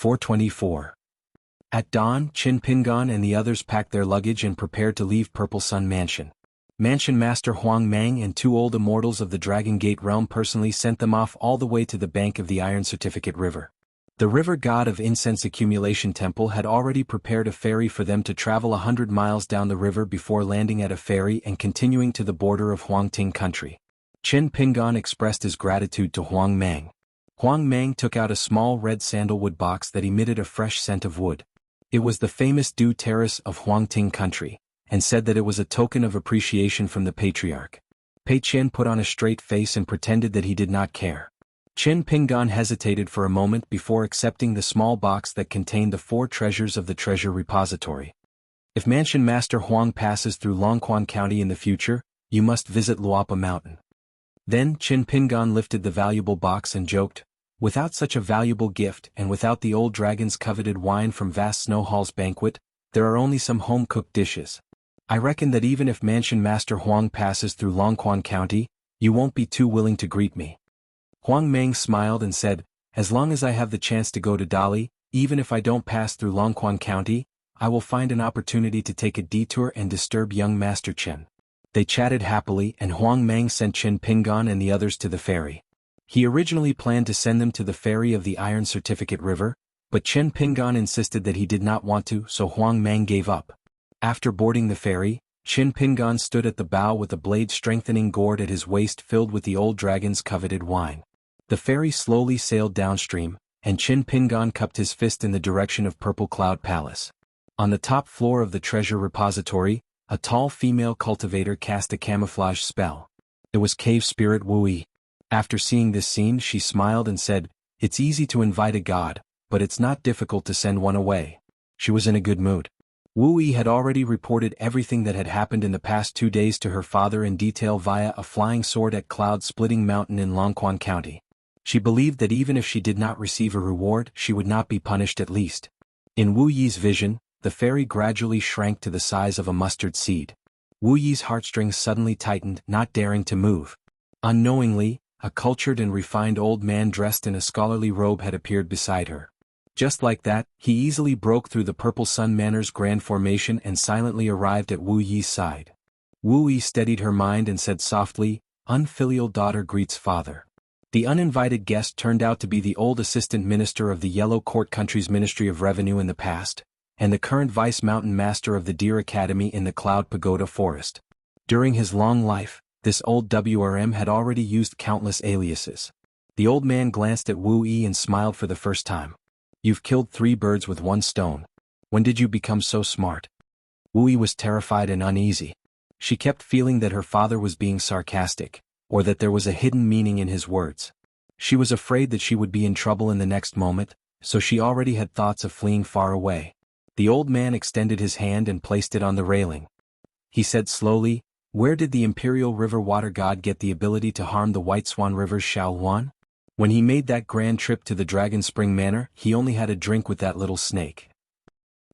424. At dawn, Qin Pingan and the others packed their luggage and prepared to leave Purple Sun Mansion. Mansion Master Huang Mang and 2 old immortals of the Dragon Gate realm personally sent them off all the way to the bank of the Iron Certificate River. The river god of incense accumulation temple had already prepared a ferry for them to travel 100 miles down the river before landing at a ferry and continuing to the border of Huangting country. Qin Pingan expressed his gratitude to Huang Mang. Huang Mang took out a small red sandalwood box that emitted a fresh scent of wood. It was the famous Dew Terrace of Huangting country, and said that it was a token of appreciation from the patriarch. Pei Qian put on a straight face and pretended that he did not care. Qin Pingan hesitated for a moment before accepting the small box that contained the 4 treasures of the treasure repository. If Mansion Master Huang passes through Longquan County in the future, you must visit Luapa Mountain. Then Qin Pingan lifted the valuable box and joked, "Without such a valuable gift and without the old dragon's coveted wine from Vast Snow Hall's banquet, there are only some home-cooked dishes. I reckon that even if Mansion Master Huang passes through Longquan County, you won't be too willing to greet me." Huang Mang smiled and said, "As long as I have the chance to go to Dali, even if I don't pass through Longquan County, I will find an opportunity to take a detour and disturb young Master Chen." They chatted happily and Huang Mang sent Qin Pingan and the others to the ferry. He originally planned to send them to the ferry of the Iron Certificate River, but Qin Pingan insisted that he did not want to, so Huang Mang gave up. After boarding the ferry, Qin Pingan stood at the bow with a blade-strengthening gourd at his waist filled with the old dragon's coveted wine. The ferry slowly sailed downstream, and Qin Pingan cupped his fist in the direction of Purple Cloud Palace. On the top floor of the treasure repository, a tall female cultivator cast a camouflage spell. It was cave spirit Wu Yi. After seeing this scene, she smiled and said, "It's easy to invite a god, but it's not difficult to send one away." She was in a good mood. Wu Yi had already reported everything that had happened in the past 2 days to her father in detail via a flying sword at Cloud-Splitting Mountain in Longquan County. She believed that even if she did not receive a reward, she would not be punished at least. In Wu Yi's vision, the ferry gradually shrank to the size of a mustard seed. Wu Yi's heartstrings suddenly tightened, not daring to move. Unknowingly, a cultured and refined old man dressed in a scholarly robe had appeared beside her. Just like that, he easily broke through the Purple Sun Manor's grand formation and silently arrived at Wu Yi's side. Wu Yi steadied her mind and said softly, "Unfilial daughter greets father." The uninvited guest turned out to be the old assistant minister of the Yellow Court Country's Ministry of Revenue in the past, and the current vice mountain master of the Deer Academy in the Cloud Pagoda Forest. During his long life, this old WRM had already used countless aliases. The old man glanced at Wu Yi and smiled for the first time. "You've killed 3 birds with 1 stone. When did you become so smart?" Wu Yi was terrified and uneasy. She kept feeling that her father was being sarcastic, or that there was a hidden meaning in his words. She was afraid that she would be in trouble in the next moment, so she already had thoughts of fleeing far away. The old man extended his hand and placed it on the railing. He said slowly, "Where did the Imperial River Water God get the ability to harm the White Swan River's Shaoluan? When he made that grand trip to the Dragon Spring Manor, he only had a drink with that little snake."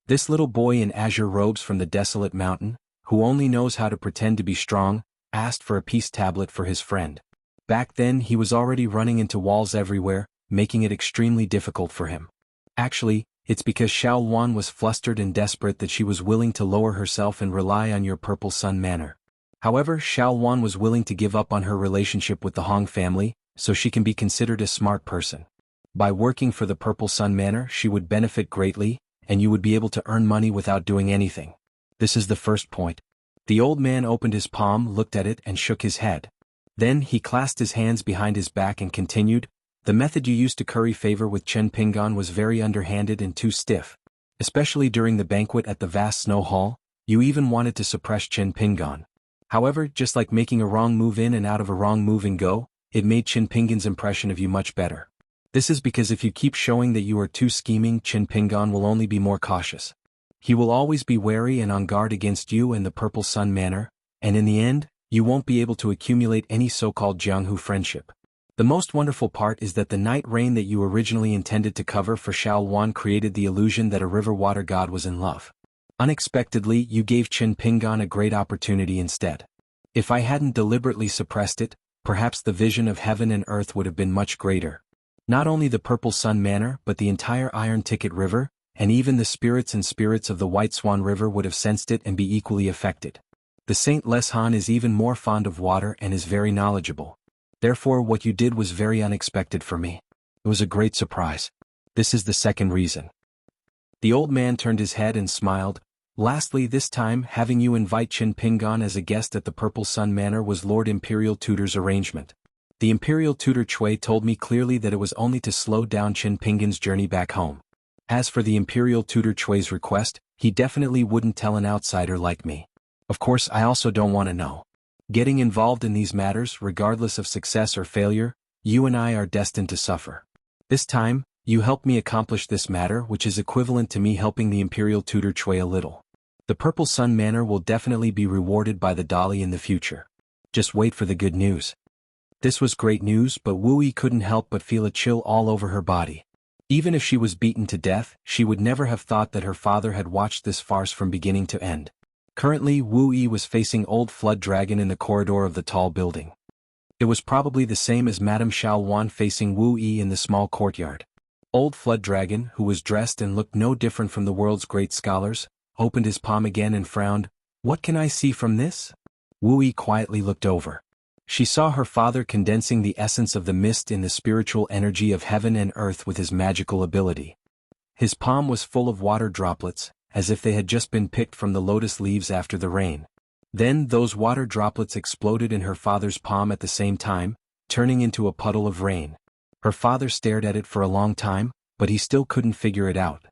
This little boy in azure robes from the desolate mountain, who only knows how to pretend to be strong, asked for a peace tablet for his friend. Back then he was already running into walls everywhere, making it extremely difficult for him. Actually, it's because Shaoluan was flustered and desperate that she was willing to lower herself and rely on your Purple Sun Manor. However, Shaoluan was willing to give up on her relationship with the Hong family, so she can be considered a smart person. By working for the Purple Sun Manor, she would benefit greatly, and you would be able to earn money without doing anything. This is the first point. The old man opened his palm, looked at it, and shook his head. Then he clasped his hands behind his back and continued, "The method you used to curry favor with Qin Pingan was very underhanded and too stiff. Especially during the banquet at the Vast Snow Hall, you even wanted to suppress Qin Pingan. However, just like making a wrong move in and out of a wrong move and go, it made Qin Pingan's impression of you much better. This is because if you keep showing that you are too scheming, Qin Pingan will only be more cautious. He will always be wary and on guard against you and the Purple Sun Manor, and in the end, you won't be able to accumulate any so-called Jianghu friendship. The most wonderful part is that the night rain that you originally intended to cover for Shaoluan created the illusion that a river water god was in love. Unexpectedly, you gave Qin Pingan a great opportunity instead. If I hadn't deliberately suppressed it, perhaps the vision of heaven and earth would have been much greater. Not only the Purple Sun Manor but the entire Iron Ticket River, and even the spirits and spirits of the White Swan River would have sensed it and be equally affected. The Saint Leshan is even more fond of water and is very knowledgeable. Therefore what you did was very unexpected for me. It was a great surprise. This is the second reason. The old man turned his head and smiled. Lastly, this time having you invite Chin Pingan as a guest at the Purple Sun Manor was Lord Imperial Tutor's arrangement. The Imperial Tutor Chui told me clearly that it was only to slow down Chin Pingan's journey back home. As for the Imperial Tutor Chui's request, he definitely wouldn't tell an outsider like me. Of course I also don't want to know. Getting involved in these matters, regardless of success or failure, you and I are destined to suffer. This time, you helped me accomplish this matter, which is equivalent to me helping the Imperial Tutor Chui a little. The Purple Sun Manor will definitely be rewarded by the Dali in the future. Just wait for the good news. This was great news, but Wu Yi couldn't help but feel a chill all over her body. Even if she was beaten to death, she would never have thought that her father had watched this farce from beginning to end. Currently, Wu Yi was facing Old Flood Dragon in the corridor of the tall building. It was probably the same as Madame Xiao Wan facing Wu Yi in the small courtyard. Old Flood Dragon, who was dressed and looked no different from the world's great scholars, opened his palm again and frowned. What can I see from this? Wu Yi quietly looked over. She saw her father condensing the essence of the mist in the spiritual energy of heaven and earth with his magical ability. His palm was full of water droplets, as if they had just been picked from the lotus leaves after the rain. Then those water droplets exploded in her father's palm at the same time, turning into a puddle of rain. Her father stared at it for a long time, but he still couldn't figure it out.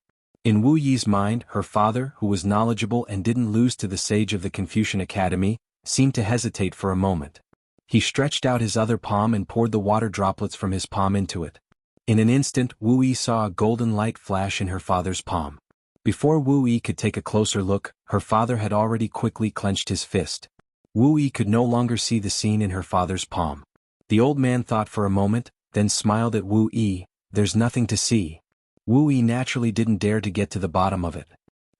In Wu Yi's mind, her father, who was knowledgeable and didn't lose to the sage of the Confucian Academy, seemed to hesitate for a moment. He stretched out his other palm and poured the water droplets from his palm into it. In an instant, Wu Yi saw a golden light flash in her father's palm. Before Wu Yi could take a closer look, her father had already quickly clenched his fist. Wu Yi could no longer see the scene in her father's palm. The old man thought for a moment, then smiled at Wu Yi. There's nothing to see. Wu Yi naturally didn't dare to get to the bottom of it.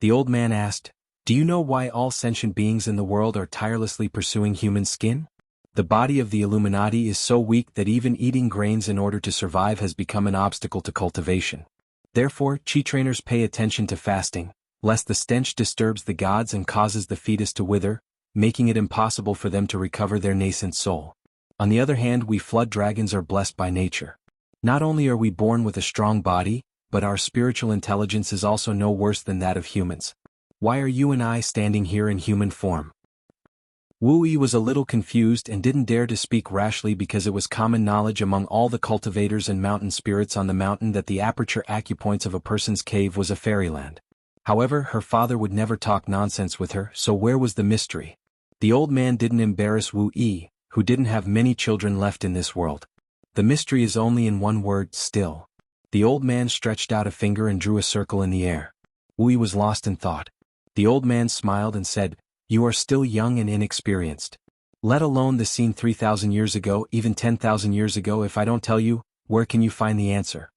The old man asked, do you know why all sentient beings in the world are tirelessly pursuing human skin? The body of the Illuminati is so weak that even eating grains in order to survive has become an obstacle to cultivation. Therefore, Qi trainers pay attention to fasting, lest the stench disturbs the gods and causes the fetus to wither, making it impossible for them to recover their nascent soul. On the other hand, we flood dragons are blessed by nature. Not only are we born with a strong body, but our spiritual intelligence is also no worse than that of humans. Why are you and I standing here in human form? Wu Yi was a little confused and didn't dare to speak rashly because it was common knowledge among all the cultivators and mountain spirits on the mountain that the aperture acupoints of a person's cave was a fairyland. However, her father would never talk nonsense with her, so where was the mystery? The old man didn't embarrass Wu Yi, who didn't have many children left in this world. The mystery is only in one word: still. The old man stretched out a finger and drew a circle in the air. Wu Yi was lost in thought. The old man smiled and said, you are still young and inexperienced. Let alone the scene 3,000 years ago, even 10,000 years ago. If I don't tell you, where can you find the answer?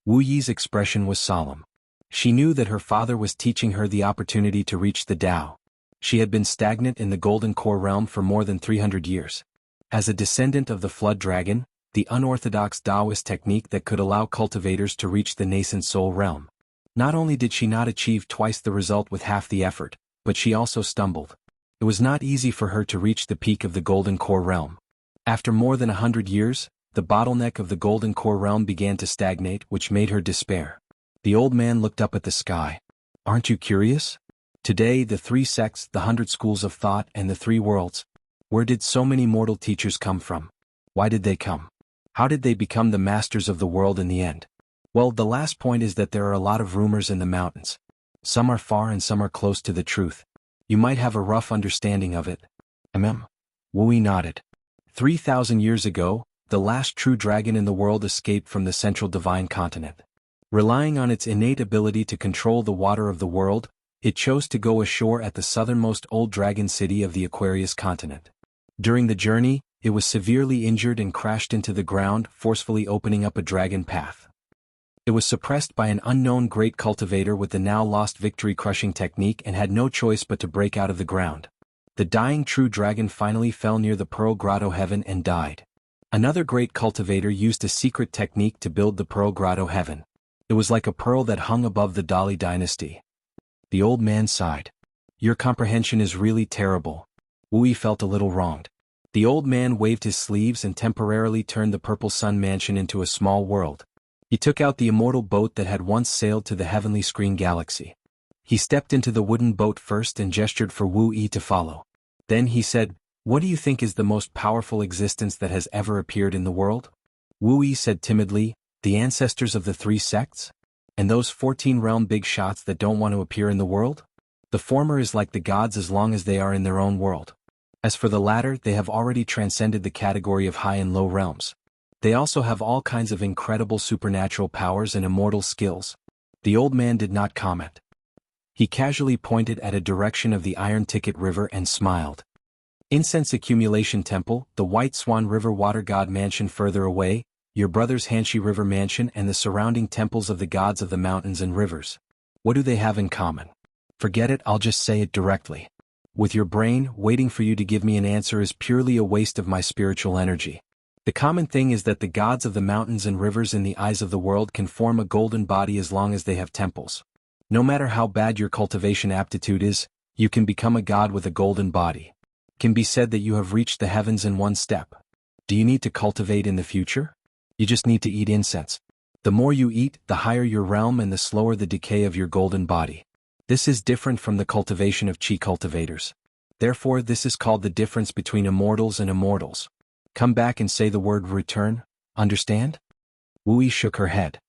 Wu Yi's expression was solemn. She knew that her father was teaching her the opportunity to reach the Tao. She had been stagnant in the Golden Core realm for more than 300 years. As a descendant of the Flood Dragon, the unorthodox Taoist technique that could allow cultivators to reach the nascent soul realm. Not only did she not achieve twice the result with half the effort, but she also stumbled. It was not easy for her to reach the peak of the Golden Core realm. After more than 100 years, the bottleneck of the Golden Core realm began to stagnate, which made her despair. The old man looked up at the sky. Aren't you curious? Today, the 3 sects, the 100 schools of thought, and the 3 worlds. Where did so many mortal teachers come from? Why did they come? How did they become the masters of the world in the end? Well, the last point is that there are a lot of rumors in the mountains. Some are far and some are close to the truth. You might have a rough understanding of it. Wu Yi nodded. 3,000 years ago, the last true dragon in the world escaped from the central divine continent. Relying on its innate ability to control the water of the world, it chose to go ashore at the southernmost old dragon city of the Aquarius continent. During the journey, it was severely injured and crashed into the ground, forcefully opening up a dragon path. It was suppressed by an unknown great cultivator with the now lost victory crushing technique and had no choice but to break out of the ground. The dying true dragon finally fell near the Pearl Grotto heaven and died. Another great cultivator used a secret technique to build the Pearl Grotto heaven. It was like a pearl that hung above the Dali dynasty. The old man sighed. Your comprehension is really terrible. Wu Yi felt a little wronged. The old man waved his sleeves and temporarily turned the Purple Sun Mansion into a small world. He took out the immortal boat that had once sailed to the heavenly screen galaxy. He stepped into the wooden boat first and gestured for Wu Yi to follow. Then he said, "What do you think is the most powerful existence that has ever appeared in the world?" Wu Yi said timidly, "The ancestors of the 3 sects? And those 14 realm big shots that don't want to appear in the world? The former is like the gods as long as they are in their own world. As for the latter, they have already transcended the category of high and low realms. They also have all kinds of incredible supernatural powers and immortal skills." The old man did not comment. He casually pointed at a direction of the Iron Ticket River and smiled. Incense Accumulation Temple, the White Swan River Water God Mansion further away, your brother's Hanshi River Mansion and the surrounding temples of the gods of the mountains and rivers. What do they have in common? Forget it, I'll just say it directly. With your brain, waiting for you to give me an answer is purely a waste of my spiritual energy. The common thing is that the gods of the mountains and rivers in the eyes of the world can form a golden body as long as they have temples. No matter how bad your cultivation aptitude is, you can become a god with a golden body. It can be said that you have reached the heavens in one step. Do you need to cultivate in the future? You just need to eat incense. The more you eat, the higher your realm and the slower the decay of your golden body. This is different from the cultivation of Qi cultivators. Therefore, this is called the difference between immortals and immortals. Come back and say the word return, understand? Wu Yi shook her head.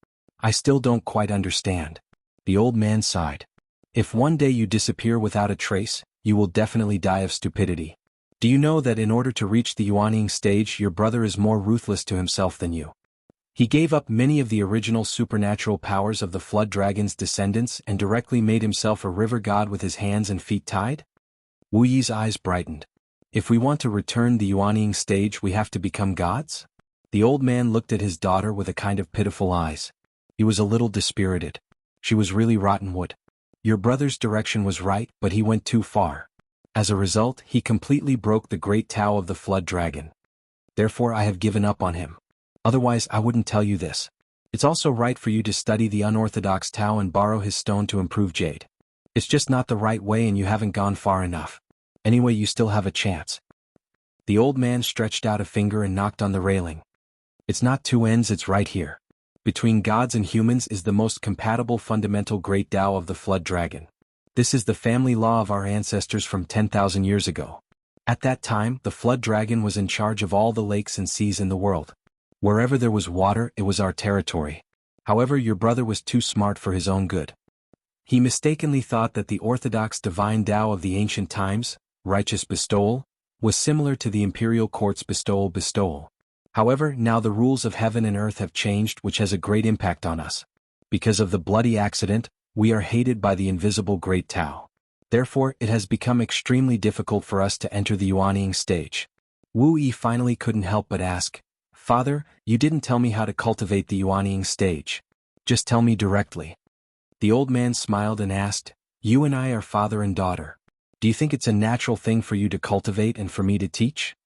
I still don't quite understand. The old man sighed. If one day you disappear without a trace, you will definitely die of stupidity. Do you know that in order to reach the Yuanying stage, your brother is more ruthless to himself than you? He gave up many of the original supernatural powers of the Flood Dragon's descendants and directly made himself a river god with his hands and feet tied? Wu Yi's eyes brightened. If we want to return the Yuanying stage, we have to become gods? The old man looked at his daughter with a kind of pitiful eyes. He was a little dispirited. She was really rotten wood. Your brother's direction was right, but he went too far. As a result, he completely broke the great Tao of the Flood Dragon. Therefore I have given up on him. Otherwise I wouldn't tell you this. It's also right for you to study the unorthodox Tao and borrow his stone to improve jade. It's just not the right way and you haven't gone far enough. Anyway, you still have a chance. The old man stretched out a finger and knocked on the railing. It's not 2 ends, it's right here. Between gods and humans is the most compatible fundamental great Tao of the Flood Dragon. This is the family law of our ancestors from 10,000 years ago. At that time, the Flood Dragon was in charge of all the lakes and seas in the world. Wherever there was water, it was our territory. However, your brother was too smart for his own good. He mistakenly thought that the orthodox divine Tao of the ancient times, righteous bestowal, was similar to the imperial court's bestowal. However, now the rules of heaven and earth have changed, which has a great impact on us. Because of the bloody accident, we are hated by the invisible great Tao. Therefore, it has become extremely difficult for us to enter the Yuanying stage. Wu Yi finally couldn't help but ask, Father, you didn't tell me how to cultivate the Yuanying stage. Just tell me directly. The old man smiled and asked, You and I are father and daughter. Do you think it's a natural thing for you to cultivate and for me to teach?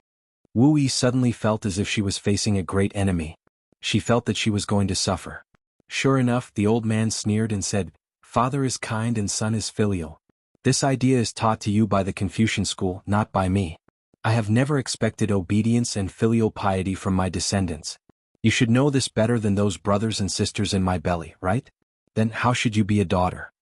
Wu Yi suddenly felt as if she was facing a great enemy. She felt that she was going to suffer. Sure enough, the old man sneered and said, Father is kind and son is filial. This idea is taught to you by the Confucian school, not by me. I have never expected obedience and filial piety from my descendants. You should know this better than those brothers and sisters in my belly, right? Then how should you be a daughter?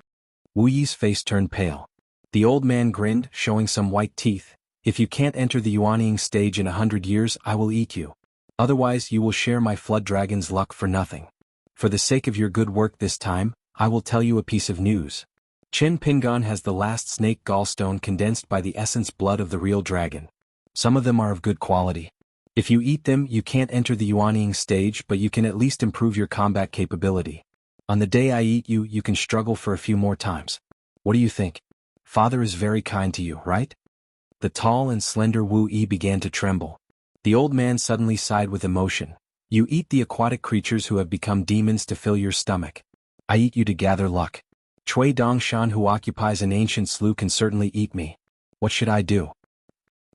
Wu Yi's face turned pale. The old man grinned, showing some white teeth. If you can't enter the Yuanying stage in 100 years, I will eat you. Otherwise you will share my Flood Dragon's luck for nothing. For the sake of your good work this time, I will tell you a piece of news. Qin Pingan has the last snake gallstone condensed by the essence blood of the real dragon. Some of them are of good quality. If you eat them, you can't enter the Yuanying stage, but you can at least improve your combat capability. On the day I eat you, you can struggle for a few more times. What do you think? Father is very kind to you, right? The tall and slender Wu Yi began to tremble. The old man suddenly sighed with emotion. You eat the aquatic creatures who have become demons to fill your stomach. I eat you to gather luck. Cui Dongshan, who occupies an ancient slough, can certainly eat me. What should I do?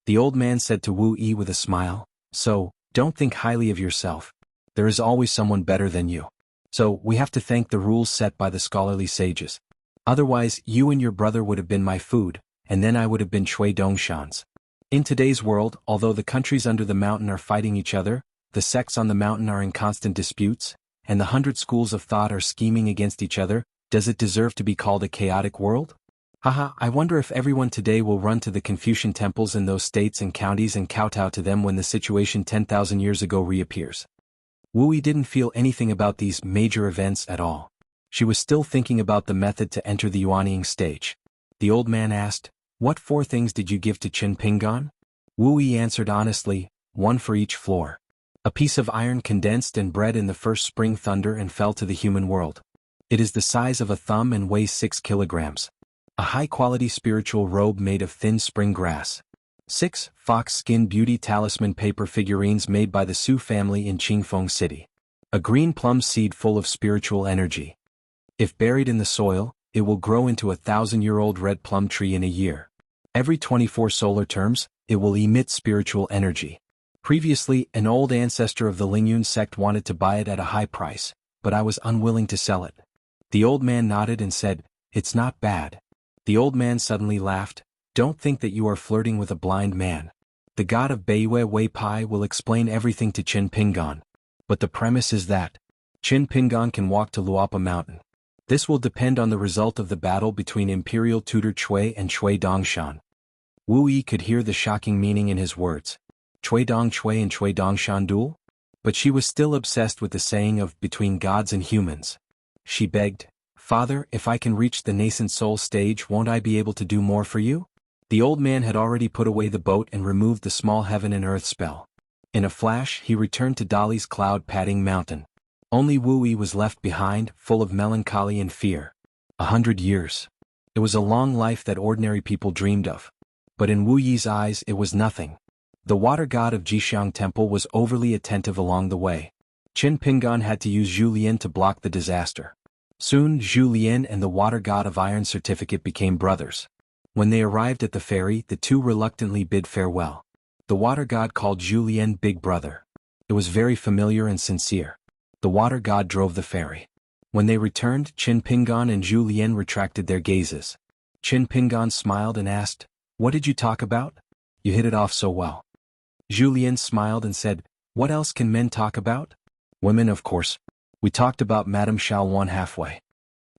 The old man said to Wu Yi with a smile, So, Don't think highly of yourself. There is always someone better than you. So, we have to thank the rules set by the scholarly sages. Otherwise, you and your brother would have been my food, and then I would have been Chui Dongshan's. In today's world, although the countries under the mountain are fighting each other, the sects on the mountain are in constant disputes, and the 100 schools of thought are scheming against each other, does it deserve to be called a chaotic world? Haha, I wonder if everyone today will run to the Confucian temples in those states and counties and kowtow to them when the situation 10,000 years ago reappears. Wu Yi didn't feel anything about these major events at all. She was still thinking about the method to enter the Yuanying stage. The old man asked, "What 4 things did you give to Qin Pingan?" Wu Yi answered honestly, 1 for each floor. A piece of iron condensed and bred in the first spring thunder and fell to the human world. It is the size of a thumb and weighs 6 kilograms. A high-quality spiritual robe made of thin spring grass. 6 fox skin beauty talisman paper figurines made by the Su family in Qingfeng City. A green plum seed full of spiritual energy. If buried in the soil, it will grow into a 1,000-year-old red plum tree in a year. Every 24 solar terms, it will emit spiritual energy. Previously, an old ancestor of the Lingyun sect wanted to buy it at a high price, but I was unwilling to sell it. The old man nodded and said, "It's not bad." The old man suddenly laughed. "Don't think that you are flirting with a blind man. The god of Beiwei Wei Pai will explain everything to Qin Pingan. But the premise is that Qin Pingan can walk to Luapa Mountain. This will depend on the result of the battle between Imperial Tutor Chui and Chui Dongshan." Wu Yi could hear the shocking meaning in his words. Chui Dong Chui and Chui Dongshan duel? But she was still obsessed with the saying of between gods and humans. She begged, "Father, if I can reach the nascent soul stage, won't I be able to do more for you?" The old man had already put away the boat and removed the small heaven and earth spell. In a flash, he returned to Dali's cloud-padding mountain. Only Wu Yi was left behind, full of melancholy and fear. 100 years. It was a long life that ordinary people dreamed of. But in Wu Yi's eyes it was nothing. The water god of Jixiang Temple was overly attentive along the way. Qin Pingan had to use Zhu Lian to block the disaster. Soon Zhu Lian and the water god of Iron Certificate became brothers. When they arrived at the ferry, the two reluctantly bid farewell. The water god called Zhu Lian Big Brother. It was very familiar and sincere. The water god drove the ferry. When they returned, Qin Pingan and Zhu Lian retracted their gazes. Qin Pingan smiled and asked, "What did you talk about? You hit it off so well." Zhu Lian smiled and said, "What else can men talk about? Women, of course. We talked about Madame Xiaoluan halfway."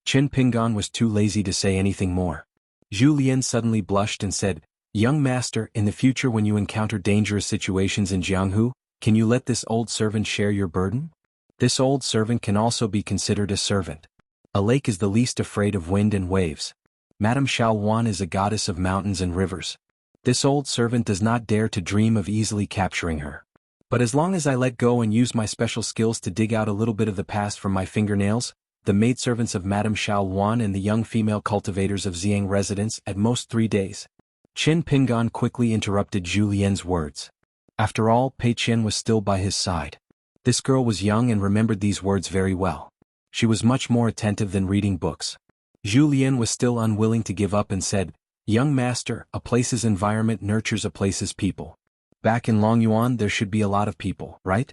Qin Pingan was too lazy to say anything more. Zhu Lian suddenly blushed and said, "Young master, in the future when you encounter dangerous situations in Jianghu, can you let this old servant share your burden? This old servant can also be considered a servant. A lake is the least afraid of wind and waves. Madame Xiaoluan is a goddess of mountains and rivers. This old servant does not dare to dream of easily capturing her. But as long as I let go and use my special skills to dig out a little bit of the past from my fingernails, the maidservants of Madame Xiaoluan and the young female cultivators of Xiang residence at most 3 days." Qin Pingan quickly interrupted Zhu Lian's words. After all, Pei Qian was still by his side. This girl was young and remembered these words very well. She was much more attentive than reading books. Zhu Lian was still unwilling to give up and said, "Young master, a place's environment nurtures a place's people. Back in Longyuan there should be a lot of people, right?"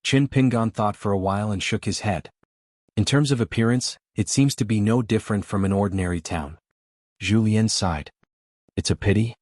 Qin Pingan thought for a while and shook his head. "In terms of appearance, it seems to be no different from an ordinary town." Zhu Lian sighed. "It's a pity."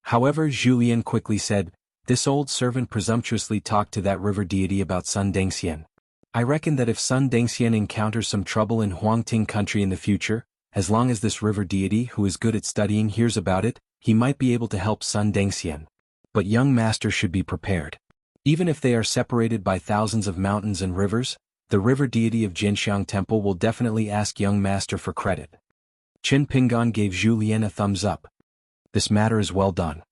However, Zhu Lian quickly said, "This old servant presumptuously talked to that river deity about Sun Dengxian. I reckon that if Sun Dengxian encounters some trouble in Huangting country in the future, as long as this river deity who is good at studying hears about it, he might be able to help Sun Dengxian. But young master should be prepared. Even if they are separated by thousands of mountains and rivers, the river deity of Jinxiang Temple will definitely ask young master for credit." Qin Pingan gave Zhu Lian a thumbs up. "This matter is well done."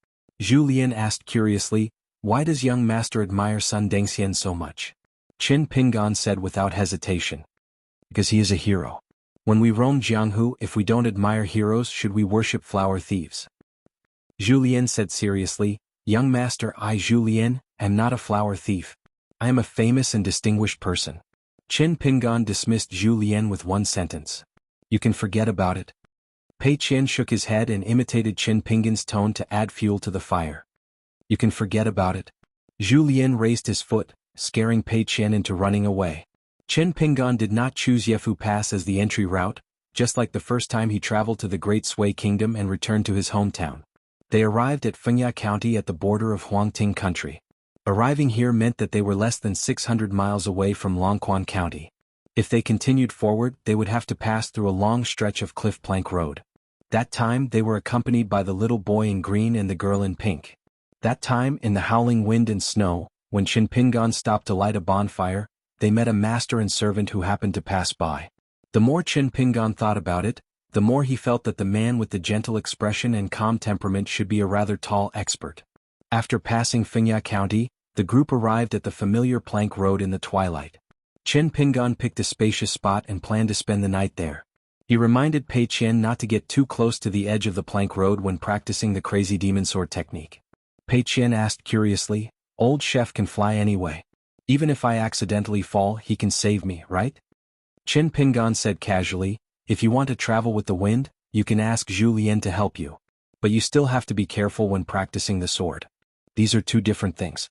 Zhu Lian asked curiously, "Why does young master admire Sun Dengxian so much?" Qin Pingan said without hesitation, "Because he is a hero. When we roam Jianghu, if we don't admire heroes, should we worship flower thieves?" Zhu Lian said seriously, "Young master, I, Zhu Lian, am not a flower thief. I am a famous and distinguished person." Qin Pingan dismissed Zhu Lian with one sentence. "You can forget about it." Pei Qian shook his head and imitated Qin Pingan's tone to add fuel to the fire. "You can forget about it. Zhu Lian raised his foot, scaring Pei Qian into running away. Chen Pinggan did not choose Yefu Pass as the entry route, just like the first time he traveled to the Great Sui Kingdom and returned to his hometown. They arrived at Fengya County at the border of Huangting Country. Arriving here meant that they were less than 600 miles away from Longquan County. If they continued forward, they would have to pass through a long stretch of cliff plank road. That time they were accompanied by the little boy in green and the girl in pink. That time, in the howling wind and snow, when Chen Pinggan stopped to light a bonfire, they met a master and servant who happened to pass by. The more Chen Pinggan thought about it, the more he felt that the man with the gentle expression and calm temperament should be a rather tall expert. After passing Fengya County, the group arrived at the familiar plank road in the twilight. Chen Pinggan picked a spacious spot and planned to spend the night there. He reminded Pei Qian not to get too close to the edge of the plank road when practicing the crazy demon sword technique. Pei Qian asked curiously, "Old chef can fly anyway. Even if I accidentally fall, he can save me, right?" Chen Pinggan said casually, "If you want to travel with the wind, you can ask Zhu Lian to help you. But you still have to be careful when practicing the sword. These are two different things."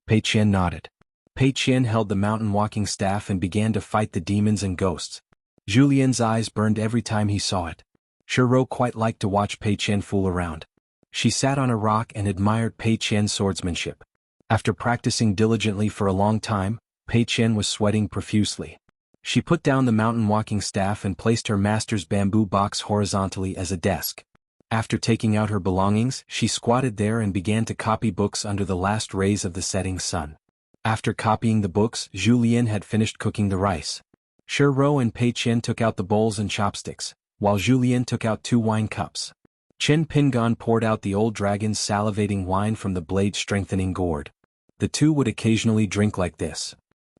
Pei Qian nodded. Pei Qian held the mountain walking staff and began to fight the demons and ghosts. Zhu Lian's eyes burned every time he saw it. Shiro quite liked to watch Pei Qian fool around. She sat on a rock and admired Pei Qian's swordsmanship. After practicing diligently for a long time, Pei Qian was sweating profusely. She put down the mountain walking staff and placed her master's bamboo box horizontally as a desk. After taking out her belongings, she squatted there and began to copy books under the last rays of the setting sun. After copying the books, Zhu Lian had finished cooking the rice. Shiro and Pei Qian took out the bowls and chopsticks, while Zhu Lian took out 2 wine cups. Chen Pinggan poured out the old dragon's salivating wine from the blade-strengthening gourd. The two would occasionally drink like this.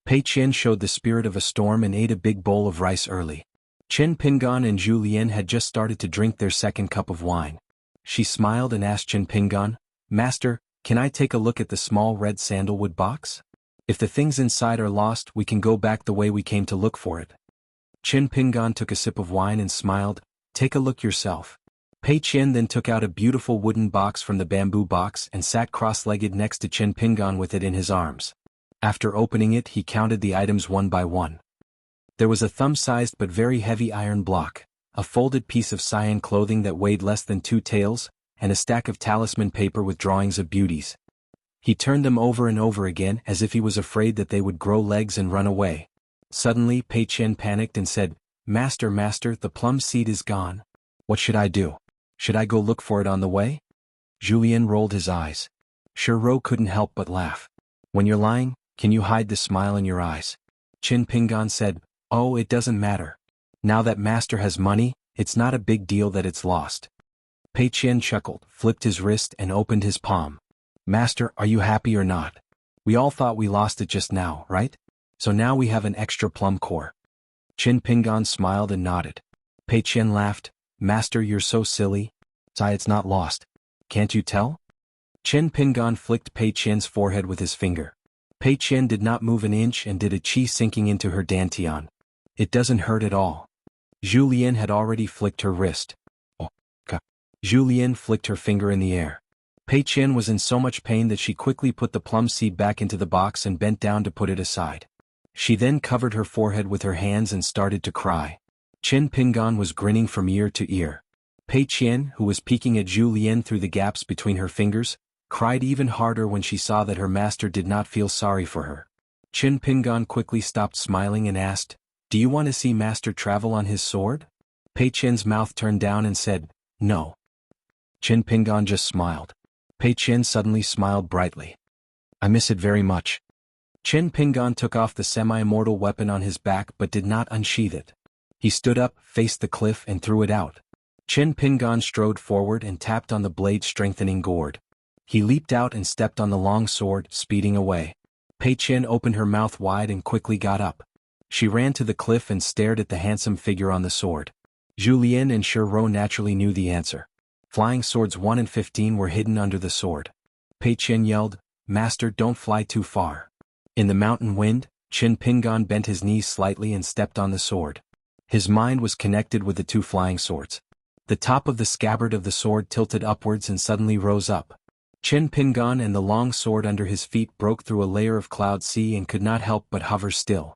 Pei Qian showed the spirit of a storm and ate a big bowl of rice early. Chen Pinggan and Zhu Lian had just started to drink their second cup of wine. She smiled and asked Chen Pinggan, "Master, can I take a look at the small red sandalwood box? If the things inside are lost, we can go back the way we came to look for it." Chen Pinggan took a sip of wine and smiled, "Take a look yourself." Pei Qian then took out a beautiful wooden box from the bamboo box and sat cross-legged next to Chen Pinggan with it in his arms. After opening it, he counted the items one by one. There was a thumb-sized but very heavy iron block, a folded piece of cyan clothing that weighed less than 2 taels, and a stack of talisman paper with drawings of beauties. He turned them over and over again as if he was afraid that they would grow legs and run away. Suddenly Pei Qian panicked and said, Master, the plum seed is gone. What should I do? Should I go look for it on the way?" Zhu Lian rolled his eyes. Shiro couldn't help but laugh. "When you're lying, can you hide the smile in your eyes?" Chen Pinggan said, "Oh, it doesn't matter. Now that Master has money, it's not a big deal that it's lost." Pei Qian chuckled, flipped his wrist and opened his palm. "Master, are you happy or not? We all thought we lost it just now, right? So now we have an extra plum core." Chen Pinggan smiled and nodded. Pei Qian laughed, "Master, you're so silly. It's not lost. Can't you tell?" Chen Pinggan flicked Pei Qian's forehead with his finger. Pei Qian did not move an inch and did a chi sinking into her dantian. "It doesn't hurt at all." Zhu Lian had already flicked her wrist. "Oh, ka." Zhu Lian flicked her finger in the air. Pei Qian was in so much pain that she quickly put the plum seed back into the box and bent down to put it aside. She then covered her forehead with her hands and started to cry. Chen Pinggan was grinning from ear to ear. Pei Qian, who was peeking at Zhu Lian through the gaps between her fingers, cried even harder when she saw that her master did not feel sorry for her. Chen Pinggan quickly stopped smiling and asked, "Do you want to see Master travel on his sword?" Pei Qian's mouth turned down and said, "No." Chen Pinggan just smiled. Pei Qian suddenly smiled brightly. "I miss it very much." Chen Pinggan took off the semi-immortal weapon on his back but did not unsheath it. He stood up, faced the cliff and threw it out. Chen Pinggan strode forward and tapped on the blade-strengthening gourd. He leaped out and stepped on the long sword, speeding away. Pei Qian opened her mouth wide and quickly got up. She ran to the cliff and stared at the handsome figure on the sword. Zhu Lian and Shiro naturally knew the answer. Flying swords 1 and 15 were hidden under the sword. Pei Qian yelled, "Master, don't fly too far." In the mountain wind, Chen Pinggan bent his knees slightly and stepped on the sword. His mind was connected with the 2 flying swords. The top of the scabbard of the sword tilted upwards and suddenly rose up. Qin Pingan and the long sword under his feet broke through a layer of cloud sea and could not help but hover still.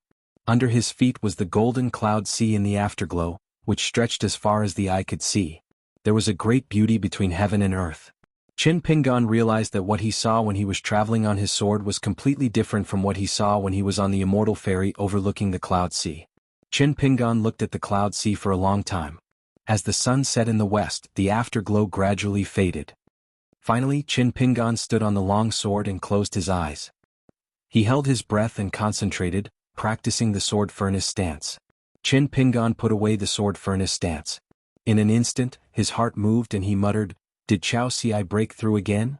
Under his feet was the golden cloud sea in the afterglow, which stretched as far as the eye could see. There was a great beauty between heaven and earth. Qin Pingan realized that what he saw when he was traveling on his sword was completely different from what he saw when he was on the immortal ferry overlooking the cloud sea. Qin Pingan looked at the cloud sea for a long time. As the sun set in the west, the afterglow gradually faded. Finally, Qin Pingan stood on the long sword and closed his eyes. He held his breath and concentrated, practicing the sword furnace stance. Qin Pingan put away the sword furnace stance. In an instant, his heart moved and he muttered, "Did Chao Si break through again?"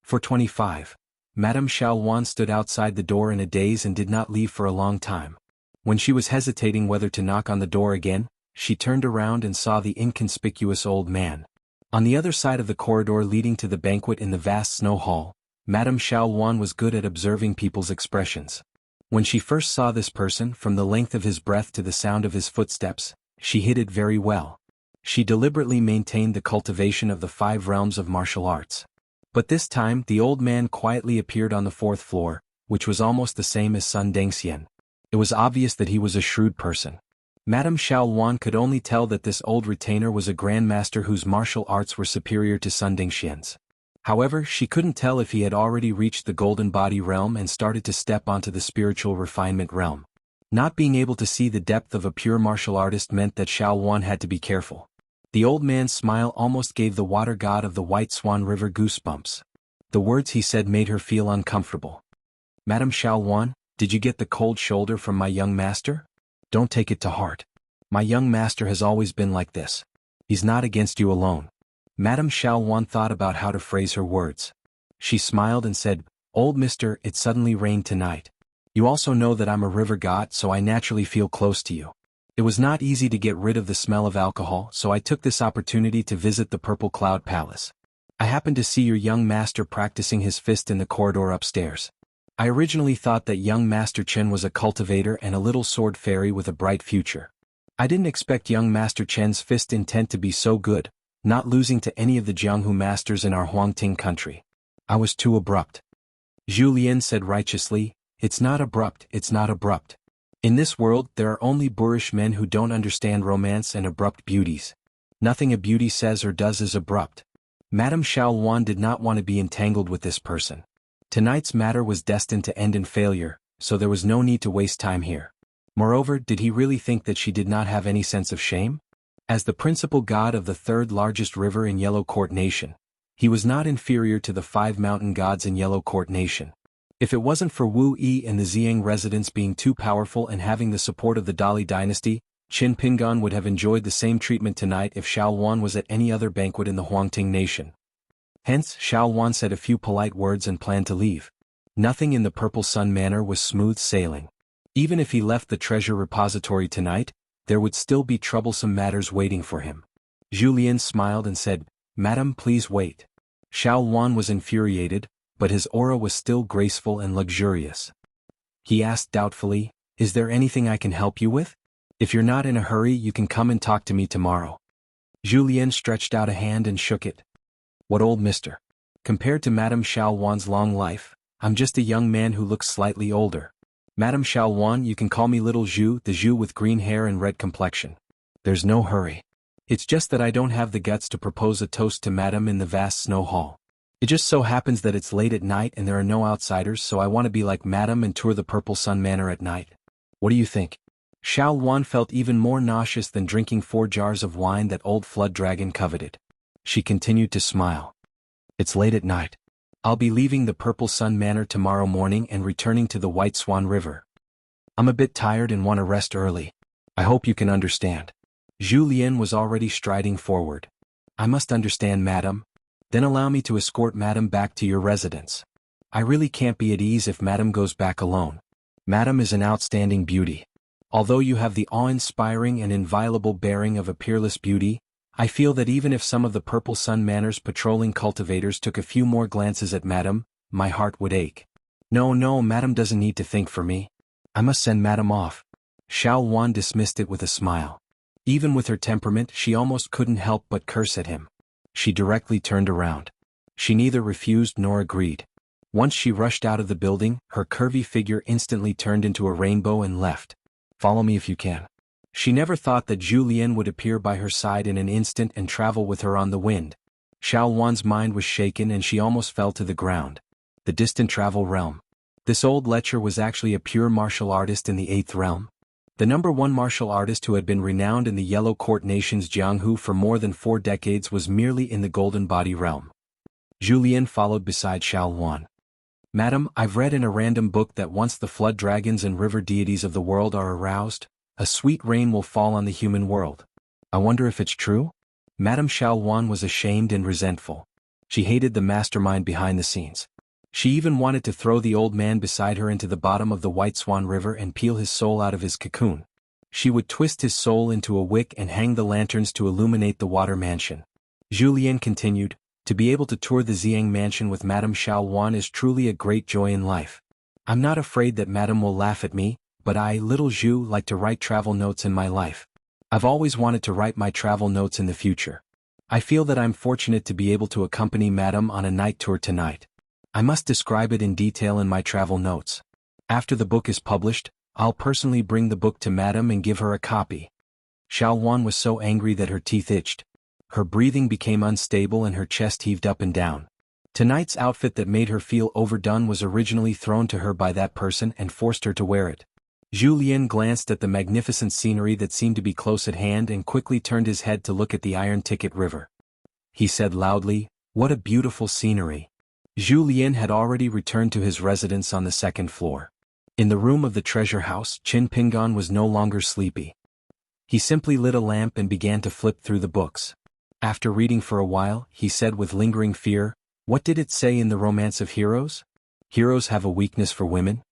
425. Madame Xiaowan stood outside the door in a daze and did not leave for a long time. When she was hesitating whether to knock on the door again, she turned around and saw the inconspicuous old man. On the other side of the corridor leading to the banquet in the vast snow hall, Madame Xiaowan was good at observing people's expressions. When she first saw this person, from the length of his breath to the sound of his footsteps, she hid it very well. She deliberately maintained the cultivation of the 5 realms of martial arts. But this time the old man quietly appeared on the 4th floor, which was almost the same as Sun Dengxian. It was obvious that he was a shrewd person. Madame Xiaowan could only tell that this old retainer was a grandmaster whose martial arts were superior to Sun Dengxian's. However, she couldn't tell if he had already reached the golden body realm and started to step onto the spiritual refinement realm. Not being able to see the depth of a pure martial artist meant that Xiaowan had to be careful. The old man's smile almost gave the water god of the White Swan River goosebumps. The words he said made her feel uncomfortable. "Madame Xiaowan, did you get the cold shoulder from my young master? Don't take it to heart. My young master has always been like this. He's not against you alone." Madame Xiaowan thought about how to phrase her words. She smiled and said, "Old mister, it suddenly rained tonight. You also know that I'm a river god, so I naturally feel close to you. It was not easy to get rid of the smell of alcohol, so I took this opportunity to visit the Purple Cloud Palace. I happened to see your young master practicing his fist in the corridor upstairs. I originally thought that young Master Chen was a cultivator and a little sword fairy with a bright future. I didn't expect young Master Chen's fist intent to be so good, not losing to any of the Jianghu masters in our Huangting country. I was too abrupt." Zhu Lian said righteously, "It's not abrupt, it's not abrupt. In this world there are only boorish men who don't understand romance and abrupt beauties. Nothing a beauty says or does is abrupt." Madame Xiaowan did not want to be entangled with this person. Tonight's matter was destined to end in failure, so there was no need to waste time here. Moreover, did he really think that she did not have any sense of shame? As the principal god of the 3rd largest river in Yellow Court Nation, he was not inferior to the 5 mountain gods in Yellow Court Nation. If it wasn't for Wu Yi and the Xiang residents being too powerful and having the support of the Dali dynasty, Qin Pingan would have enjoyed the same treatment tonight if Xiaowan was at any other banquet in the Huangting nation. Hence, Xiaowan said a few polite words and planned to leave. Nothing in the Purple Sun Manor was smooth sailing. Even if he left the treasure repository tonight, there would still be troublesome matters waiting for him. Zhu Lian smiled and said, "Madam, please wait." Xiaowan was infuriated, but his aura was still graceful and luxurious. He asked doubtfully, "Is there anything I can help you with? If you're not in a hurry, you can come and talk to me tomorrow." Zhu Lian stretched out a hand and shook it. "What, old mister? Compared to Madame Xiaowan's long life, I'm just a young man who looks slightly older. Madame Xiaowan, you can call me Little Zhu, the Zhu with green hair and red complexion. There's no hurry. It's just that I don't have the guts to propose a toast to Madame in the vast snow hall. It just so happens that it's late at night and there are no outsiders, so I want to be like Madame and tour the Purple Sun Manor at night. What do you think?" Xiaowan felt even more nauseous than drinking 4 jars of wine that old Flood Dragon coveted. She continued to smile. "It's late at night. I'll be leaving the Purple Sun Manor tomorrow morning and returning to the White Swan River. I'm a bit tired and want to rest early. I hope you can understand." Zhu Lian was already striding forward. "I must understand, Madame. Then allow me to escort Madame back to your residence. I really can't be at ease if Madame goes back alone. Madame is an outstanding beauty. Although you have the awe-inspiring and inviolable bearing of a peerless beauty, I feel that even if some of the Purple Sun Manor's patrolling cultivators took a few more glances at Madame, my heart would ache. No, Madame doesn't need to think for me. I must send Madame off." Xiaowan dismissed it with a smile. Even with her temperament, she almost couldn't help but curse at him. She directly turned around. She neither refused nor agreed. Once she rushed out of the building, her curvy figure instantly turned into a rainbow and left. Follow me if you can. She never thought that Zhu Lian would appear by her side in an instant and travel with her on the wind. Xiao Wan's mind was shaken and she almost fell to the ground. The distant travel realm. This old lecher was actually a pure martial artist in the 8th realm. The #1 martial artist who had been renowned in the Yellow Court nations Jianghu for more than 4 decades was merely in the Golden Body realm. Zhu Lian followed beside Xiao Wan. Madam, I've read in a random book that once the flood dragons and river deities of the world are aroused, a sweet rain will fall on the human world. I wonder if it's true? Madame Xiao Wan was ashamed and resentful. She hated the mastermind behind the scenes. She even wanted to throw the old man beside her into the bottom of the White Swan River and peel his soul out of his cocoon. She would twist his soul into a wick and hang the lanterns to illuminate the water mansion. Zhu Lian continued, to be able to tour the Xiang mansion with Madame Xiao Wan is truly a great joy in life. I'm not afraid that Madame will laugh at me, but I, little Zhu, like to write travel notes in my life. I've always wanted to write my travel notes in the future. I feel that I'm fortunate to be able to accompany Madame on a night tour tonight. I must describe it in detail in my travel notes. After the book is published, I'll personally bring the book to Madame and give her a copy. Xiao Wan was so angry that her teeth itched. Her breathing became unstable and her chest heaved up and down. Tonight's outfit that made her feel overdone was originally thrown to her by that person and forced her to wear it. Zhu Lian glanced at the magnificent scenery that seemed to be close at hand and quickly turned his head to look at the Iron Ticket River. He said loudly, "What a beautiful scenery." Zhu Lian had already returned to his residence on the 2nd floor. In the room of the treasure house, Qin Pingan was no longer sleepy. He simply lit a lamp and began to flip through the books. After reading for a while, he said with lingering fear, "What did it say in the Romance of Heroes? Heroes have a weakness for women?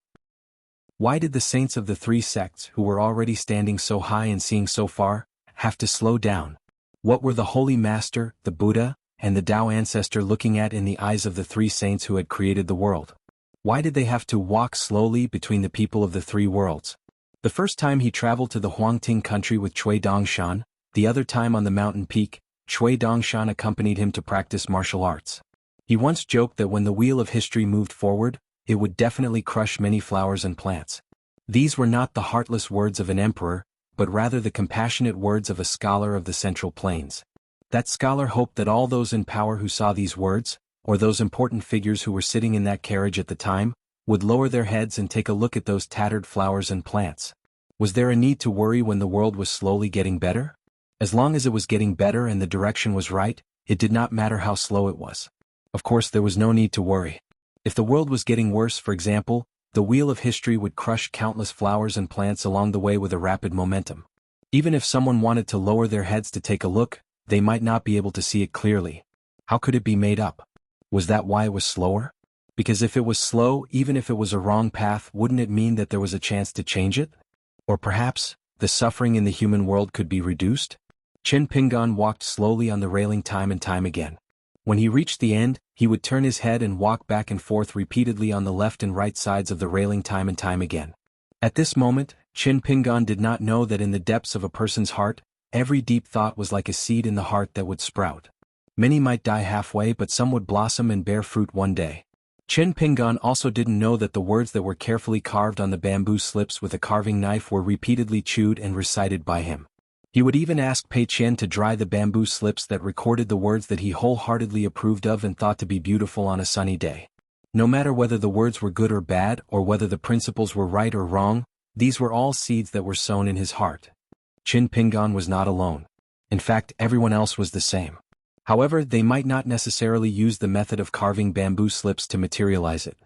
Why did the saints of the 3 sects, who were already standing so high and seeing so far, have to slow down? What were the Holy Master, the Buddha, and the Tao ancestor looking at in the eyes of the 3 saints who had created the world? Why did they have to walk slowly between the people of the 3 worlds? The first time he traveled to the Huangting country with Cui Dongshan, the other time on the mountain peak, Cui Dongshan accompanied him to practice martial arts. He once joked that when the wheel of history moved forward, it would definitely crush many flowers and plants. These were not the heartless words of an emperor, but rather the compassionate words of a scholar of the Central Plains. That scholar hoped that all those in power who saw these words, or those important figures who were sitting in that carriage at the time, would lower their heads and take a look at those tattered flowers and plants. Was there a need to worry when the world was slowly getting better? As long as it was getting better and the direction was right, it did not matter how slow it was. Of course, there was no need to worry. If the world was getting worse, for example, the wheel of history would crush countless flowers and plants along the way with a rapid momentum. Even if someone wanted to lower their heads to take a look, they might not be able to see it clearly. How could it be made up? Was that why it was slower? Because if it was slow, even if it was a wrong path, wouldn't it mean that there was a chance to change it? Or perhaps, the suffering in the human world could be reduced? Qin Pingan walked slowly on the railing time and time again. When he reached the end, he would turn his head and walk back and forth repeatedly on the left and right sides of the railing time and time again. At this moment, Qin Pingan did not know that in the depths of a person's heart, every deep thought was like a seed in the heart that would sprout. Many might die halfway, but some would blossom and bear fruit one day. Qin Pingan also didn't know that the words that were carefully carved on the bamboo slips with a carving knife were repeatedly chewed and recited by him. He would even ask Pei Qian to dry the bamboo slips that recorded the words that he wholeheartedly approved of and thought to be beautiful on a sunny day. No matter whether the words were good or bad, or whether the principles were right or wrong, these were all seeds that were sown in his heart. Qin Pingan was not alone. In fact, everyone else was the same. However, they might not necessarily use the method of carving bamboo slips to materialize it.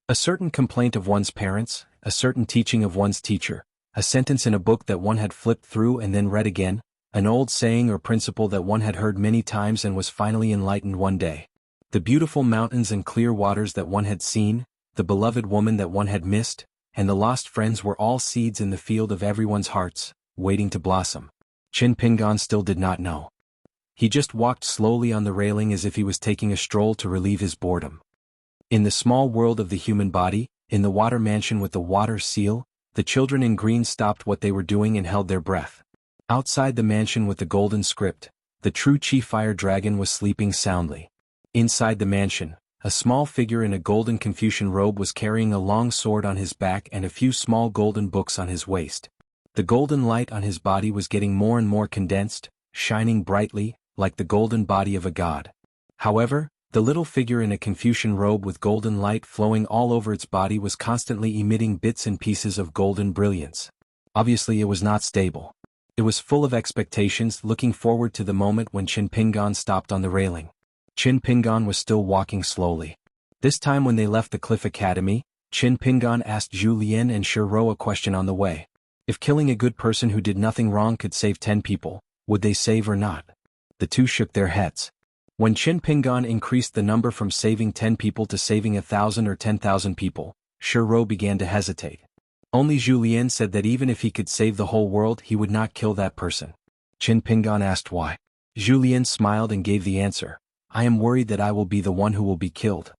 A certain complaint of one's parents, a certain teaching of one's teacher, a sentence in a book that one had flipped through and then read again, an old saying or principle that one had heard many times and was finally enlightened one day. The beautiful mountains and clear waters that one had seen, the beloved woman that one had missed, and the lost friends were all seeds in the field of everyone's hearts, waiting to blossom. Qin Pingan still did not know. He just walked slowly on the railing as if he was taking a stroll to relieve his boredom. In the small world of the human body, in the water mansion with the water seal, the children in green stopped what they were doing and held their breath. Outside the mansion with the golden script, The true Chi Fire Dragon was sleeping soundly. Inside the mansion, a small figure in a golden Confucian robe was carrying a long sword on his back and a few small golden books on his waist. The golden light on his body was getting more and more condensed, shining brightly, like the golden body of a god. However, the little figure in a Confucian robe with golden light flowing all over its body was constantly emitting bits and pieces of golden brilliance. Obviously it was not stable. It was full of expectations, looking forward to the moment when Qin Pingan stopped on the railing. Qin Pingan was still walking slowly. This time when they left the Cliff Academy, Qin Pingan asked Zhu Lian and Shi Ro a question on the way. If killing a good person who did nothing wrong could save 10 people, would they save or not? The two shook their heads. When Qin Pingan increased the number from saving 10 people to saving 1,000 or 10,000 people, Shi Ro began to hesitate. Only Zhu Lian said that even if he could save the whole world he would not kill that person. Qin Pingan asked why. Zhu Lian smiled and gave the answer. I am worried that I will be the one who will be killed.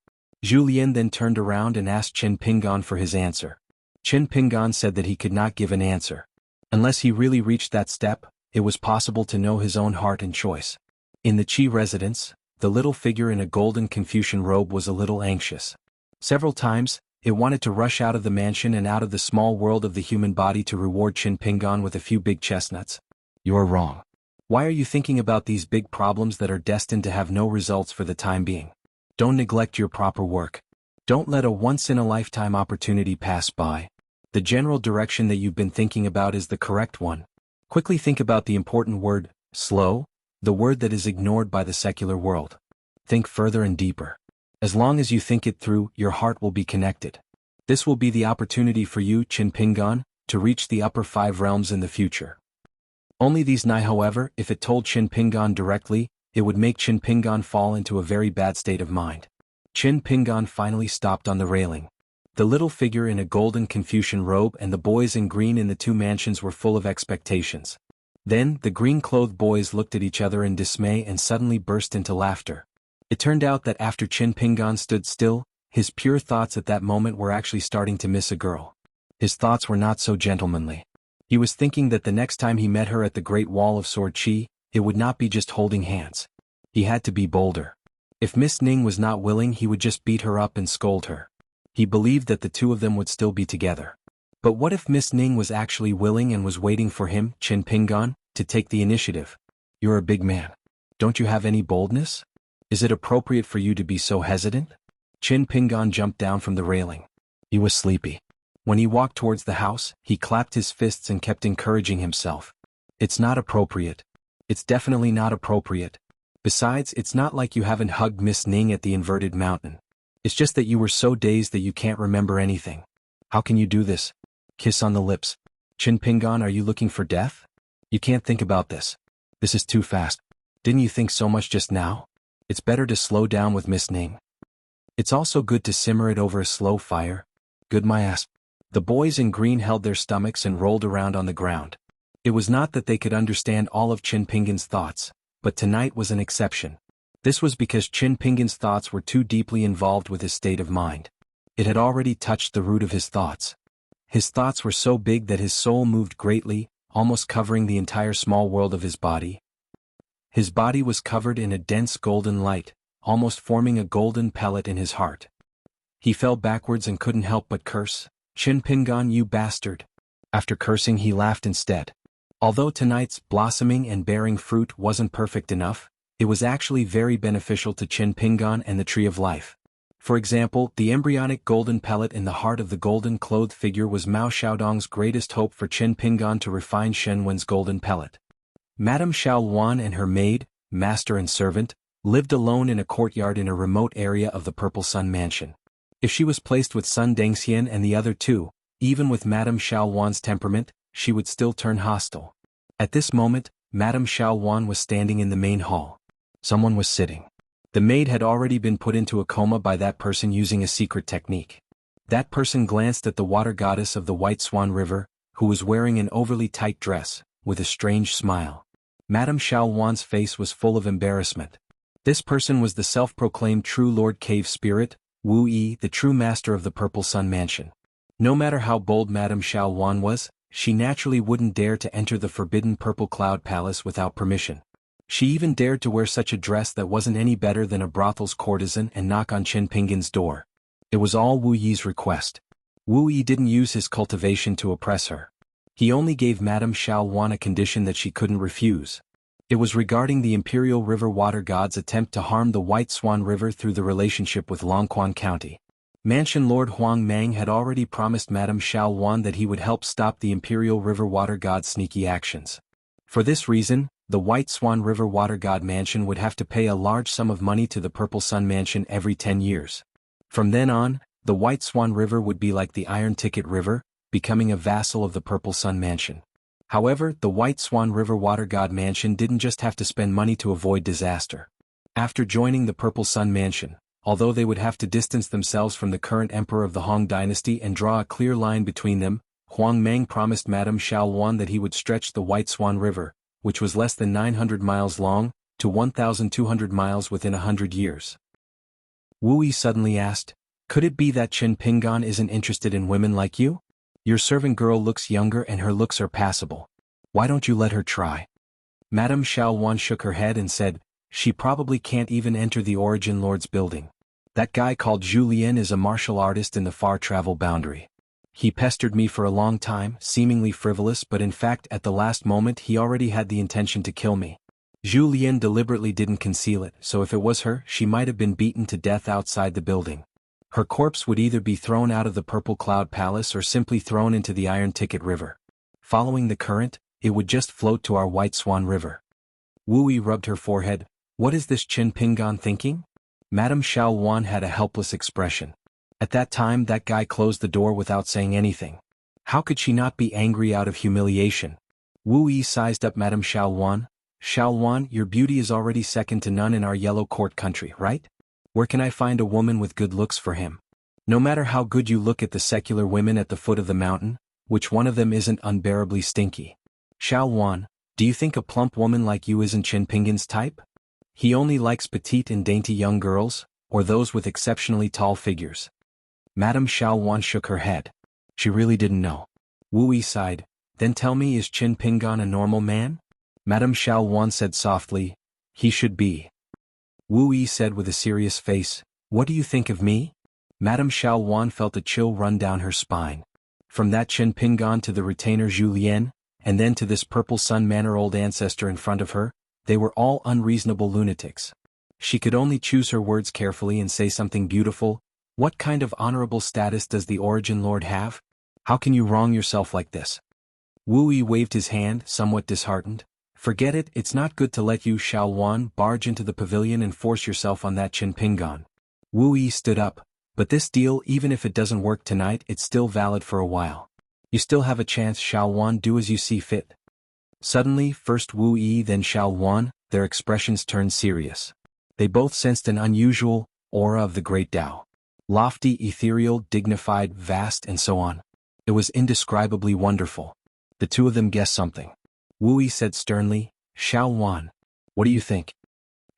Zhu Lian then turned around and asked Qin Pingan for his answer. Qin Pingan said that he could not give an answer. Unless he really reached that step, it was possible to know his own heart and choice. In the Qi residence, the little figure in a golden Confucian robe was a little anxious. Several times, it wanted to rush out of the mansion and out of the small world of the human body to reward Qin Pingan with a few big chestnuts. You're wrong. Why are you thinking about these big problems that are destined to have no results for the time being? Don't neglect your proper work. Don't let a once-in-a-lifetime opportunity pass by. The general direction that you've been thinking about is the correct one. Quickly think about the important word, slow, the word that is ignored by the secular world. Think further and deeper. As long as you think it through, your heart will be connected. This will be the opportunity for you, Qin Pingan, to reach the upper 5 realms in the future. Only these nigh, however, if it told Qin Pingan directly, it would make Qin Pingan fall into a very bad state of mind. Qin Pingan finally stopped on the railing. The little figure in a golden Confucian robe and the boys in green in the 2 mansions were full of expectations. Then, the green-clothed boys looked at each other in dismay and suddenly burst into laughter. It turned out that after Qin Pingan stood still, his pure thoughts at that moment were actually starting to miss a girl. His thoughts were not so gentlemanly. He was thinking that the next time he met her at the Great Wall of Sword Chi, it would not be just holding hands. He had to be bolder. If Miss Ning was not willing, he would just beat her up and scold her. He believed that the 2 of them would still be together. But what if Miss Ning was actually willing and was waiting for him, Qin Pingan, to take the initiative? You're a big man. Don't you have any boldness? Is it appropriate for you to be so hesitant? Qin Pingan jumped down from the railing. He was sleepy. When he walked towards the house, he clapped his fists and kept encouraging himself. It's not appropriate. It's definitely not appropriate. Besides, it's not like you haven't hugged Miss Ning at the inverted mountain. It's just that you were so dazed that you can't remember anything. How can you do this? Kiss on the lips. Qin Pingan, are you looking for death? You can't think about this. This is too fast. Didn't you think so much just now? It's better to slow down with Miss Ning. It's also good to simmer it over a slow fire. Good my ass. The boys in green held their stomachs and rolled around on the ground. It was not that they could understand all of Qin Pingan's thoughts, but tonight was an exception. This was because Qin Pingan's thoughts were too deeply involved with his state of mind. It had already touched the root of his thoughts. His thoughts were so big that his soul moved greatly, almost covering the entire small world of his body. His body was covered in a dense golden light, almost forming a golden pellet in his heart. He fell backwards and couldn't help but curse. Qin Pingan, you bastard. After cursing, he laughed instead. Although tonight's blossoming and bearing fruit wasn't perfect enough, it was actually very beneficial to Qin Pingan and the Tree of Life. For example, the embryonic golden pellet in the heart of the golden-clothed figure was Mao Xiaodong's greatest hope for Qin Pingan to refine Shen Wen's golden pellet. Madame Xiao Luan and her maid, master and servant, lived alone in a courtyard in a remote area of the Purple Sun Mansion. If she was placed with Sun Dengxian and the other 2, even with Madame Xiao Luan's temperament, she would still turn hostile. At this moment, Madame Xiao Luan was standing in the main hall. Someone was sitting. The maid had already been put into a coma by that person using a secret technique. That person glanced at the water goddess of the White Swan River, who was wearing an overly tight dress, with a strange smile. Madame Xiao Luan's face was full of embarrassment. This person was the self-proclaimed true Lord Cave Spirit, Wu Yi, the true master of the Purple Sun Mansion. No matter how bold Madame Xiao Luan was, she naturally wouldn't dare to enter the forbidden Purple Cloud Palace without permission. She even dared to wear such a dress that wasn't any better than a brothel's courtesan and knock on Chen Pingan's door. It was all Wu Yi's request. Wu Yi didn't use his cultivation to oppress her. He only gave Madame Xiao Wan a condition that she couldn't refuse. It was regarding the Imperial River Water God's attempt to harm the White Swan River through the relationship with Longquan County. Mansion Lord Huang Mang had already promised Madame Xiao Wan that he would help stop the Imperial River Water God's sneaky actions. For this reason, the White Swan River Water God Mansion would have to pay a large sum of money to the Purple Sun Mansion every 10 years. From then on, the White Swan River would be like the Iron Ticket River, becoming a vassal of the Purple Sun Mansion. However, the White Swan River Water God Mansion didn't just have to spend money to avoid disaster. After joining the Purple Sun Mansion, although they would have to distance themselves from the current emperor of the Hong dynasty and draw a clear line between them, Huang Mang promised Madame Xiao Wan that he would stretch the White Swan River, which was less than 900 miles long, to 1,200 miles within 100 years. Wu Yi suddenly asked, "Could it be that Chen Pingan isn't interested in women like you? Your servant girl looks younger and her looks are passable. Why don't you let her try?" Madame Xiao Wan shook her head and said, "She probably can't even enter the Origin Lord's building. That guy called Julien is a martial artist in the far travel boundary. He pestered me for a long time, seemingly frivolous, but in fact at the last moment he already had the intention to kill me. Julien deliberately didn't conceal it, so if it was her, she might have been beaten to death outside the building. Her corpse would either be thrown out of the Purple Cloud Palace or simply thrown into the Iron Ticket River. Following the current, it would just float to our White Swan River." Wu Yi rubbed her forehead. "What is this Chen Pingan thinking?" Madame Xiao Wan had a helpless expression. At that time that guy closed the door without saying anything. How could she not be angry out of humiliation? Wu Yi sized up Madame Xiao Wan. "Xiao Wan, your beauty is already second to none in our Yellow Court country, right? Where can I find a woman with good looks for him? No matter how good you look at the secular women at the foot of the mountain, which one of them isn't unbearably stinky? Xiao Wan, do you think a plump woman like you isn't Chen Pingan's type? He only likes petite and dainty young girls, or those with exceptionally tall figures." Madame Xiao Wan shook her head. She really didn't know. Wu Yi sighed. "Then tell me, is Chen Pingan a normal man?" Madame Xiao Wan said softly, "He should be." Wu Yi said with a serious face, "What do you think of me?" Madame Xiao Wan felt a chill run down her spine. From that Chen Pingan to the retainer Julien, and then to this Purple Sun Manor old ancestor in front of her, they were all unreasonable lunatics. She could only choose her words carefully and say something beautiful. What kind of honorable status does the Origin Lord have? How can you wrong yourself like this? Wu Yi waved his hand, somewhat disheartened. "Forget it, it's not good to let you, Xiao Wan, barge into the pavilion and force yourself on that Chen Pingan." Wu Yi stood up. "But this deal, even if it doesn't work tonight, it's still valid for a while. You still have a chance, Xiao Wan, do as you see fit." Suddenly, first Wu Yi then Xiao Wan, their expressions turned serious. They both sensed an unusual aura of the great Tao. Lofty, ethereal, dignified, vast, and so on. It was indescribably wonderful. The two of them guessed something. Wu Yi said sternly, "Xiao Wan, what do you think?"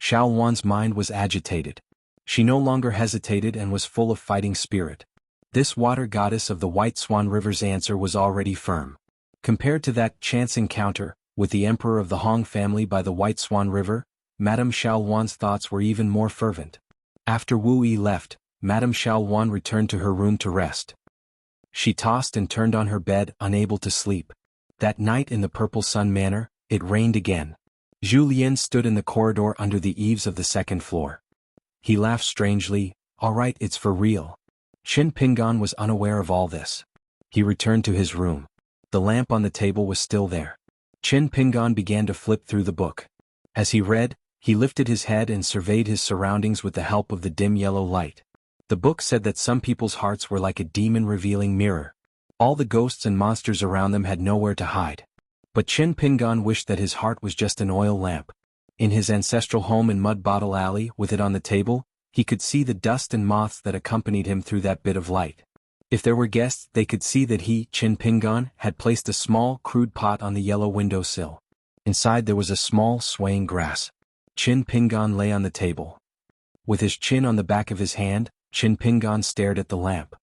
Xiao Wan's mind was agitated. She no longer hesitated and was full of fighting spirit. This water goddess of the White Swan River's answer was already firm. Compared to that chance encounter with the emperor of the Hong family by the White Swan River, Madame Xiao Wan's thoughts were even more fervent. After Wu Yi left, Madame Xiao Wan returned to her room to rest. She tossed and turned on her bed, unable to sleep. That night in the Purple Sun Manor, it rained again. Julien stood in the corridor under the eaves of the second floor. He laughed strangely. "All right, it's for real." Chen Pingan was unaware of all this. He returned to his room. The lamp on the table was still there. Chen Pingan began to flip through the book. As he read, he lifted his head and surveyed his surroundings with the help of the dim yellow light. The book said that some people's hearts were like a demon-revealing mirror. All the ghosts and monsters around them had nowhere to hide. But Chen Pingan wished that his heart was just an oil lamp. In his ancestral home in Mud Bottle Alley, with it on the table, he could see the dust and moths that accompanied him through that bit of light. If there were guests, they could see that he, Chen Pingan, had placed a small, crude pot on the yellow windowsill. Inside there was a small, swaying grass. Chen Pingan lay on the table. With his chin on the back of his hand, Chen Pingan stared at the lamp.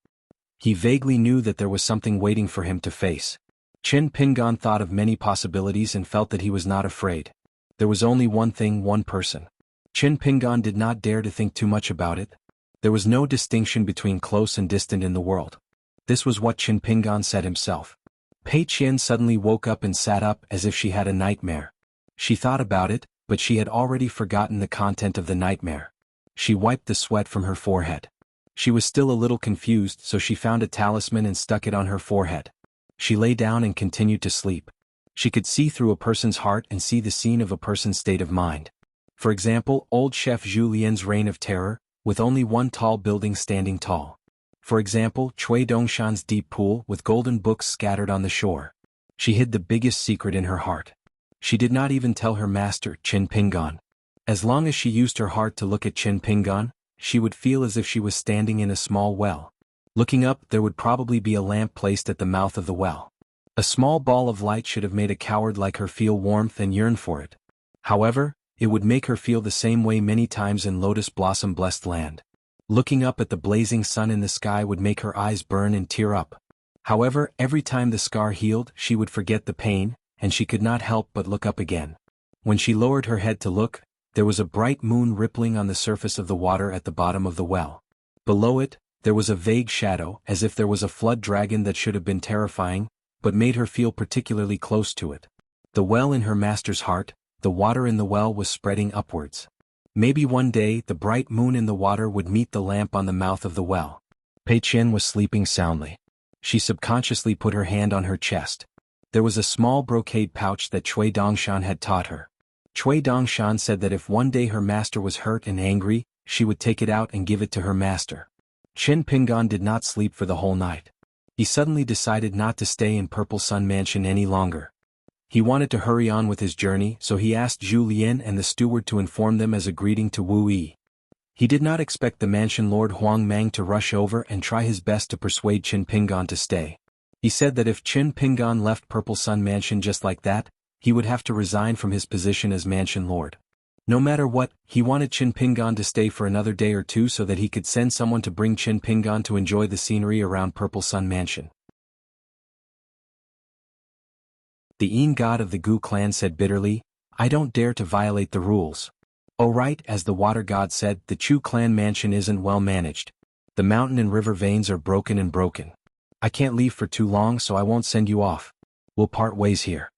He vaguely knew that there was something waiting for him to face. Chen Pingan thought of many possibilities and felt that he was not afraid. There was only one thing, one person. Chin Pingan did not dare to think too much about it. There was no distinction between close and distant in the world. This was what Chin Pingan said himself. Pei Qian suddenly woke up and sat up as if she had a nightmare. She thought about it, but she had already forgotten the content of the nightmare. She wiped the sweat from her forehead. She was still a little confused, so she found a talisman and stuck it on her forehead. She lay down and continued to sleep. She could see through a person's heart and see the scene of a person's state of mind. For example, old chef Zhu Lian's reign of terror, with only one tall building standing tall. For example, Cui Dongshan's deep pool with golden books scattered on the shore. She hid the biggest secret in her heart. She did not even tell her master, Chin Pingan. As long as she used her heart to look at Chin Pingan, she would feel as if she was standing in a small well. Looking up, there would probably be a lamp placed at the mouth of the well. A small ball of light should have made a coward like her feel warmth and yearn for it. However, it would make her feel the same way many times in lotus blossom blessed land. Looking up at the blazing sun in the sky would make her eyes burn and tear up. However, every time the scar healed, she would forget the pain, and she could not help but look up again. When she lowered her head to look, there was a bright moon rippling on the surface of the water at the bottom of the well. Below it, there was a vague shadow, as if there was a flood dragon that should have been terrifying, but made her feel particularly close to it. The well in her master's heart, the water in the well was spreading upwards. Maybe one day the bright moon in the water would meet the lamp on the mouth of the well. Pei Qian was sleeping soundly. She subconsciously put her hand on her chest. There was a small brocade pouch that Cui Dongshan had taught her. Cui Dongshan said that if one day her master was hurt and angry, she would take it out and give it to her master. Chin Pingan did not sleep for the whole night. He suddenly decided not to stay in Purple Sun Mansion any longer. He wanted to hurry on with his journey, so he asked Zhu Lian and the steward to inform them as a greeting to Wu Yi. He did not expect the mansion lord Huang Mang to rush over and try his best to persuade Chin Pingan to stay. He said that if Chin Pingan left Purple Sun Mansion just like that, he would have to resign from his position as mansion lord. No matter what, he wanted Chin Pingan to stay for another day or two so that he could send someone to bring Chin Pingan to enjoy the scenery around Purple Sun Mansion. The Yin god of the Gu clan said bitterly, "I don't dare to violate the rules. Oh right, as the water god said, the Chu clan mansion isn't well managed. The mountain and river veins are broken. I can't leave for too long, so I won't send you off. We'll part ways here."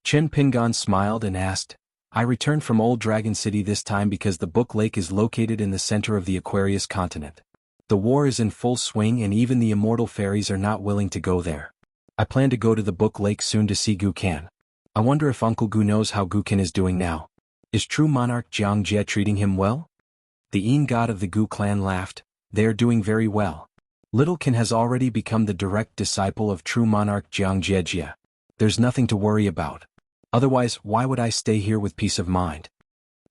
Chin Pingan smiled and asked, "I returned from Old Dragon City this time because the Book Lake is located in the center of the Aquarius continent. The war is in full swing and even the immortal fairies are not willing to go there. I plan to go to the Book Lake soon to see Gukan. I wonder if Uncle Gu knows how Gukan is doing now. Is true monarch Jiang Jie treating him well?" The Yin god of the Gu clan laughed. "They are doing very well. Little Kin has already become the direct disciple of true monarch Jiang Jie. There's nothing to worry about. Otherwise, why would I stay here with peace of mind?"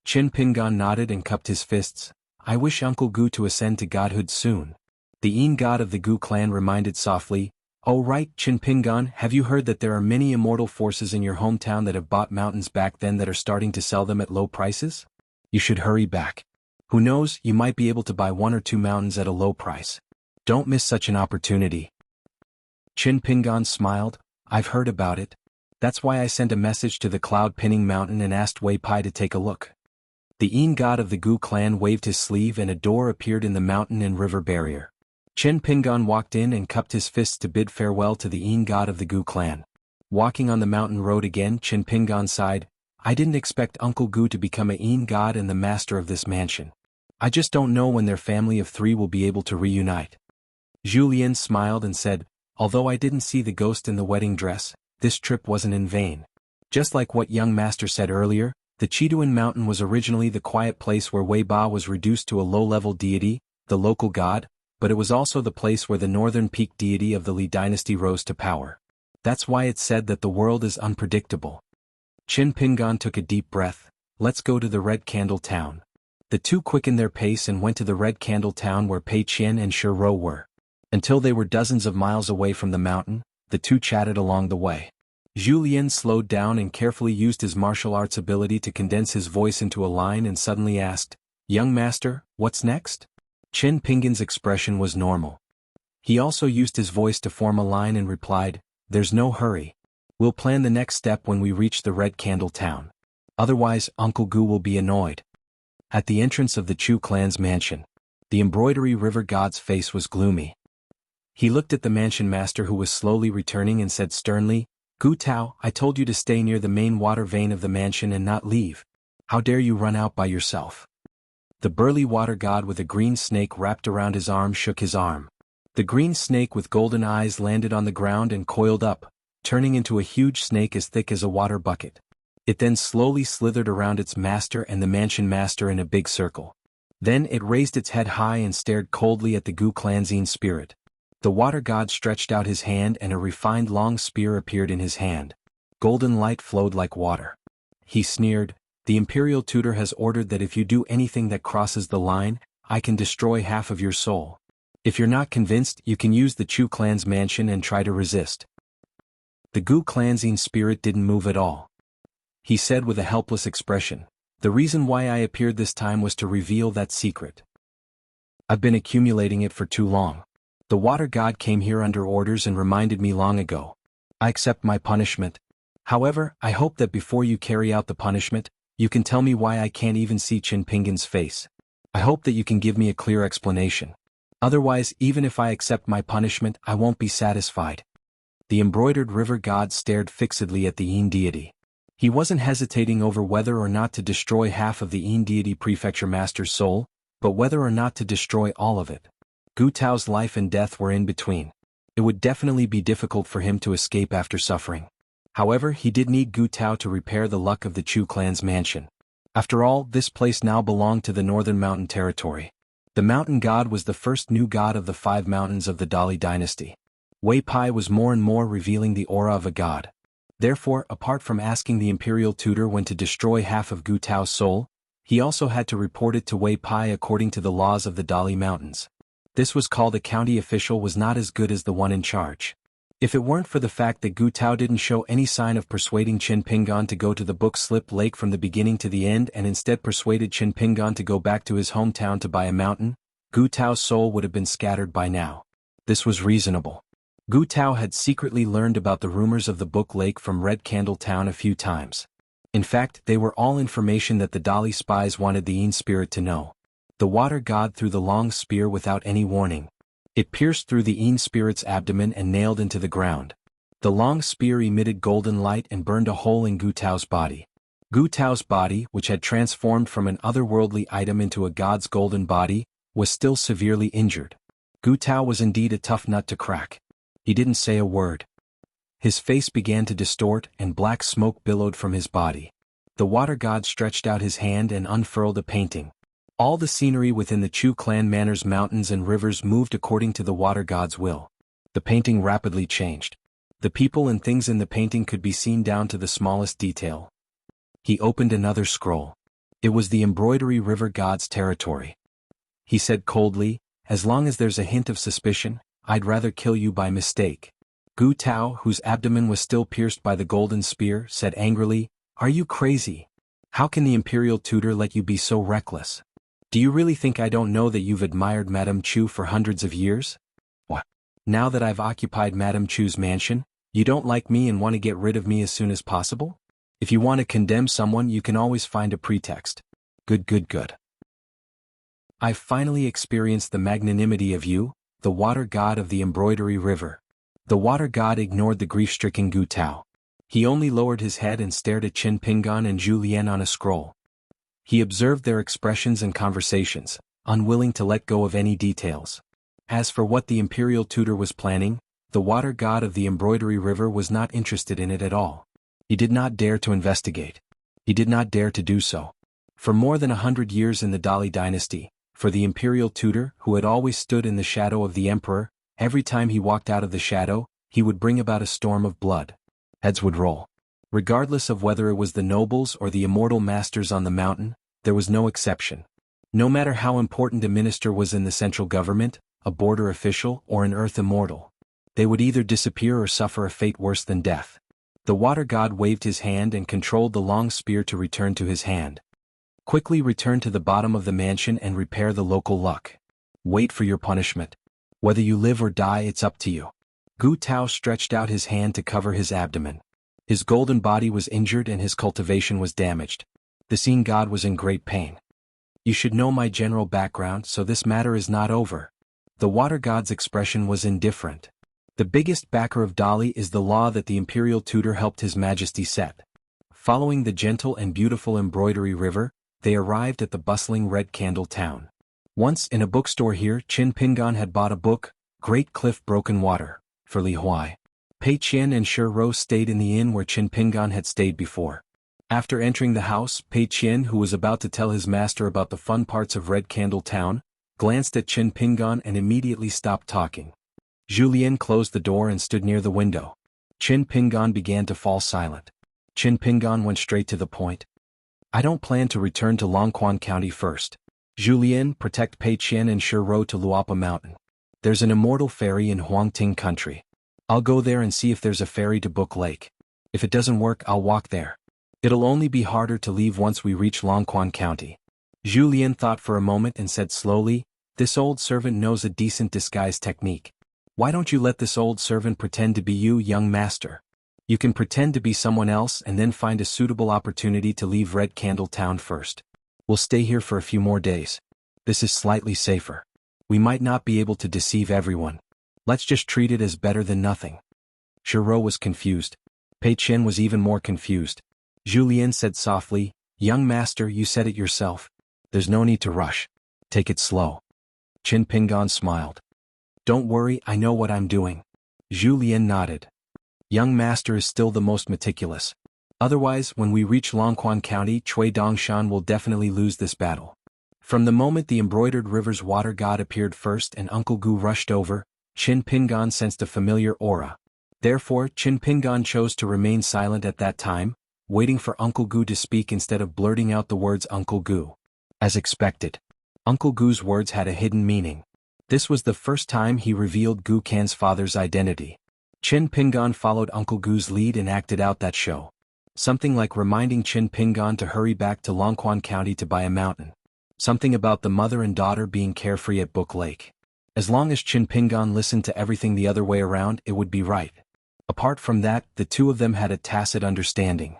Chin Pingan nodded and cupped his fists. "I wish Uncle Gu to ascend to godhood soon." The Yin god of the Gu clan reminded softly, "Oh right, Chin Pingan, have you heard that there are many immortal forces in your hometown that have bought mountains back then that are starting to sell them at low prices? You should hurry back. Who knows, you might be able to buy 1 or 2 mountains at a low price. Don't miss such an opportunity." Chin Pingan smiled. "I've heard about it. That's why I sent a message to the Cloud Pinning Mountain and asked Wei Pai to take a look." The Yin god of the Gu clan waved his sleeve and a door appeared in the mountain and river barrier. Chin Pingan walked in and cupped his fists to bid farewell to the Yin god of the Gu clan. Walking on the mountain road again, Chin Pingan sighed, "I didn't expect Uncle Gu to become a Yin god and the master of this mansion. I just don't know when their family of 3 will be able to reunite." Zhu Lian smiled and said, "Although I didn't see the ghost in the wedding dress, this trip wasn't in vain. Just like what young master said earlier, the Chiduan Mountain was originally the quiet place where Wei Ba was reduced to a low-level deity, the local god, but it was also the place where the northern peak deity of the Li dynasty rose to power. That's why it's said that the world is unpredictable." Chin Pingan took a deep breath. "Let's go to the Red Candle Town." The two quickened their pace and went to the Red Candle Town where Pei Qian and Shi Ro were. Until they were dozens of miles away from the mountain, the two chatted along the way. Zhu Lian slowed down and carefully used his martial arts ability to condense his voice into a line and suddenly asked, "Young master, what's next?" Chin Pingan's expression was normal. He also used his voice to form a line and replied, "There's no hurry. We'll plan the next step when we reach the Red Candle Town." Otherwise, Uncle Gu will be annoyed. At the entrance of the Chu clan's mansion, the embroidery river god's face was gloomy. He looked at the mansion master who was slowly returning and said sternly, "Gu Tao, I told you to stay near the main water vein of the mansion and not leave. How dare you run out by yourself?" The burly water god with a green snake wrapped around his arm shook his arm. The green snake with golden eyes landed on the ground and coiled up, turning into a huge snake as thick as a water bucket. It then slowly slithered around its master and the mansion master in a big circle. Then it raised its head high and stared coldly at the Gu Clanzine spirit. The water god stretched out his hand and a refined long spear appeared in his hand. Golden light flowed like water. He sneered, "The imperial tutor has ordered that if you do anything that crosses the line, I can destroy half of your soul. If you're not convinced, you can use the Chu clan's mansion and try to resist." The Gu Clanzine spirit didn't move at all. He said with a helpless expression, "The reason why I appeared this time was to reveal that secret. I've been accumulating it for too long. The water god came here under orders and reminded me long ago. I accept my punishment. However, I hope that before you carry out the punishment, you can tell me why I can't even see Qin Pingan's face. I hope that you can give me a clear explanation. Otherwise, even if I accept my punishment, I won't be satisfied." The embroidered river god stared fixedly at the Yin deity. He wasn't hesitating over whether or not to destroy half of the Yin deity prefecture master's soul, but whether or not to destroy all of it. Gu Tao's life and death were in between. It would definitely be difficult for him to escape after suffering. However, he did need Gu Tao to repair the luck of the Chu clan's mansion. After all, this place now belonged to the northern mountain territory. The mountain god was the first new god of the 5 mountains of the Dali dynasty. Wei Pai was more and more revealing the aura of a god. Therefore, apart from asking the imperial tutor when to destroy half of Gu Tao's soul, he also had to report it to Wei Pai according to the laws of the Dali mountains. This was called a county official was not as good as the one in charge. If it weren't for the fact that Gu Tao didn't show any sign of persuading Qin Pingan to go to the book slip lake from the beginning to the end and instead persuaded Qin Pingan to go back to his hometown to buy a mountain, Gu Tao's soul would have been scattered by now. This was reasonable. Gu Tao had secretly learned about the rumors of the Book Lake from Red Candle Town a few times. In fact, they were all information that the Dali spies wanted the Yin spirit to know. The water god threw the long spear without any warning. It pierced through the Yin spirit's abdomen and nailed into the ground. The long spear emitted golden light and burned a hole in Gu Tao's body. Gu Tao's body, which had transformed from an otherworldly item into a god's golden body, was still severely injured. Gu Tao was indeed a tough nut to crack. He didn't say a word. His face began to distort and black smoke billowed from his body. The water god stretched out his hand and unfurled a painting. All the scenery within the Chu clan manor's mountains and rivers moved according to the water god's will. The painting rapidly changed. The people and things in the painting could be seen down to the smallest detail. He opened another scroll. It was the embroidery river god's territory. He said coldly, "As long as there's a hint of suspicion, I'd rather kill you by mistake." Gu Tao, whose abdomen was still pierced by the golden spear, said angrily, "Are you crazy? How can the imperial tutor let you be so reckless? Do you really think I don't know that you've admired Madame Chu for hundreds of years? What? Now that I've occupied Madame Chu's mansion, you don't like me and want to get rid of me as soon as possible? If you want to condemn someone, you can always find a pretext. Good. I've finally experienced the magnanimity of you, the water god of the embroidery river." The water god ignored the grief-stricken Gu Tao. He only lowered his head and stared at Qin Pingan and Zhu Lian on a scroll. He observed their expressions and conversations, unwilling to let go of any details. As for what the imperial tutor was planning, the water god of the embroidery river was not interested in it at all. He did not dare to investigate. He did not dare to do so. For more than 100 years in the Dali dynasty, for the imperial tutor, who had always stood in the shadow of the emperor, every time he walked out of the shadow, he would bring about a storm of blood. Heads would roll. Regardless of whether it was the nobles or the immortal masters on the mountain, there was no exception. No matter how important a minister was in the central government, a border official, or an earth immortal, they would either disappear or suffer a fate worse than death. The water god waved his hand and controlled the long spear to return to his hand. Quickly return to the bottom of the mansion and repair the local luck. Wait for your punishment. Whether you live or die, it's up to you. Gu Tao stretched out his hand to cover his abdomen. His golden body was injured and his cultivation was damaged. The Scene God was in great pain. You should know my general background, so this matter is not over. The water god's expression was indifferent. The biggest backer of Dali is the law that the imperial tutor helped His Majesty set. Following the gentle and beautiful embroidery river, they arrived at the bustling Red Candle town. Once in a bookstore here, Qin Pingan had bought a book, Great Cliff Broken Water, for Li Huai. Pei Qian and Shi Rou stayed in the inn where Qin Pingan had stayed before. After entering the house, Pei Qian, who was about to tell his master about the fun parts of Red Candle town, glanced at Qin Pingan and immediately stopped talking. Julien closed the door and stood near the window. Qin Pingan began to fall silent. Qin Pingan went straight to the point. I don't plan to return to Longquan County first. Julien, protect Pei Qian and Shi Rou to Luapa Mountain. There's an immortal ferry in Huangting country. I'll go there and see if there's a ferry to Book Lake. If it doesn't work, I'll walk there. It'll only be harder to leave once we reach Longquan County. Julien thought for a moment and said slowly, this old servant knows a decent disguise technique. Why don't you let this old servant pretend to be you, young master? You can pretend to be someone else and then find a suitable opportunity to leave Red Candle Town first. We'll stay here for a few more days. This is slightly safer. We might not be able to deceive everyone. Let's just treat it as better than nothing. Shi Rou was confused. Pei Qian was even more confused. Julien said softly, young master, you said it yourself. There's no need to rush. Take it slow. Qin Pingan smiled. Don't worry, I know what I'm doing. Julien nodded. Young master is still the most meticulous. Otherwise, when we reach Longquan County, Chui Dongshan will definitely lose this battle. From the moment the embroidered river's water god appeared first and Uncle Gu rushed over, Qin Pingan sensed a familiar aura. Therefore, Qin Pingan chose to remain silent at that time, waiting for Uncle Gu to speak instead of blurting out the words Uncle Gu. As expected, Uncle Gu's words had a hidden meaning. This was the first time he revealed Gu Kan's father's identity. Qin Pingan followed Uncle Gu's lead and acted out that show. Something like reminding Qin Pingan to hurry back to Longquan County to buy a mountain. Something about the mother and daughter being carefree at Book Lake. As long as Qin Pingan listened to everything the other way around, it would be right. Apart from that, the two of them had a tacit understanding.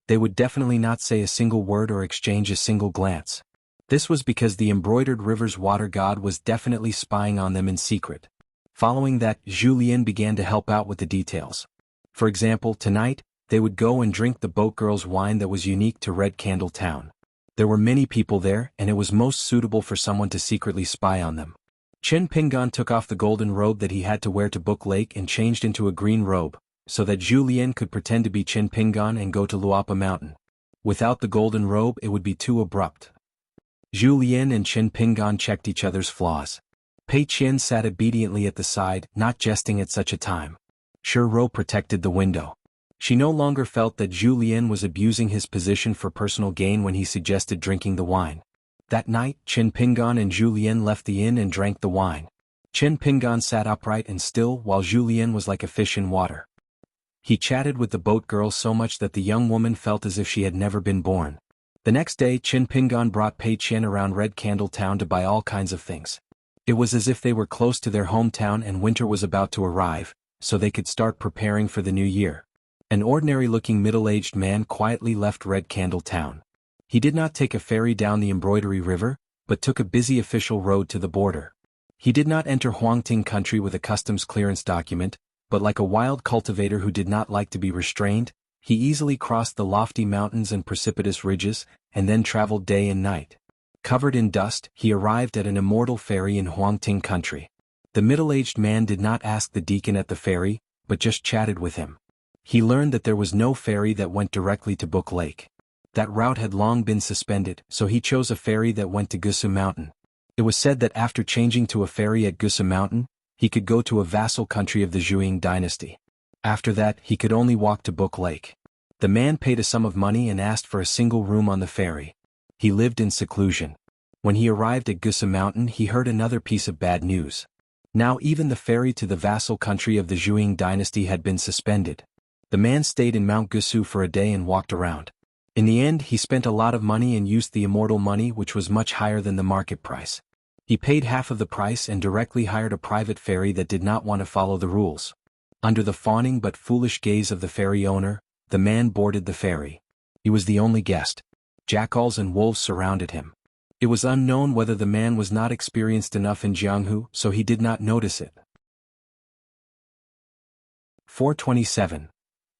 They would definitely not say a single word or exchange a single glance. This was because the embroidered river's water god was definitely spying on them in secret. Following that, Julien began to help out with the details. For example, tonight, they would go and drink the boat girl's wine that was unique to Red Candle Town. There were many people there, and it was most suitable for someone to secretly spy on them. Qin Pingan took off the golden robe that he had to wear to Book Lake and changed into a green robe, so that Julien could pretend to be Qin Pingan and go to Luapa Mountain. Without the golden robe, it would be too abrupt. Julien and Qin Pingan checked each other's flaws. Pei Qian sat obediently at the side, not jesting at such a time. Shi Rou protected the window. She no longer felt that Julien was abusing his position for personal gain when he suggested drinking the wine. That night, Qin Pingan and Julien left the inn and drank the wine. Qin Pingan sat upright and still while Julien was like a fish in water. He chatted with the boat girl so much that the young woman felt as if she had never been born. The next day, Qin Pingan brought Pei Qian around Red Candle Town to buy all kinds of things. It was as if they were close to their hometown and winter was about to arrive, so they could start preparing for the new year. An ordinary-looking middle-aged man quietly left Red Candle Town. He did not take a ferry down the embroidery river, but took a busy official road to the border. He did not enter Huangting country with a customs clearance document, but like a wild cultivator who did not like to be restrained, he easily crossed the lofty mountains and precipitous ridges, and then traveled day and night. Covered in dust, he arrived at an immortal ferry in Huangting country. The middle-aged man did not ask the deacon at the ferry, but just chatted with him. He learned that there was no ferry that went directly to Book Lake. That route had long been suspended, so he chose a ferry that went to Gusu Mountain. It was said that after changing to a ferry at Gusu Mountain, he could go to a vassal country of the Zhuang dynasty. After that, he could only walk to Book Lake. The man paid a sum of money and asked for a single room on the ferry. He lived in seclusion. When he arrived at Gusu Mountain, he heard another piece of bad news. Now even the ferry to the vassal country of the Zhuang dynasty had been suspended. The man stayed in Mount Gusu for a day and walked around. In the end, he spent a lot of money and used the immortal money, which was much higher than the market price. He paid half of the price and directly hired a private ferry that did not want to follow the rules. Under the fawning but foolish gaze of the ferry owner, the man boarded the ferry. He was the only guest. Jackals and wolves surrounded him. It was unknown whether the man was not experienced enough in Jianghu, so he did not notice it. 427.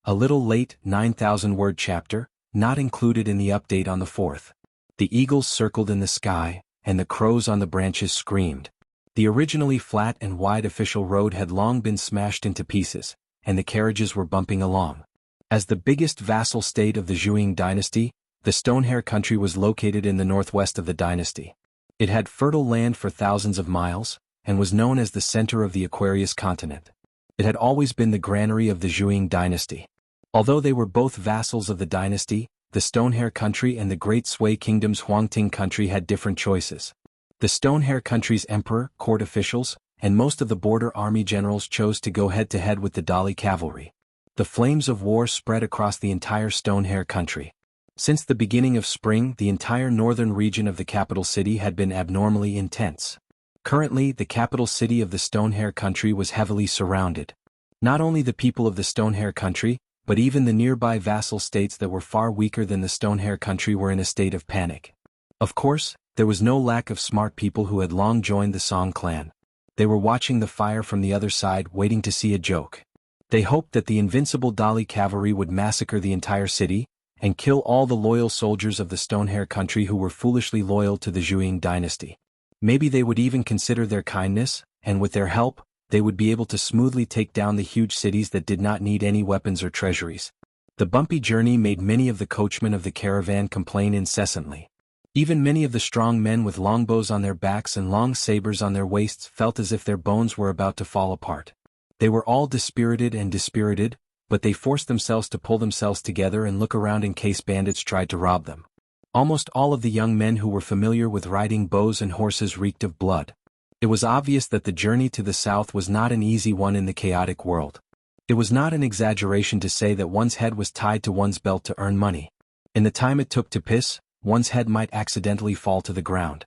A little late, 9,000-word chapter, not included in the update on the 4th. The eagles circled in the sky, and the crows on the branches screamed. The originally flat and wide official road had long been smashed into pieces, and the carriages were bumping along. As the biggest vassal state of the Zhuang dynasty, the Stonehair country was located in the northwest of the dynasty. It had fertile land for thousands of miles, and was known as the center of the Aquarius continent. It had always been the granary of the Zhuang dynasty. Although they were both vassals of the dynasty, the Stonehair country and the Great Sui Kingdom's Huangting country had different choices. The Stonehair country's emperor, court officials, and most of the border army generals chose to go head-to-head with the Dali cavalry. The flames of war spread across the entire Stonehair country. Since the beginning of spring, the entire northern region of the capital city had been abnormally intense. Currently, the capital city of the Stonehair country was heavily surrounded. Not only the people of the Stonehair country, but even the nearby vassal states that were far weaker than the Stonehair country were in a state of panic. Of course, there was no lack of smart people who had long joined the Song clan. They were watching the fire from the other side, waiting to see a joke. They hoped that the invincible Dali cavalry would massacre the entire city, and kill all the loyal soldiers of the Stonehair country who were foolishly loyal to the Zhuang dynasty. Maybe they would even consider their kindness, and with their help, they would be able to smoothly take down the huge cities that did not need any weapons or treasuries. The bumpy journey made many of the coachmen of the caravan complain incessantly. Even many of the strong men with longbows on their backs and long sabers on their waists felt as if their bones were about to fall apart. They were all dispirited, but they forced themselves to pull themselves together and look around in case bandits tried to rob them. Almost all of the young men who were familiar with riding bows and horses reeked of blood. It was obvious that the journey to the south was not an easy one in the chaotic world. It was not an exaggeration to say that one's head was tied to one's belt to earn money. In the time it took to piss, one's head might accidentally fall to the ground.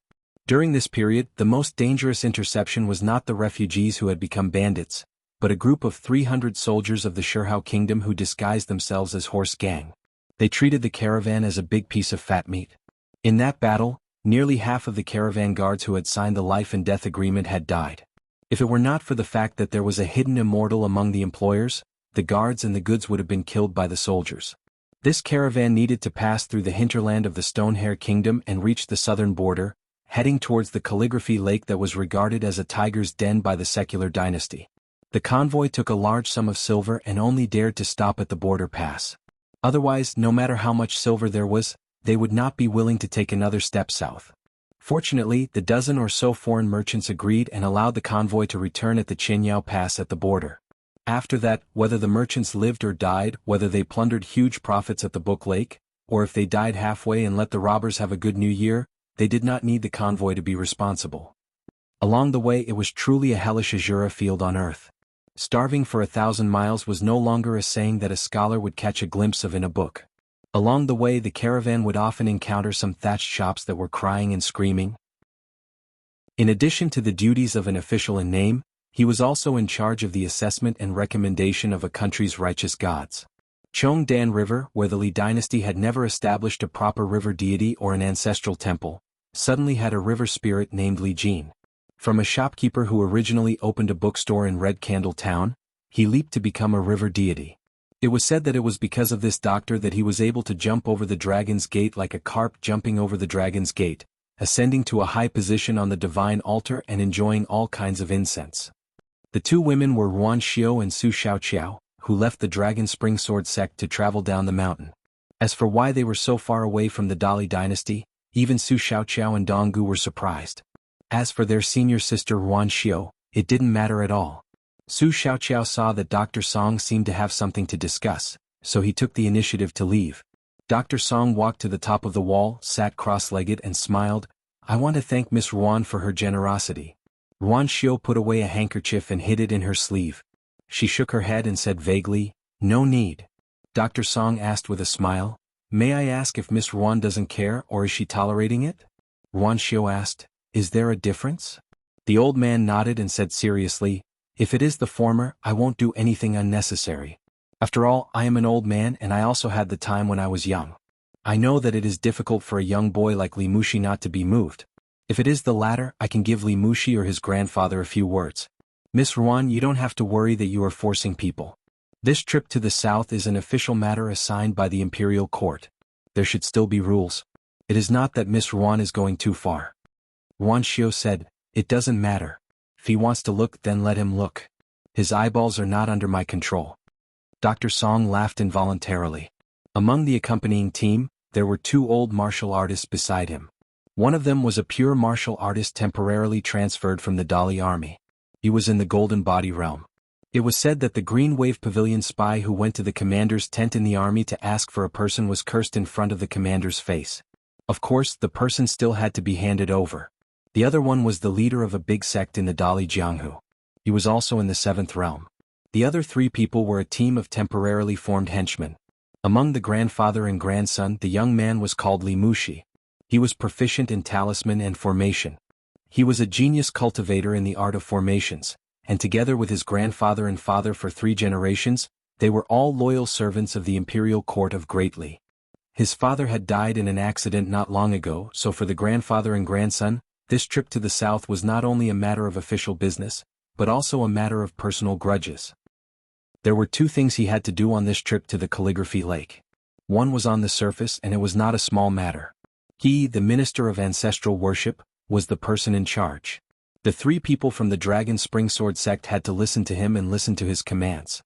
During this period, the most dangerous interception was not the refugees who had become bandits, but a group of 300 soldiers of the Shirhao kingdom who disguised themselves as horse gang. They treated the caravan as a big piece of fat meat. In that battle, nearly half of the caravan guards who had signed the life and death agreement had died. If it were not for the fact that there was a hidden immortal among the employers, the guards and the goods would have been killed by the soldiers. This caravan needed to pass through the hinterland of the Stonehair kingdom and reach the southern border, heading towards the calligraphy lake that was regarded as a tiger's den by the secular dynasty. The convoy took a large sum of silver and only dared to stop at the border pass. Otherwise, no matter how much silver there was, they would not be willing to take another step south. Fortunately, the dozen or so foreign merchants agreed and allowed the convoy to return at the Qinyao Pass at the border. After that, whether the merchants lived or died, whether they plundered huge profits at the Book Lake, or if they died halfway and let the robbers have a good new year, they did not need the convoy to be responsible. Along the way it was truly a hellish Azura field on earth. Starving for 1,000 miles was no longer a saying that a scholar would catch a glimpse of in a book. Along the way the caravan would often encounter some thatched shops that were crying and screaming. In addition to the duties of an official in name, he was also in charge of the assessment and recommendation of a country's righteous gods. Chongdan River, where the Li dynasty had never established a proper river deity or an ancestral temple, suddenly had a river spirit named Li Jin. From a shopkeeper who originally opened a bookstore in Red Candle Town, he leaped to become a river deity. It was said that it was because of this doctor that he was able to jump over the Dragon's Gate like a carp jumping over the Dragon's Gate, ascending to a high position on the divine altar and enjoying all kinds of incense. The two women were Ruan Xiao and Su Xiaoqiao, who left the Dragon Spring Sword sect to travel down the mountain. As for why they were so far away from the Dali dynasty, even Su Xiaoqiao and Donggu were surprised. As for their senior sister Ruan Xiao, it didn't matter at all. Su Xiaoqiao saw that Dr. Song seemed to have something to discuss, so he took the initiative to leave. Dr. Song walked to the top of the wall, sat cross-legged and smiled. "I want to thank Miss Ruan for her generosity." Ruan Xiao put away a handkerchief and hid it in her sleeve. She shook her head and said vaguely, "No need." Dr. Song asked with a smile, "May I ask if Miss Ruan doesn't care or is she tolerating it?" Ruan Xiao asked, "Is there a difference?" The old man nodded and said seriously, If it is the former, I won't do anything unnecessary. After all, I am an old man and I also had the time when I was young. I know that it is difficult for a young boy like Li Mushi not to be moved. If it is the latter, I can give Li Mushi or his grandfather a few words. Miss Ruan, you don't have to worry that you are forcing people. This trip to the south is an official matter assigned by the imperial court. There should still be rules. It is not that Miss Ruan is going too far. Ruan Xiao said, it doesn't matter. If he wants to look, then let him look. His eyeballs are not under my control. Dr. Song laughed involuntarily. Among the accompanying team, there were 2 old martial artists beside him. One of them was a pure martial artist temporarily transferred from the Dali army. He was in the Golden Body realm. It was said that the Green Wave Pavilion spy who went to the commander's tent in the army to ask for a person was cursed in front of the commander's face. Of course, the person still had to be handed over. The other one was the leader of a big sect in the Dali Jianghu. He was also in the 7th realm. The other 3 people were a team of temporarily formed henchmen. Among the grandfather and grandson, the young man was called Li Mushi. He was proficient in talisman and formation. He was a genius cultivator in the art of formations, and together with his grandfather and father for 3 generations, they were all loyal servants of the imperial court of Great Li. His father had died in an accident not long ago, so for the grandfather and grandson, this trip to the south was not only a matter of official business, but also a matter of personal grudges. There were 2 things he had to do on this trip to the calligraphy lake. One was on the surface and it was not a small matter. He, the minister of ancestral worship, was the person in charge. The 3 people from the Dragon Springsword sect had to listen to him and listen to his commands.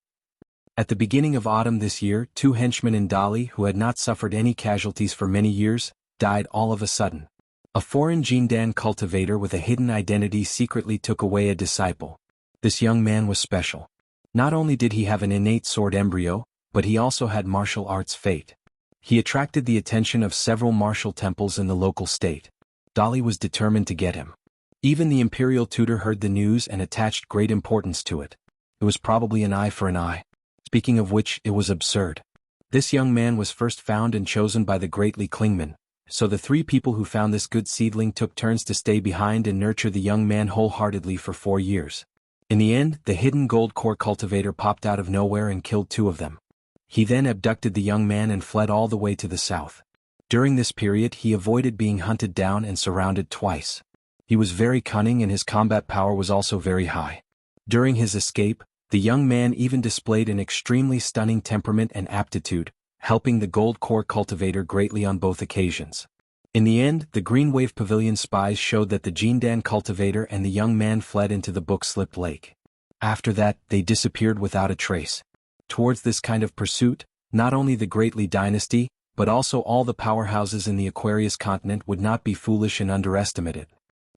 At the beginning of autumn this year, 2 henchmen in Dali who had not suffered any casualties for many years, died all of a sudden. A foreign Jindan cultivator with a hidden identity secretly took away a disciple. This young man was special. Not only did he have an innate sword embryo, but he also had martial arts fate. He attracted the attention of several martial temples in the local state. Dali was determined to get him. Even the imperial tutor heard the news and attached great importance to it. It was probably an eye for an eye. Speaking of which, it was absurd. This young man was first found and chosen by the great Li Klingman, so the 3 people who found this good seedling took turns to stay behind and nurture the young man wholeheartedly for 4 years. In the end, the hidden gold core cultivator popped out of nowhere and killed 2 of them. He then abducted the young man and fled all the way to the south. During this period, he avoided being hunted down and surrounded twice. He was very cunning and his combat power was also very high. During his escape, the young man even displayed an extremely stunning temperament and aptitude, helping the gold core cultivator greatly on both occasions. In the end, the Green Wave Pavilion spies showed that the Jindan cultivator and the young man fled into the Book Slip Lake. After that, they disappeared without a trace. Towards this kind of pursuit, not only the Great Li dynasty, but also all the powerhouses in the Aquarius continent would not be foolish and underestimate it.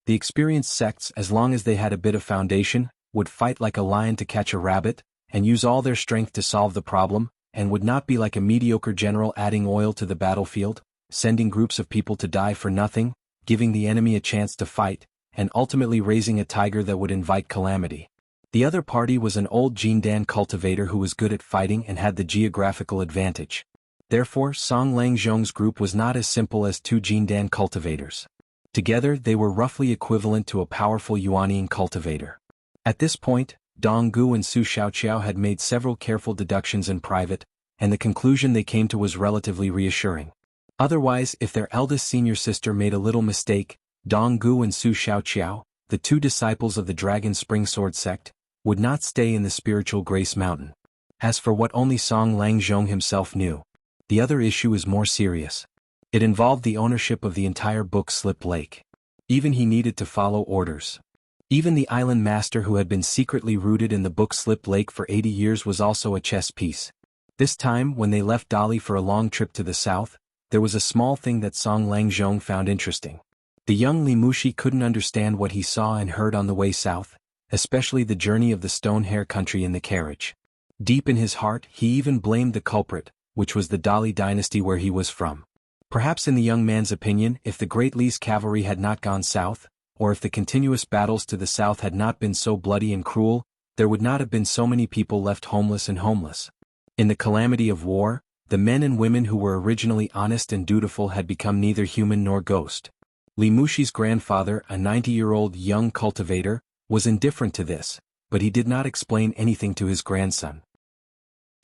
The experienced sects, as long as they had a bit of foundation, would fight like a lion to catch a rabbit, and use all their strength to solve the problem, and would not be like a mediocre general adding oil to the battlefield, sending groups of people to die for nothing, giving the enemy a chance to fight, and ultimately raising a tiger that would invite calamity. The other party was an old Jindan cultivator who was good at fighting and had the geographical advantage. Therefore, Song Langzhong's group was not as simple as 2 Jindan cultivators. Together, they were roughly equivalent to a powerful Yuanian cultivator. At this point, Dong Gu and Su Xiaoqiao had made several careful deductions in private, and the conclusion they came to was relatively reassuring. Otherwise, if their eldest senior sister made a little mistake, Dong Gu and Su Xiaoqiao, the 2 disciples of the Dragon Springsword sect, would not stay in the spiritual Grace Mountain. As for what only Song Langzhong himself knew, the other issue is more serious. It involved the ownership of the entire Book Slip Lake. Even he needed to follow orders. Even the island master who had been secretly rooted in the Book Slip Lake for 80 years was also a chess piece. This time, when they left Dali for a long trip to the south, there was a small thing that Song Langzhong found interesting. The young Li Mushi couldn't understand what he saw and heard on the way south, especially the journey of the Stone Hair country in the carriage. Deep in his heart, he even blamed the culprit, which was the Dali dynasty where he was from. Perhaps in the young man's opinion, if the Great Li's cavalry had not gone south, or if the continuous battles to the south had not been so bloody and cruel, there would not have been so many people left homeless and homeless. In the calamity of war, the men and women who were originally honest and dutiful had become neither human nor ghost. Li Mushi's grandfather, a 90-year-old young cultivator, was indifferent to this, but he did not explain anything to his grandson.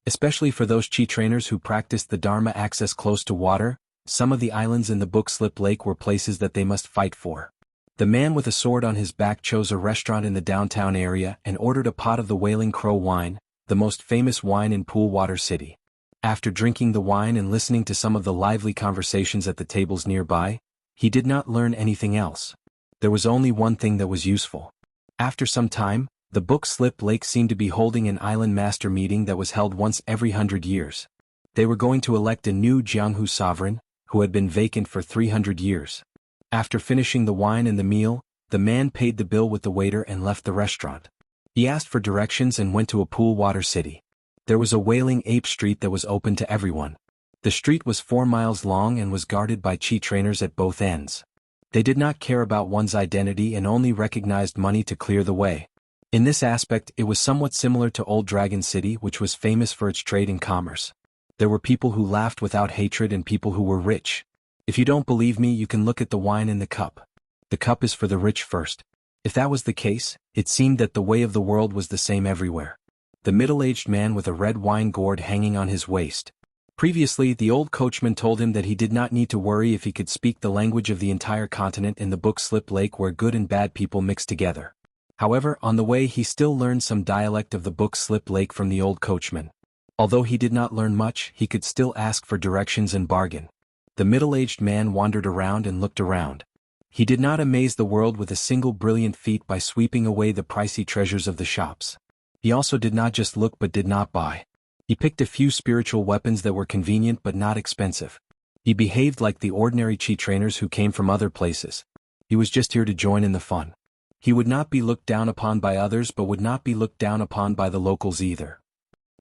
Especially for those chi trainers who practiced the Dharma access close to water, some of the islands in the Book Slip Lake were places that they must fight for. The man with a sword on his back chose a restaurant in the downtown area and ordered a pot of the Wailing Crow wine, the most famous wine in Poolwater City. After drinking the wine and listening to some of the lively conversations at the tables nearby, he did not learn anything else. There was only one thing that was useful. After some time, the Book Slip Lake seemed to be holding an island master meeting that was held once every 100 years. They were going to elect a new Jianghu sovereign, who had been vacant for 300 years. After finishing the wine and the meal, the man paid the bill with the waiter and left the restaurant. He asked for directions and went to a Poolwater City. There was a Wailing Ape Street that was open to everyone. The street was 4 miles long and was guarded by chi trainers at both ends. They did not care about one's identity and only recognized money to clear the way. In this aspect, it was somewhat similar to Old Dragon City, which was famous for its trade and commerce. There were people who laughed without hatred and people who were rich. If you don't believe me, you can look at the wine in the cup. The cup is for the rich first. If that was the case, it seemed that the way of the world was the same everywhere. The middle-aged man with a red wine gourd hanging on his waist. Previously, the old coachman told him that he did not need to worry if he could speak the language of the entire continent in the Book Slip Lake where good and bad people mix together. However, on the way he still learned some dialect of the Book Slip Lake from the old coachman. Although he did not learn much, he could still ask for directions and bargain. The middle-aged man wandered around and looked around. He did not amaze the world with a single brilliant feat by sweeping away the pricey treasures of the shops. He also did not just look but did not buy. He picked a few spiritual weapons that were convenient but not expensive. He behaved like the ordinary chi trainers who came from other places. He was just here to join in the fun. He would not be looked down upon by others but would not be looked down upon by the locals either.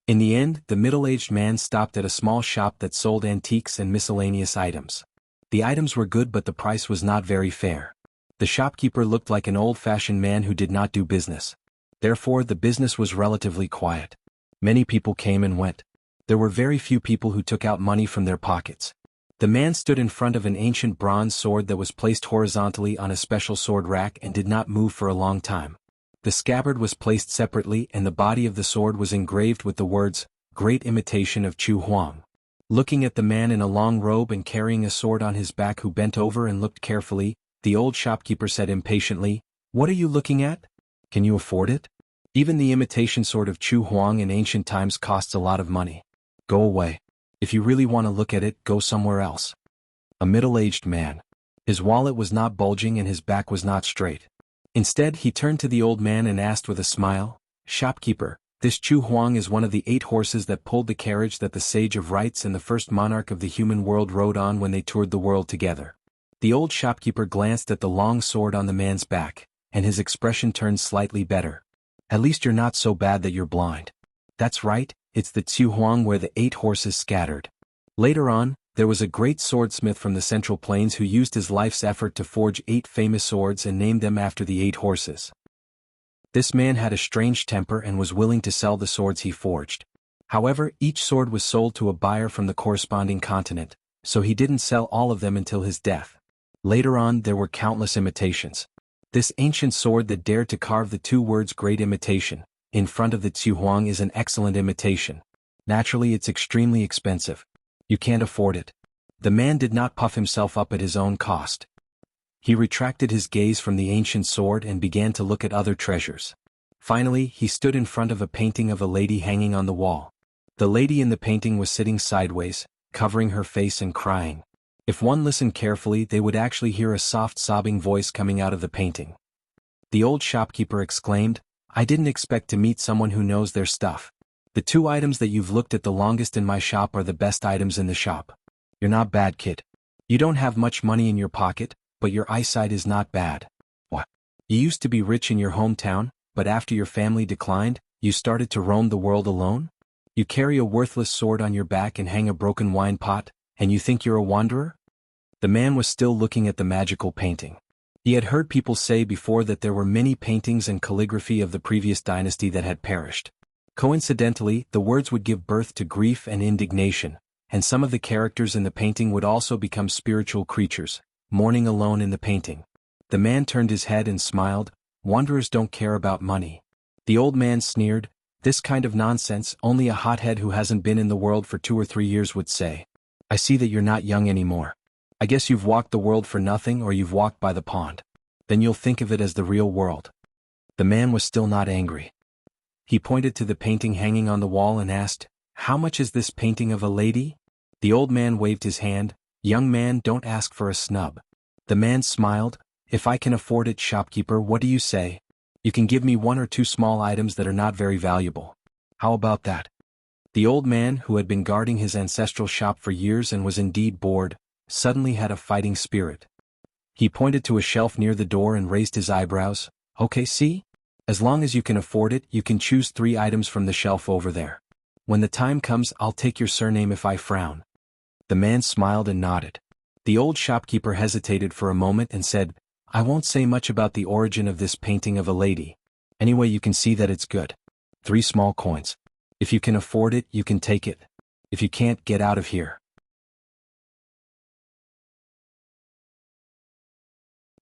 In the end, the middle-aged man stopped at a small shop that sold antiques and miscellaneous items. The items were good but the price was not very fair. The shopkeeper looked like an old-fashioned man who did not do business. Therefore, the business was relatively quiet. Many people came and went. There were very few people who took out money from their pockets. The man stood in front of an ancient bronze sword that was placed horizontally on a special sword rack and did not move for a long time. The scabbard was placed separately and the body of the sword was engraved with the words, "Great Imitation of Chu Huang." Looking at the man in a long robe and carrying a sword on his back who bent over and looked carefully, the old shopkeeper said impatiently, "What are you looking at? Can you afford it? Even the imitation sword of Chu Huang in ancient times costs a lot of money. Go away. If you really want to look at it, go somewhere else." A middle-aged man. His wallet was not bulging and his back was not straight. Instead, he turned to the old man and asked with a smile, "Shopkeeper, this Chu Huang is one of the 8 horses that pulled the carriage that the Sage of Rites and the first monarch of the human world rode on when they toured the world together." The old shopkeeper glanced at the long sword on the man's back, and his expression turned slightly better. "At least you're not so bad that you're blind. That's right, it's the Chu Huang where the 8 horses scattered." Later on, there was a great swordsmith from the Central Plains who used his life's effort to forge 8 famous swords and named them after the 8 horses. This man had a strange temper and was willing to sell the swords he forged. However, each sword was sold to a buyer from the corresponding continent, so he didn't sell all of them until his death. Later on, there were countless imitations. This ancient sword that dared to carve the 2 words "Great Imitation" in front of the Chu Huang is an excellent imitation. Naturally, it's extremely expensive. You can't afford it. The man did not puff himself up at his own cost. He retracted his gaze from the ancient sword and began to look at other treasures. Finally, he stood in front of a painting of a lady hanging on the wall. The lady in the painting was sitting sideways, covering her face and crying. If one listened carefully, they would actually hear a soft sobbing voice coming out of the painting. The old shopkeeper exclaimed, "I didn't expect to meet someone who knows their stuff. The 2 items that you've looked at the longest in my shop are the best items in the shop. You're not bad, kid. You don't have much money in your pocket, but your eyesight is not bad. What? You used to be rich in your hometown, but after your family declined, you started to roam the world alone? You carry a worthless sword on your back and hang a broken wine pot, and you think you're a wanderer?" The man was still looking at the magical painting. He had heard people say before that there were many paintings and calligraphy of the previous dynasty that had perished. Coincidentally, the words would give birth to grief and indignation, and some of the characters in the painting would also become spiritual creatures, mourning alone in the painting. The man turned his head and smiled. "Wanderers don't care about money. The old man sneered. This kind of nonsense only a hothead who hasn't been in the world for 2 or 3 years would say. I see that you're not young anymore. I guess you've walked the world for nothing, or you've walked by the pond. Then you'll think of it as the real world. The man was still not angry. He pointed to the painting hanging on the wall and asked, How much is this painting of a lady? The old man waved his hand. Young man, don't ask for a snub. The man smiled. If I can afford it, shopkeeper, what do you say? You can give me 1 or 2 small items that are not very valuable. How about that? The old man, who had been guarding his ancestral shop for years and was indeed bored, suddenly had a fighting spirit. He pointed to a shelf near the door and raised his eyebrows. Okay, see? As long as you can afford it, you can choose 3 items from the shelf over there. When the time comes, I'll take your surname if I frown. The man smiled and nodded. The old shopkeeper hesitated for a moment and said, I won't say much about the origin of this painting of a lady. Anyway, you can see that it's good. 3 small coins. If you can afford it, you can take it. If you can't, get out of here.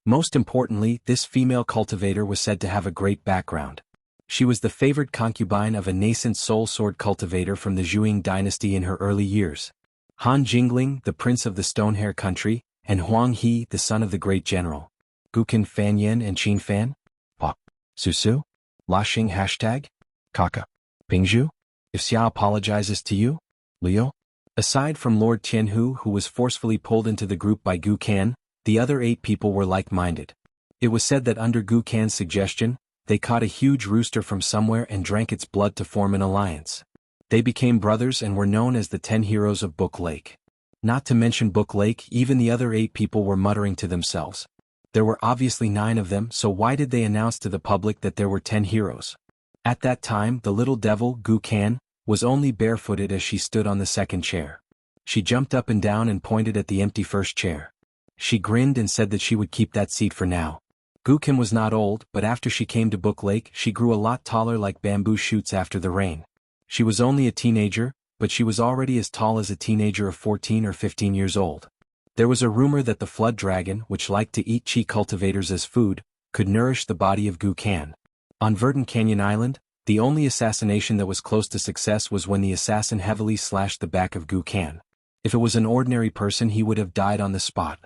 Most importantly, this female cultivator was said to have a great background. She was the favored concubine of a nascent soul sword cultivator from the Zhuang dynasty in her early years. Han Jingling, the prince of the Stonehair country, and Huang He, the son of the great general. Guqin Fanyan and Qin Fan? Pa. Susu? La Xing hashtag? Kaka. Pingzhu? If Xia apologizes to you? Liu? Aside from Lord Tianhu, who was forcefully pulled into the group by Gu Kan, the other 8 people were like-minded. It was said that under Gu Kan's suggestion, they caught a huge rooster from somewhere and drank its blood to form an alliance. They became brothers and were known as the 10 heroes of Book Lake. Not to mention Book Lake, even the other 8 people were muttering to themselves. There were obviously 9 of them, so why did they announce to the public that there were 10 heroes? At that time, the little devil, Gu Kan, was only barefooted as she stood on the second chair. She jumped up and down and pointed at the empty first chair. She grinned and said that she would keep that seat for now. Gu Kan was not old, but after she came to Book Lake, she grew a lot taller like bamboo shoots after the rain. She was only a teenager, but she was already as tall as a teenager of 14 or 15 years old. There was a rumor that the flood dragon, which liked to eat chi cultivators as food, could nourish the body of Gu Kan. On Verdant Canyon Island, the only assassination that was close to success was when the assassin heavily slashed the back of Gu Kan. If it was an ordinary person, he would have died on the spot.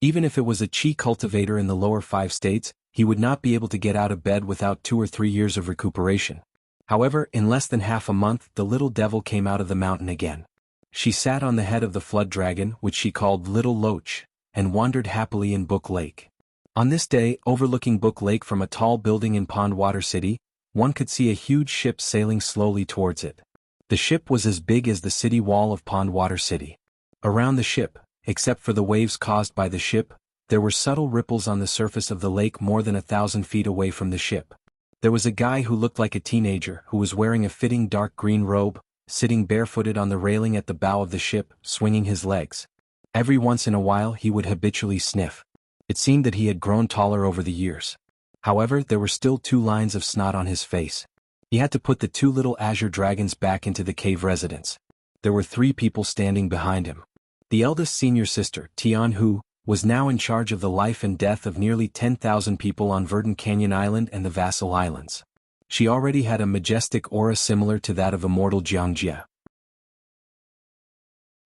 Even if it was a chi cultivator in the lower 5 states, he would not be able to get out of bed without 2 or 3 years of recuperation. However, in less than half a month, the little devil came out of the mountain again. She sat on the head of the flood dragon, which she called Little Loach, and wandered happily in Book Lake. On this day, overlooking Book Lake from a tall building in Pondwater City, one could see a huge ship sailing slowly towards it. The ship was as big as the city wall of Pondwater City. Around the ship, except for the waves caused by the ship, there were subtle ripples on the surface of the lake more than 1,000 feet away from the ship. There was a guy who looked like a teenager who was wearing a fitting dark green robe, sitting barefooted on the railing at the bow of the ship, swinging his legs. Every once in a while he would habitually sniff. It seemed that he had grown taller over the years. However, there were still 2 lines of snot on his face. He had to put the 2 little azure dragons back into the cave residence. There were 3 people standing behind him. The eldest senior sister, Tianhu, was now in charge of the life and death of nearly 10,000 people on Verdant Canyon Island and the Vassal Islands. She already had a majestic aura similar to that of immortal Jiangjie.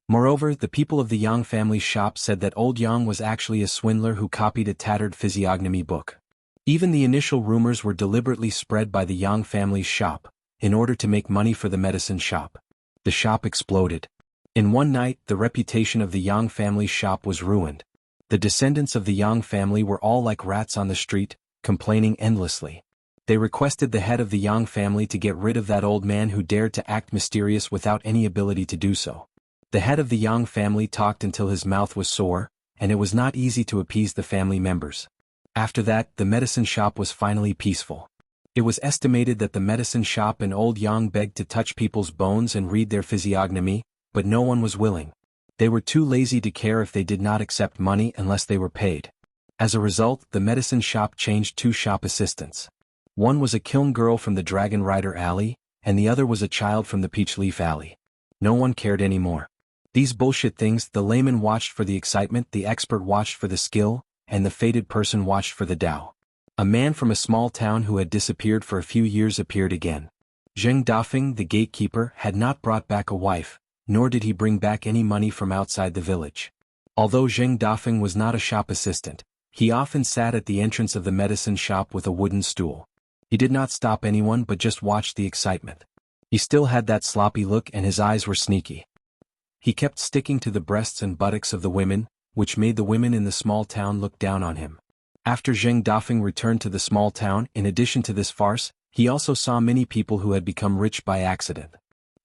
Moreover, the people of the Yang family's shop said that old Yang was actually a swindler who copied a tattered physiognomy book. Even the initial rumors were deliberately spread by the Yang family's shop, in order to make money for the medicine shop. The shop exploded. In one night, the reputation of the Yang family's shop was ruined. The descendants of the Yang family were all like rats on the street, complaining endlessly. They requested the head of the Yang family to get rid of that old man who dared to act mysterious without any ability to do so. The head of the Yang family talked until his mouth was sore, and it was not easy to appease the family members. After that, the medicine shop was finally peaceful. It was estimated that the medicine shop and old Yang begged to touch people's bones and read their physiognomy, but no one was willing. They were too lazy to care if they did not accept money unless they were paid. As a result, the medicine shop changed 2 shop assistants. One was a kiln girl from the Dragon Rider Alley, and the other was a child from the Peach Leaf Alley. No one cared anymore. These bullshit things, the layman watched for the excitement, the expert watched for the skill, and the fated person watched for the Tao. A man from a small town who had disappeared for a few years appeared again. Zheng Dafeng, the gatekeeper, had not brought back a wife, nor did he bring back any money from outside the village. Although Zheng Dafeng was not a shop assistant, he often sat at the entrance of the medicine shop with a wooden stool. He did not stop anyone but just watched the excitement. He still had that sloppy look and his eyes were sneaky. He kept sticking to the breasts and buttocks of the women, which made the women in the small town look down on him. After Zheng Dafeng returned to the small town, in addition to this farce, he also saw many people who had become rich by accident.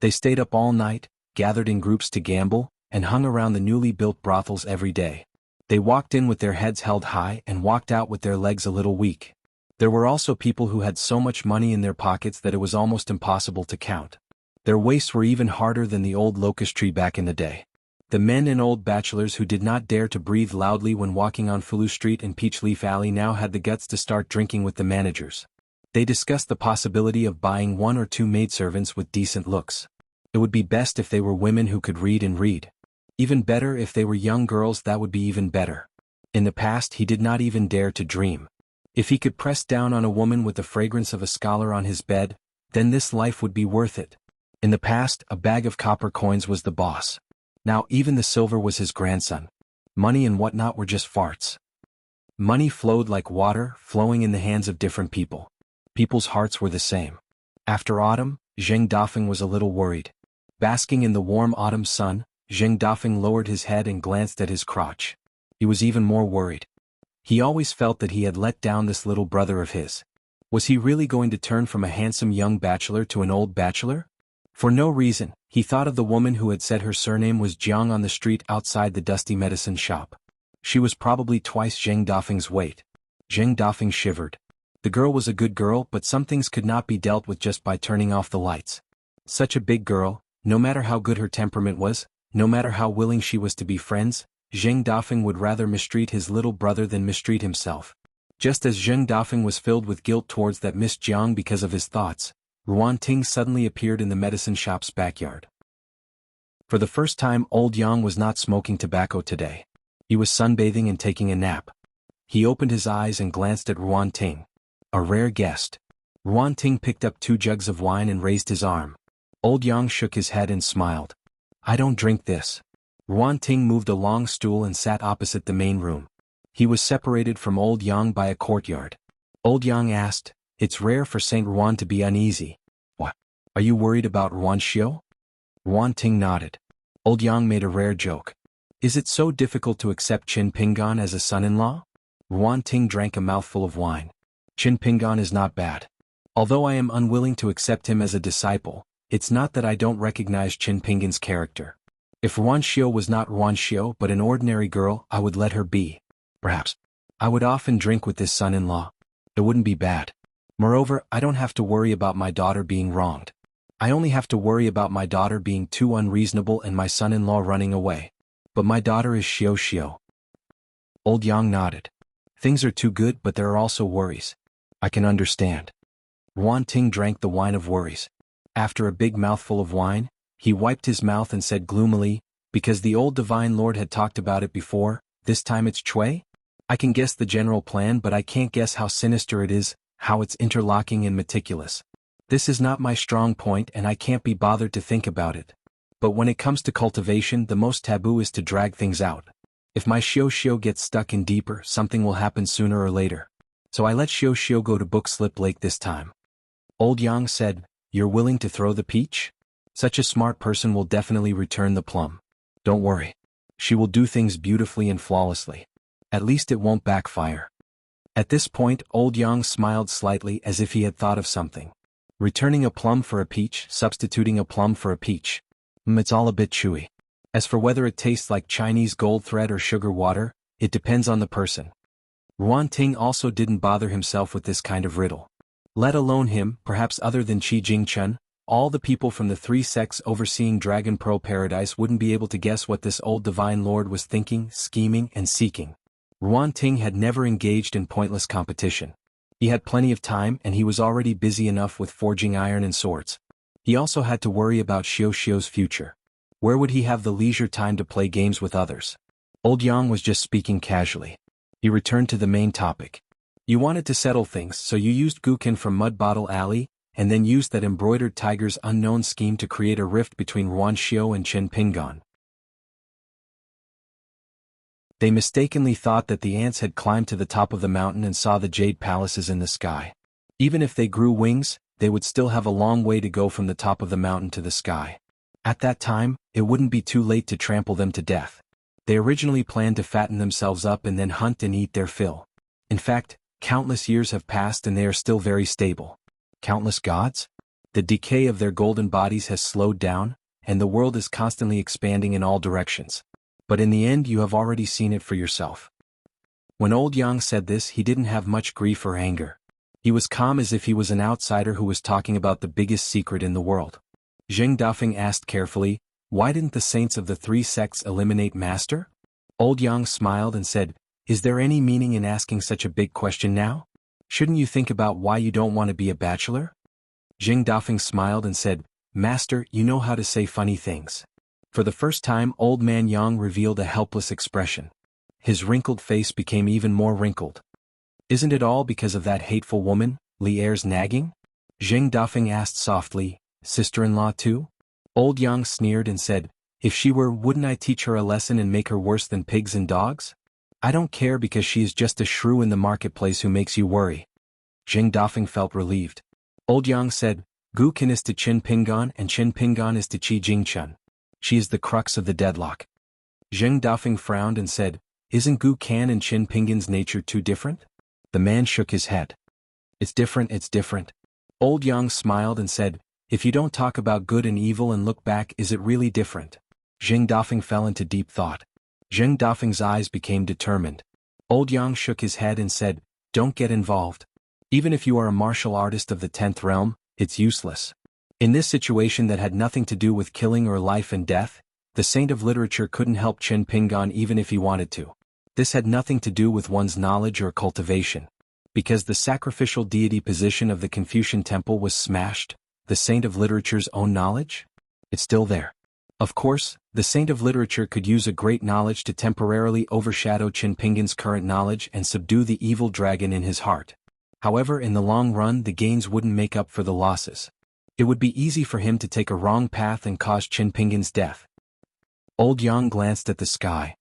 They stayed up all night, gathered in groups to gamble, and hung around the newly built brothels every day. They walked in with their heads held high and walked out with their legs a little weak. There were also people who had so much money in their pockets that it was almost impossible to count. Their waists were even harder than the old locust tree back in the day. The men and old bachelors who did not dare to breathe loudly when walking on Fulu Street and Peachleaf Alley now had the guts to start drinking with the managers. They discussed the possibility of buying 1 or 2 maidservants with decent looks. It would be best if they were women who could read and read. Even better if they were young girls, that would be even better. In the past he did not even dare to dream. If he could press down on a woman with the fragrance of a scholar on his bed, then this life would be worth it. In the past, a bag of copper coins was the boss. Now even the silver was his grandson. Money and whatnot were just farts. Money flowed like water, flowing in the hands of different people. People's hearts were the same. After autumn, Zheng Dafeng was a little worried. Basking in the warm autumn sun, Zheng Dafeng lowered his head and glanced at his crotch. He was even more worried. He always felt that he had let down this little brother of his. Was he really going to turn from a handsome young bachelor to an old bachelor? For no reason, he thought of the woman who had said her surname was Jiang on the street outside the dusty medicine shop. She was probably twice Zheng Dafeng's weight. Zheng Dafeng shivered. The girl was a good girl, but some things could not be dealt with just by turning off the lights. Such a big girl, no matter how good her temperament was, no matter how willing she was to be friends, Zheng Dafeng would rather mistreat his little brother than mistreat himself. Just as Zheng Dafeng was filled with guilt towards that Miss Jiang because of his thoughts, Ruan Ting suddenly appeared in the medicine shop's backyard. For the first time, old Yang was not smoking tobacco today. He was sunbathing and taking a nap. He opened his eyes and glanced at Ruan Ting. A rare guest. Ruan Ting picked up 2 jugs of wine and raised his arm. Old Yang shook his head and smiled. I don't drink this. Ruan Ting moved a long stool and sat opposite the main room. He was separated from Old Yang by a courtyard. Old Yang asked, It's rare for Saint Ruan to be uneasy. What? Are you worried about Ruan Xiu? Ruan Ting nodded. Old Yang made a rare joke. Is it so difficult to accept Qin Pingan as a son-in-law? Ruan Ting drank a mouthful of wine. Qin Pingan is not bad. Although I am unwilling to accept him as a disciple, it's not that I don't recognize Qin Pingan's character. If Ruan Xiu was not Ruan Xiu but an ordinary girl, I would let her be. Perhaps. I would often drink with this son-in-law. It wouldn't be bad. Moreover, I don't have to worry about my daughter being wronged. I only have to worry about my daughter being too unreasonable and my son-in-law running away. But my daughter is Xiu Xiu. Old Yang nodded. Things are too good, but there are also worries. I can understand. Ruan Ting drank the wine of worries. After a big mouthful of wine, he wiped his mouth and said gloomily, because the old divine lord had talked about it before, this time it's Chui? I can guess the general plan, but I can't guess how sinister it is, how it's interlocking and meticulous. This is not my strong point and I can't be bothered to think about it. But when it comes to cultivation, the most taboo is to drag things out. If my Xiu Xiu gets stuck in deeper, something will happen sooner or later. So I let Xiu Xiu go to Book Slip Lake this time. Old Yang said, You're willing to throw the peach? Such a smart person will definitely return the plum. Don't worry. She will do things beautifully and flawlessly. At least it won't backfire. At this point, Old Yang smiled slightly as if he had thought of something. Returning a plum for a peach, substituting a plum for a peach. It's all a bit chewy. As for whether it tastes like Chinese gold thread or sugar water, it depends on the person. Ruan Ting also didn't bother himself with this kind of riddle. Let alone him, perhaps other than Qi Jingchun, all the people from the 3 sects overseeing Dragon Pearl Paradise wouldn't be able to guess what this old divine lord was thinking, scheming, and seeking. Ruan Ting had never engaged in pointless competition. He had plenty of time and he was already busy enough with forging iron and swords. He also had to worry about Xiu Xiu's future. Where would he have the leisure time to play games with others? Old Yang was just speaking casually. He returned to the main topic. You wanted to settle things, so you used Gukin from Mud Bottle Alley, and then used that embroidered tiger's unknown scheme to create a rift between Ruan Xiao and Chen Pingan. They mistakenly thought that the ants had climbed to the top of the mountain and saw the jade palaces in the sky. Even if they grew wings, they would still have a long way to go from the top of the mountain to the sky. At that time, it wouldn't be too late to trample them to death. They originally planned to fatten themselves up and then hunt and eat their fill. In fact, countless years have passed and they are still very stable. Countless gods? The decay of their golden bodies has slowed down, and the world is constantly expanding in all directions. But in the end you have already seen it for yourself. When old Yang said this, he didn't have much grief or anger. He was calm as if he was an outsider who was talking about the biggest secret in the world. Zheng Dafeng asked carefully, "Why didn't the saints of the three sects eliminate Master?" Old Yang smiled and said, "Is there any meaning in asking such a big question now? Shouldn't you think about why you don't want to be a bachelor?" Zheng Dafeng smiled and said, "Master, you know how to say funny things." For the first time, Old Man Yang revealed a helpless expression. His wrinkled face became even more wrinkled. "Isn't it all because of that hateful woman, Li Er's nagging?" Zheng Dafeng asked softly, "Sister-in-law too?" Old Yang sneered and said, "If she were, wouldn't I teach her a lesson and make her worse than pigs and dogs? I don't care because she is just a shrew in the marketplace who makes you worry." Zheng Dafeng felt relieved. Old Yang said, "Gu Qin is to Qin Pingan and Qin Pingan is to Qi Jingchun. She is the crux of the deadlock." Zheng Dafeng frowned and said, "Isn't Gu Kan and Qin Pingan's nature too different?" The man shook his head. It's different, it's different." Old Yang smiled and said, "If you don't talk about good and evil and look back, is it really different?" Zheng Dafeng fell into deep thought. Zheng Dafeng's eyes became determined. Old Yang shook his head and said, "Don't get involved. Even if you are a martial artist of the 10th realm, it's useless. In this situation that had nothing to do with killing or life and death, the saint of literature couldn't help Chen Pingan even if he wanted to. This had nothing to do with one's knowledge or cultivation. Because the sacrificial deity position of the Confucian temple was smashed, the saint of literature's own knowledge? It's still there. Of course, the saint of literature could use a great knowledge to temporarily overshadow Chen Pingan's current knowledge and subdue the evil dragon in his heart. However, in the long run the gains wouldn't make up for the losses. It would be easy for him to take a wrong path and cause Chen Pingan's death." Old Yang glanced at the sky.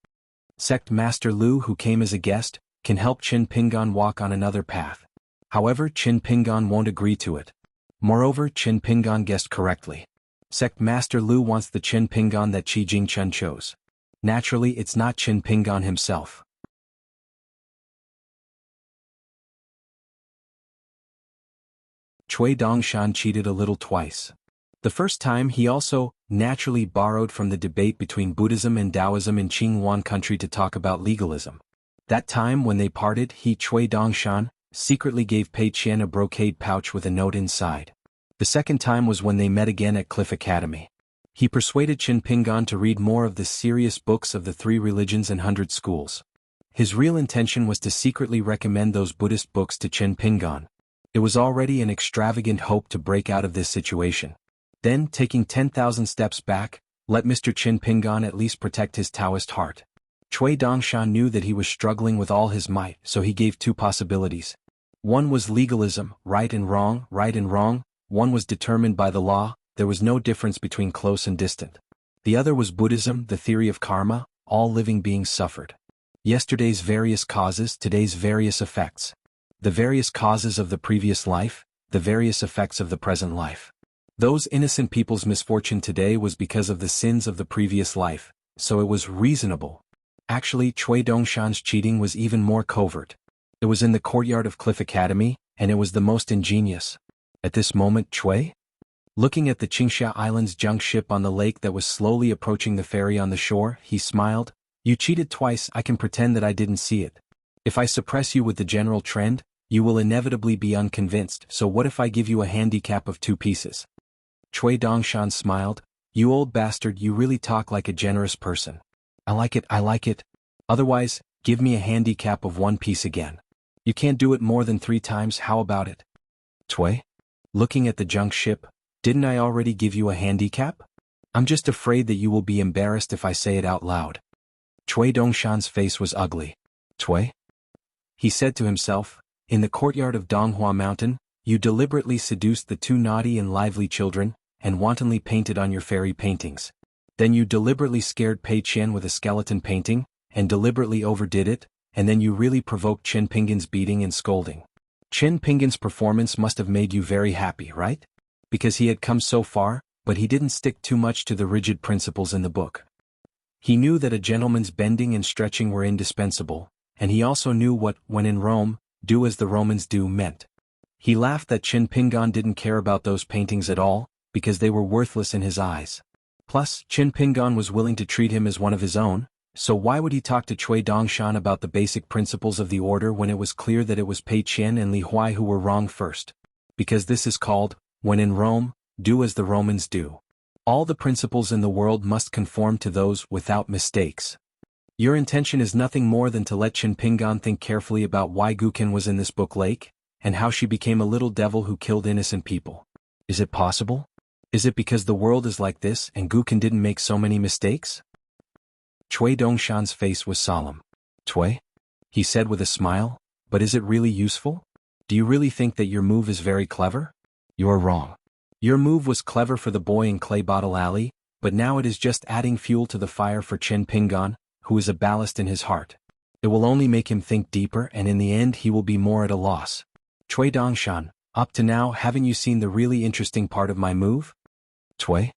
"Sect Master Lu, who came as a guest, can help Chen Pingan walk on another path. However, Chen Pingan won't agree to it. Moreover, Chen Pingan guessed correctly. Sect Master Lu wants the Chen Pingan that Qi Jingchun chose. Naturally, it's not Chen Pingan himself." Cui Dongshan cheated a little twice. The first time he also, naturally, borrowed from the debate between Buddhism and Taoism in Qinghuan country to talk about legalism. That time when they parted, he, Cui Dongshan, secretly gave Pei Qian a brocade pouch with a note inside. The second time was when they met again at Cliff Academy. He persuaded Chen Pingan to read more of the serious books of the 3 religions and 100 schools. His real intention was to secretly recommend those Buddhist books to Chen Pingan. It was already an extravagant hope to break out of this situation. Then, taking 10,000 steps back, let Mr. Chen Pingan at least protect his Taoist heart. Cui Dongshan knew that he was struggling with all his might, so he gave 2 possibilities. One was legalism, right and wrong, right and wrong. One was determined by the law, there was no difference between close and distant. The other was Buddhism, the theory of karma, all living beings suffered. Yesterday's various causes, today's various effects. The various causes of the previous life, the various effects of the present life. Those innocent people's misfortune today was because of the sins of the previous life, so it was reasonable. Actually, Cui Dongshan's cheating was even more covert. It was in the courtyard of Cliff Academy, and it was the most ingenious. At this moment, Cui, looking at the Qingxia Island's junk ship on the lake that was slowly approaching the ferry on the shore, he smiled. "You cheated twice, I can pretend that I didn't see it. If I suppress you with the general trend, you will inevitably be unconvinced, so what if I give you a handicap of 2 pieces? Cui Dongshan smiled. "You old bastard, you really talk like a generous person. I like it, I like it. Otherwise, give me a handicap of 1 piece again. You can't do it more than 3 times, how about it?" Cui? Looking at the junk ship, "Didn't I already give you a handicap? I'm just afraid that you will be embarrassed if I say it out loud." Cui Dongshan's face was ugly. "Cui?" he said to himself, In the courtyard of Donghua Mountain, you deliberately seduced the two naughty and lively children, and wantonly painted on your fairy paintings. Then you deliberately scared Pei Qian with a skeleton painting, and deliberately overdid it, and then you really provoked Chen Pinggan's beating and scolding. Chen Pinggan's performance must have made you very happy, right? Because he had come so far, but he didn't stick too much to the rigid principles in the book. He knew that a gentleman's bending and stretching were indispensable, and he also knew what, when in Rome, do as the Romans do meant. He laughed that Chen Pinggan didn't care about those paintings at all, because they were worthless in his eyes. Plus, Chen Pinggan was willing to treat him as one of his own, so why would he talk to Cui Dongshan about the basic principles of the order when it was clear that it was Pei Qian and Li Huai who were wrong first? Because this is called, when in Rome, do as the Romans do. All the principles in the world must conform to those without mistakes. Your intention is nothing more than to let Chen Pinggan think carefully about why Guqin was in this book lake, and how she became a little devil who killed innocent people. Is it possible? Is it because the world is like this and Guqin didn't make so many mistakes? Cui Dongshan's face was solemn. Cui? He said with a smile, but is it really useful? Do you really think that your move is very clever? You're wrong. Your move was clever for the boy in Clay Bottle Alley, but now it is just adding fuel to the fire for Chen Pinggan, who is a ballast in his heart. It will only make him think deeper, and in the end he will be more at a loss. Cui Dongshan, up to now haven't you seen the really interesting part of my move? Cui?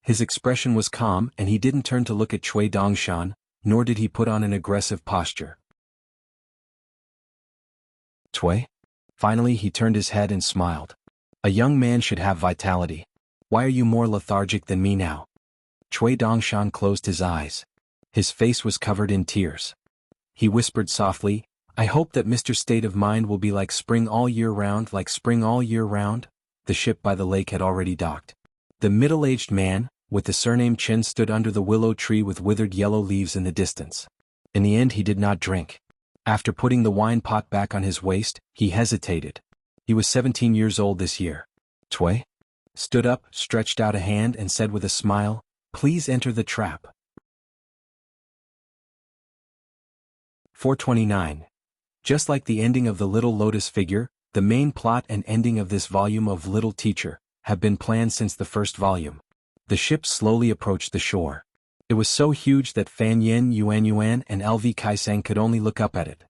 His expression was calm and he didn't turn to look at Cui Dongshan, nor did he put on an aggressive posture. Cui? Finally he turned his head and smiled. A young man should have vitality. Why are you more lethargic than me now? Cui Dongshan closed his eyes. His face was covered in tears. He whispered softly, I hope that Mr. State of Mind will be like spring all year round, like spring all year round. The ship by the lake had already docked. The middle-aged man, with the surname Chen, stood under the willow tree with withered yellow leaves in the distance. In the end he did not drink. After putting the wine pot back on his waist, he hesitated. He was 17 years old this year. Cui stood up, stretched out a hand and said with a smile, Please enter the trap. 429. Just like the ending of the Little Lotus figure, the main plot and ending of this volume of Little Teacher have been planned since the first volume. The ship slowly approached the shore. It was so huge that Fan Yen, Yuan, and LV Kaisang could only look up at it.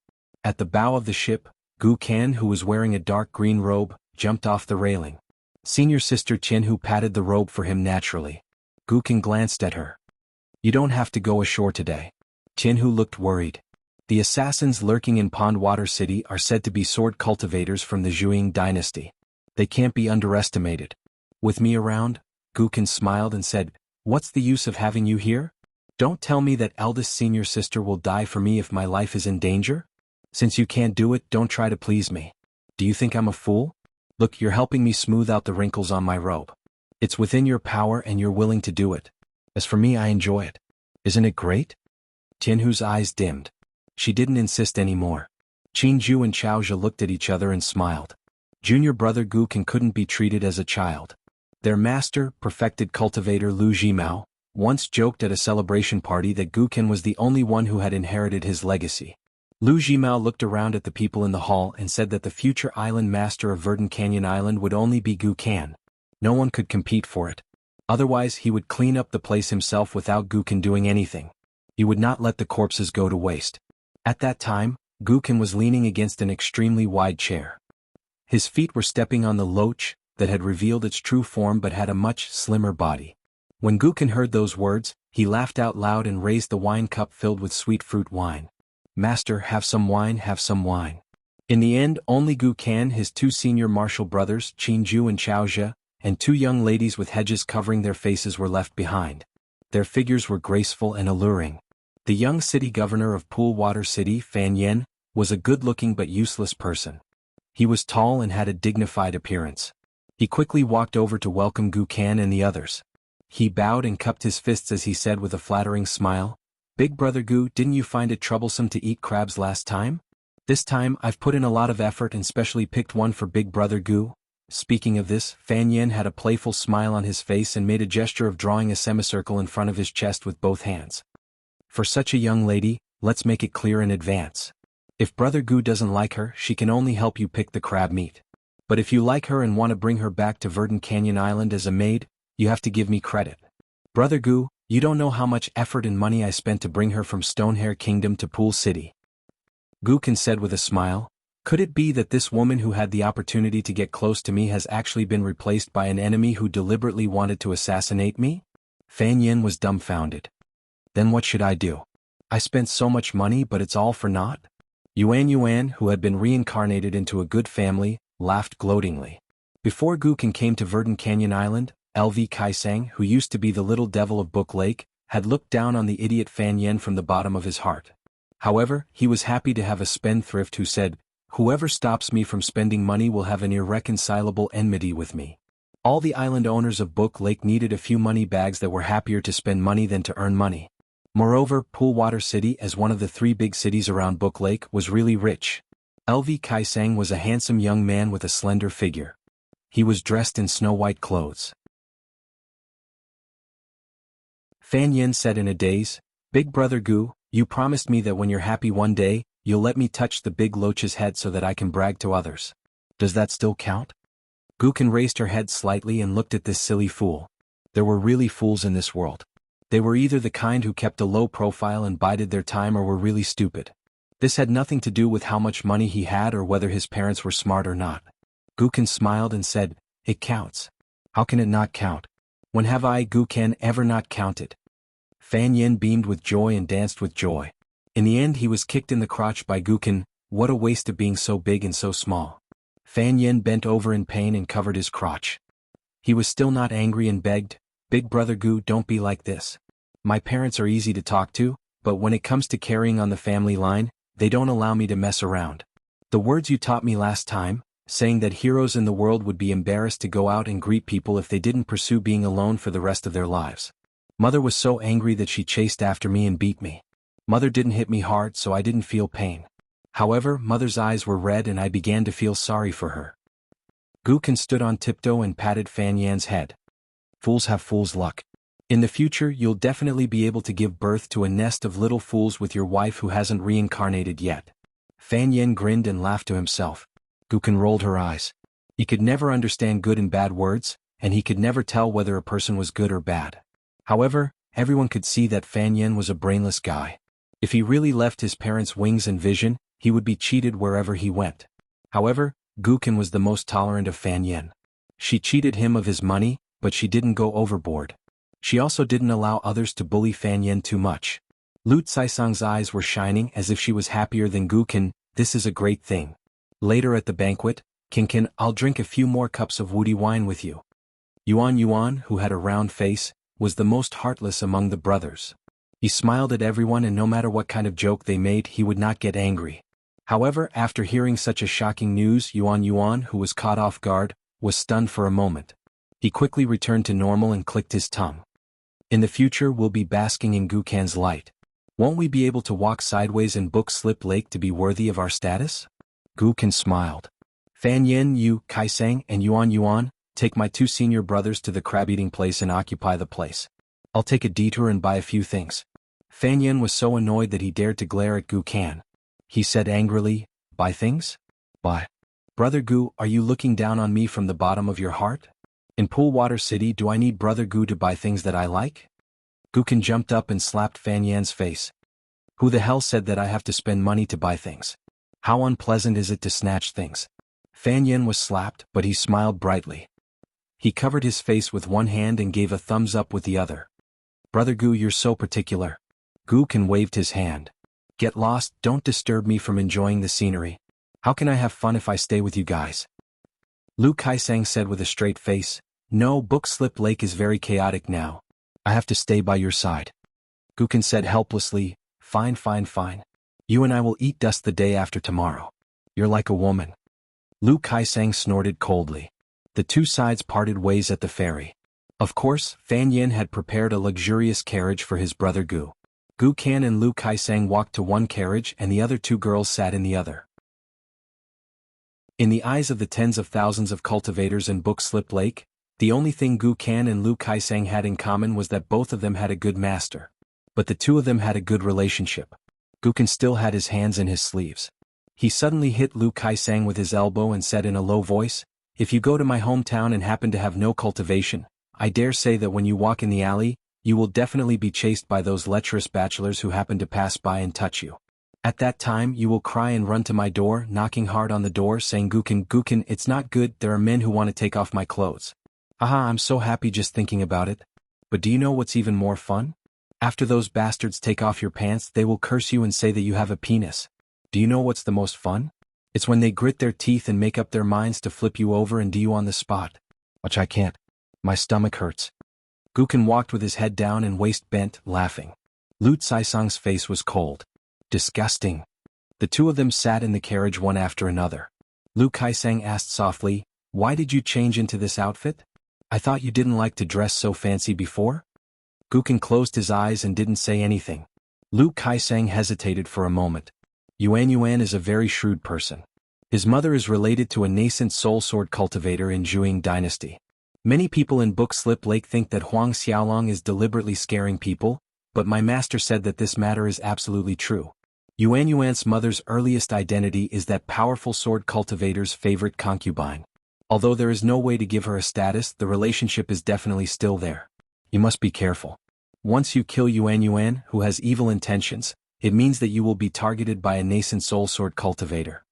At the bow of the ship, Gu Kan, who was wearing a dark green robe, jumped off the railing. Senior sister Qin, who patted the robe for him naturally. Gu Kan glanced at her. You don't have to go ashore today. Qin, who looked worried. The assassins lurking in Pondwater City are said to be sword cultivators from the Zhuang dynasty. They can't be underestimated. With me around, Gu Kan smiled and said, What's the use of having you here? Don't tell me that eldest senior sister will die for me if my life is in danger? Since you can't do it, don't try to please me. Do you think I'm a fool? Look, you're helping me smooth out the wrinkles on my robe. It's within your power and you're willing to do it. As for me, I enjoy it. Isn't it great? Tianhu's eyes dimmed. She didn't insist anymore. Qinju and Chaozhe looked at each other and smiled. Junior brother Gu Kan couldn't be treated as a child. Their master, perfected cultivator Lu Jimao, once joked at a celebration party that Gu Kan was the only one who had inherited his legacy. Lu Jimao looked around at the people in the hall and said that the future island master of Verdant Canyon Island would only be Gu Kan. No one could compete for it. Otherwise he would clean up the place himself without Gu Kan doing anything. He would not let the corpses go to waste. At that time, Gu Kan was leaning against an extremely wide chair. His feet were stepping on the loach that had revealed its true form but had a much slimmer body. When Gu Kan heard those words, he laughed out loud and raised the wine cup filled with sweet fruit wine. Master, have some wine, have some wine. In the end, only Gu Kan, his two senior martial brothers, Qinju and Chaozhe, and two young ladies with hedges covering their faces were left behind. Their figures were graceful and alluring. The young city governor of Poolwater City, Fan Yen, was a good-looking but useless person. He was tall and had a dignified appearance. He quickly walked over to welcome Gu Kan and the others. He bowed and cupped his fists as he said with a flattering smile, Big brother Gu, didn't you find it troublesome to eat crabs last time? This time I've put in a lot of effort and specially picked one for big brother Gu. Speaking of this, Fan Yen had a playful smile on his face and made a gesture of drawing a semicircle in front of his chest with both hands. For such a young lady, let's make it clear in advance. If Brother Gu doesn't like her, she can only help you pick the crab meat. But if you like her and want to bring her back to Verdant Canyon Island as a maid, you have to give me credit. Brother Gu, you don't know how much effort and money I spent to bring her from Stonehair Kingdom to Pool City. Gukin said with a smile. Could it be that this woman who had the opportunity to get close to me has actually been replaced by an enemy who deliberately wanted to assassinate me? Fan Yin was dumbfounded. Then what should I do? I spent so much money but it's all for naught? Yuan, who had been reincarnated into a good family, laughed gloatingly. Before Gukin came to Verdant Canyon Island, LV Kaisang, who used to be the little devil of Book Lake, had looked down on the idiot Fan Yin from the bottom of his heart. However, he was happy to have a spendthrift who said, "Whoever stops me from spending money will have an irreconcilable enmity with me." All the island owners of Book Lake needed a few money bags that were happier to spend money than to earn money. Moreover, Poolwater City, as one of the 3 big cities around Book Lake, was really rich. LV Kaisang was a handsome young man with a slender figure. He was dressed in snow-white clothes. Fan Yin said in a daze, "Big Brother Gu, you promised me that when you're happy one day, you'll let me touch the big loach's head so that I can brag to others. Does that still count?" Gukin raised her head slightly and looked at this silly fool. There were really fools in this world. They were either the kind who kept a low profile and bided their time or were really stupid. This had nothing to do with how much money he had or whether his parents were smart or not. Gukin smiled and said, "It counts. How can it not count? When have I, Gukin, ever not counted?" Fan Yin beamed with joy and danced with joy. In the end he was kicked in the crotch by Gukin. What a waste of being so big and so small. Fan Yin bent over in pain and covered his crotch. He was still not angry and begged, "Big Brother Gu, don't be like this. My parents are easy to talk to, but when it comes to carrying on the family line, they don't allow me to mess around. The words you taught me last time, saying that heroes in the world would be embarrassed to go out and greet people if they didn't pursue being alone for the rest of their lives. Mother was so angry that she chased after me and beat me. Mother didn't hit me hard so I didn't feel pain. However, Mother's eyes were red and I began to feel sorry for her." Gukin stood on tiptoe and patted Fan Yan's head. "Fools have fools' luck. In the future you'll definitely be able to give birth to a nest of little fools with your wife who hasn't reincarnated yet." Fan Yin grinned and laughed to himself. Gukin rolled her eyes. He could never understand good and bad words, and he could never tell whether a person was good or bad. However, everyone could see that Fan Yin was a brainless guy. If he really left his parents' wings and vision, he would be cheated wherever he went. However, Gukin was the most tolerant of Fan Yin. She cheated him of his money, but she didn't go overboard. She also didn't allow others to bully Fan Yin too much. Lu Caisang's eyes were shining as if she was happier than Gukin. "This is a great thing. Later at the banquet, Kinkin, I'll drink a few more cups of woody wine with you." Yuan, who had a round face, was the most heartless among the brothers. He smiled at everyone and no matter what kind of joke they made he would not get angry. However, after hearing such a shocking news, Yuan, who was caught off guard, was stunned for a moment. He quickly returned to normal and clicked his tongue. "In the future we'll be basking in Gukan's light. Won't we be able to walk sideways in Book Slip Lake to be worthy of our status?" Gukan smiled. "Fan Yin, you, Kaisang, and Yuan, take my 2 senior brothers to the crab-eating place and occupy the place. I'll take a detour and buy a few things." Fan Yin was so annoyed that he dared to glare at Gukan. He said angrily, "Buy things? Buy? Brother Gu, are you looking down on me from the bottom of your heart? In Poolwater City do I need Brother Gu to buy things that I like?" Gukan jumped up and slapped Fan Yan's face. "Who the hell said that I have to spend money to buy things? How unpleasant is it to snatch things?" Fan Yin was slapped, but he smiled brightly. He covered his face with one hand and gave a thumbs up with the other. "Brother Gu, you're so particular." Gukan waved his hand. "Get lost, don't disturb me from enjoying the scenery. How can I have fun if I stay with you guys?" Lu Kaisang said with a straight face, "No, Book Slip Lake is very chaotic now. I have to stay by your side." Gukan said helplessly, Fine. You and I will eat dust the day after tomorrow. You're like a woman." Lu Kaisang snorted coldly. The 2 sides parted ways at the ferry. Of course, Fan Yin had prepared a luxurious carriage for his brother Gu. Gukan and Lu Kaisang walked to one carriage and the other 2 girls sat in the other. In the eyes of the tens of thousands of cultivators in Book Slip Lake, the only thing Gukan and Lu Kaisang had in common was that both of them had a good master. But the 2 of them had a good relationship. Gukan still had his hands in his sleeves. He suddenly hit Lu Kaisang with his elbow and said in a low voice, "If you go to my hometown and happen to have no cultivation, I dare say that when you walk in the alley, you will definitely be chased by those lecherous bachelors who happen to pass by and touch you. At that time you will cry and run to my door, knocking hard on the door saying, 'Gukin, Gukin, it's not good, there are men who want to take off my clothes.' Aha, I'm so happy just thinking about it. But do you know what's even more fun? After those bastards take off your pants, they will curse you and say that you have a penis. Do you know what's the most fun? It's when they grit their teeth and make up their minds to flip you over and do you on the spot. Which I can't. My stomach hurts." Gukin walked with his head down and waist bent, laughing. Lu Caisang's face was cold. "Disgusting." The two of them sat in the carriage one after another. Lu Kaisang asked softly, "Why did you change into this outfit? I thought you didn't like to dress so fancy before?" Gukin closed his eyes and didn't say anything. Lu Kaisang hesitated for a moment. Yuan Yuan is a very shrewd person. His mother is related to a nascent soul sword cultivator in Zhuang dynasty. Many people in Book Slip Lake think that Huang Xiaolong is deliberately scaring people, but my master said that this matter is absolutely true. Yuan Yuan's mother's earliest identity is that powerful sword cultivator's favorite concubine. Although there is no way to give her a status, the relationship is definitely still there. You must be careful. Once you kill Yuan Yuan, who has evil intentions, it means that you will be targeted by a nascent soul sword cultivator.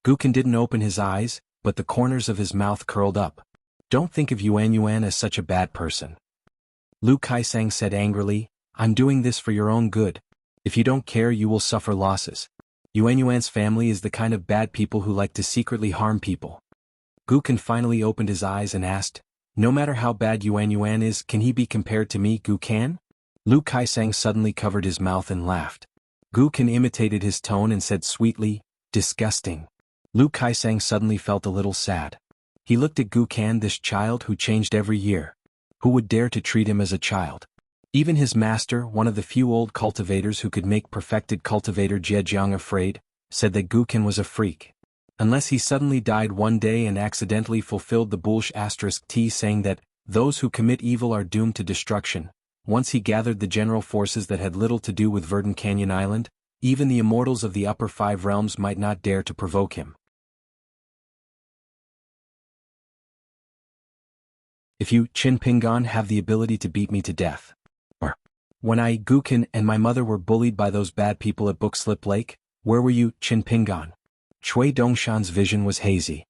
Gukin didn't open his eyes, but the corners of his mouth curled up. "Don't think of Yuan Yuan as such a bad person." Lu Kaisang said angrily, "I'm doing this for your own good. If you don't care, you will suffer losses. Yuan Yuan's family is the kind of bad people who like to secretly harm people." Gukin finally opened his eyes and asked, "No matter how bad Yuan Yuan is, can he be compared to me, Gukan?" Lu Kaisang suddenly covered his mouth and laughed. Gukin imitated his tone and said sweetly, "Disgusting." Lu Kaisang suddenly felt a little sad. He looked at Gukan, this child who changed every year. Who would dare to treat him as a child? Even his master, one of the few old cultivators who could make perfected cultivator Zhejiang afraid, said that Gukan was a freak. Unless he suddenly died one day and accidentally fulfilled the Bulsh *T saying that those who commit evil are doomed to destruction. Once he gathered the general forces that had little to do with Verdant Canyon Island, even the immortals of the upper five realms might not dare to provoke him. If you, Qin Pingan, have the ability to beat me to death. Or, when I, Gukin, and my mother were bullied by those bad people at Book Slip Lake, where were you, Qin Pingan? Cui Dongshan's vision was hazy.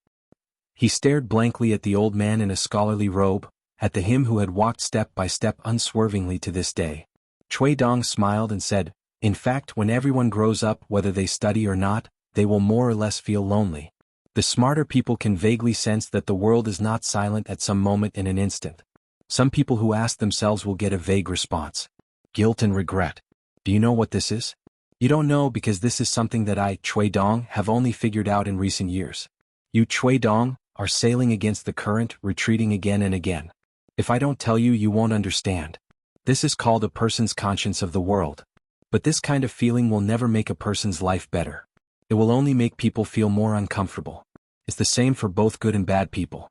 He stared blankly at the old man in a scholarly robe, at the him who had walked step by step unswervingly to this day. Cui Dong smiled and said, "In fact, when everyone grows up, whether they study or not, they will more or less feel lonely. The smarter people can vaguely sense that the world is not silent at some moment in an instant. Some people who ask themselves will get a vague response. Guilt and regret. Do you know what this is? You don't know because this is something that I, Cui Dong, have only figured out in recent years. You, Cui Dong, are sailing against the current, retreating again and again. If I don't tell you, you won't understand. This is called a person's conscience of the world. But this kind of feeling will never make a person's life better. It will only make people feel more uncomfortable. It's the same for both good and bad people."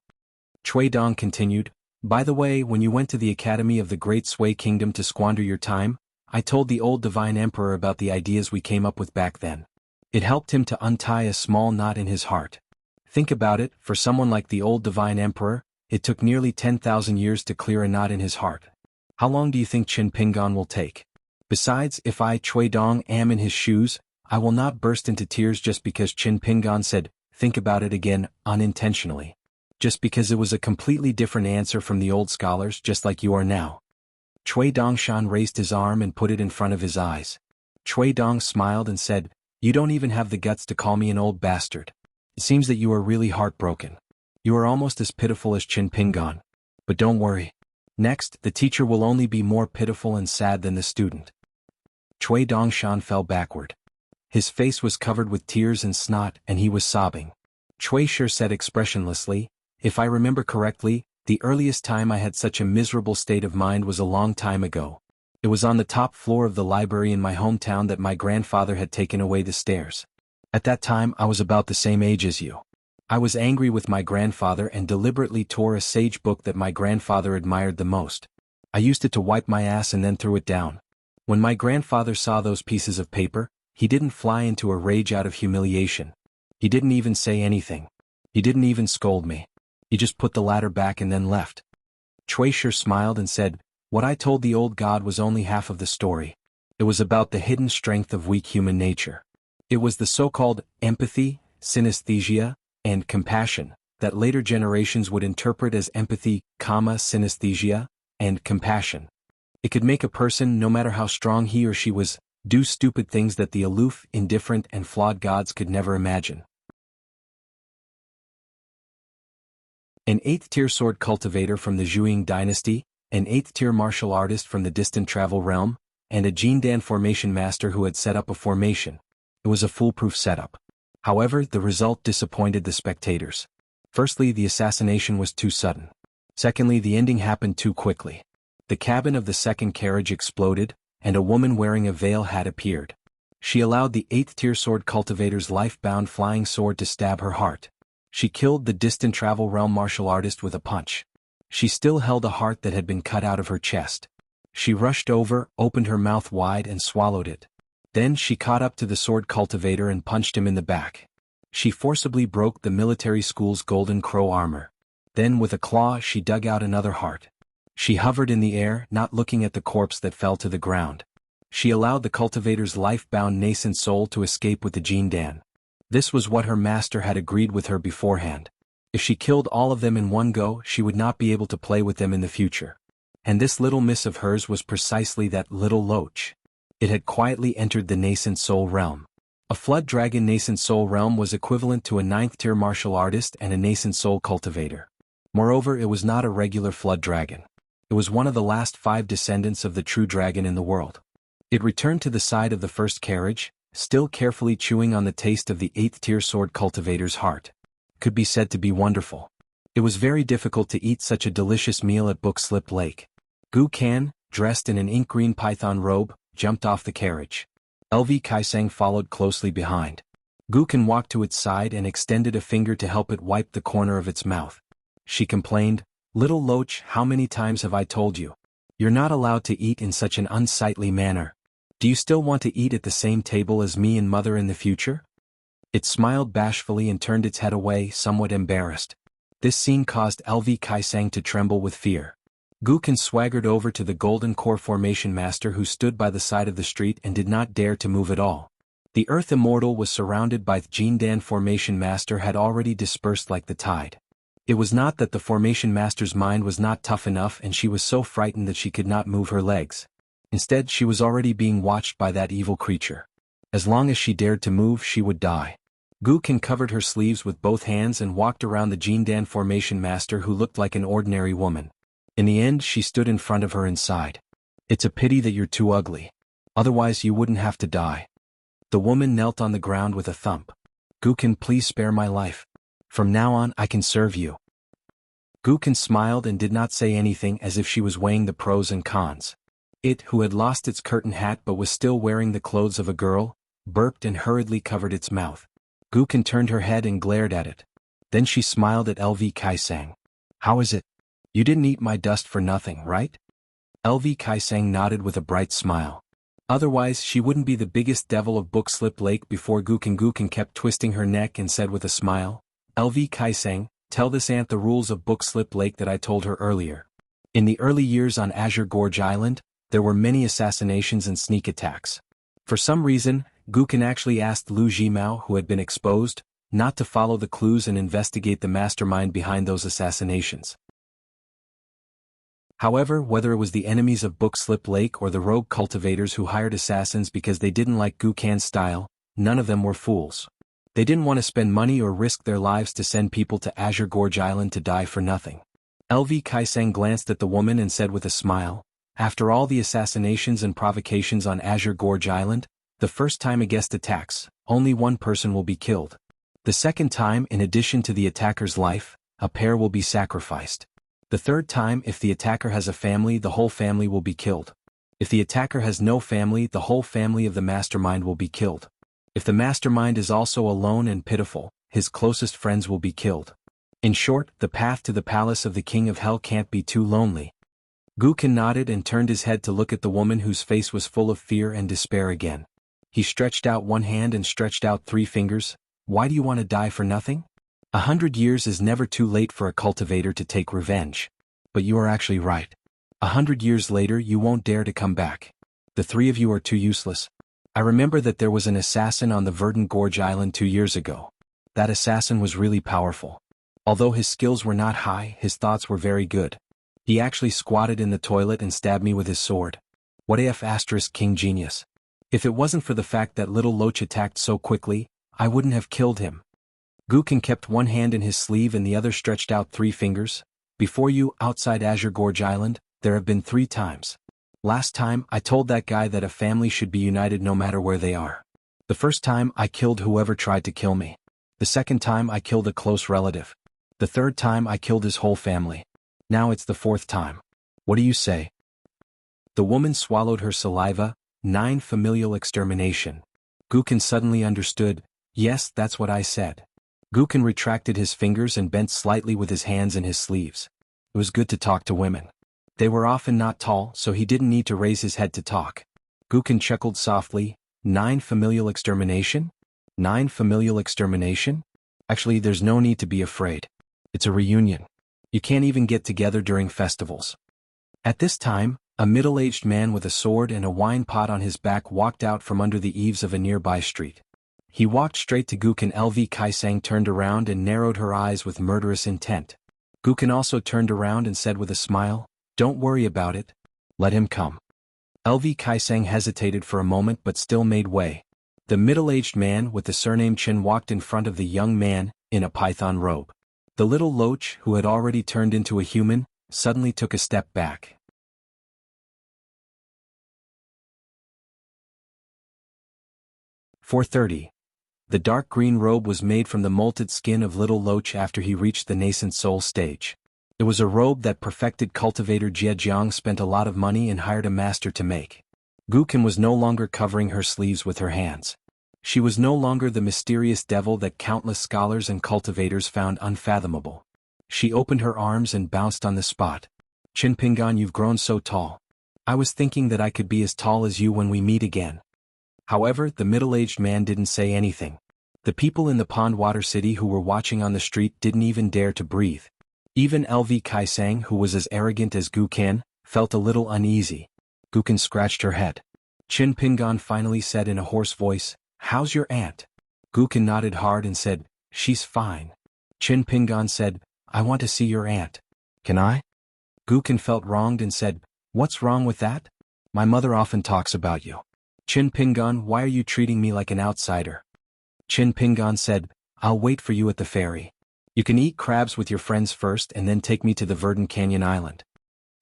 Cui Dong continued, "By the way, when you went to the Academy of the Great Sui Kingdom to squander your time, I told the old Divine Emperor about the ideas we came up with back then. It helped him to untie a small knot in his heart. Think about it, for someone like the old Divine Emperor, it took nearly 10,000 years to clear a knot in his heart. How long do you think Qin Pingan will take? Besides, if I, Cui Dong, am in his shoes, I will not burst into tears just because Qin Pingan said, 'Think about it again,' unintentionally. Just because it was a completely different answer from the old scholars, just like you are now." Cui Dongshan raised his arm and put it in front of his eyes. Cui Dong smiled and said, "You don't even have the guts to call me an old bastard. It seems that you are really heartbroken. You are almost as pitiful as Qin Pingan. But don't worry. Next, the teacher will only be more pitiful and sad than the student." Cui Dongshan fell backward. His face was covered with tears and snot, and he was sobbing. Cui Shi said expressionlessly, "If I remember correctly, the earliest time I had such a miserable state of mind was a long time ago. It was on the top floor of the library in my hometown that my grandfather had taken away the stairs. At that time I was about the same age as you. I was angry with my grandfather and deliberately tore a sage book that my grandfather admired the most. I used it to wipe my ass and then threw it down. When my grandfather saw those pieces of paper, he didn't fly into a rage out of humiliation. He didn't even say anything. He didn't even scold me. He just put the ladder back and then left. Shui smiled and said, "What I told the old god was only half of the story. It was about the hidden strength of weak human nature. It was the so-called empathy, synesthesia, and compassion that later generations would interpret as empathy, synesthesia, and compassion. It could make a person, no matter how strong he or she was, do stupid things that the aloof, indifferent, and flawed gods could never imagine." An 8th-tier sword cultivator from the Zhuang dynasty, an 8th-tier martial artist from the distant travel realm, and a Jindan formation master who had set up a formation. It was a foolproof setup. However, the result disappointed the spectators. Firstly, the assassination was too sudden. Secondly, the ending happened too quickly. The cabin of the second carriage exploded, and a woman wearing a veil had appeared. She allowed the 8th-tier sword cultivator's life-bound flying sword to stab her heart. She killed the distant travel realm martial artist with a punch. She still held a heart that had been cut out of her chest. She rushed over, opened her mouth wide and swallowed it. Then she caught up to the sword cultivator and punched him in the back. She forcibly broke the military school's golden crow armor. Then with a claw she dug out another heart. She hovered in the air, not looking at the corpse that fell to the ground. She allowed the cultivator's life-bound nascent soul to escape with the Jindan. This was what her master had agreed with her beforehand. If she killed all of them in one go, she would not be able to play with them in the future. And this little miss of hers was precisely that little loach. It had quietly entered the nascent soul realm. A flood dragon nascent soul realm was equivalent to a 9th-tier martial artist and a nascent soul cultivator. Moreover, it was not a regular flood dragon. It was one of the last 5 descendants of the true dragon in the world. It returned to the side of the first carriage, still carefully chewing on the taste of the 8th-tier sword cultivator's heart. Could be said to be wonderful. It was very difficult to eat such a delicious meal at Book Slip Lake. Gu Kan, dressed in an ink-green python robe, jumped off the carriage. LV Kaisang followed closely behind. Gu Kan walked to its side and extended a finger to help it wipe the corner of its mouth. She complained, "Little Loach, how many times have I told you? You're not allowed to eat in such an unsightly manner. Do you still want to eat at the same table as me and Mother in the future?" It smiled bashfully and turned its head away, somewhat embarrassed. This scene caused LV Kaisang to tremble with fear. Gu Kan swaggered over to the Golden Core Formation Master who stood by the side of the street and did not dare to move at all. The Earth Immortal was surrounded by the Jindan Formation Master had already dispersed like the tide. It was not that the Formation Master's mind was not tough enough and she was so frightened that she could not move her legs. Instead, she was already being watched by that evil creature. As long as she dared to move, she would die. Gu Kan covered her sleeves with both hands and walked around the Jindan Formation Master who looked like an ordinary woman. In the end, she stood in front of her and sighed. "It's a pity that you're too ugly. Otherwise you wouldn't have to die." The woman knelt on the ground with a thump. "Gu Kan, please spare my life. From now on I can serve you." Gu Kan smiled and did not say anything as if she was weighing the pros and cons. It, who had lost its curtain hat but was still wearing the clothes of a girl, burped and hurriedly covered its mouth. Gu Kan turned her head and glared at it. Then she smiled at LV Kaisang. "How is it? You didn't eat my dust for nothing, right?" LV Kaisang nodded with a bright smile. Otherwise she wouldn't be the biggest devil of Book Slip Lake before Gu Kan kept twisting her neck and said with a smile, "LV Kaisang, tell this ant the rules of Book Slip Lake that I told her earlier. In the early years on Azure Gorge Island, there were many assassinations and sneak attacks. For some reason, Gu Kan actually asked Lu Jimao, who had been exposed, not to follow the clues and investigate the mastermind behind those assassinations. However, whether it was the enemies of Book Slip Lake or the rogue cultivators who hired assassins because they didn't like Gu Kan's style, none of them were fools. They didn't want to spend money or risk their lives to send people to Azure Gorge Island to die for nothing. LV Kaisang glanced at the woman and said with a smile, "After all the assassinations and provocations on Azure Gorge Island, the first time a guest attacks, only one person will be killed. The second time, in addition to the attacker's life, a pair will be sacrificed. The third time, if the attacker has a family, the whole family will be killed. If the attacker has no family, the whole family of the mastermind will be killed. If the mastermind is also alone and pitiful, his closest friends will be killed. In short, the path to the palace of the King of Hell can't be too lonely." Gu Kan nodded and turned his head to look at the woman whose face was full of fear and despair again. He stretched out one hand and stretched out 3 fingers, Why do you want to die for nothing? 100 years is never too late for a cultivator to take revenge. But you are actually right. 100 years later you won't dare to come back. The three of you are too useless. I remember that there was an assassin on the Verdant Gorge Island 2 years ago. That assassin was really powerful. Although his skills were not high, his thoughts were very good. He actually squatted in the toilet and stabbed me with his sword. What AF asterisk king genius. If it wasn't for the fact that little Loach attacked so quickly, I wouldn't have killed him. Gukin kept one hand in his sleeve and the other stretched out 3 fingers. Before you, outside Azure Gorge Island, there have been 3 times. Last time, I told that guy that a family should be united no matter where they are. The first time, I killed whoever tried to kill me. The second time, I killed a close relative. The third time, I killed his whole family. Now it's the 4th time. What do you say? The woman swallowed her saliva. 9 Familial extermination. Gukin suddenly understood. Yes, that's what I said. Gukin retracted his fingers and bent slightly with his hands in his sleeves. It was good to talk to women. They were often not tall, so he didn't need to raise his head to talk. Gukin chuckled softly. 9 Familial extermination? 9 Familial extermination? Actually, there's no need to be afraid. It's a reunion. You can't even get together during festivals. At this time, a middle-aged man with a sword and a wine pot on his back walked out from under the eaves of a nearby street. He walked straight to Gukin. LV Kaisang turned around and narrowed her eyes with murderous intent. Gukin also turned around and said with a smile, "Don't worry about it. Let him come." LV Kaisang hesitated for a moment but still made way. The middle-aged man with the surname Chen walked in front of the young man, in a python robe. The little Loach, who had already turned into a human, suddenly took a step back. 4:30. The dark green robe was made from the molted skin of little Loach after he reached the nascent soul stage. It was a robe that perfected cultivator Jie Jiang spent a lot of money and hired a master to make. Gukin was no longer covering her sleeves with her hands. She was no longer the mysterious devil that countless scholars and cultivators found unfathomable. She opened her arms and bounced on the spot. "Qin Pingan, you've grown so tall. I was thinking that I could be as tall as you when we meet again." However, the middle-aged man didn't say anything. The people in the Pondwater City who were watching on the street didn't even dare to breathe. Even LV Kaisang, who was as arrogant as Gukin, felt a little uneasy. Gukin scratched her head. Qin Pingan finally said in a hoarse voice, "How's your aunt?" Gukin nodded hard and said, "She's fine." Qin Pingan said, "I want to see your aunt. Can I?" Gukin felt wronged and said, "What's wrong with that? My mother often talks about you." Qin Pingan, "Why are you treating me like an outsider?" Qin Pingan said, "I'll wait for you at the ferry. You can eat crabs with your friends first and then take me to the Verdant Canyon Island."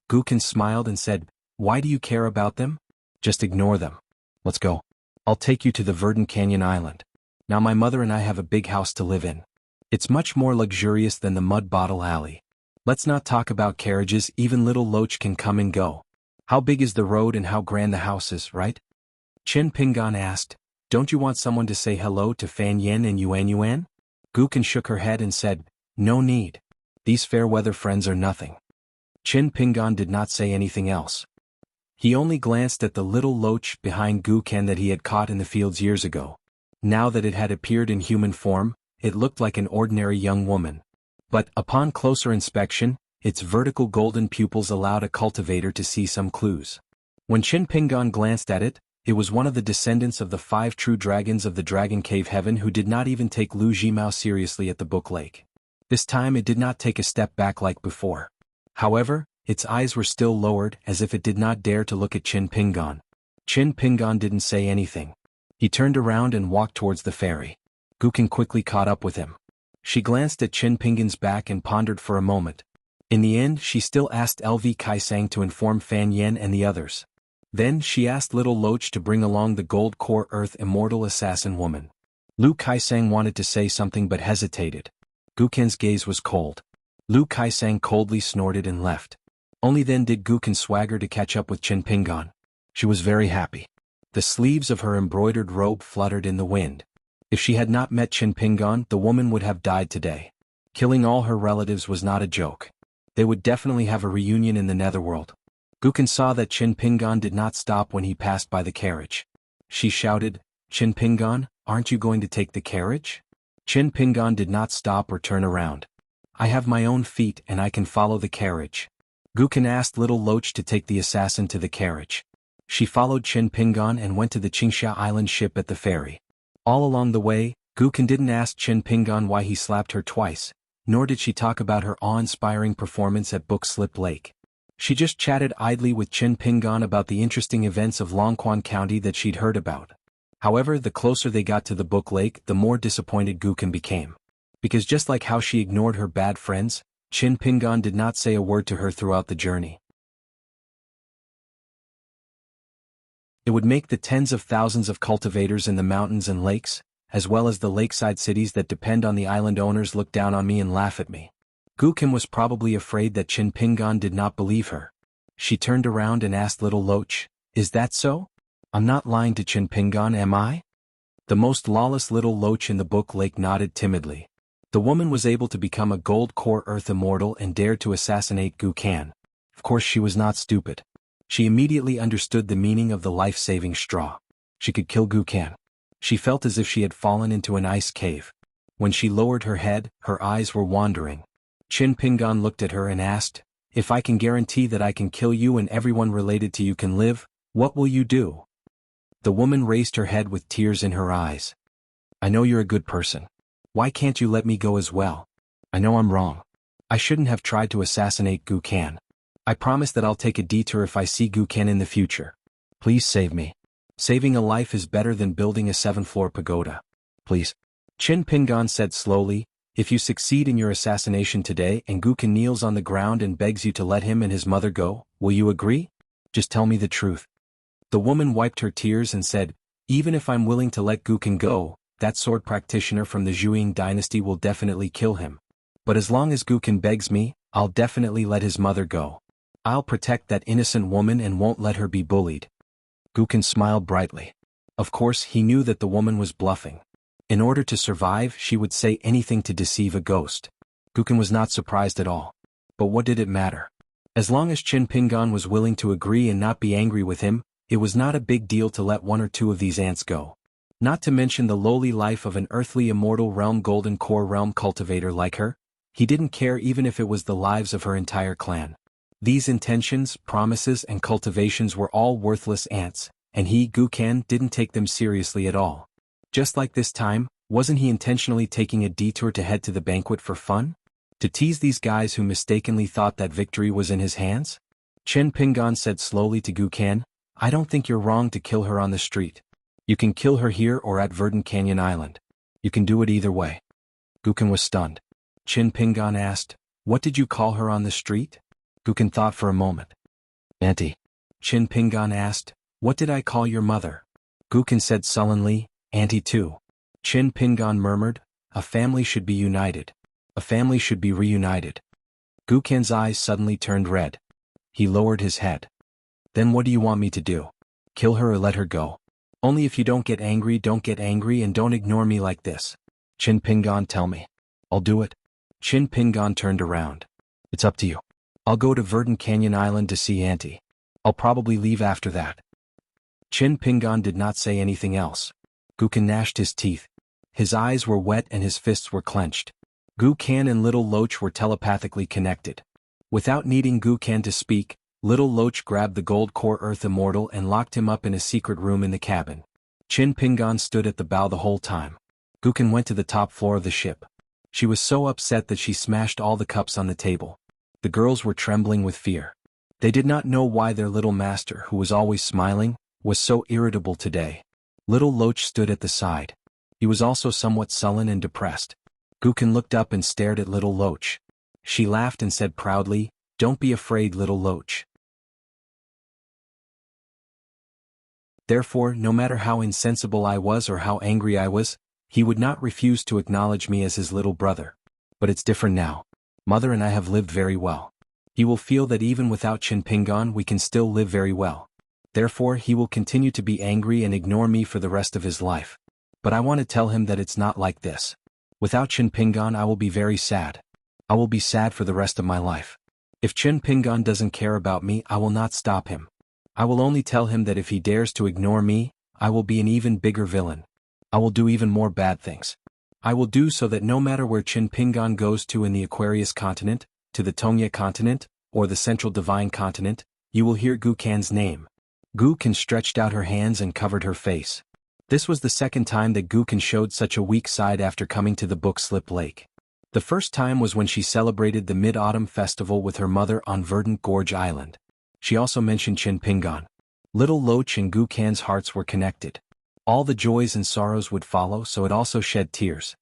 Gukin smiled and said, "Why do you care about them? Just ignore them. Let's go. I'll take you to the Verdant Canyon Island. Now my mother and I have a big house to live in. It's much more luxurious than the Mud Bottle Alley. Let's not talk about carriages, even little Loach can come and go. How big is the road and how grand the house is, right?" Qin Pingan asked, "Don't you want someone to say hello to Fan Yen and Yuan Yuan?" Gukin shook her head and said, "No need. These fair-weather friends are nothing." Qin Pingan did not say anything else. He only glanced at the little Loach behind Gukin that he had caught in the fields years ago. Now that it had appeared in human form, it looked like an ordinary young woman. But, upon closer inspection, its vertical golden pupils allowed a cultivator to see some clues. When Qin Pingan glanced at it, it was one of the descendants of the 5 true dragons of the Dragon Cave Heaven who did not even take Lu Jimao seriously at the Book Lake. This time it did not take a step back like before. However, its eyes were still lowered as if it did not dare to look at Qin Pingan. Qin Pingan didn't say anything. He turned around and walked towards the ferry. Gukin quickly caught up with him. She glanced at Qin Pingan's back and pondered for a moment. In the end, she still asked LV Kaisang to inform Fan Yen and the others. Then she asked little Loach to bring along the Gold Core Earth Immortal Assassin Woman. Lu Kaisang wanted to say something but hesitated. Gukin's gaze was cold. Lu Kaisang coldly snorted and left. Only then did Gukin swagger to catch up with Qin Pingan. She was very happy. The sleeves of her embroidered robe fluttered in the wind. If she had not met Qin Pingan, the woman would have died today. Killing all her relatives was not a joke. They would definitely have a reunion in the netherworld. Gukin saw that Qin Pingan did not stop when he passed by the carriage. She shouted, "Qin Pingan, aren't you going to take the carriage?" Chin Pingan did not stop or turn around. I have my own feet and I can follow the carriage. Gukan asked Little Loach to take the assassin to the carriage. She followed Chin Pingan and went to the Qingxia Island ship at the ferry. All along the way, Gukan didn't ask Chin Pingan why he slapped her twice, nor did she talk about her awe-inspiring performance at Book Slip Lake. She just chatted idly with Chin Pingan about the interesting events of Longquan County that she'd heard about. However, the closer they got to the Book Lake, the more disappointed Gukan became. Because just like how she ignored her bad friends, Chin Pingan did not say a word to her throughout the journey. It would make the tens of thousands of cultivators in the mountains and lakes, as well as the lakeside cities that depend on the island owners, look down on me and laugh at me. Gukan was probably afraid that Chin Pingan did not believe her. She turned around and asked Little Loach, "Is that so? I'm not lying to Chin Pingan, am I?" The most lawless Little Loach in the Book Lake nodded timidly. The woman was able to become a gold core earth immortal and dared to assassinate Gukan. Of course she was not stupid. She immediately understood the meaning of the life-saving straw. She could kill Gukan. She felt as if she had fallen into an ice cave. When she lowered her head, her eyes were wandering. Chin Pingan looked at her and asked, "If I can guarantee that I can kill you and everyone related to you can live, what will you do?" The woman raised her head with tears in her eyes. "I know you're a good person. Why can't you let me go as well? I know I'm wrong. I shouldn't have tried to assassinate Gukan. I promise that I'll take a detour if I see Gukan in the future. Please save me. Saving a life is better than building a 7-floor pagoda. Please." Chin Pingan said slowly, "If you succeed in your assassination today and Gukan kneels on the ground and begs you to let him and his mother go, will you agree? Just tell me the truth." The woman wiped her tears and said, "Even if I'm willing to let Gukan go, that sword practitioner from the Zhuang dynasty will definitely kill him. But as long as Gukan begs me, I'll definitely let his mother go. I'll protect that innocent woman and won't let her be bullied." Gukan smiled brightly. Of course, he knew that the woman was bluffing. In order to survive, she would say anything to deceive a ghost. Gukan was not surprised at all. But what did it matter? As long as Chin Pingan was willing to agree and not be angry with him, it was not a big deal to let one or two of these ants go. Not to mention the lowly life of an earthly immortal realm golden core realm cultivator like her. He didn't care even if it was the lives of her entire clan. These intentions, promises and cultivations were all worthless ants, and he, Gukan, didn't take them seriously at all. Just like this time, wasn't he intentionally taking a detour to head to the banquet for fun? To tease these guys who mistakenly thought that victory was in his hands? Chin Pingan said slowly to Gukan, "I don't think you're wrong to kill her on the street. You can kill her here or at Verdant Canyon Island. You can do it either way." Gukan was stunned. Chin Pingan asked, "What did you call her on the street?" Gukan thought for a moment. "Auntie." Chin Pingan asked, "What did I call your mother?" Gukan said sullenly, "Auntie too." Chin Pingan murmured, "A family should be united. A family should be reunited." Gukan's eyes suddenly turned red. He lowered his head. "Then what do you want me to do? Kill her or let her go? Only if you don't get angry and don't ignore me like this. Chin Pingan, tell me. I'll do it." Chin Pingan turned around. "It's up to you. I'll go to Verdant Canyon Island to see Auntie. I'll probably leave after that." Chin Pingan did not say anything else. Gukan gnashed his teeth. His eyes were wet and his fists were clenched. Gukan and Little Loach were telepathically connected. Without needing Gukan to speak, Little Loach grabbed the gold core earth immortal and locked him up in a secret room in the cabin. Chin Pingan stood at the bow the whole time. Gukan went to the top floor of the ship. She was so upset that she smashed all the cups on the table. The girls were trembling with fear. They did not know why their little master, who was always smiling, was so irritable today. Little Loach stood at the side. He was also somewhat sullen and depressed. Gukan looked up and stared at Little Loach. She laughed and said proudly, "Don't be afraid, Little Loach." Therefore, no matter how insensible I was or how angry I was, he would not refuse to acknowledge me as his little brother. But it's different now. Mother and I have lived very well. He will feel that even without Chin Pingan we can still live very well. Therefore he will continue to be angry and ignore me for the rest of his life. But I want to tell him that it's not like this. Without Chin Pingan I will be very sad. I will be sad for the rest of my life. If Chin Pingan doesn't care about me, I will not stop him. I will only tell him that if he dares to ignore me, I will be an even bigger villain. I will do even more bad things. I will do so that no matter where Qin Pingan goes to in the Aquarius continent, to the Tongya continent, or the Central Divine continent, you will hear Gukan's name. Gukan stretched out her hands and covered her face. This was the second time that Gukan showed such a weak side after coming to the Book Slip Lake. The first time was when she celebrated the Mid-Autumn Festival with her mother on Verdant Gorge Island. She also mentioned Qin Pingan. Little Loach and Gukan's hearts were connected. All the joys and sorrows would follow, so it also shed tears.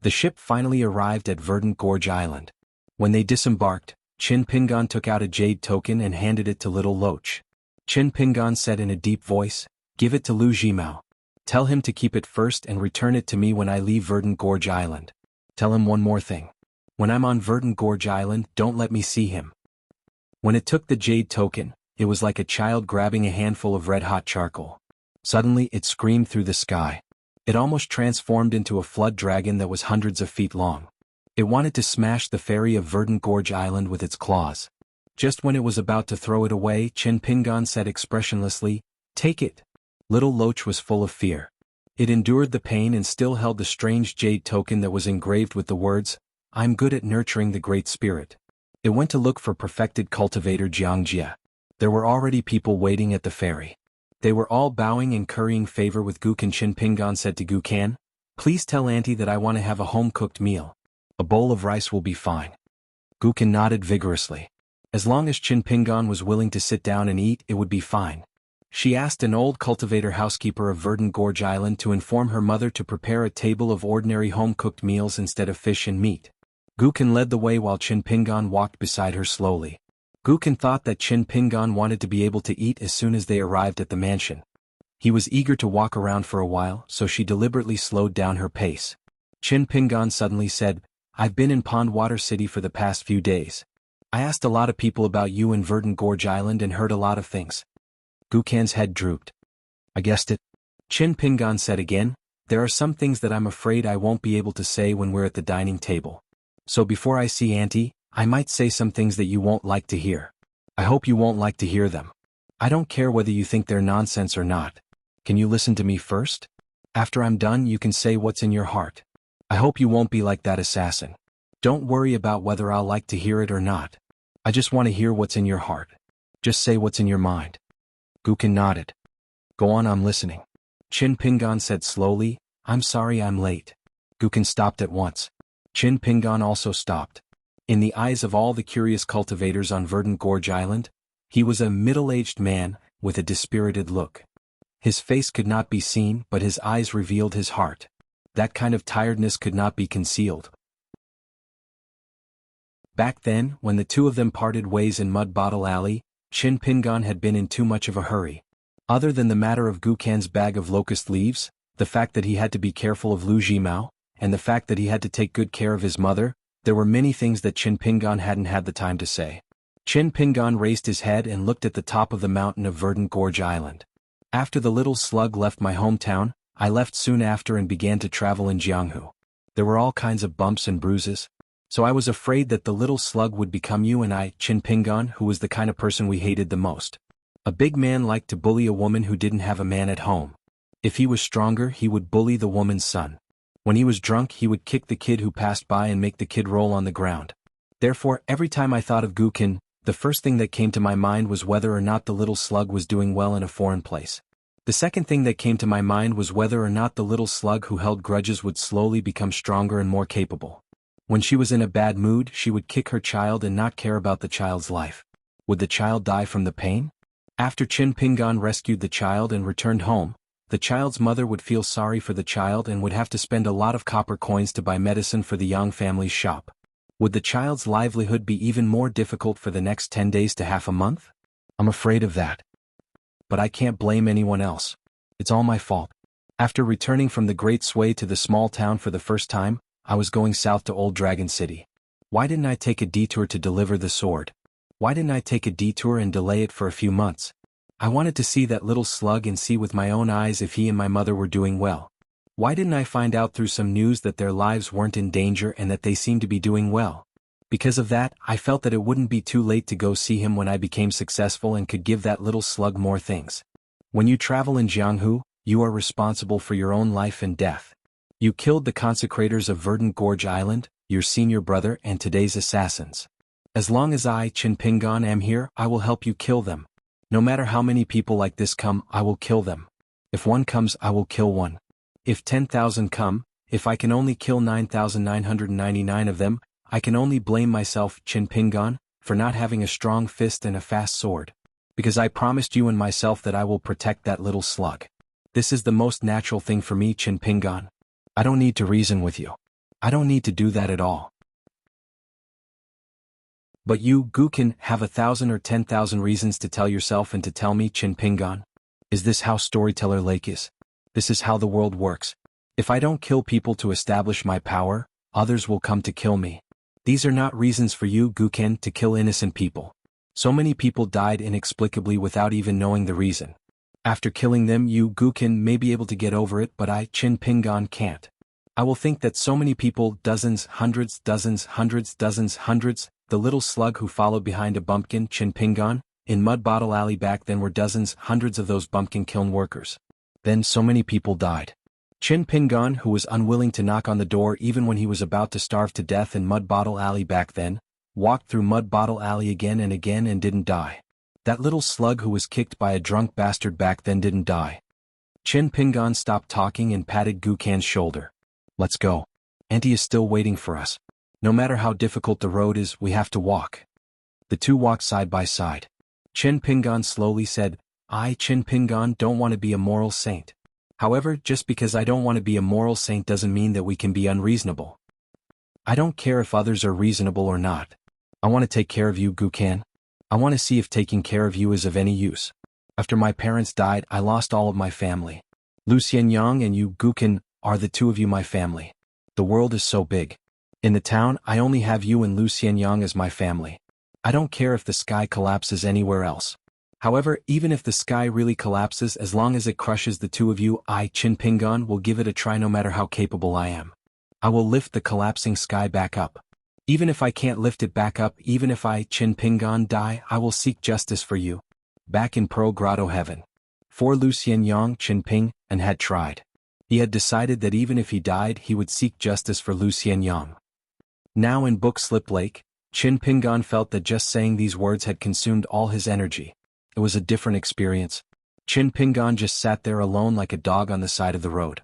The ship finally arrived at Verdant Gorge Island. When they disembarked, Qin Pingan took out a jade token and handed it to Little Loach. Qin Pingan said in a deep voice, "Give it to Lu Jimao. Tell him to keep it first and return it to me when I leave Verdant Gorge Island. Tell him one more thing. When I'm on Verdant Gorge Island, don't let me see him." When it took the jade token, it was like a child grabbing a handful of red-hot charcoal. Suddenly it screamed through the sky. It almost transformed into a flood dragon that was hundreds of feet long. It wanted to smash the ferry of Verdant Gorge Island with its claws. Just when it was about to throw it away, Qin Pingan said expressionlessly, "Take it." Little Loach was full of fear. It endured the pain and still held the strange jade token that was engraved with the words, "I'm good at nurturing the Great Spirit." It went to look for perfected cultivator Jiangjia. There were already people waiting at the ferry. They were all bowing and currying favor with Gukan. Qin Pingan said to Gukan, "Please tell Auntie that I want to have a home-cooked meal. A bowl of rice will be fine." Gukan nodded vigorously. As long as Qin Pingan was willing to sit down and eat, it would be fine. She asked an old cultivator housekeeper of Verdant Gorge Island to inform her mother to prepare a table of ordinary home-cooked meals instead of fish and meat. Gukan led the way while Qin Pingan walked beside her slowly. Gukan thought that Qin Pingan wanted to be able to eat as soon as they arrived at the mansion. He was eager to walk around for a while, so she deliberately slowed down her pace. Qin Pingan suddenly said, "I've been in Pondwater City for the past few days. I asked a lot of people about you in Verdant Gorge Island and heard a lot of things." Gukan's head drooped. "I guessed it." Qin Pingan said again, "There are some things that I'm afraid I won't be able to say when we're at the dining table. So before I see Auntie, I might say some things that you won't like to hear. I hope you won't like to hear them. I don't care whether you think they're nonsense or not. Can you listen to me first? After I'm done, you can say what's in your heart. I hope you won't be like that assassin. Don't worry about whether I'll like to hear it or not. I just want to hear what's in your heart. Just say what's in your mind." Gukan nodded. "Go on, I'm listening." Qin Pingan said slowly, "I'm sorry I'm late." Gukan stopped at once. Qin Pingan also stopped. In the eyes of all the curious cultivators on Verdant Gorge Island, he was a middle-aged man, with a dispirited look. His face could not be seen, but his eyes revealed his heart. That kind of tiredness could not be concealed. Back then, when the two of them parted ways in Mud Bottle Alley, Qin Pingan had been in too much of a hurry. Other than the matter of Gukan's bag of locust leaves, the fact that he had to be careful of Lu Jimao, and the fact that he had to take good care of his mother, there were many things that Qin Pingan hadn't had the time to say. Qin Pingan raised his head and looked at the top of the mountain of Verdant Gorge Island. "After the little slug left my hometown, I left soon after and began to travel in Jianghu. There were all kinds of bumps and bruises. So I was afraid that the little slug would become you and I, Qin Pingan, who was the kind of person we hated the most. A big man liked to bully a woman who didn't have a man at home. If he was stronger, he would bully the woman's son. When he was drunk, he would kick the kid who passed by and make the kid roll on the ground. Therefore, every time I thought of Gukan, the first thing that came to my mind was whether or not the little slug was doing well in a foreign place. The second thing that came to my mind was whether or not the little slug who held grudges would slowly become stronger and more capable. When she was in a bad mood, she would kick her child and not care about the child's life. Would the child die from the pain? After Qin Pingan rescued the child and returned home, the child's mother would feel sorry for the child and would have to spend a lot of copper coins to buy medicine for the Yang family's shop. Would the child's livelihood be even more difficult for the next 10 days to half a month? I'm afraid of that. But I can't blame anyone else. It's all my fault. After returning from the Great Sway to the small town for the first time, I was going south to Old Dragon City. Why didn't I take a detour to deliver the sword? Why didn't I take a detour and delay it for a few months? I wanted to see that little slug and see with my own eyes if he and my mother were doing well. Why didn't I find out through some news that their lives weren't in danger and that they seemed to be doing well? Because of that, I felt that it wouldn't be too late to go see him when I became successful and could give that little slug more things. When you travel in Jianghu, you are responsible for your own life and death. You killed the consecrators of Verdant Gorge Island, your senior brother and today's assassins. As long as I, Qin Pingan, am here, I will help you kill them. No matter how many people like this come, I will kill them. If one comes, I will kill one. If 10,000 come, if I can only kill 9,999 of them, I can only blame myself, Qin Pingan, for not having a strong fist and a fast sword. Because I promised you and myself that I will protect that little slug. This is the most natural thing for me, Qin Pingan. I don't need to reason with you. I don't need to do that at all. But you, Gukin, have 1,000 or 10,000 reasons to tell yourself and to tell me, Qin Pingan. Is this how Storyteller Lake is? This is how the world works. If I don't kill people to establish my power, others will come to kill me. These are not reasons for you, Gukin, to kill innocent people. So many people died inexplicably without even knowing the reason. After killing them, you, Gukin, may be able to get over it, but I, Qin Pingan, can't. I will think that so many people, dozens, hundreds, hundreds, the little slug who followed behind a bumpkin, Qin Pingan, in Mud Bottle Alley back then were dozens, hundreds of those bumpkin kiln workers. Then so many people died. Qin Pingan, who was unwilling to knock on the door even when he was about to starve to death in Mud Bottle Alley back then, walked through Mud Bottle Alley again and didn't die. That little slug who was kicked by a drunk bastard back then didn't die. Qin Pingan stopped talking and patted Gukan's shoulder. Let's go. Auntie is still waiting for us. No matter how difficult the road is, we have to walk. The two walked side by side. Qin Pingan slowly said, I, Qin Pingan, don't want to be a moral saint. However, just because I don't want to be a moral saint doesn't mean that we can be unreasonable. I don't care if others are reasonable or not. I want to take care of you, Gukan. I want to see if taking care of you is of any use. After my parents died, I lost all of my family. Lu Xianyang and you, Gukan, are the two of you my family. The world is so big. In the town, I only have you and Lu Xianyang as my family. I don't care if the sky collapses anywhere else. However, even if the sky really collapses, as long as it crushes the two of you, I, Qin Pingan, will give it a try no matter how capable I am. I will lift the collapsing sky back up. Even if I can't lift it back up, even if I, Qin Pingan, die, I will seek justice for you. Back in Pearl Grotto Heaven. For Lu Xianyang, Qin Ping, and had tried. He had decided that even if he died, he would seek justice for Lu Xianyang. Now in Book Slip Lake, Qin Pingan felt that just saying these words had consumed all his energy. It was a different experience. Qin Pingan just sat there alone like a dog on the side of the road.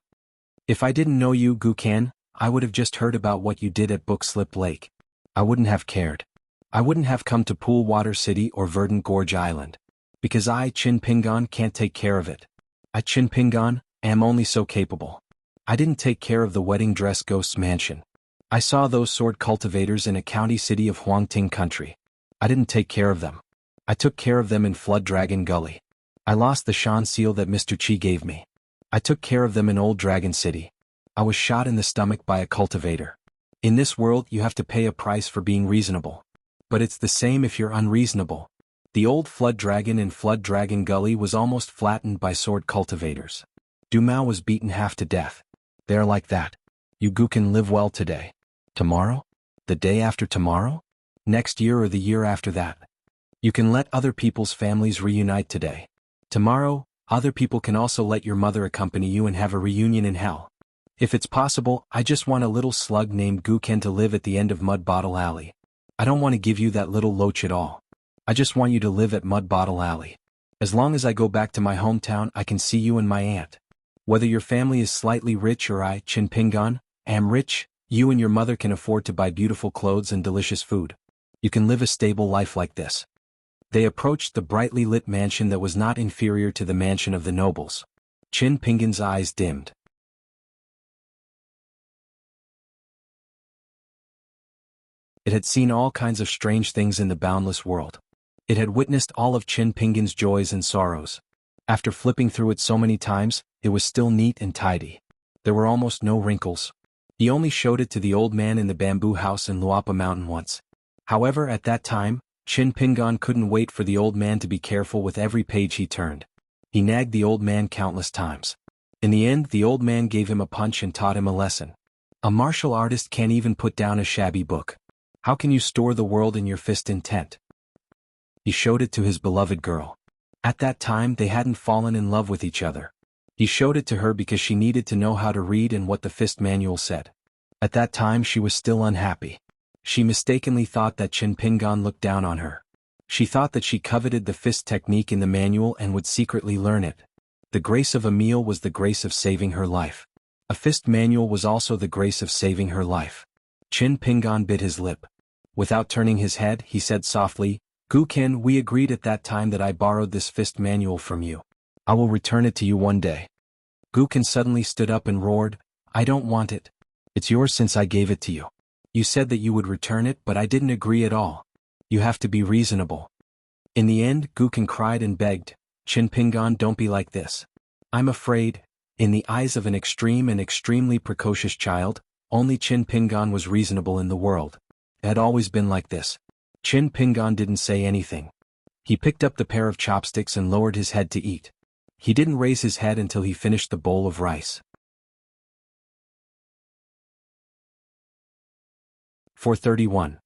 If I didn't know you, Gukan, I would have just heard about what you did at Book Slip Lake. I wouldn't have cared. I wouldn't have come to Pool Water City or Verdant Gorge Island. Because I, Qin Pingan, can't take care of it. I, Qin Pingan, am only so capable. I didn't take care of the wedding dress ghost's mansion. I saw those sword cultivators in a county city of Huangting country. I didn't take care of them. I took care of them in Flood Dragon Gully. I lost the Shan seal that Mr. Chi gave me. I took care of them in Old Dragon City. I was shot in the stomach by a cultivator. In this world, you have to pay a price for being reasonable. But it's the same if you're unreasonable. The old Flood Dragon in Flood Dragon Gully was almost flattened by sword cultivators. Dumao was beaten half to death. They're like that. You can live well today. Tomorrow? The day after tomorrow? Next year or the year after that? You can let other people's families reunite today. Tomorrow, other people can also let your mother accompany you and have a reunion in hell. If it's possible, I just want a little slug named Guken to live at the end of Mud Bottle Alley. I don't want to give you that little loach at all. I just want you to live at Mud Bottle Alley. As long as I go back to my hometown, I can see you and my aunt. Whether your family is slightly rich or I, Qin Pingan, am rich, you and your mother can afford to buy beautiful clothes and delicious food. You can live a stable life like this. They approached the brightly lit mansion that was not inferior to the mansion of the nobles. Qin Pingan's eyes dimmed. It had seen all kinds of strange things in the boundless world. It had witnessed all of Qin Pingan's joys and sorrows. After flipping through it so many times, it was still neat and tidy. There were almost no wrinkles. He only showed it to the old man in the bamboo house in Luapa Mountain once. However, at that time, Qin Pingan couldn't wait for the old man to be careful with every page he turned. He nagged the old man countless times. In the end, the old man gave him a punch and taught him a lesson. A martial artist can't even put down a shabby book. How can you store the world in your fist intent? He showed it to his beloved girl. At that time, they hadn't fallen in love with each other. He showed it to her because she needed to know how to read and what the fist manual said. At that time she was still unhappy. She mistakenly thought that Chin Pingan looked down on her. She thought that she coveted the fist technique in the manual and would secretly learn it. The grace of a meal was the grace of saving her life. A fist manual was also the grace of saving her life. Chin Pingan bit his lip. Without turning his head, he said softly, "Guken, we agreed at that time that I borrowed this fist manual from you. I will return it to you one day." Guken suddenly stood up and roared, "I don't want it. It's yours since I gave it to you. You said that you would return it, but I didn't agree at all. You have to be reasonable." In the end, Guken cried and begged, "Chin Pingan, don't be like this. I'm afraid." In the eyes of an extreme and extremely precocious child, only Chin Pingan was reasonable in the world. It had always been like this. Chin Pingan didn't say anything. He picked up the pair of chopsticks and lowered his head to eat. He didn't raise his head until he finished the bowl of rice. 431.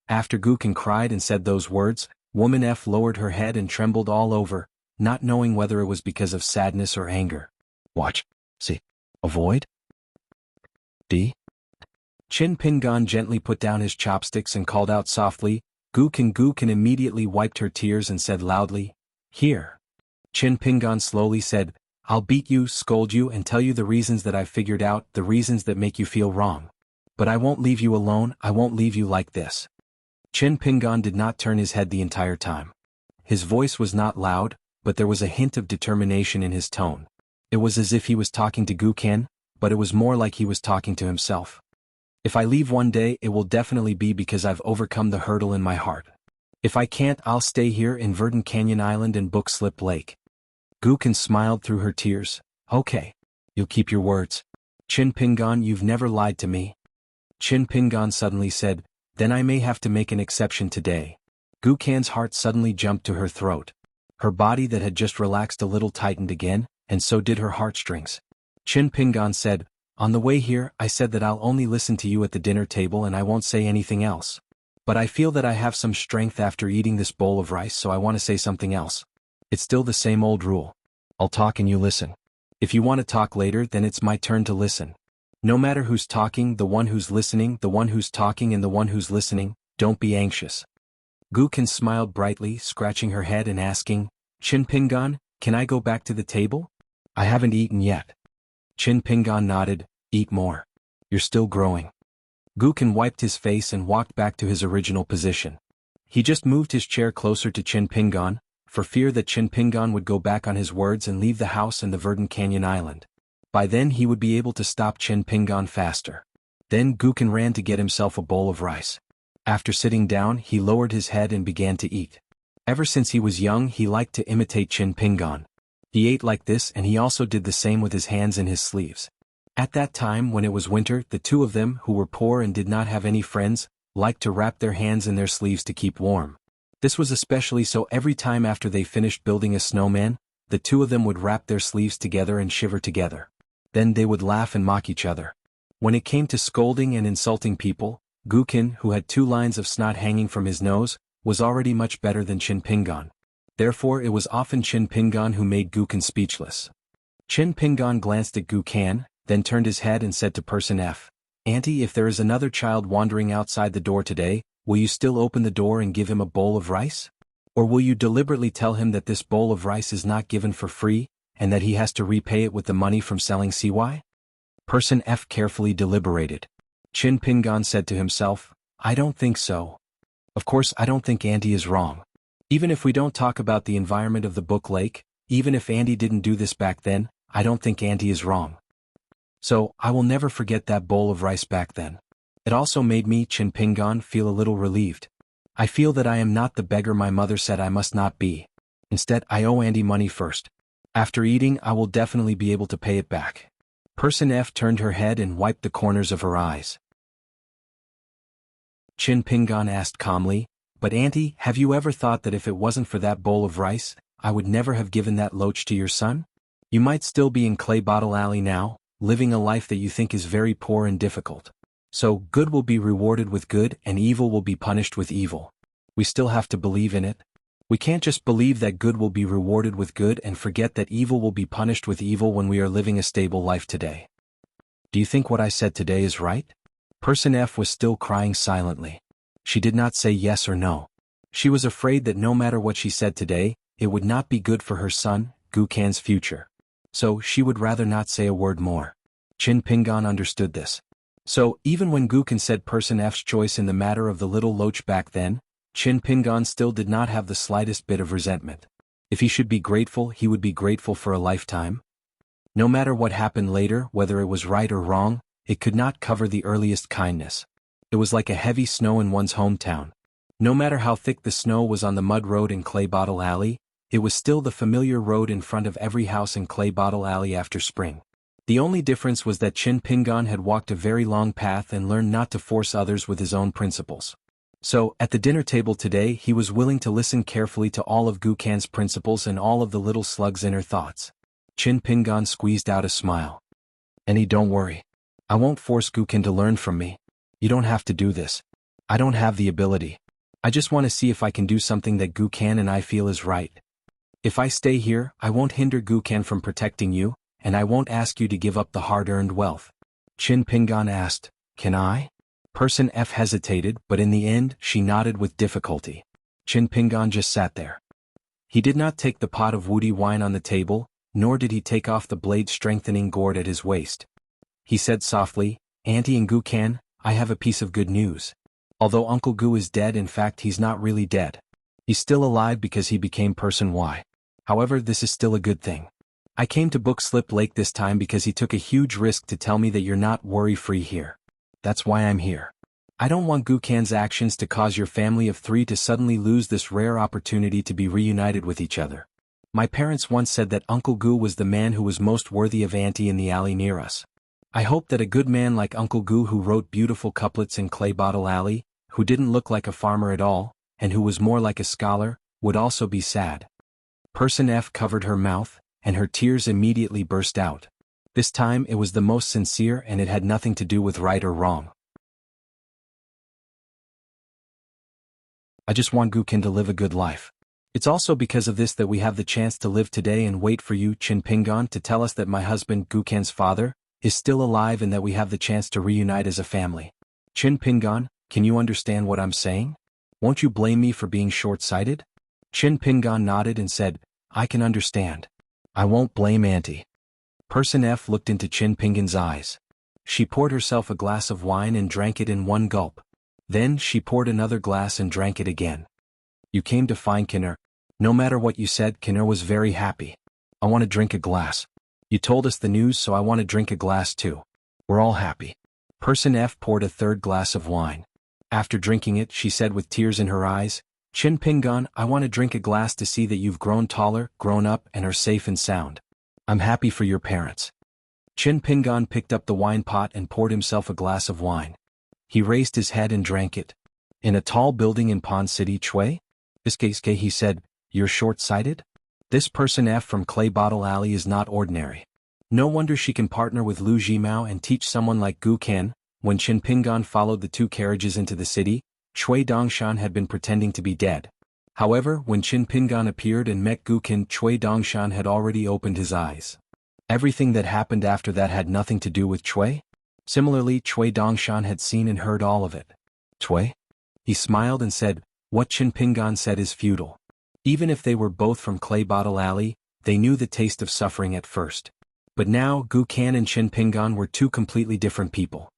After Guken cried and said those words, Woman F lowered her head and trembled all over, not knowing whether it was because of sadness or anger. Watch. See. Avoid. D. Chin Pingan gently put down his chopsticks and called out softly, Guken. Guken immediately wiped her tears and said loudly, "Here." Chin Pingan slowly said, "I'll beat you, scold you and tell you the reasons that I've figured out, the reasons that make you feel wrong. But I won't leave you alone, I won't leave you like this." Chin Pingan did not turn his head the entire time. His voice was not loud, but there was a hint of determination in his tone. It was as if he was talking to Guken, but it was more like he was talking to himself. "If I leave one day, it will definitely be because I've overcome the hurdle in my heart. If I can't, I'll stay here in Verdant Canyon Island and Book Slip Lake." Guken smiled through her tears. "Okay. You'll keep your words. Chin Pingan, you've never lied to me." Chin Pingan suddenly said, "Then I may have to make an exception today." Guken's heart suddenly jumped to her throat. Her body that had just relaxed a little tightened again, and so did her heartstrings. Chin Pingan said, "On the way here, I said that I'll only listen to you at the dinner table and I won't say anything else. But I feel that I have some strength after eating this bowl of rice, so I want to say something else. It's still the same old rule. I'll talk and you listen. If you want to talk later, then it's my turn to listen. No matter who's talking, the one who's listening, the one who's talking and the one who's listening, don't be anxious." Guken smiled brightly, scratching her head and asking, "Chin Pingan, can I go back to the table? I haven't eaten yet." Chin Pingan nodded, "Eat more. You're still growing." Guken wiped his face and walked back to his original position. He just moved his chair closer to Chin Pingan, for fear that Chin Pingan would go back on his words and leave the house and the Verdant Canyon Island. By then he would be able to stop Chin Pingan faster. Then Guken ran to get himself a bowl of rice. After sitting down, he lowered his head and began to eat. Ever since he was young, he liked to imitate Chin Pingan. He ate like this and he also did the same with his hands in his sleeves. At that time, when it was winter, the two of them, who were poor and did not have any friends, liked to wrap their hands in their sleeves to keep warm. This was especially so every time after they finished building a snowman, the two of them would wrap their sleeves together and shiver together. Then they would laugh and mock each other. When it came to scolding and insulting people, Guken, who had 2 lines of snot hanging from his nose, was already much better than Chin Pingan. Therefore it was often Chin Pingan who made Guken speechless. Chin Pingan glanced at Guken, then turned his head and said to Person F, "Auntie, if there is another child wandering outside the door today, will you still open the door and give him a bowl of rice? Or will you deliberately tell him that this bowl of rice is not given for free, and that he has to repay it with the money from selling CY?" Person F carefully deliberated. Chin Pingan said to himself, "I don't think so. Of course I don't think Auntie is wrong. Even if we don't talk about the environment of the Book Lake, even if Auntie didn't do this back then, I don't think Auntie is wrong. So, I will never forget that bowl of rice back then. It also made me, Chin Pingan, feel a little relieved. I feel that I am not the beggar my mother said I must not be. Instead, I owe Auntie money first. After eating, I will definitely be able to pay it back." Person F turned her head and wiped the corners of her eyes. Chin Pingan asked calmly, "But Auntie, have you ever thought that if it wasn't for that bowl of rice, I would never have given that loach to your son? You might still be in Clay Bottle Alley now, living a life that you think is very poor and difficult. So, good will be rewarded with good and evil will be punished with evil. We still have to believe in it. We can't just believe that good will be rewarded with good and forget that evil will be punished with evil when we are living a stable life today. Do you think what I said today is right? Person F was still crying silently. She did not say yes or no. She was afraid that no matter what she said today, it would not be good for her son, Gukan's future. So she would rather not say a word more. Chin Pingan understood this. So, even when Gukan said Person F's choice in the matter of the little loach back then, Chin Pingan still did not have the slightest bit of resentment. If he should be grateful, he would be grateful for a lifetime. No matter what happened later, whether it was right or wrong, it could not cover the earliest kindness. It was like a heavy snow in one's hometown. No matter how thick the snow was on the mud road in Clay Bottle Alley, it was still the familiar road in front of every house in Clay Bottle Alley after spring. The only difference was that Chin Pingan had walked a very long path and learned not to force others with his own principles. So, at the dinner table today, he was willing to listen carefully to all of Gukan's principles and all of the little slug's inner thoughts. Chin Pingan squeezed out a smile. "Annie, don't worry. I won't force Gukan to learn from me. You don't have to do this. I don't have the ability. I just want to see if I can do something that Gukan and I feel is right. If I stay here, I won't hinder Gukan from protecting you, and I won't ask you to give up the hard-earned wealth." Chin Pingan asked, "Can I?" Person F hesitated, but in the end, she nodded with difficulty. Chin Pingan just sat there. He did not take the pot of woody wine on the table, nor did he take off the blade-strengthening gourd at his waist. He said softly, "Auntie and Gukan, I have a piece of good news. Although Uncle Gu is dead, in fact he's not really dead. He's still alive because he became Person Y. However, this is still a good thing. I came to Book Slip Lake this time because he took a huge risk to tell me that you're not worry-free here. That's why I'm here. I don't want Gukan's actions to cause your family of 3 to suddenly lose this rare opportunity to be reunited with each other. My parents once said that Uncle Gu was the man who was most worthy of Auntie in the alley near us. I hope that a good man like Uncle Gu, who wrote beautiful couplets in Clay Bottle Alley, who didn't look like a farmer at all, and who was more like a scholar, would also be sad." Person F covered her mouth, and her tears immediately burst out. This time it was the most sincere, and it had nothing to do with right or wrong. "I just want Gukan to live a good life. It's also because of this that we have the chance to live today and wait for you, Chin Pingan, to tell us that my husband, Gukan's father, is still alive and that we have the chance to reunite as a family. Chin Pingan, can you understand what I'm saying? Won't you blame me for being short-sighted?" Chin Pingan nodded and said, "I can understand. I won't blame Auntie." Person F looked into Chin Pingan's eyes. She poured herself a glass of wine and drank it in one gulp. Then she poured another glass and drank it again. "You came to find Kinner. No matter what you said, Kinner was very happy. I want to drink a glass. You told us the news, so I want to drink a glass too. We're all happy." Person F poured a third glass of wine. After drinking it, she said with tears in her eyes, "Chin Pingan, I want to drink a glass to see that you've grown taller, grown up, and are safe and sound. I'm happy for your parents." Chin Pingan picked up the wine pot and poured himself a glass of wine. He raised his head and drank it. "In a tall building in Pond City, Chue? Iske," he said, "you're short-sighted? This Person F from Clay Bottle Alley is not ordinary. No wonder she can partner with Lu Jimao and teach someone like Gukan." When Chin Pingan followed the 2 carriages into the city, Chui Dongshan had been pretending to be dead. However, when Chin Pingan appeared and met Gukan, Chui Dongshan had already opened his eyes. Everything that happened after that had nothing to do with Chui. Similarly, Chui Dongshan had seen and heard all of it. "Chui?" He smiled and said, "What Chin Pingan said is futile." Even if they were both from Clay Bottle Alley, they knew the taste of suffering at first. But now, Gukan and Chin Pingan were 2 completely different people.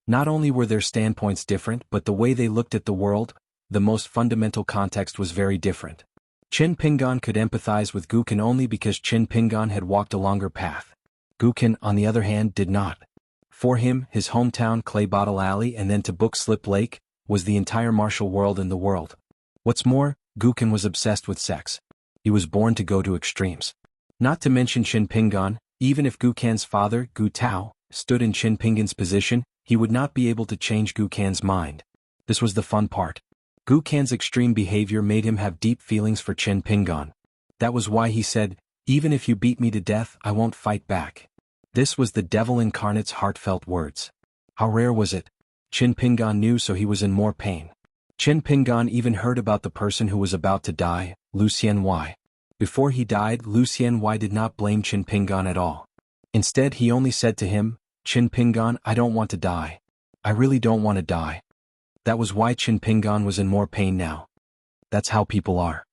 Not only were their standpoints different, but the way they looked at the world, the most fundamental context, was very different. Chin Pingan could empathize with Gukan only because Chin Pingan had walked a longer path. Gukan, on the other hand, did not. For him, his hometown Clay Bottle Alley and then to Book Slip Lake, was the entire martial world in the world. What's more, Gukan was obsessed with sex. He was born to go to extremes. Not to mention Chin Pingan, even if Gukan's father, Gu Tao, stood in Chin Pingan's position, he would not be able to change Gukan's mind. This was the fun part. Gukan's extreme behavior made him have deep feelings for Chin Pingan. That was why he said, "Even if you beat me to death, I won't fight back." This was the devil incarnate's heartfelt words. How rare was it? Chin Pingan knew, so he was in more pain. Chin Pingan even heard about the person who was about to die, Lucien Y. Before he died, Lucien Y did not blame Qin Pingan at all. Instead, he only said to him, "Qin Pingan, I don't want to die. I really don't want to die." That was why Qin Pingan was in more pain now. That's how people are.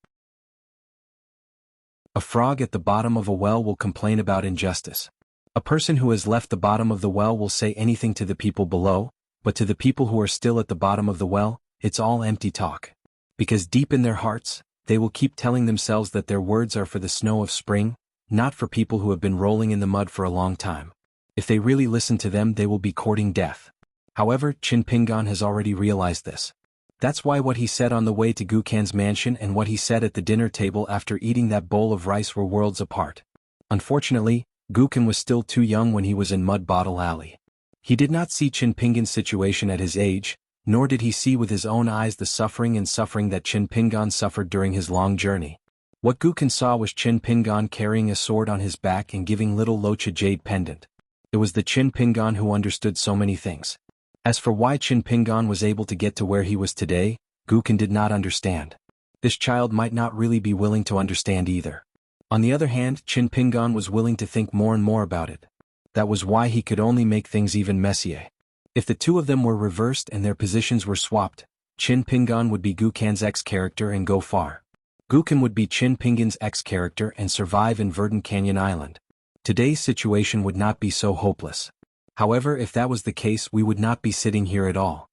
A frog at the bottom of a well will complain about injustice. A person who has left the bottom of the well will say anything to the people below, but to the people who are still at the bottom of the well, it's all empty talk. Because deep in their hearts, they will keep telling themselves that their words are for the snow of spring, not for people who have been rolling in the mud for a long time. If they really listen to them, they will be courting death. However, Qin Pingan has already realized this. That's why what he said on the way to Gukan's mansion and what he said at the dinner table after eating that bowl of rice were worlds apart. Unfortunately, Gukan was still too young when he was in Mud Bottle Alley. He did not see Qin Pingan's situation at his age, nor did he see with his own eyes the suffering that Qin Pingan suffered during his long journey. What Gukan saw was Qin Pingan carrying a sword on his back and giving little Locha jade pendant. It was the Qin Pingan who understood so many things. As for why Qin Pingan was able to get to where he was today, Gukan did not understand. This child might not really be willing to understand either. On the other hand, Qin Pingan was willing to think more and more about it. That was why he could only make things even messier. If the two of them were reversed and their positions were swapped, Qin Pingan would be Gukan's ex-character and go far. Gukan would be Qin Pingan's ex-character and survive in Verdant Canyon Island. Today's situation would not be so hopeless. However, if that was the case, we would not be sitting here at all.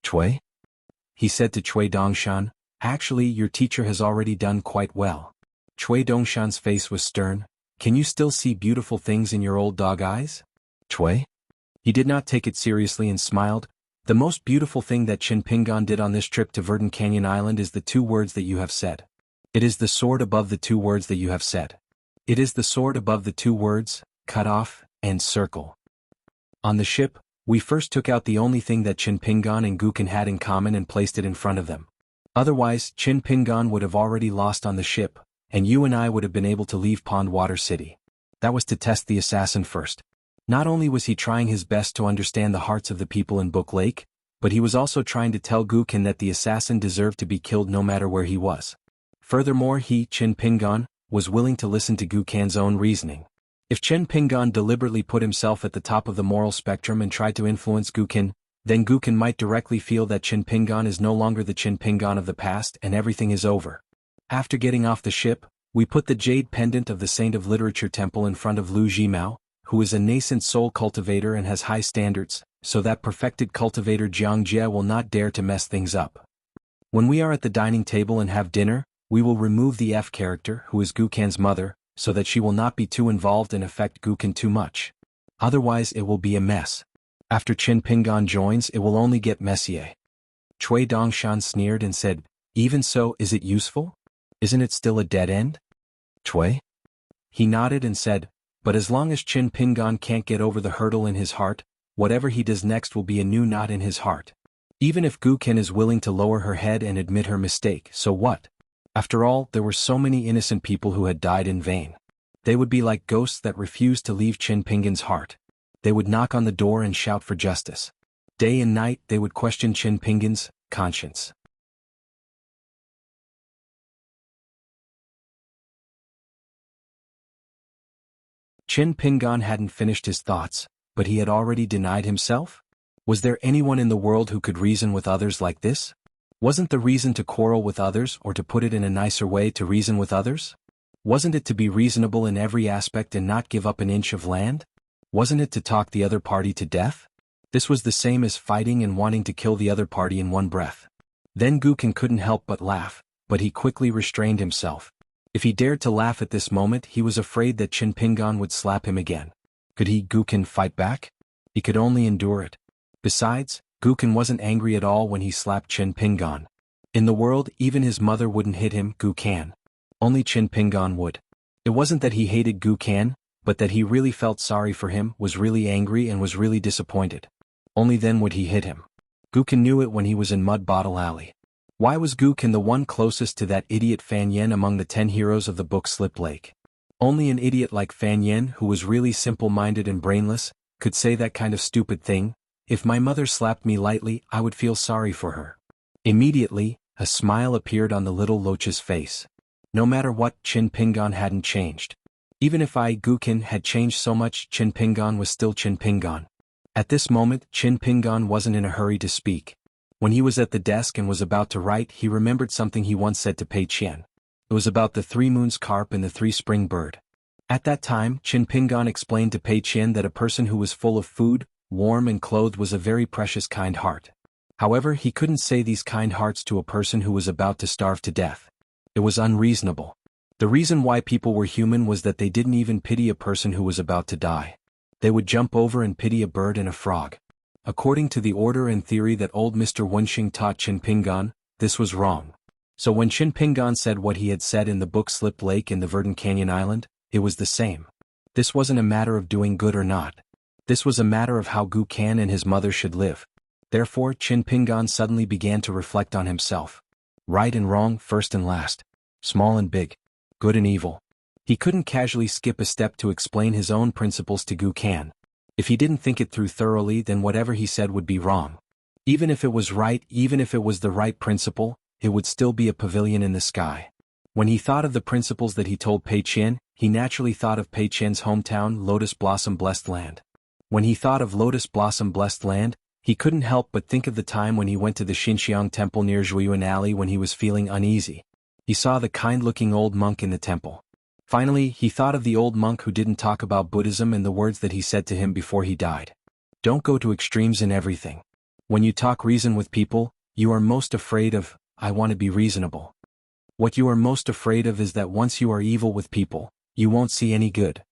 "Chui?" he said to Chui Dongshan, "Actually, your teacher has already done quite well." Chui Dongshan's face was stern. "Can you still see beautiful things in your old dog eyes?" "Chui?" He did not take it seriously and smiled. "The most beautiful thing that Qin Pingan did on this trip to Verdant Canyon Island is the two words that you have said. It is the sword above the two words that you have said. It is the sword above the two words, cut off, and circle. On the ship, we first took out the only thing that Qin Pingan and Gukan had in common and placed it in front of them. Otherwise, Qin Pingan would have already lost on the ship, and you and I would have been able to leave Pondwater City. That was to test the assassin first. Not only was he trying his best to understand the hearts of the people in Book Lake, but he was also trying to tell Gukan that the assassin deserved to be killed no matter where he was. Furthermore, he, Qin Pingan, was willing to listen to Gukan's own reasoning. If Qin Pingan deliberately put himself at the top of the moral spectrum and tried to influence Gukan, then Gukan might directly feel that Qin Pingan is no longer the Qin Pingan of the past and everything is over. After getting off the ship, we put the jade pendant of the Saint of Literature Temple in front of Lu Jimao, who is a nascent soul cultivator and has high standards, so that perfected cultivator Jiang Jie will not dare to mess things up. When we are at the dining table and have dinner, we will remove the F character, who is Gukan's mother, so that she will not be too involved and affect Gukan too much. Otherwise it will be a mess. After Qin Pingan joins, it will only get messier. Chui Dongshan sneered and said, "Even so, is it useful? Isn't it still a dead end?" "Chui?" He nodded and said, "But as long as Qin Pingan can't get over the hurdle in his heart, whatever he does next will be a new knot in his heart. Even if Gukan is willing to lower her head and admit her mistake, so what? After all, there were so many innocent people who had died in vain. They would be like ghosts that refused to leave Qin Pingan's heart. They would knock on the door and shout for justice. Day and night they would question Qin Pingan's conscience." Qin Pingan hadn't finished his thoughts, but he had already denied himself? Was there anyone in the world who could reason with others like this? Wasn't the reason to quarrel with others, or to put it in a nicer way, to reason with others? Wasn't it to be reasonable in every aspect and not give up an inch of land? Wasn't it to talk the other party to death? This was the same as fighting and wanting to kill the other party in one breath. Then Gukan couldn't help but laugh, but he quickly restrained himself. If he dared to laugh at this moment, he was afraid that Qin Pingan would slap him again. Could he, Gukan, fight back? He could only endure it. Besides, Gukan wasn't angry at all when he slapped Qin Pingan. In the world, even his mother wouldn't hit him, Gukan. Only Qin Pingan would. It wasn't that he hated Gukan, but that he really felt sorry for him, was really angry and was really disappointed. Only then would he hit him. Gukan knew it when he was in Mud Bottle Alley. Why was Gukan the one closest to that idiot Fan Yen among the 10 heroes of the book Slip Lake? Only an idiot like Fan Yen, who was really simple-minded and brainless, could say that kind of stupid thing. If my mother slapped me lightly, I would feel sorry for her. Immediately, A smile appeared on the little Loach's face. No matter what, Chin Pingan hadn't changed. Even if Gukin had changed so much, Chin Pingan was still Chin Pingan. At this moment, Chin Pingan wasn't in a hurry to speak. When he was at the desk and was about to write, he remembered something he once said to Pei Qian. It was about the 3 moons carp and the 3 spring bird. At that time, Chin Pingan explained to Pei Qian that a person who was full of food, warm and clothed was a very precious kind heart. However, he couldn't say these kind hearts to a person who was about to starve to death. It was unreasonable. The reason why people were human was that they didn't even pity a person who was about to die. They would jump over and pity a bird and a frog. According to the order and theory that old Mr. Wenxing taught Chin Pingan, this was wrong. So when Chin Pingan said what he had said in the book Slip Lake and the Verdant Canyon Island, it was the same. This wasn't a matter of doing good or not. This was a matter of how Gu Kan and his mother should live. Therefore, Chin Pingan suddenly began to reflect on himself. Right and wrong, first and last. Small and big. Good and evil. He couldn't casually skip a step to explain his own principles to Gu Kan. If he didn't think it through thoroughly, then whatever he said would be wrong. Even if it was right, even if it was the right principle, it would still be a pavilion in the sky. When he thought of the principles that he told Pei Qian, he naturally thought of Pei Qian's hometown, Lotus Blossom Blessed Land. When he thought of Lotus Blossom Blessed Land, he couldn't help but think of the time when he went to the Xinxiang temple near Zhuiyuan Alley when he was feeling uneasy. He saw the kind-looking old monk in the temple. Finally, he thought of the old monk who didn't talk about Buddhism and the words that he said to him before he died. Don't go to extremes in everything. When you talk reason with people, you are most afraid of, I want to be reasonable. What you are most afraid of is that once you are evil with people, you won't see any good.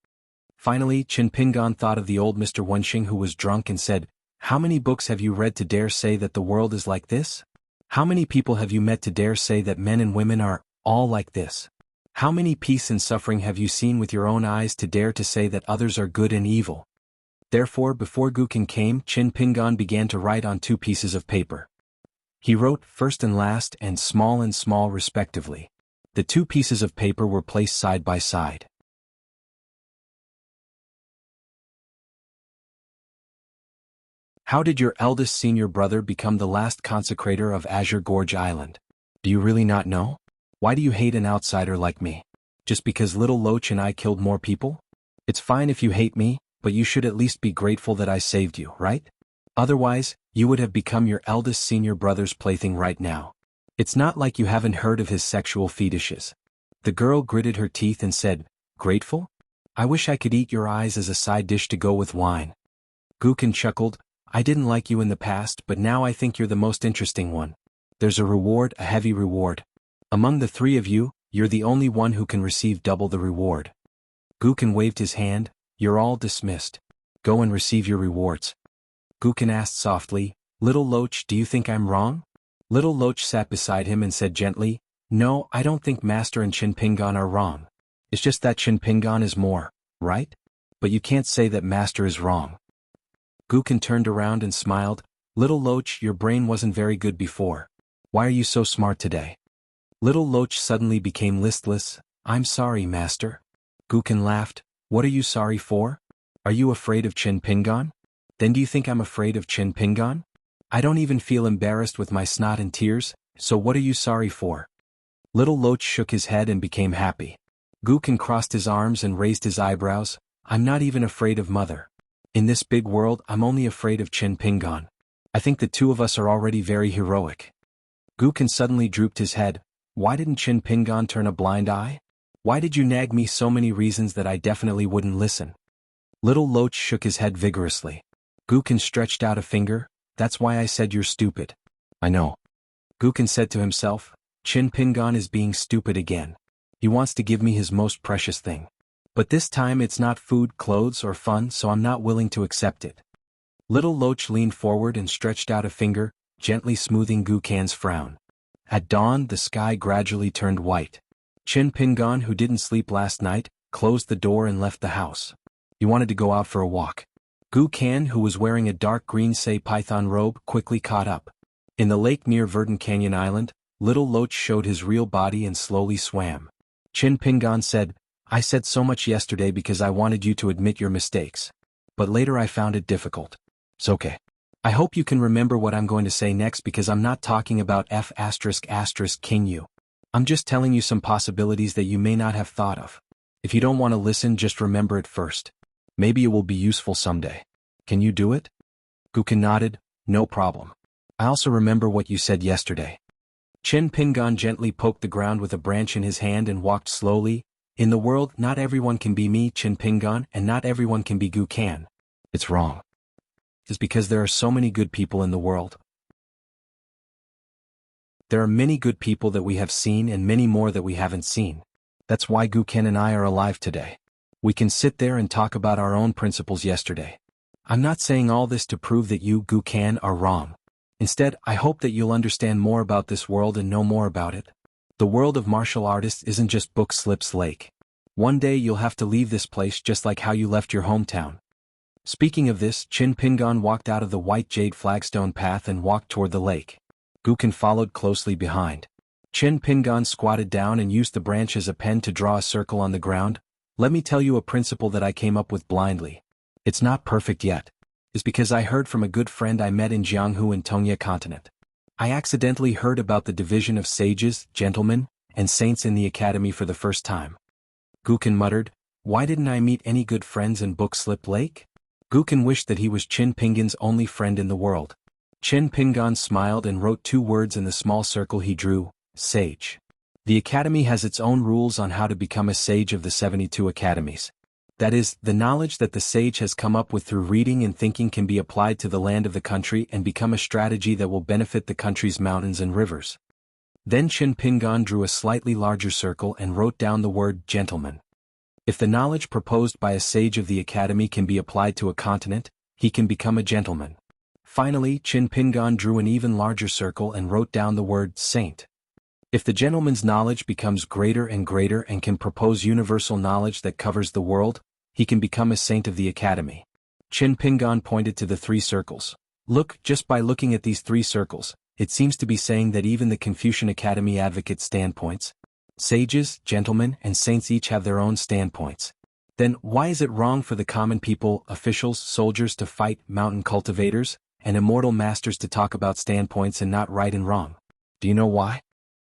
Finally, Chin Pingan thought of the old Mr. Wenxing who was drunk and said, how many books have you read to dare say that the world is like this? How many people have you met to dare say that men and women are all like this? How many peace and suffering have you seen with your own eyes to dare to say that others are good and evil? Therefore, before Gukin came, Chin Pingan began to write on 2 pieces of paper. He wrote first and last and small respectively. The 2 pieces of paper were placed side by side. How did your eldest senior brother become the last consecrator of Azure Gorge Island? Do you really not know? Why do you hate an outsider like me? Just because little Loach and I killed more people? It's fine if you hate me, but you should at least be grateful that I saved you, right? Otherwise, you would have become your eldest senior brother's plaything right now. It's not like you haven't heard of his sexual fetishes. The girl gritted her teeth and said, grateful? I wish I could eat your eyes as a side dish to go with wine. Gukin chuckled, I didn't like you in the past, but now I think you're the most interesting one. There's a reward, a heavy reward. Among the 3 of you, you're the only one who can receive double the reward. Gukin waved his hand, you're all dismissed. Go and receive your rewards. Gukin asked softly, Little Loach, do you think I'm wrong? Little Loach sat beside him and said gently, no, I don't think Master and Chin Pingan are wrong. It's just that Chin Pingan is more, right? But you can't say that Master is wrong. Gukin turned around and smiled, Little Loach, your brain wasn't very good before. Why are you so smart today? Little Loach suddenly became listless, I'm sorry, Master. Gukin laughed, what are you sorry for? Are you afraid of Chin Pingan? Then do you think I'm afraid of Chin Pingan? I don't even feel embarrassed with my snot and tears, so what are you sorry for? Little Loach shook his head and became happy. Gukin crossed his arms and raised his eyebrows, I'm not even afraid of Mother. In this big world, I'm only afraid of Chin Pingan. I think the 2 of us are already very heroic. Gukin suddenly drooped his head, why didn't Chin Pingan turn a blind eye? Why did you nag me so many reasons that I definitely wouldn't listen? Little Loach shook his head vigorously. Gukin stretched out a finger, that's why I said you're stupid. I know. Gukin said to himself, Chin Pingan is being stupid again. He wants to give me his most precious thing. But this time it's not food, clothes, or fun, so I'm not willing to accept it. Little Loach leaned forward and stretched out a finger, gently smoothing Gukan's frown. At dawn, the sky gradually turned white. Chin Pingan, who didn't sleep last night, closed the door and left the house. He wanted to go out for a walk. Gukan, who was wearing a dark green say python robe, quickly caught up. In the lake near Verdant Canyon Island, Little Loach showed his real body and slowly swam. Chin Pingan said, I said so much yesterday because I wanted you to admit your mistakes. But later I found it difficult. It's okay. I hope you can remember what I'm going to say next because I'm not talking about F*** King you. I'm just telling you some possibilities that you may not have thought of. If you don't want to listen, just remember it first. Maybe it will be useful someday. Can you do it? Guken nodded. No problem. I also remember what you said yesterday. Chen Pingan gently poked the ground with a branch in his hand and walked slowly. In the world, not everyone can be me, Chen Pingan, and not everyone can be Guken. It's wrong. It's because there are so many good people in the world. There are many good people that we have seen and many more that we haven't seen. That's why Guken and I are alive today. We can sit there and talk about our own principles yesterday. I'm not saying all this to prove that you, Guken, are wrong. Instead, I hope that you'll understand more about this world and know more about it. The world of martial artists isn't just Book Slips Lake. One day you'll have to leave this place just like how you left your hometown. Speaking of this, Chin Pingan walked out of the white jade flagstone path and walked toward the lake. Guken followed closely behind. Chin Pingan squatted down and used the branch as a pen to draw a circle on the ground. Let me tell you a principle that I came up with blindly. It's not perfect yet. It's because I heard from a good friend I met in Jianghu in Tongya continent. I accidentally heard about the division of sages, gentlemen, and saints in the academy for the first time. Guken muttered, why didn't I meet any good friends in Book Slip Lake? Guken wished that he was Chin Pingan's only friend in the world. Chin Pingan smiled and wrote 2 words in the small circle he drew, sage. The academy has its own rules on how to become a sage of the 72 academies. That is, the knowledge that the sage has come up with through reading and thinking can be applied to the land of the country and become a strategy that will benefit the country's mountains and rivers. Then Chin Pingan drew a slightly larger circle and wrote down the word gentleman. If the knowledge proposed by a sage of the academy can be applied to a continent, he can become a gentleman. Finally, Chin Pingan drew an even larger circle and wrote down the word saint. If the gentleman's knowledge becomes greater and greater and can propose universal knowledge that covers the world, he can become a saint of the academy. Chin Pingan pointed to the 3 circles. Look, just by looking at these 3 circles, it seems to be saying that even the Confucian Academy advocates standpoints. Sages, gentlemen, and saints each have their own standpoints. Then, why is it wrong for the common people, officials, soldiers to fight mountain cultivators, and immortal masters to talk about standpoints and not right and wrong? Do you know why?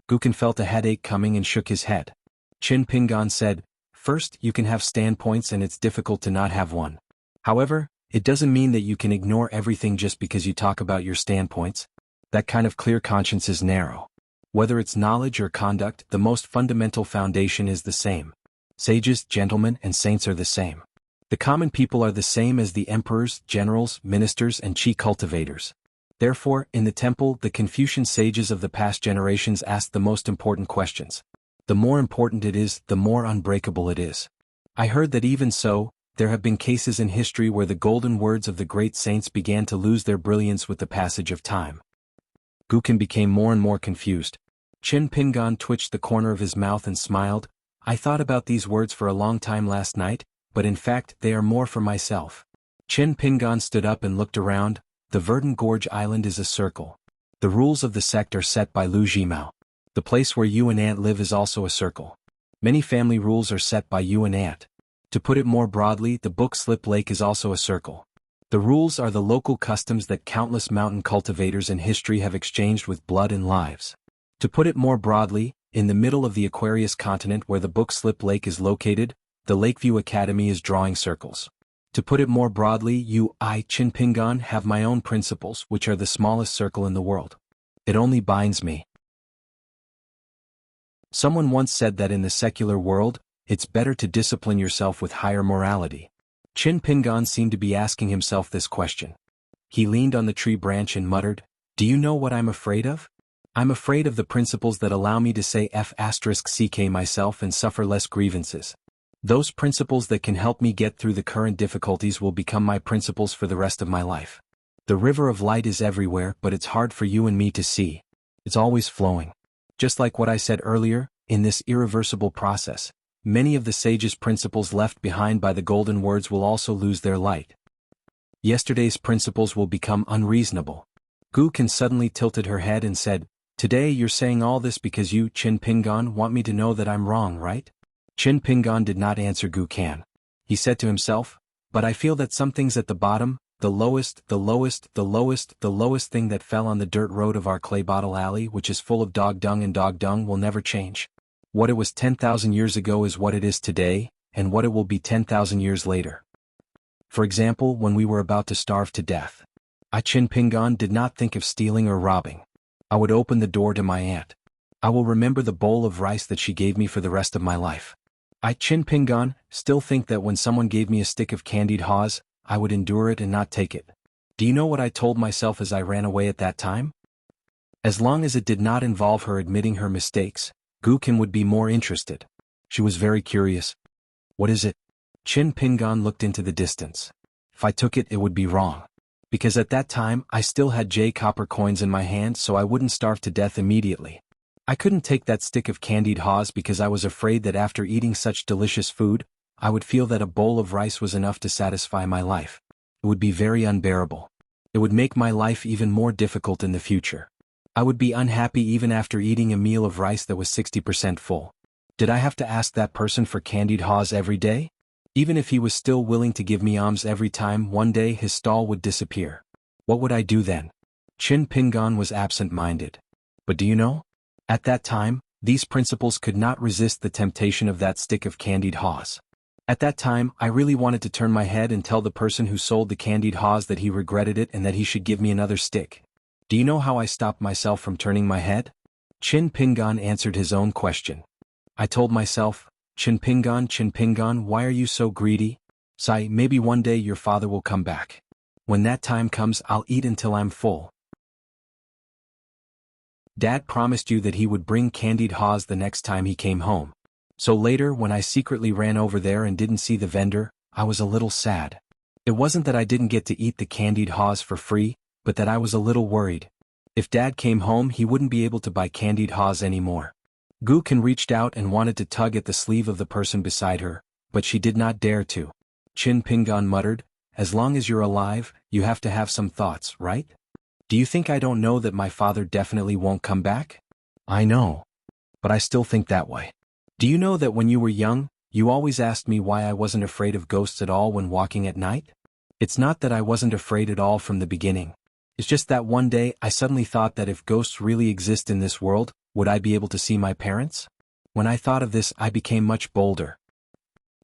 Guken felt a headache coming and shook his head. Chin Pingan said, first, you can have standpoints and it's difficult to not have one. However, it doesn't mean that you can ignore everything just because you talk about your standpoints. That kind of clear conscience is narrow. Whether it's knowledge or conduct, the most fundamental foundation is the same. Sages, gentlemen, and saints are the same. The common people are the same as the emperors, generals, ministers, and chi cultivators. Therefore, in the temple, the Confucian sages of the past generations asked the most important questions. The more important it is, the more unbreakable it is. I heard that even so, there have been cases in history where the golden words of the great saints began to lose their brilliance with the passage of time. Guken became more and more confused. Chin Pingan twitched the corner of his mouth and smiled. I thought about these words for a long time last night, but in fact they are more for myself. Chin Pingan stood up and looked around. The Verdant Gorge Island is a circle. The rules of the sect are set by Lu Jimao. The place where you and Aunt live is also a circle. Many family rules are set by you and Aunt. To put it more broadly, the Book Slip Lake is also a circle. The rules are the local customs that countless mountain cultivators in history have exchanged with blood and lives. To put it more broadly, in the middle of the Aquarius continent where the Book Slip Lake is located, the Lakeview Academy is drawing circles. To put it more broadly, Chin Pingan, have my own principles, which are the smallest circle in the world. It only binds me. Someone once said that in the secular world, it's better to discipline yourself with higher morality. Chin Pingan seemed to be asking himself this question. He leaned on the tree branch and muttered, do you know what I'm afraid of? I'm afraid of the principles that allow me to say F***ck myself and suffer less grievances. Those principles that can help me get through the current difficulties will become my principles for the rest of my life. The river of light is everywhere, but it's hard for you and me to see. It's always flowing. Just like what I said earlier, in this irreversible process, many of the sage's principles left behind by the golden words will also lose their light. Yesterday's principles will become unreasonable. Guken suddenly tilted her head and said, today you're saying all this because you, Chin Pingan, want me to know that I'm wrong, right? Chin Pingan did not answer Guken. He said to himself, but I feel that something's at the bottom, the lowest thing that fell on the dirt road of our clay bottle alley, which is full of dog dung, and dog dung will never change. What it was 10,000 years ago is what it is today, and what it will be 10,000 years later. For example, when we were about to starve to death, I, Chin Pingan, did not think of stealing or robbing. I would open the door to my aunt. I will remember the bowl of rice that she gave me for the rest of my life. I, Chin Pingan, still think that when someone gave me a stick of candied haws, I would endure it and not take it. Do you know what I told myself as I ran away at that time? As long as it did not involve her admitting her mistakes, Gukin would be more interested. She was very curious. What is it? Chin Pingan looked into the distance. If I took it, it would be wrong. Because at that time, I still had J copper coins in my hand, so I wouldn't starve to death immediately. I couldn't take that stick of candied haws because I was afraid that after eating such delicious food, I would feel that a bowl of rice was enough to satisfy my life. It would be very unbearable. It would make my life even more difficult in the future. I would be unhappy even after eating a meal of rice that was 60% full. Did I have to ask that person for candied haws every day? Even if he was still willing to give me alms every time, one day his stall would disappear. What would I do then? Chin Pingan was absent-minded. But do you know? At that time, these principles could not resist the temptation of that stick of candied haws. At that time, I really wanted to turn my head and tell the person who sold the candied haws that he regretted it and that he should give me another stick. Do you know how I stopped myself from turning my head? Chin Pingan answered his own question. I told myself, Chin Pingan, why are you so greedy? Sai, maybe one day your father will come back. When that time comes, I'll eat until I'm full. Dad promised you that he would bring candied haws the next time he came home. So later, when I secretly ran over there and didn't see the vendor, I was a little sad. It wasn't that I didn't get to eat the candied haws for free, but that I was a little worried. If Dad came home, he wouldn't be able to buy candied haws anymore. Gukin reached out and wanted to tug at the sleeve of the person beside her, but she did not dare to. Chin Pingan muttered, as long as you're alive, you have to have some thoughts, right? Do you think I don't know that my father definitely won't come back? I know. But I still think that way. Do you know that when you were young, you always asked me why I wasn't afraid of ghosts at all when walking at night? It's not that I wasn't afraid at all from the beginning. It's just that one day I suddenly thought that if ghosts really exist in this world, would I be able to see my parents? When I thought of this, I became much bolder.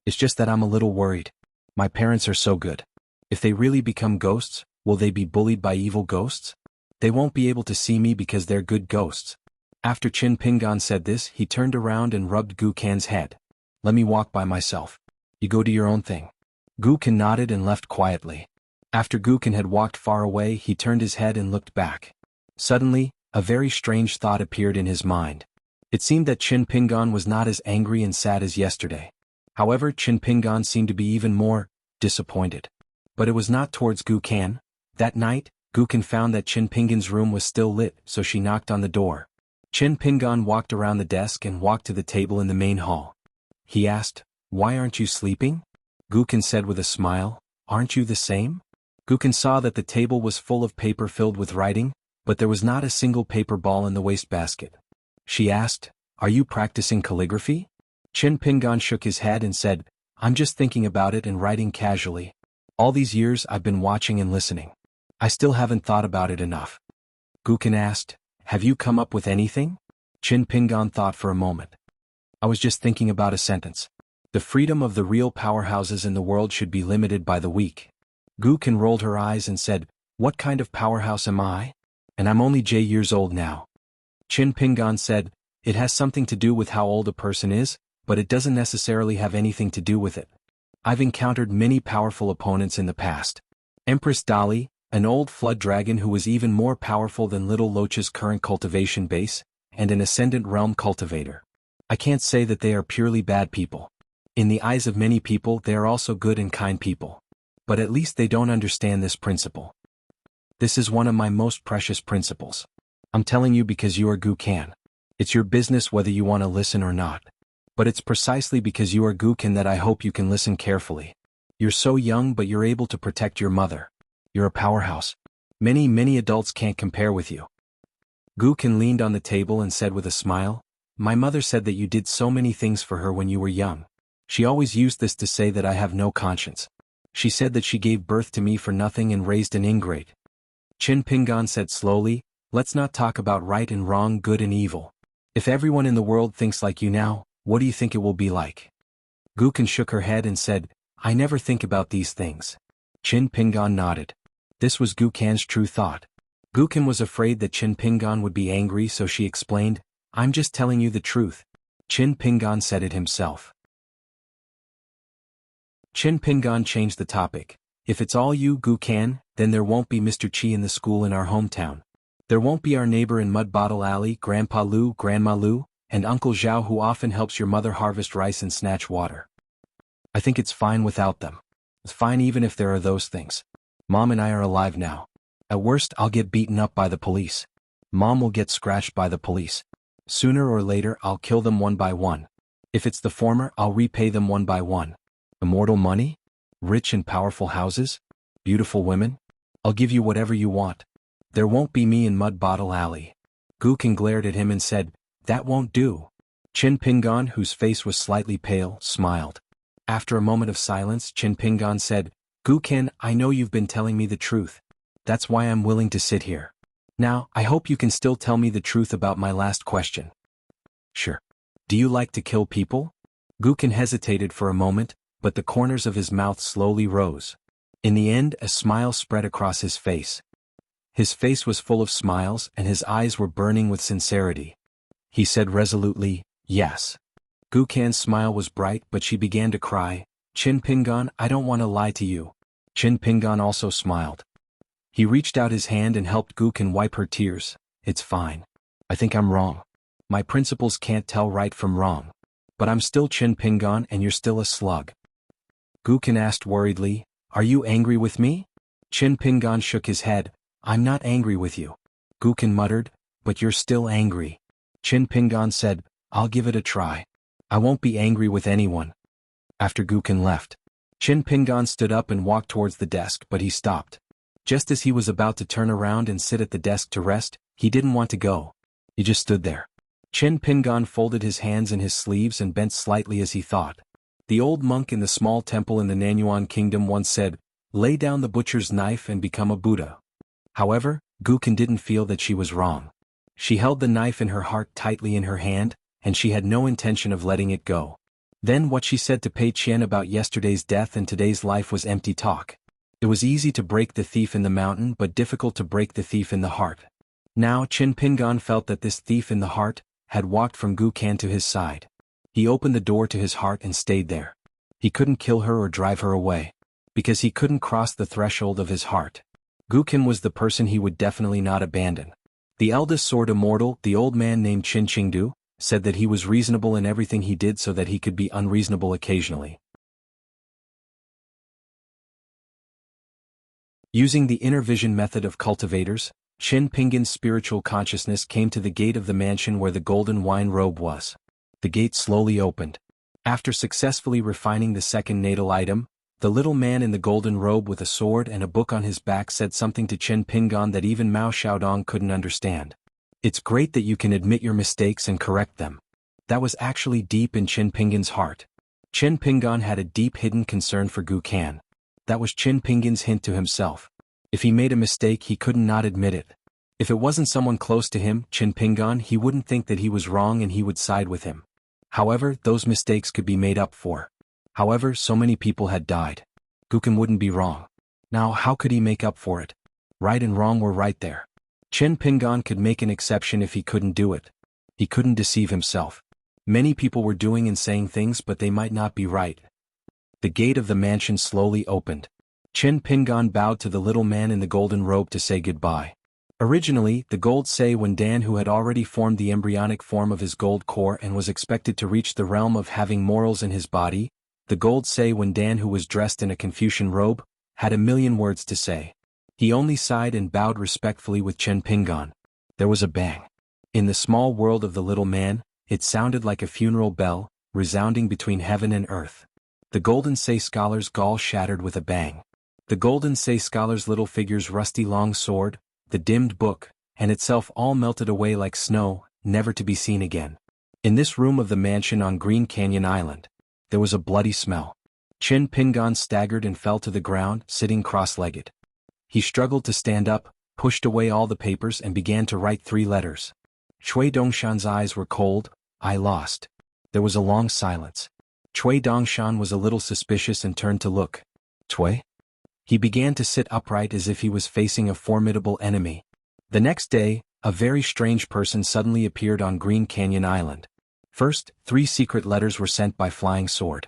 It's just that I'm a little worried. My parents are so good. If they really become ghosts, will they be bullied by evil ghosts? They won't be able to see me because they're good ghosts. After Chin Pingan said this, he turned around and rubbed Gukan's head. Let me walk by myself. You go do your own thing. Gukan nodded and left quietly. After Gukan had walked far away, he turned his head and looked back. Suddenly, a very strange thought appeared in his mind. It seemed that Chin Pingan was not as angry and sad as yesterday. However, Chin Pingan seemed to be even more disappointed. But it was not towards Gukan. That night, Gukan found that Chin Pingan's room was still lit, so she knocked on the door. Chin Pingan walked around the desk and walked to the table in the main hall. He asked, "Why aren't you sleeping?" Gukan said with a smile, "Aren't you the same?" Gukan saw that the table was full of paper filled with writing, but there was not a single paper ball in the wastebasket. She asked, "Are you practicing calligraphy?" Chin Pingan shook his head and said, "I'm just thinking about it and writing casually. All these years I've been watching and listening. I still haven't thought about it enough." Gukan asked, "Have you come up with anything?" Chin Pingan thought for a moment. "I was just thinking about a sentence. The freedom of the real powerhouses in the world should be limited by the weak." Gukan rolled her eyes and said, "What kind of powerhouse am I? And I'm only J years old now." Chin Pingan said, "It has something to do with how old a person is, but it doesn't necessarily have anything to do with it. I've encountered many powerful opponents in the past. Empress Dali, an old flood dragon who was even more powerful than Little Loach's current cultivation base, and an ascendant realm cultivator. I can't say that they are purely bad people. In the eyes of many people, they are also good and kind people. But at least they don't understand this principle. This is one of my most precious principles. I'm telling you because you are Gukan. It's your business whether you want to listen or not. But it's precisely because you are Gukan that I hope you can listen carefully. You're so young, but you're able to protect your mother. You're a powerhouse. Many adults can't compare with you." Gukan leaned on the table and said with a smile, "My mother said that you did so many things for her when you were young. She always used this to say that I have no conscience. She said that she gave birth to me for nothing and raised an ingrate. Chin Pingan said slowly, let's not talk about right and wrong, good and evil. If everyone in the world thinks like you now, what do you think it will be like? Guken shook her head and said, I never think about these things. Chin Pingan nodded. This was Guken's true thought. Guken was afraid that Chin Pingan would be angry, so she explained, I'm just telling you the truth. Chin Pingan said it himself. Chin Pingan changed the topic. If it's all you, Guken, then there won't be Mr. Chi in the school in our hometown. There won't be our neighbor in Mud Bottle Alley, Grandpa Lu, Grandma Lu, and Uncle Zhao who often helps your mother harvest rice and snatch water. I think it's fine without them. It's fine even if there are those things. Mom and I are alive now. At worst, I'll get beaten up by the police. Mom will get scratched by the police. Sooner or later, I'll kill them one by one. If it's the former, I'll repay them one by one. Immortal money? Rich and powerful houses? Beautiful women? I'll give you whatever you want. There won't be me in Mud Bottle Alley. Guken glared at him and said, that won't do. Chin Pingan, whose face was slightly pale, smiled. After a moment of silence, Chin Pingan said, Guken, I know you've been telling me the truth. That's why I'm willing to sit here. Now, I hope you can still tell me the truth about my last question. Sure. Do you like to kill people? Guken hesitated for a moment, but the corners of his mouth slowly rose. In the end, a smile spread across his face. His face was full of smiles and his eyes were burning with sincerity. He said resolutely, yes. Guken's smile was bright, but she began to cry. Chin Pingan, I don't want to lie to you. Chin Pingan also smiled. He reached out his hand and helped Guken wipe her tears. It's fine. I think I'm wrong. My principles can't tell right from wrong. But I'm still Chin Pingan and you're still a slug. Guken asked worriedly, are you angry with me? Chin Pingan shook his head. I'm not angry with you. Guken muttered, but you're still angry. Chin Pingan said, I'll give it a try. I won't be angry with anyone. After Guken left, Chin Pingan stood up and walked towards the desk, but he stopped. Just as he was about to turn around and sit at the desk to rest, he didn't want to go. He just stood there. Chin Pingan folded his hands in his sleeves and bent slightly as he thought. The old monk in the small temple in the Nanyuan kingdom once said, lay down the butcher's knife and become a Buddha. However, Guken didn't feel that she was wrong. She held the knife in her heart tightly in her hand, and she had no intention of letting it go. Then what she said to Pei Qian about yesterday's death and today's life was empty talk. It was easy to break the thief in the mountain but difficult to break the thief in the heart. Now Chin Pingan felt that this thief in the heart had walked from Guken to his side. He opened the door to his heart and stayed there. He couldn't kill her or drive her away, because he couldn't cross the threshold of his heart. Guken was the person he would definitely not abandon. The eldest sword immortal, the old man named Qin Qingdu, said that he was reasonable in everything he did so that he could be unreasonable occasionally. Using the inner vision method of cultivators, Qin Pingan's spiritual consciousness came to the gate of the mansion where the golden wine robe was. The gate slowly opened. After successfully refining the second natal item, the little man in the golden robe with a sword and a book on his back said something to Qin Pingan that even Mao Xiaodong couldn't understand. It's great that you can admit your mistakes and correct them. That was actually deep in Qin Pingan's heart. Qin Pingan had a deep hidden concern for Guken. That was Qin Pingan's hint to himself. If he made a mistake he couldn't not admit it. If it wasn't someone close to him, Qin Pingan, he wouldn't think that he was wrong and he would side with him. However, those mistakes could be made up for. However, so many people had died. Guken wouldn't be wrong. Now how could he make up for it? Right and wrong were right there. Qin Pingan could make an exception if he couldn't do it. He couldn't deceive himself. Many people were doing and saying things but they might not be right. The gate of the mansion slowly opened. Qin Pingan bowed to the little man in the golden robe to say goodbye. Originally, the gold Sei Wendan, who had already formed the embryonic form of his gold core and was expected to reach the realm of having morals in his body, the gold Sei Wendan, who was dressed in a Confucian robe, had a million words to say. He only sighed and bowed respectfully with Qin Pingan. There was a bang. In the small world of the little man, it sounded like a funeral bell, resounding between heaven and earth. The golden Sei scholar's gall shattered with a bang. The golden Sei scholar's little figure's rusty long sword, the dimmed book, and itself all melted away like snow, never to be seen again. In this room of the mansion on Green Canyon Island, there was a bloody smell. Chin Pingan staggered and fell to the ground, sitting cross-legged. He struggled to stand up, pushed away all the papers and began to write 3 letters. Chui Dongshan's eyes were cold. I lost. There was a long silence. Chui Dongshan was a little suspicious and turned to look. Chui? He began to sit upright as if he was facing a formidable enemy. The next day, a very strange person suddenly appeared on Green Canyon Island. First, 3 secret letters were sent by Flying Sword.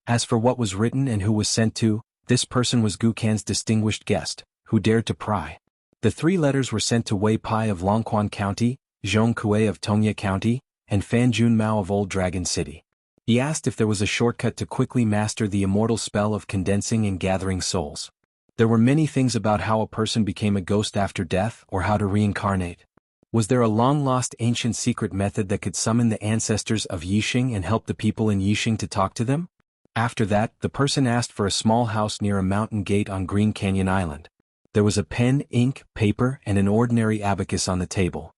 As for what was written and who was sent to, this person was Gukan's distinguished guest, who dared to pry. The 3 letters were sent to Wei Pai of Longquan County, Zhong Kue of Tongya County, and Fan Jun Mao of Old Dragon City. He asked if there was a shortcut to quickly master the immortal spell of condensing and gathering souls. There were many things about how a person became a ghost after death or how to reincarnate. Was there a long-lost ancient secret method that could summon the ancestors of Yixing and help the people in Yixing to talk to them? After that, the person asked for a small house near a mountain gate on Green Canyon Island. There was a pen, ink, paper, and an ordinary abacus on the table.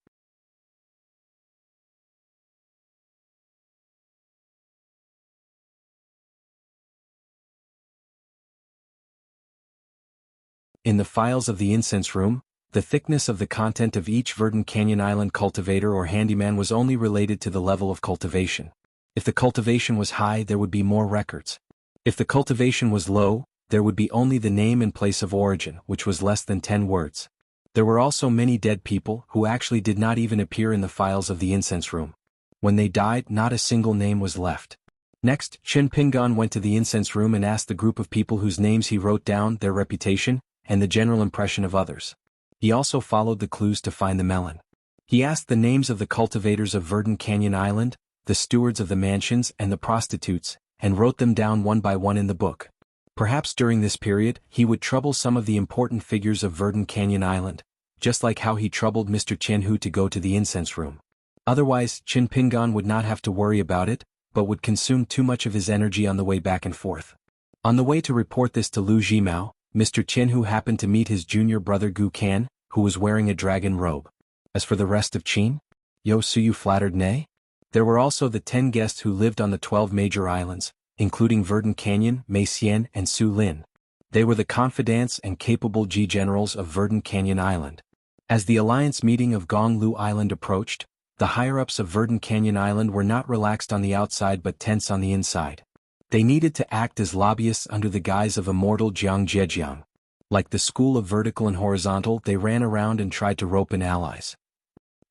In the files of the incense room, the thickness of the content of each Verdant Canyon Island cultivator or handyman was only related to the level of cultivation. If the cultivation was high, there would be more records. If the cultivation was low, there would be only the name and place of origin, which was less than 10 words. There were also many dead people who actually did not even appear in the files of the incense room. When they died, not a single name was left. Next, Chin Pingan went to the incense room and asked the group of people whose names he wrote down their reputation and the general impression of others. He also followed the clues to find the melon. He asked the names of the cultivators of Verdant Canyon Island, the stewards of the mansions and the prostitutes, and wrote them down one by one in the book. Perhaps during this period, he would trouble some of the important figures of Verdant Canyon Island, just like how he troubled Mr. Chen Hu to go to the incense room. Otherwise, Chin Pingan would not have to worry about it, but would consume too much of his energy on the way back and forth. On the way to report this to Lu Jimao, Mr. Chen Hu happened to meet his junior brother Gu Kan, who was wearing a dragon robe. As for the rest of Qin, Yo Suyu flattered nay? There were also the 10 guests who lived on the 12 major islands, including Verdant Canyon, Mei Xian and Su Lin. They were the confidants and capable G-generals of Verdant Canyon Island. As the alliance meeting of Gong Lu Island approached, the higher-ups of Verdant Canyon Island were not relaxed on the outside but tense on the inside. They needed to act as lobbyists under the guise of immortal Jiang Zhejiang. Like the school of vertical and horizontal, they ran around and tried to rope in allies.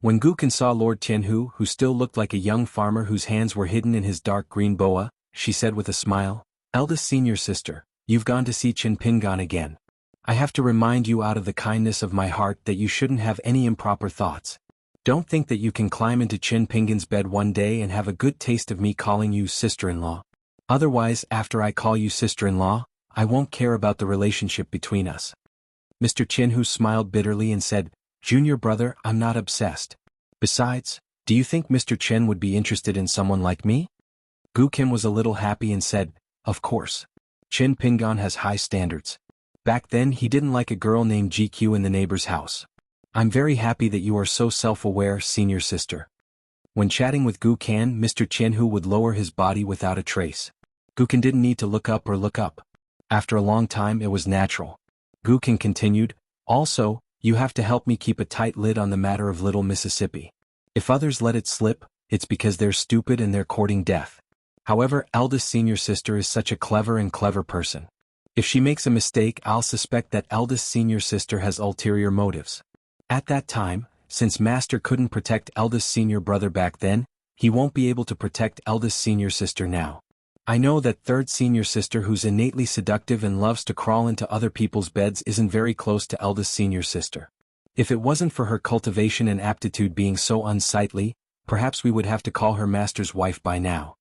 When Gukan saw Lord Tianhu, who still looked like a young farmer whose hands were hidden in his dark green boa, she said with a smile, "Eldest senior sister, you've gone to see Chin Pingan again. I have to remind you out of the kindness of my heart that you shouldn't have any improper thoughts. Don't think that you can climb into Chin Pingan's bed one day and have a good taste of me calling you sister-in-law. Otherwise, after I call you sister-in-law, I won't care about the relationship between us." Mr. Chinhu smiled bitterly and said, "Junior brother, I'm not obsessed. Besides, do you think Mr. Chen would be interested in someone like me?" Gu Kim was a little happy and said, "Of course. Chin Pingan has high standards. Back then he didn't like a girl named GQ in the neighbor's house. I'm very happy that you are so self-aware, senior sister." When chatting with Gu Kan, Mr. Chinhu would lower his body without a trace. Gu Kan didn't need to look up or look up. After a long time it was natural. Gu Kan continued, "Also, you have to help me keep a tight lid on the matter of Little Mississippi. If others let it slip, it's because they're stupid and they're courting death. However, eldest senior sister is such a clever person. If she makes a mistake, I'll suspect that eldest senior sister has ulterior motives. At that time, since master couldn't protect eldest senior brother back then, he won't be able to protect eldest senior sister now. I know that third senior sister who's innately seductive and loves to crawl into other people's beds isn't very close to eldest senior sister. If it wasn't for her cultivation and aptitude being so unsightly, perhaps we would have to call her master's wife by now."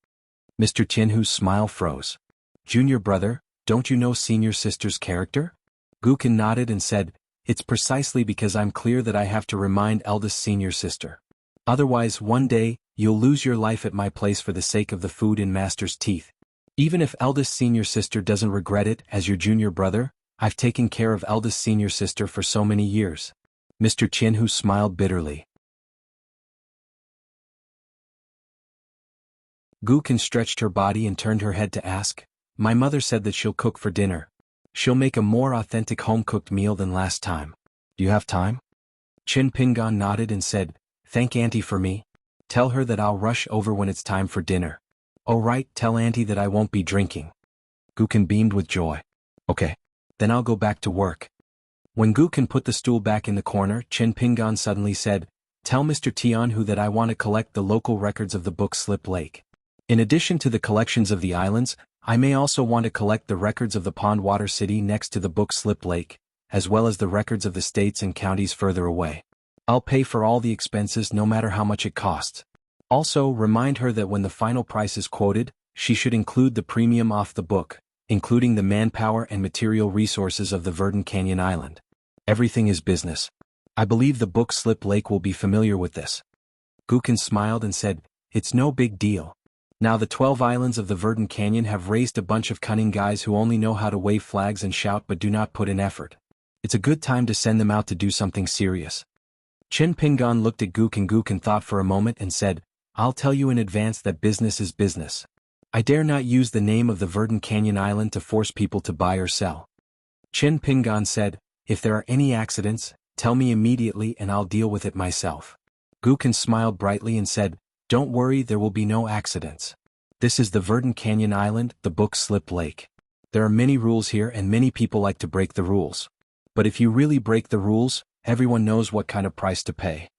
Mr. Chinhu's smile froze. "Junior brother, don't you know senior sister's character?" Gukan nodded and said, "It's precisely because I'm clear that I have to remind eldest senior sister. Otherwise one day, you'll lose your life at my place for the sake of the food in master's teeth. Even if eldest senior sister doesn't regret it, as your junior brother, I've taken care of eldest senior sister for so many years." Mr. Chinhu smiled bitterly. Gukan stretched her body and turned her head to ask, My mother said that she'll cook for dinner. She'll make a more authentic home-cooked meal than last time. Do you have time? Chin Pingan nodded and said, Thank Auntie for me. Tell her that I'll rush over when it's time for dinner. Oh right, tell Auntie that I won't be drinking. Guken beamed with joy. Okay. Then I'll go back to work. When Guken put the stool back in the corner, Chin Pingan suddenly said, Tell Mr. Tianhu that I want to collect the local records of the book Slip Lake. In addition to the collections of the islands, I may also want to collect the records of the Pond Water City next to the book Slip Lake, as well as the records of the states and counties further away. I'll pay for all the expenses no matter how much it costs. Also, remind her that when the final price is quoted, she should include the premium off the book, including the manpower and material resources of the Verdant Canyon Island. Everything is business. I believe the book Slip Lake will be familiar with this. Guken smiled and said, It's no big deal. Now the 12 islands of the Verdant Canyon have raised a bunch of cunning guys who only know how to wave flags and shout but do not put in effort. It's a good time to send them out to do something serious. Chin Pingan looked at Guken thought for a moment and said, I'll tell you in advance that business is business. I dare not use the name of the Verdant Canyon Island to force people to buy or sell. Chin Pingan said, If there are any accidents, tell me immediately and I'll deal with it myself. Guken smiled brightly and said, Don't worry, there will be no accidents. This is the Verdant Canyon Island, the book Slip Lake. There are many rules here and many people like to break the rules. But if you really break the rules, everyone knows what kind of price to pay.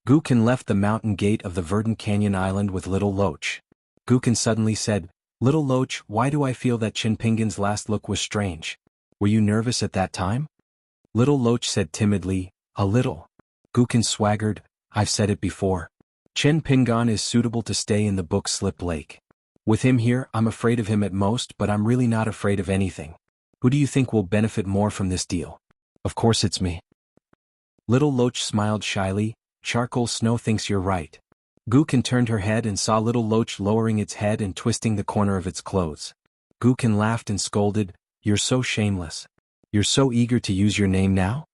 Guken left the mountain gate of the Verdant Canyon Island with Little Loach. Guken suddenly said, Little Loach, why do I feel that Chin Pingan's last look was strange? Were you nervous at that time? Little Loach said timidly, A little. Guken swaggered, I've said it before. Chin Pingan is suitable to stay in the book Slip Lake. With him here, I'm afraid of him at most, but I'm really not afraid of anything. Who do you think will benefit more from this deal? Of course it's me. Little Loach smiled shyly, Charcoal Snow thinks you're right. Guken turned her head and saw Little Loach lowering its head and twisting the corner of its clothes. Guken laughed and scolded, You're so shameless. You're so eager to use your name now?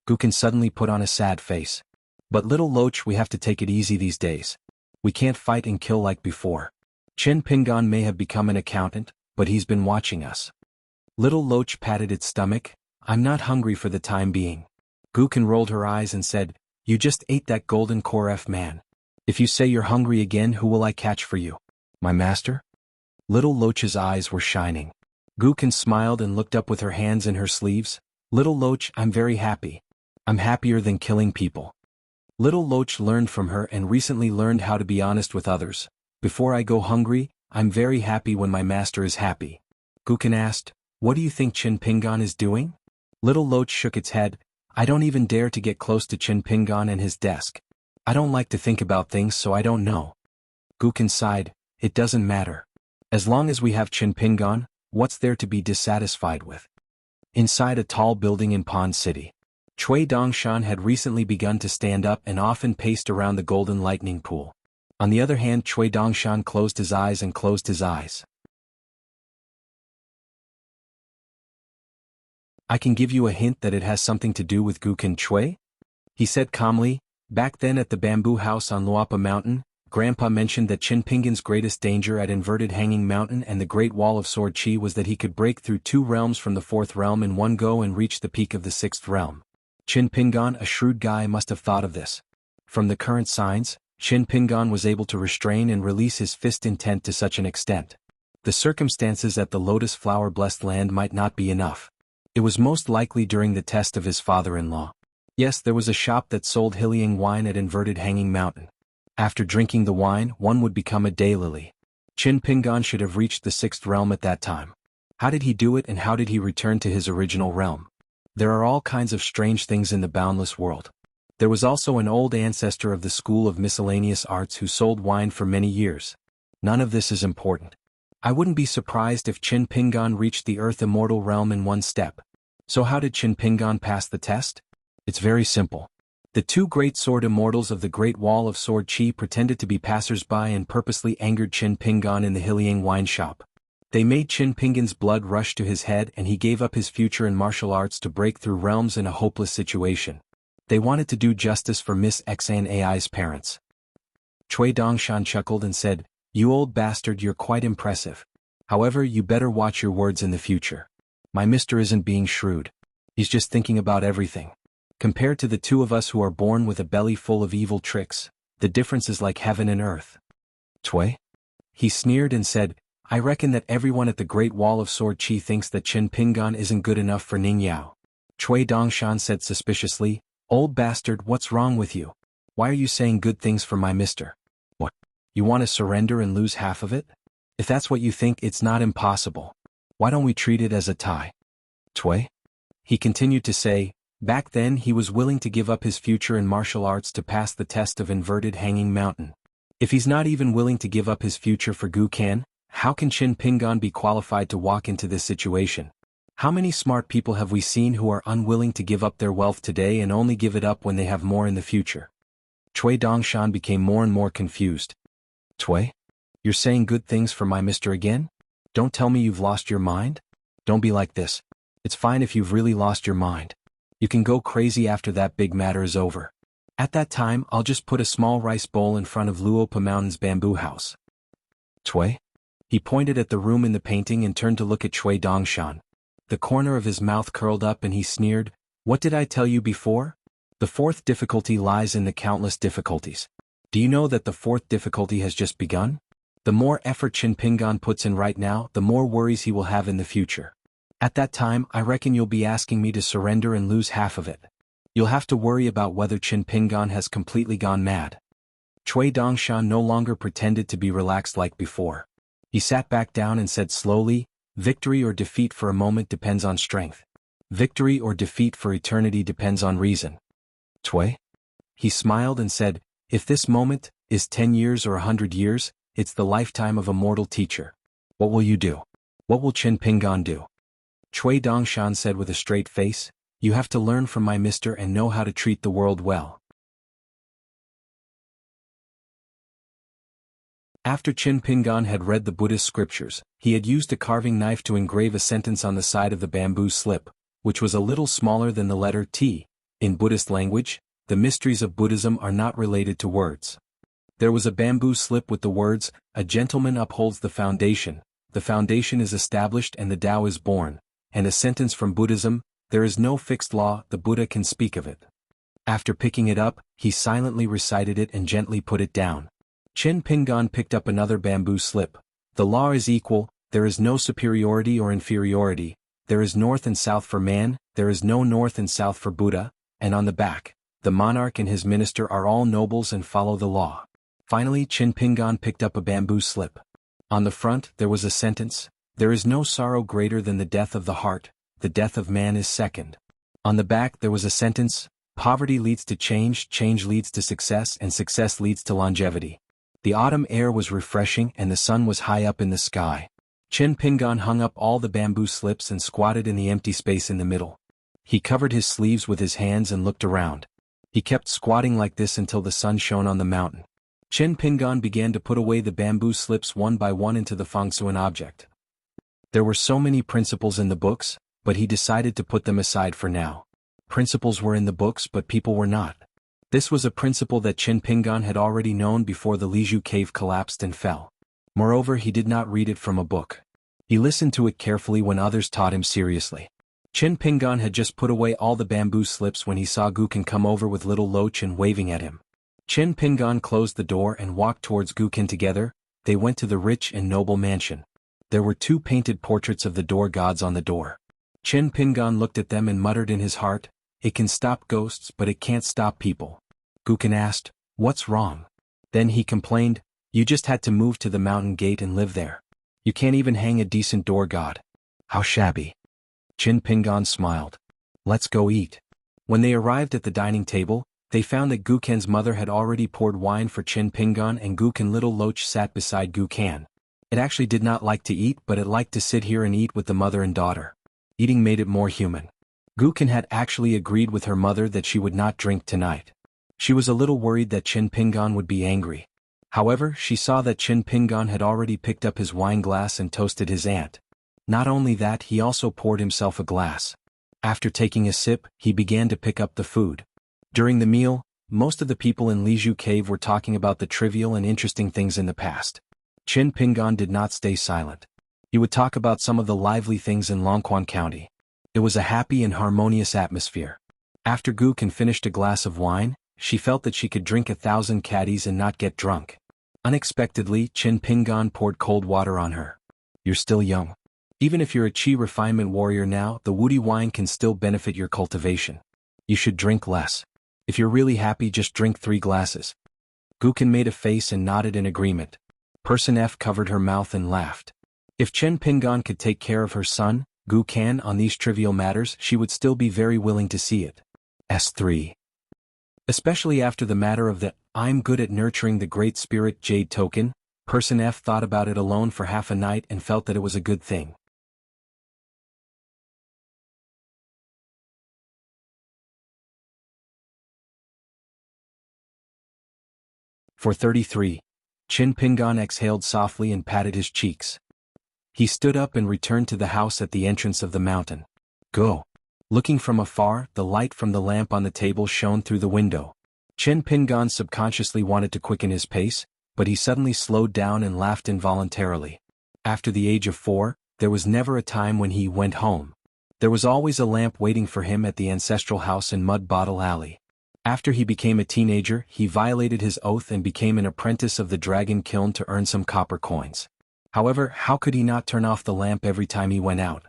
Guken suddenly put on a sad face. But Little Loach, we have to take it easy these days. We can't fight and kill like before. Chin Pingan may have become an accountant, but he's been watching us. Little Loach patted its stomach, I'm not hungry for the time being. Guken rolled her eyes and said, You just ate that golden core F man. If you say you're hungry again, who will I catch for you? My master? Little Loach's eyes were shining. Guken smiled and looked up with her hands in her sleeves. Little Loach, I'm very happy. I'm happier than killing people. Little Loach learned from her and recently learned how to be honest with others. Before I go hungry, I'm very happy when my master is happy. Guken asked, What do you think Chin Pingan is doing? Little Loach shook its head, I don't even dare to get close to Chin Pingan and his desk. I don't like to think about things so I don't know. Guken sighed, It doesn't matter. As long as we have Chin Pingan, what's there to be dissatisfied with? Inside a tall building in Pond City, Chui Dongshan had recently begun to stand up and often paced around the golden lightning pool. On the other hand, Chui Dongshan closed his eyes and closed his eyes. I can give you a hint that it has something to do with Guken Chui? He said calmly, Back then at the bamboo house on Luapa Mountain, Grandpa mentioned that Chin Pingan's greatest danger at Inverted Hanging Mountain and the Great Wall of Sword Chi was that he could break through 2 realms from the 4th realm in one go and reach the peak of the 6th realm. Chin Pingan, a shrewd guy, must have thought of this. From the current signs, Chin Pingan was able to restrain and release his fist intent to such an extent. The circumstances at the Lotus Flower Blessed Land might not be enough. It was most likely during the test of his father-in-law. Yes, there was a shop that sold Hyliang wine at Inverted Hanging Mountain. After drinking the wine, one would become a daylily. Chin Pingan should have reached the 6th realm at that time. How did he do it and how did he return to his original realm? There are all kinds of strange things in the boundless world. There was also an old ancestor of the School of Miscellaneous Arts who sold wine for many years. None of this is important. I wouldn't be surprised if Chin Pingan reached the Earth Immortal realm in one step. So how did Chin Pingan pass the test? It's very simple. The 2 great sword immortals of the Great Wall of Sword Chi pretended to be passers-by and purposely angered Chin Pingan in the Hyliang wine shop. They made Chin Pingan's blood rush to his head and he gave up his future in martial arts to break through realms in a hopeless situation. They wanted to do justice for Miss XNAI's parents. Chui Dongshan chuckled and said, You old bastard, you're quite impressive. However, you better watch your words in the future. My mister isn't being shrewd. He's just thinking about everything. Compared to the two of us who are born with a belly full of evil tricks, the difference is like heaven and earth. Cui? He sneered and said, I reckon that everyone at the Great Wall of Sword Chi thinks that Qin Pingan isn't good enough for Ning Yao. Cui Dongshan said suspiciously, Old bastard, what's wrong with you? Why are you saying good things for my mister? What? You want to surrender and lose half of it? If that's what you think, it's not impossible. Why don't we treat it as a tie? Cui? He continued to say, back then he was willing to give up his future in martial arts to pass the test of inverted hanging mountain. If he's not even willing to give up his future for Gu Kan, how can Qin Pingan be qualified to walk into this situation? How many smart people have we seen who are unwilling to give up their wealth today and only give it up when they have more in the future? Cui Dongshan became more and more confused. Cui? You're saying good things for my mister again? Don't tell me you've lost your mind? Don't be like this. It's fine if you've really lost your mind. You can go crazy after that big matter is over. At that time, I'll just put a small rice bowl in front of Luopa Mountain's bamboo house. Cui? He pointed at the room in the painting and turned to look at Cui Dongshan. The corner of his mouth curled up and he sneered, What did I tell you before? The fourth difficulty lies in the countless difficulties. Do you know that the fourth difficulty has just begun? The more effort Qin Pingan puts in right now, the more worries he will have in the future. At that time, I reckon you'll be asking me to surrender and lose half of it. You'll have to worry about whether Qin Pingan has completely gone mad. Cui Dongshan no longer pretended to be relaxed like before. He sat back down and said slowly, Victory or defeat for a moment depends on strength. Victory or defeat for eternity depends on reason. Cui? He smiled and said, If this moment is 10 years or 100 years, it's the lifetime of a mortal teacher. What will you do? What will Qin Pingan do? Cui Dongshan said with a straight face, You have to learn from my mister and know how to treat the world well. After Qin Pingan had read the Buddhist scriptures, he had used a carving knife to engrave a sentence on the side of the bamboo slip, which was a little smaller than the letter T. In Buddhist language, the mysteries of Buddhism are not related to words. There was a bamboo slip with the words, A gentleman upholds the foundation is established and the Tao is born, and a sentence from Buddhism, There is no fixed law, the Buddha can speak of it. After picking it up, he silently recited it and gently put it down. Qin Pingan picked up another bamboo slip. The law is equal, there is no superiority or inferiority, there is north and south for man, there is no north and south for Buddha, and on the back, the monarch and his minister are all nobles and follow the law. Finally Qin Pingan picked up a bamboo slip. On the front there was a sentence, There is no sorrow greater than the death of the heart, the death of man is second. On the back there was a sentence, Poverty leads to change leads to success and success leads to longevity. The autumn air was refreshing and the sun was high up in the sky. Qin Pingan hung up all the bamboo slips and squatted in the empty space in the middle. He covered his sleeves with his hands and looked around. He kept squatting like this until the sun shone on the mountain. Qin Pingan began to put away the bamboo slips one by one into the fengsuan object. There were so many principles in the books, but he decided to put them aside for now. Principles were in the books but people were not. This was a principle that Qin Pingan had already known before the Liju cave collapsed and fell. Moreover, he did not read it from a book. He listened to it carefully when others taught him seriously. Qin Pingan had just put away all the bamboo slips when he saw Gukin come over with little Lochin waving at him. Qin Pingan closed the door and walked towards Gukin together. They went to the rich and noble mansion. There were 2 painted portraits of the door gods on the door. Qin Pingan looked at them and muttered in his heart, It can stop ghosts but it can't stop people. Gukin asked, What's wrong? Then he complained, You just had to move to the mountain gate and live there. You can't even hang a decent door god. How shabby. Qin Pingan smiled. Let's go eat. When they arrived at the dining table, they found that Guken's mother had already poured wine for Qin Pingan and Guken little Loach sat beside Gukan. It actually did not like to eat but it liked to sit here and eat with the mother and daughter. Eating made it more human. Guken had actually agreed with her mother that she would not drink tonight. She was a little worried that Qin Pingan would be angry. However, she saw that Qin Pingan had already picked up his wine glass and toasted his aunt. Not only that, he also poured himself a glass. After taking a sip, he began to pick up the food. During the meal, most of the people in Liju Cave were talking about the trivial and interesting things in the past. Qin Pingan did not stay silent. He would talk about some of the lively things in Longquan County. It was a happy and harmonious atmosphere. After Gukin finished a glass of wine, she felt that she could drink 1,000 caddies and not get drunk. Unexpectedly, Chin Pingan poured cold water on her. You're still young. Even if you're a chi refinement warrior now, the woody wine can still benefit your cultivation. You should drink less. If you're really happy, just drink 3 glasses. Gukin made a face and nodded in agreement. Person F covered her mouth and laughed. If Chen Pingan could take care of her son, Gukan, on these trivial matters, she would still be very willing to see it. S3. Especially after the matter of the I'm good at nurturing the Great Spirit jade token, Person F thought about it alone for half a night and felt that it was a good thing. For 33. Chin Pingan exhaled softly and patted his cheeks. He stood up and returned to the house at the entrance of the mountain. Go. Looking from afar, the light from the lamp on the table shone through the window. Chin Pingan subconsciously wanted to quicken his pace, but he suddenly slowed down and laughed involuntarily. After the age of 4, there was never a time when he went home. There was always a lamp waiting for him at the ancestral house in Mud Bottle Alley. After he became a teenager, he violated his oath and became an apprentice of the dragon kiln to earn some copper coins. However, how could he not turn off the lamp every time he went out?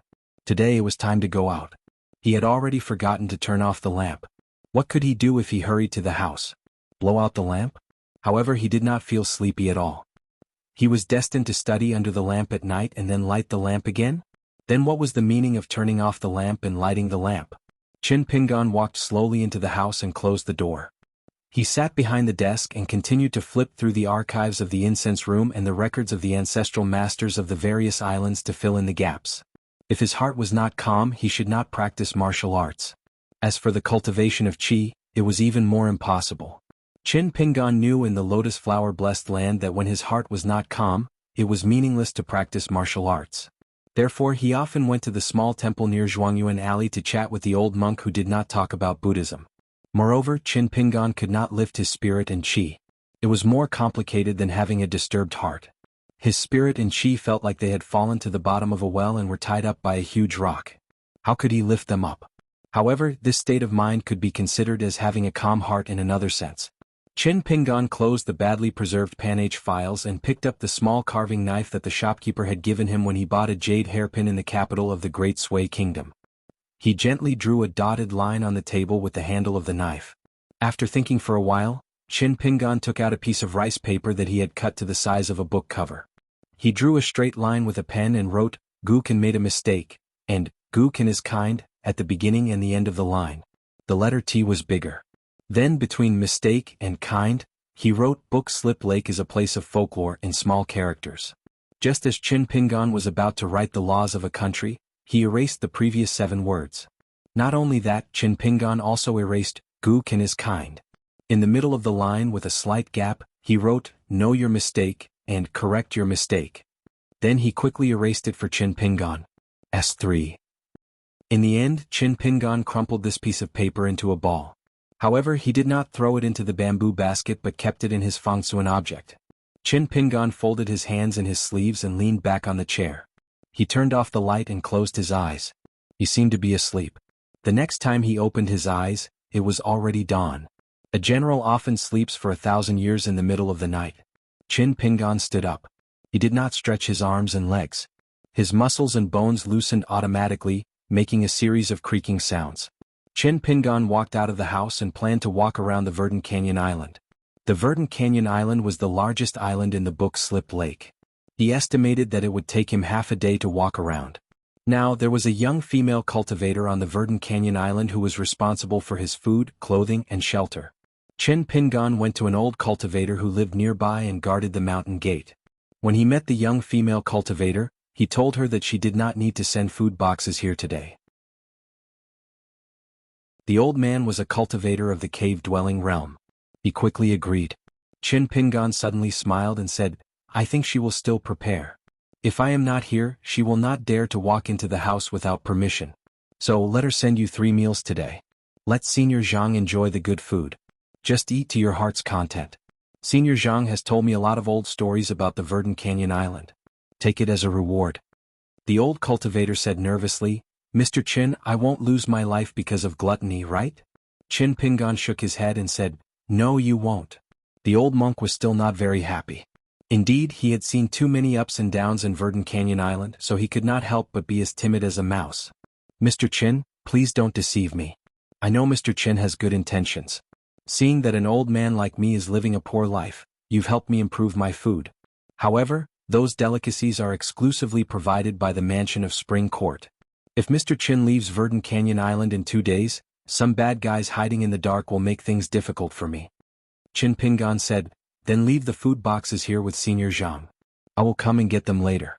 Today it was time to go out. He had already forgotten to turn off the lamp. What could he do if he hurried to the house? Blow out the lamp? However, he did not feel sleepy at all. He was destined to study under the lamp at night and then light the lamp again? Then what was the meaning of turning off the lamp and lighting the lamp? Chin Pingan walked slowly into the house and closed the door. He sat behind the desk and continued to flip through the archives of the incense room and the records of the ancestral masters of the various islands to fill in the gaps. If his heart was not calm, he should not practice martial arts. As for the cultivation of qi, it was even more impossible. Chin Pingan knew in the lotus flower-blessed land that when his heart was not calm, it was meaningless to practice martial arts. Therefore he often went to the small temple near Zhuangyuan Alley to chat with the old monk who did not talk about Buddhism. Moreover, Chin Pingan could not lift his spirit and qi. It was more complicated than having a disturbed heart. His spirit and qi felt like they had fallen to the bottom of a well and were tied up by a huge rock. How could he lift them up? However, this state of mind could be considered as having a calm heart in another sense. Chin Pingan closed the badly preserved Panage files and picked up the small carving knife that the shopkeeper had given him when he bought a jade hairpin in the capital of the Great Sui Kingdom. He gently drew a dotted line on the table with the handle of the knife. After thinking for a while, Chin Pingan took out a piece of rice paper that he had cut to the size of a book cover. He drew a straight line with a pen and wrote, Gukin made a mistake, and, Gukin is kind, at the beginning and the end of the line. The letter T was bigger. Then between mistake and kind, he wrote Book Slip Lake is a place of folklore in small characters. Just as Chin Pingan was about to write the laws of a country, he erased the previous 7 words. Not only that, Chin Pingan also erased, Gukin is kind. In the middle of the line with a slight gap, he wrote, know your mistake, and correct your mistake. Then he quickly erased it for Chin Pingan. S3. In the end, Chin Pingan crumpled this piece of paper into a ball. However, he did not throw it into the bamboo basket but kept it in his fangsuan object. Chin Pingan folded his hands in his sleeves and leaned back on the chair. He turned off the light and closed his eyes. He seemed to be asleep. The next time he opened his eyes, it was already dawn. A general often sleeps for 1,000 years in the middle of the night. Chin Pingan stood up. He did not stretch his arms and legs. His muscles and bones loosened automatically, making a series of creaking sounds. Chin Pingan walked out of the house and planned to walk around the Verdant Canyon Island. The Verdant Canyon Island was the largest island in the Book Slip Lake. He estimated that it would take him half a day to walk around. Now, there was a young female cultivator on the Verdant Canyon Island who was responsible for his food, clothing, and shelter. Chin Pingan went to an old cultivator who lived nearby and guarded the mountain gate. When he met the young female cultivator, he told her that she did not need to send food boxes here today. The old man was a cultivator of the cave-dwelling realm. He quickly agreed. Chin Pingan suddenly smiled and said, I think she will still prepare. If I am not here, she will not dare to walk into the house without permission. So let her send you 3 meals today. Let Senior Zhang enjoy the good food. Just eat to your heart's content. Senior Zhang has told me a lot of old stories about the Verdant Canyon Island. Take it as a reward. The old cultivator said nervously, "Mr. Chin, I won't lose my life because of gluttony, right?" Chin Pingan shook his head and said, "No, you won't." The old monk was still not very happy. Indeed, he had seen too many ups and downs in Verdant Canyon Island, so he could not help but be as timid as a mouse. "Mr. Chin, please don't deceive me. I know Mr. Chin has good intentions. Seeing that an old man like me is living a poor life, you've helped me improve my food. However, those delicacies are exclusively provided by the mansion of Spring Court. If Mr. Chin leaves Verdant Canyon Island in 2 days, some bad guys hiding in the dark will make things difficult for me." Chin Pingan said, "Then leave the food boxes here with Senior Zhang. I will come and get them later."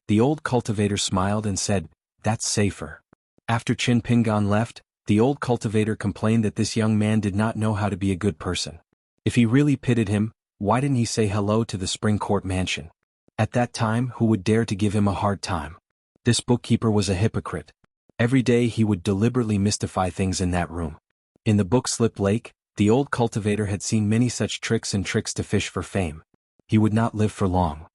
The old cultivator smiled and said, "That's safer." After Chin Pingan left, the old cultivator complained that this young man did not know how to be a good person. If he really pitied him, why didn't he say hello to the Spring Court mansion? At that time, who would dare to give him a hard time? This bookkeeper was a hypocrite. Every day he would deliberately mystify things in that room. In the book Slip Lake, the old cultivator had seen many such tricks to fish for fame. He would not live for long.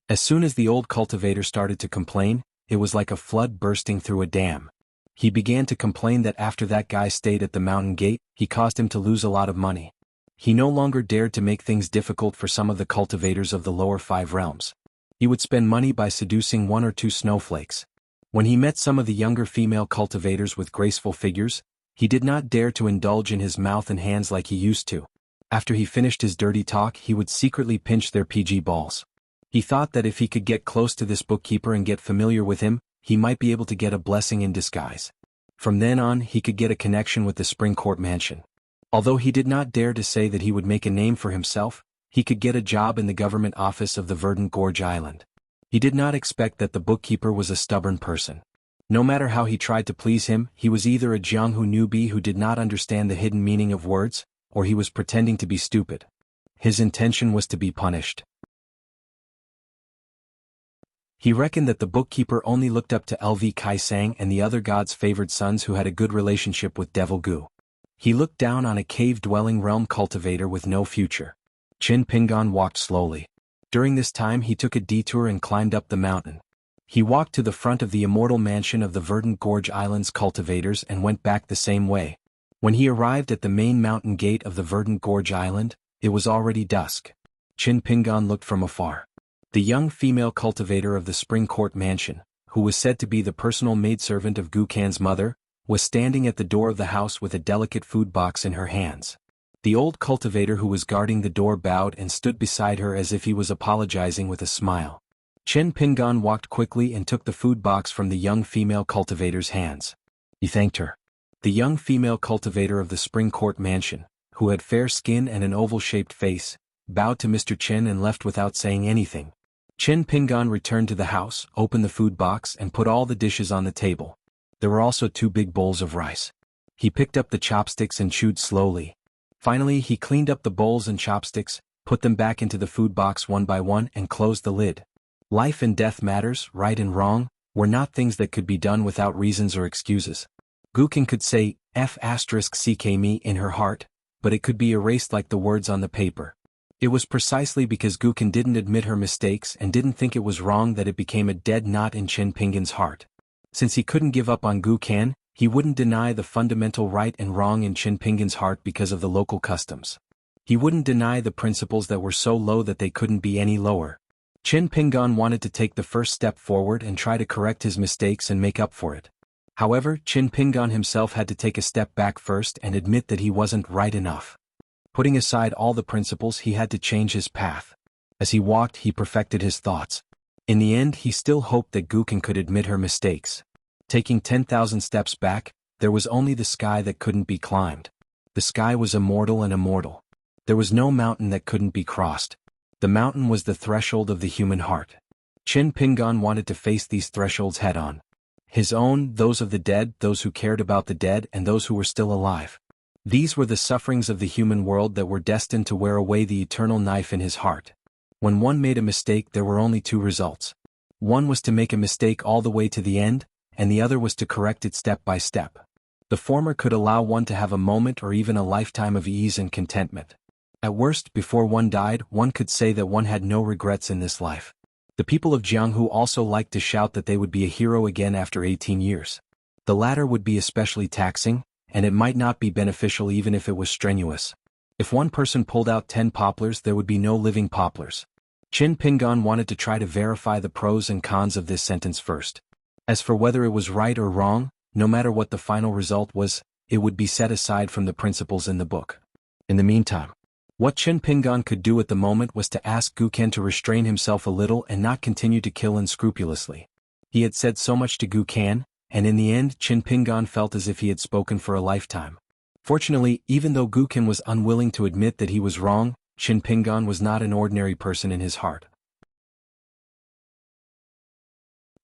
As soon as the old cultivator started to complain, it was like a flood bursting through a dam. He began to complain that after that guy stayed at the mountain gate, he caused him to lose a lot of money. He no longer dared to make things difficult for some of the cultivators of the lower 5 realms. He would spend money by seducing 1 or 2 snowflakes. When he met some of the younger female cultivators with graceful figures, he did not dare to indulge in his mouth and hands like he used to. After he finished his dirty talk, he would secretly pinch their PG balls. He thought that if he could get close to this bookkeeper and get familiar with him, he might be able to get a blessing in disguise. From then on, he could get a connection with the Spring Court mansion. Although he did not dare to say that he would make a name for himself, he could get a job in the government office of the Verdant Gorge Island. He did not expect that the bookkeeper was a stubborn person. No matter how he tried to please him, he was either a Jianghu newbie who did not understand the hidden meaning of words, or he was pretending to be stupid. His intention was to be punished. He reckoned that the bookkeeper only looked up to LV Kaisang and the other god's favored sons who had a good relationship with Devil Gu. He looked down on a cave-dwelling realm cultivator with no future. Chin Pingan walked slowly. During this time he took a detour and climbed up the mountain. He walked to the front of the immortal mansion of the Verdant Gorge Island's cultivators and went back the same way. When he arrived at the main mountain gate of the Verdant Gorge Island, it was already dusk. Chin Pingan looked from afar. The young female cultivator of the Spring Court mansion, who was said to be the personal maidservant of Gu Kan's mother, was standing at the door of the house with a delicate food box in her hands. The old cultivator who was guarding the door bowed and stood beside her as if he was apologizing with a smile. Chen Pingan walked quickly and took the food box from the young female cultivator's hands. He thanked her. The young female cultivator of the Spring Court mansion, who had fair skin and an oval-shaped face, bowed to Mr. Chen and left without saying anything. Chen Pingan returned to the house, opened the food box and put all the dishes on the table. There were also 2 big bowls of rice. He picked up the chopsticks and chewed slowly. Finally he cleaned up the bowls and chopsticks, put them back into the food box one by one and closed the lid. Life and death matters, right and wrong, were not things that could be done without reasons or excuses. Gukin could say F***ck me in her heart, but it could be erased like the words on the paper. It was precisely because Gukin didn't admit her mistakes and didn't think it was wrong that it became a dead knot in Chen Pingan's heart. Since he couldn't give up on Gu Kan, he wouldn't deny the fundamental right and wrong in Chen Pingan's heart because of the local customs. He wouldn't deny the principles that were so low that they couldn't be any lower. Chen Pingan wanted to take the first step forward and try to correct his mistakes and make up for it. However, Chen Pingan himself had to take a step back first and admit that he wasn't right enough. Putting aside all the principles, he had to change his path. As he walked, he perfected his thoughts. In the end, he still hoped that Gukin could admit her mistakes. Taking 10,000 steps back, there was only the sky that couldn't be climbed. The sky was immortal and immortal. There was no mountain that couldn't be crossed. The mountain was the threshold of the human heart. Chen Pingan wanted to face these thresholds head-on. His own, those of the dead, those who cared about the dead, and those who were still alive. These were the sufferings of the human world that were destined to wear away the eternal knife in his heart. When one made a mistake, there were only 2 results. One was to make a mistake all the way to the end, and the other was to correct it step by step. The former could allow one to have a moment or even a lifetime of ease and contentment. At worst, before one died, one could say that one had no regrets in this life. The people of Jianghu also liked to shout that they would be a hero again after 18 years. The latter would be especially taxing, and it might not be beneficial even if it was strenuous. If one person pulled out 10 poplars, there would be no living poplars. Qin Pingan wanted to try to verify the pros and cons of this sentence first. As for whether it was right or wrong, no matter what the final result was, it would be set aside from the principles in the book. In the meantime, what Qin Pingan could do at the moment was to ask Guken to restrain himself a little and not continue to kill unscrupulously. He had said so much to Guken, and in the end Qin Pingan felt as if he had spoken for a lifetime. Fortunately, even though Guken was unwilling to admit that he was wrong, Qin Pingan was not an ordinary person in his heart.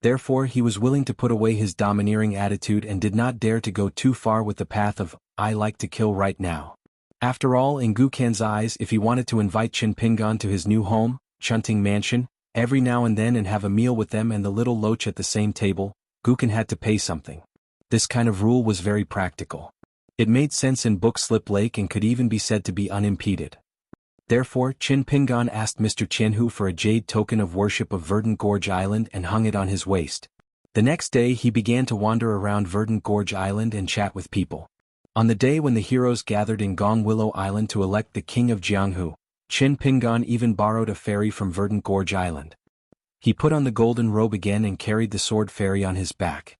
Therefore he was willing to put away his domineering attitude and did not dare to go too far with the path of, "I like to kill right now." After all, in Guken's eyes, if he wanted to invite Qin Pingan to his new home, Chunting Mansion, every now and then and have a meal with them and the little loach at the same table, Guken had to pay something. This kind of rule was very practical. It made sense in Book Slip Lake and could even be said to be unimpeded. Therefore, Qin Pingan asked Mr. Qianhu for a jade token of worship of Verdant Gorge Island and hung it on his waist. The next day he began to wander around Verdant Gorge Island and chat with people. On the day when the heroes gathered in Gong Willow Island to elect the king of Jianghu, Qin Pingan even borrowed a ferry from Verdant Gorge Island. He put on the golden robe again and carried the sword ferry on his back.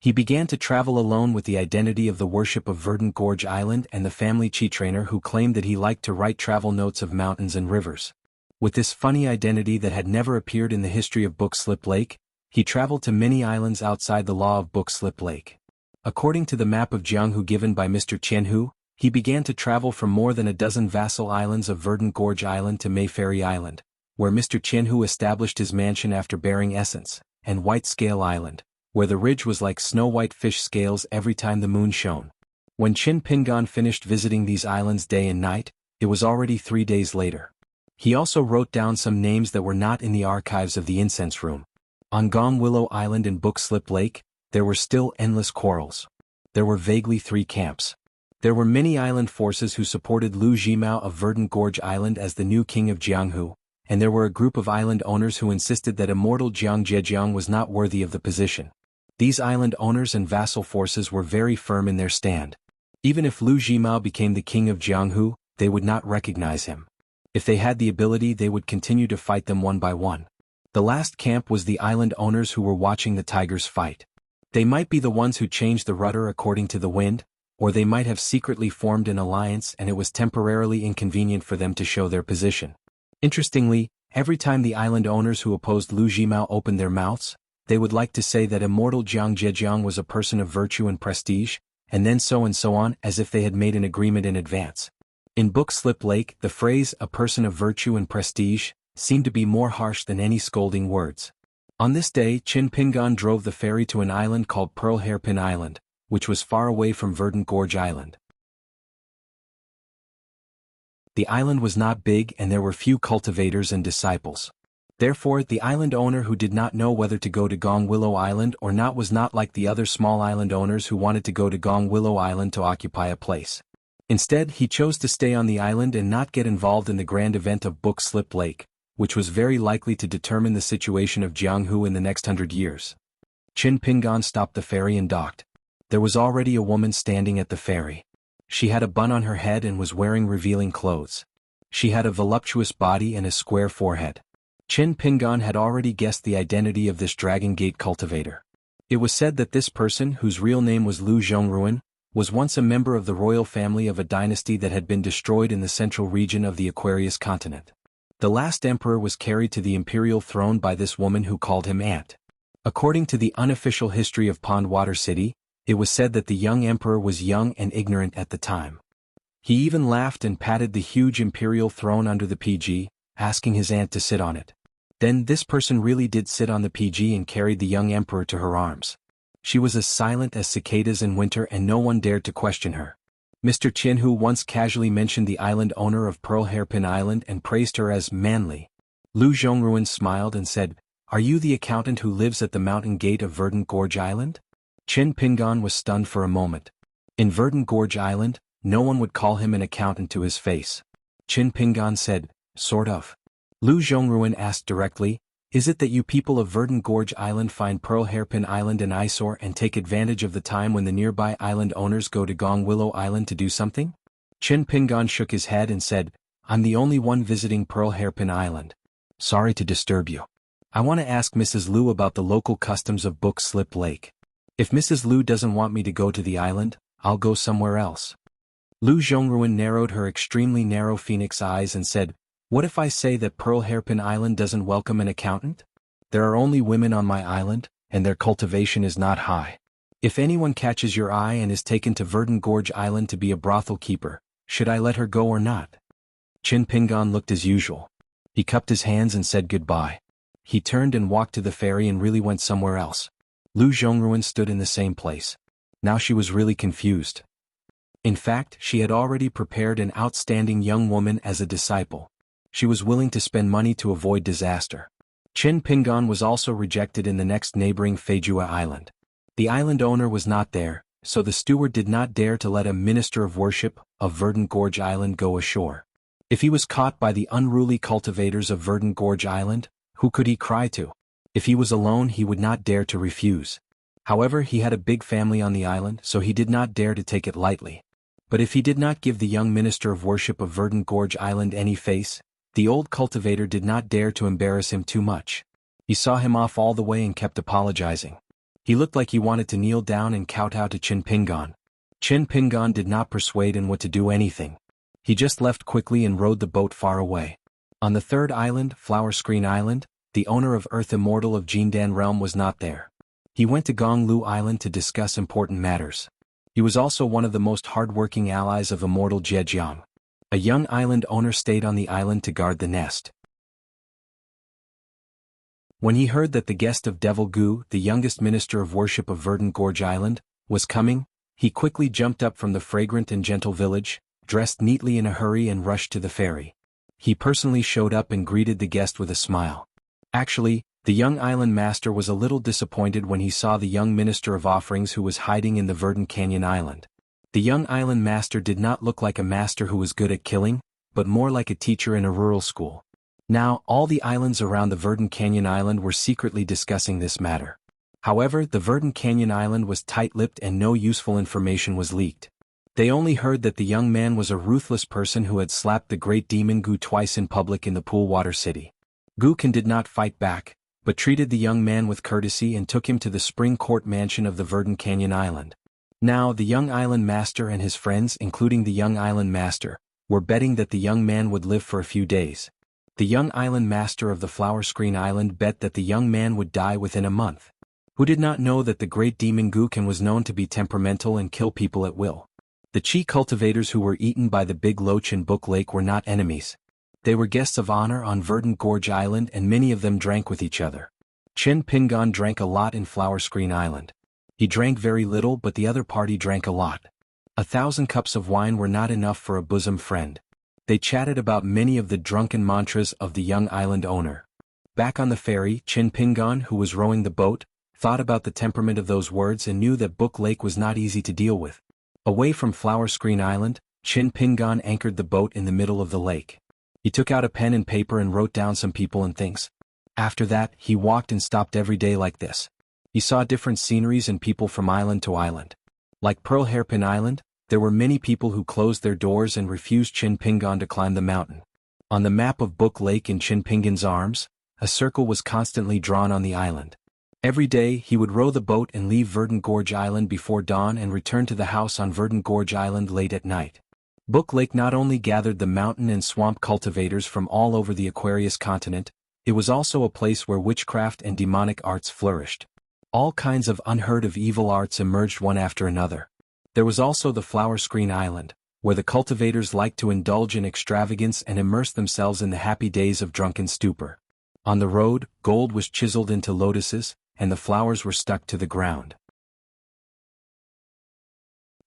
He began to travel alone with the identity of the worship of Verdant Gorge Island and the family chi trainer who claimed that he liked to write travel notes of mountains and rivers. With this funny identity that had never appeared in the history of Book Slip Lake, he traveled to many islands outside the law of Book Slip Lake. According to the map of Jianghu given by Mr. Qianhu, he began to travel from more than a dozen vassal islands of Verdant Gorge Island to Mayfairy Island, where Mr. Qianhu established his mansion after bearing essence, and White Scale Island, where the ridge was like snow-white fish scales every time the moon shone. When Qin Pingan finished visiting these islands day and night, it was already 3 days later. He also wrote down some names that were not in the archives of the incense room. On Gong Willow Island and Book Slip Lake, there were still endless quarrels. There were vaguely 3 camps. There were many island forces who supported Lu Jimao of Verdant Gorge Island as the new king of Jianghu, and there were a group of island owners who insisted that immortal Jiang Zhejiang was not worthy of the position. These island owners and vassal forces were very firm in their stand. Even if Lu Jimao became the king of Jianghu, they would not recognize him. If they had the ability, they would continue to fight them one by one. The last camp was the island owners who were watching the tigers fight. They might be the ones who changed the rudder according to the wind, or they might have secretly formed an alliance and it was temporarily inconvenient for them to show their position. Interestingly, every time the island owners who opposed Lu Jimao opened their mouths, they would like to say that immortal Jiang Zhejiang was a person of virtue and prestige, and then so and so on as if they had made an agreement in advance. In Book Slip Lake, the phrase, "a person of virtue and prestige," seemed to be more harsh than any scolding words. On this day Qin Pingan drove the ferry to an island called Pearl Hairpin Island, which was far away from Verdant Gorge Island. The island was not big and there were few cultivators and disciples. Therefore, the island owner who did not know whether to go to Gong Willow Island or not was not like the other small island owners who wanted to go to Gong Willow Island to occupy a place. Instead, he chose to stay on the island and not get involved in the grand event of Book Slip Lake, which was very likely to determine the situation of Jianghu in the next 100 years. Qin Pingan stopped the ferry and docked. There was already a woman standing at the ferry. She had a bun on her head and was wearing revealing clothes. She had a voluptuous body and a square forehead. Qin Pingan had already guessed the identity of this Dragon Gate cultivator. It was said that this person, whose real name was Lu Zhongruan, was once a member of the royal family of a dynasty that had been destroyed in the central region of the Aquarius continent. The last emperor was carried to the imperial throne by this woman who called him Aunt. According to the unofficial history of Pondwater City, it was said that the young emperor was young and ignorant at the time. He even laughed and patted the huge imperial throne under the PG, asking his aunt to sit on it. Then this person really did sit on the PG and carried the young emperor to her arms. She was as silent as cicadas in winter and no one dared to question her. Mr. Qianhu once casually mentioned the island owner of Pearl Hairpin Island and praised her as manly. Lu Zhongruan smiled and said, "Are you the accountant who lives at the mountain gate of Verdant Gorge Island?" Qin Pingan was stunned for a moment. In Verdant Gorge Island, no one would call him an accountant to his face. Qin Pingan said, "Sort of." Lu Zhongruan asked directly, Is it that you people of Verdant Gorge Island find Pearl Hairpin Island an eyesore and take advantage of the time when the nearby island owners go to Gong Willow Island to do something? Chin Pingon shook his head and said, I'm the only one visiting Pearl Hairpin Island. Sorry to disturb you. I want to ask Mrs. Liu about the local customs of Book Slip Lake. If Mrs. Liu doesn't want me to go to the island, I'll go somewhere else. Liu Zhongruan narrowed her extremely narrow phoenix eyes and said, What if I say that Pearl Hairpin Island doesn't welcome an accountant? There are only women on my island, and their cultivation is not high. If anyone catches your eye and is taken to Verdant Gorge Island to be a brothel keeper, should I let her go or not? Chin Pingon looked as usual. He cupped his hands and said goodbye. He turned and walked to the ferry and really went somewhere else. Liu Zhongruan stood in the same place. Now she was really confused. In fact, she had already prepared an outstanding young woman as a disciple. She was willing to spend money to avoid disaster. Chin Pingon was also rejected in the next neighboring Feijua Island. The island owner was not there, so the steward did not dare to let a minister of worship of Verdant Gorge Island go ashore. If he was caught by the unruly cultivators of Verdant Gorge Island, who could he cry to? If he was alone, he would not dare to refuse. However, he had a big family on the island, so he did not dare to take it lightly. But if he did not give the young minister of worship of Verdant Gorge Island any face, the old cultivator did not dare to embarrass him too much. He saw him off all the way and kept apologizing. He looked like he wanted to kneel down and kowtow to Chin Pingon. Chin Pingon did not persuade him what to do anything. He just left quickly and rowed the boat far away. On the third island, Flower Screen Island, the owner of Earth Immortal of Jindan Realm was not there. He went to Gong Lu Island to discuss important matters. He was also one of the most hard-working allies of Immortal Zhejiang. A young island owner stayed on the island to guard the nest. When he heard that the guest of Devil Gu, the youngest minister of worship of Verdant Gorge Island, was coming, he quickly jumped up from the fragrant and gentle village, dressed neatly in a hurry and rushed to the ferry. He personally showed up and greeted the guest with a smile. Actually, the young island master was a little disappointed when he saw the young minister of offerings who was hiding in the Verdant Canyon Island. The young island master did not look like a master who was good at killing, but more like a teacher in a rural school. Now, all the islands around the Verdant Canyon Island were secretly discussing this matter. However, the Verdant Canyon Island was tight-lipped and no useful information was leaked. They only heard that the young man was a ruthless person who had slapped the great demon Gu twice in public in the Poolwater City. Gukin did not fight back, but treated the young man with courtesy and took him to the Spring Court Mansion of the Verdant Canyon Island. Now, the young island master and his friends, including the young island master, were betting that the young man would live for a few days. The young island master of the Flower Screen Island bet that the young man would die within a month. Who did not know that the great demon Gukin was known to be temperamental and kill people at will? The Chi cultivators who were eaten by the Big Loach in Book Lake were not enemies. They were guests of honor on Verdant Gorge Island and many of them drank with each other. Chin Pingon drank a lot in Flower Screen Island. He drank very little but the other party drank a lot. 1,000 cups of wine were not enough for a bosom friend. They chatted about many of the drunken mantras of the young island owner. Back on the ferry, Chin Pingon, who was rowing the boat, thought about the temperament of those words and knew that Book Lake was not easy to deal with. Away from Flower Screen Island, Chin Pingon anchored the boat in the middle of the lake. He took out a pen and paper and wrote down some people and things. After that, he walked and stopped every day like this. He saw different sceneries and people from island to island. Like Pearl Hairpin Island, there were many people who closed their doors and refused Chin Pingon to climb the mountain. On the map of Book Lake in Chin Pingon's arms, a circle was constantly drawn on the island. Every day, he would row the boat and leave Verdant Gorge Island before dawn and return to the house on Verdant Gorge Island late at night. Book Lake not only gathered the mountain and swamp cultivators from all over the Aquarius continent, it was also a place where witchcraft and demonic arts flourished. All kinds of unheard of evil arts emerged one after another. There was also the Flower Screen Island, where the cultivators liked to indulge in extravagance and immerse themselves in the happy days of drunken stupor. On the road, gold was chiseled into lotuses, and the flowers were stuck to the ground.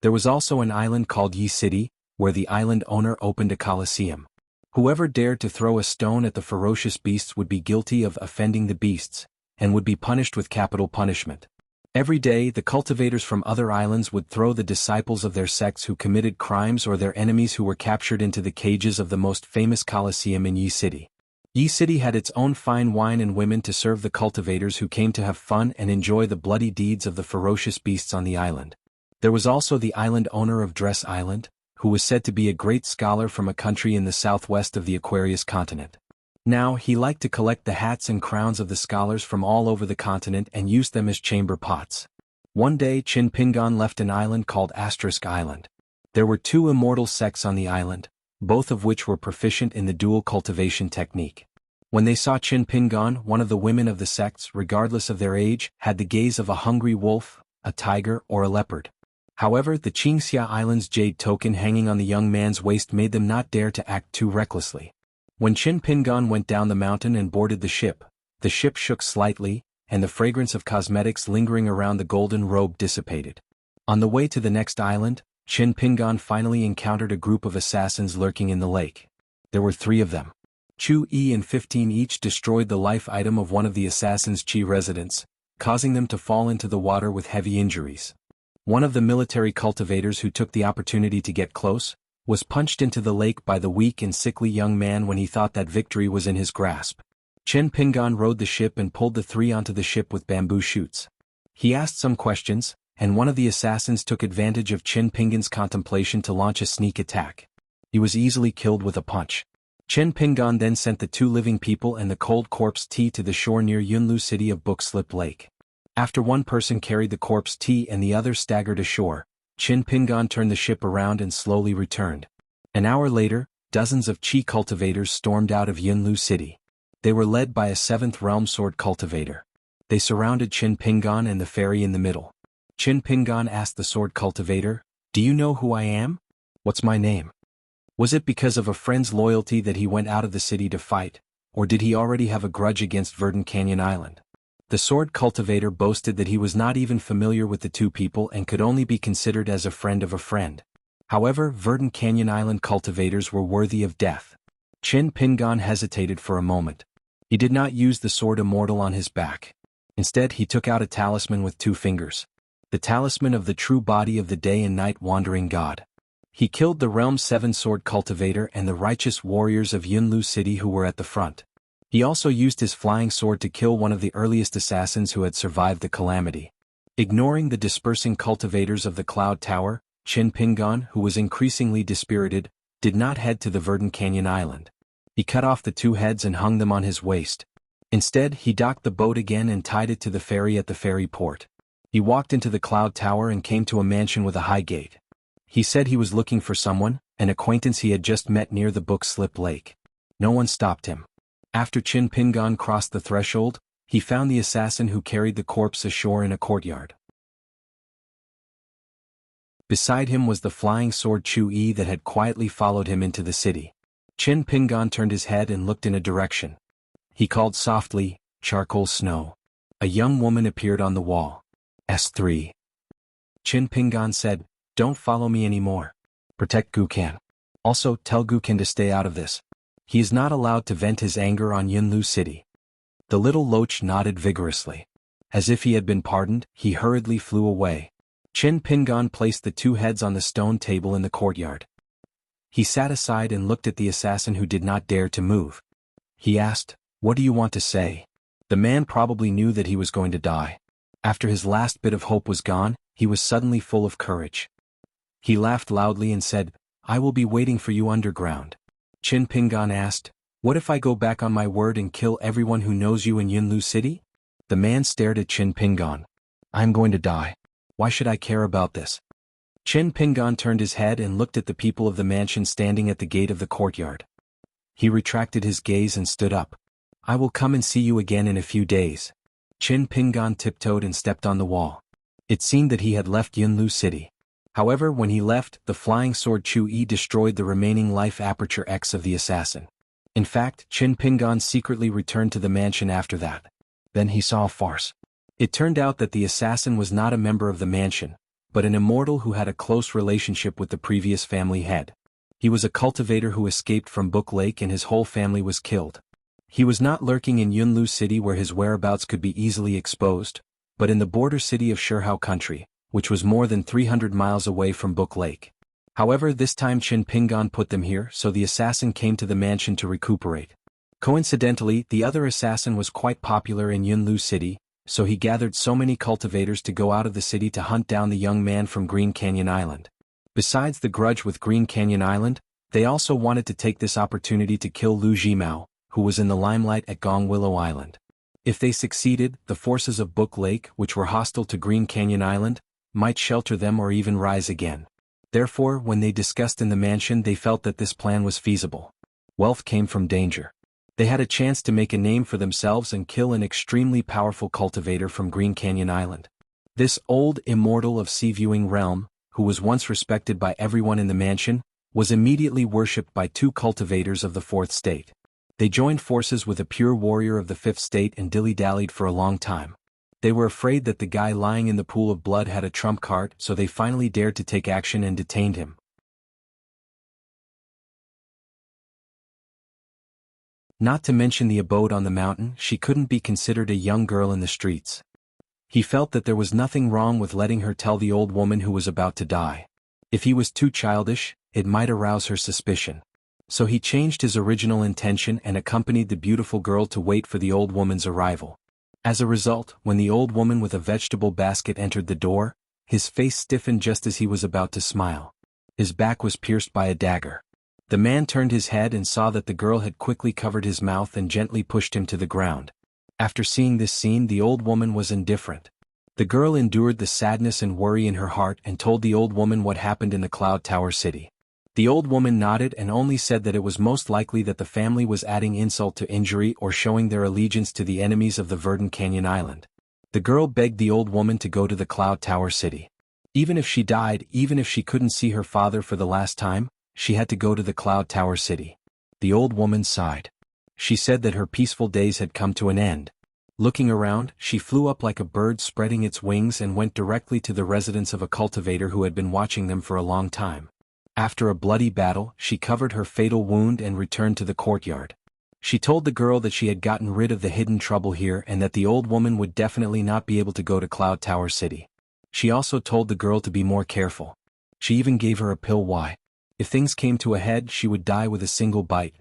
There was also an island called Yi City, where the island owner opened a coliseum. Whoever dared to throw a stone at the ferocious beasts would be guilty of offending the beasts, and would be punished with capital punishment. Every day, the cultivators from other islands would throw the disciples of their sects who committed crimes or their enemies who were captured into the cages of the most famous coliseum in Yi City. Yi City had its own fine wine and women to serve the cultivators who came to have fun and enjoy the bloody deeds of the ferocious beasts on the island. There was also the island owner of Dress Island, who was said to be a great scholar from a country in the southwest of the Aquarius continent. Now, he liked to collect the hats and crowns of the scholars from all over the continent and use them as chamber pots. One day Chin Pingan left an island called Asterisk Island. There were 2 immortal sects on the island, both of which were proficient in the dual cultivation technique. When they saw Chin Pingan, one of the women of the sects, regardless of their age, had the gaze of a hungry wolf, a tiger, or a leopard. However, the Qingxia Island's jade token hanging on the young man's waist made them not dare to act too recklessly. When Chin Pingan went down the mountain and boarded the ship shook slightly, and the fragrance of cosmetics lingering around the golden robe dissipated. On the way to the next island, Chin Pingan finally encountered a group of assassins lurking in the lake. There were 3 of them. Chu Yi and 15 each destroyed the life item of one of the assassins' Qi residents, causing them to fall into the water with heavy injuries. One of the military cultivators who took the opportunity to get close was punched into the lake by the weak and sickly young man when he thought that victory was in his grasp. Chin Pingan rowed the ship and pulled the 3 onto the ship with bamboo shoots. He asked some questions, and one of the assassins took advantage of Chin Pingan's contemplation to launch a sneak attack. He was easily killed with a punch. Chin Pingan then sent the 2 living people and the cold corpse tea to the shore near Yunlu City of Book Slip Lake. After one person carried the corpse tea and the other staggered ashore, Chin Pingan turned the ship around and slowly returned. An hour later, dozens of Qi cultivators stormed out of Yunlu City. They were led by a 7th realm sword cultivator. They surrounded Chin Pingan and the fairy in the middle. Chin Pingan asked the sword cultivator, "Do you know who I am? What's my name?" Was it because of a friend's loyalty that he went out of the city to fight, or did he already have a grudge against Verdant Canyon Island? The sword cultivator boasted that he was not even familiar with the 2 people and could only be considered as a friend of a friend. However, Verdant Canyon Island cultivators were worthy of death. Chin Pingan hesitated for a moment. He did not use the sword immortal on his back. Instead, he took out a talisman with 2 fingers. The talisman of the true body of the day and night wandering god. He killed the Realm 7 sword cultivator and the righteous warriors of Yunlu City who were at the front. He also used his flying sword to kill one of the earliest assassins who had survived the calamity. Ignoring the dispersing cultivators of the Cloud Tower, Chin Pingan, who was increasingly dispirited, did not head to the Verdant Canyon Island. He cut off the 2 heads and hung them on his waist. Instead, he docked the boat again and tied it to the ferry at the ferry port. He walked into the Cloud Tower and came to a mansion with a high gate. He said he was looking for someone, an acquaintance he had just met near the Book Slip Lake. No one stopped him. After Chin Pingan crossed the threshold, he found the assassin who carried the corpse ashore in a courtyard. Beside him was the flying sword Chu Yi that had quietly followed him into the city. Chin Pingan turned his head and looked in a direction. He called softly, "Charcoal Snow." A young woman appeared on the wall. S3. Chin Pingan said, "Don't follow me anymore. Protect Gukan. Also, tell Gukan to stay out of this. He is not allowed to vent his anger on Yunlu City." The little loach nodded vigorously. As if he had been pardoned, he hurriedly flew away. Chin Pingan placed the 2 heads on the stone table in the courtyard. He sat aside and looked at the assassin who did not dare to move. He asked, "What do you want to say?" The man probably knew that he was going to die. After his last bit of hope was gone, he was suddenly full of courage. He laughed loudly and said, "I will be waiting for you underground." Chin Pingan asked, "What if I go back on my word and kill everyone who knows you in Yunlu City?" The man stared at Chin Pingan. "I am going to die. Why should I care about this?" Chin Pingan turned his head and looked at the people of the mansion standing at the gate of the courtyard. He retracted his gaze and stood up. "I will come and see you again in a few days." Chin Pingan tiptoed and stepped on the wall. It seemed that he had left Yunlu City. However, when he left, the flying sword Chu Yi destroyed the remaining life aperture X of the assassin. In fact, Chin Pingan secretly returned to the mansion after that. Then he saw a farce. It turned out that the assassin was not a member of the mansion, but an immortal who had a close relationship with the previous family head. He was a cultivator who escaped from Book Lake and his whole family was killed. He was not lurking in Yunlu City where his whereabouts could be easily exposed, but in the border city of Shirhao Country, which was more than 300 miles away from Book Lake. However, this time Chin Pingan put them here, so the assassin came to the mansion to recuperate. Coincidentally, the other assassin was quite popular in Yunlu City, so he gathered so many cultivators to go out of the city to hunt down the young man from Green Canyon Island. Besides the grudge with Green Canyon Island, they also wanted to take this opportunity to kill Lu Jimao, who was in the limelight at Gong Willow Island. If they succeeded, the forces of Book Lake, which were hostile to Green Canyon Island, might shelter them or even rise again. Therefore, when they discussed in the mansion, they felt that this plan was feasible. Wealth came from danger. They had a chance to make a name for themselves and kill an extremely powerful cultivator from Green Canyon Island. This old immortal of sea-viewing realm, who was once respected by everyone in the mansion, was immediately worshipped by two cultivators of the fourth state. They joined forces with a pure warrior of the fifth state and dilly-dallied for a long time. They were afraid that the guy lying in the pool of blood had a trump card, so they finally dared to take action and detained him. Not to mention the abode on the mountain, she couldn't be considered a young girl in the streets. He felt that there was nothing wrong with letting her tell the old woman who was about to die. If he was too childish, it might arouse her suspicion. So he changed his original intention and accompanied the beautiful girl to wait for the old woman's arrival. As a result, when the old woman with a vegetable basket entered the door, his face stiffened just as he was about to smile. His back was pierced by a dagger. The man turned his head and saw that the girl had quickly covered his mouth and gently pushed him to the ground. After seeing this scene, the old woman was indifferent. The girl endured the sadness and worry in her heart and told the old woman what happened in the Cloud Tower City. The old woman nodded and only said that it was most likely that the family was adding insult to injury or showing their allegiance to the enemies of the Verdant Canyon Island. The girl begged the old woman to go to the Cloud Tower City. Even if she died, even if she couldn't see her father for the last time, she had to go to the Cloud Tower City. The old woman sighed. She said that her peaceful days had come to an end. Looking around, she flew up like a bird spreading its wings and went directly to the residence of a cultivator who had been watching them for a long time. After a bloody battle, she covered her fatal wound and returned to the courtyard. She told the girl that she had gotten rid of the hidden trouble here and that the old woman would definitely not be able to go to Cloud Tower City. She also told the girl to be more careful. She even gave her a pill why. If things came to a head, she would die with a single bite.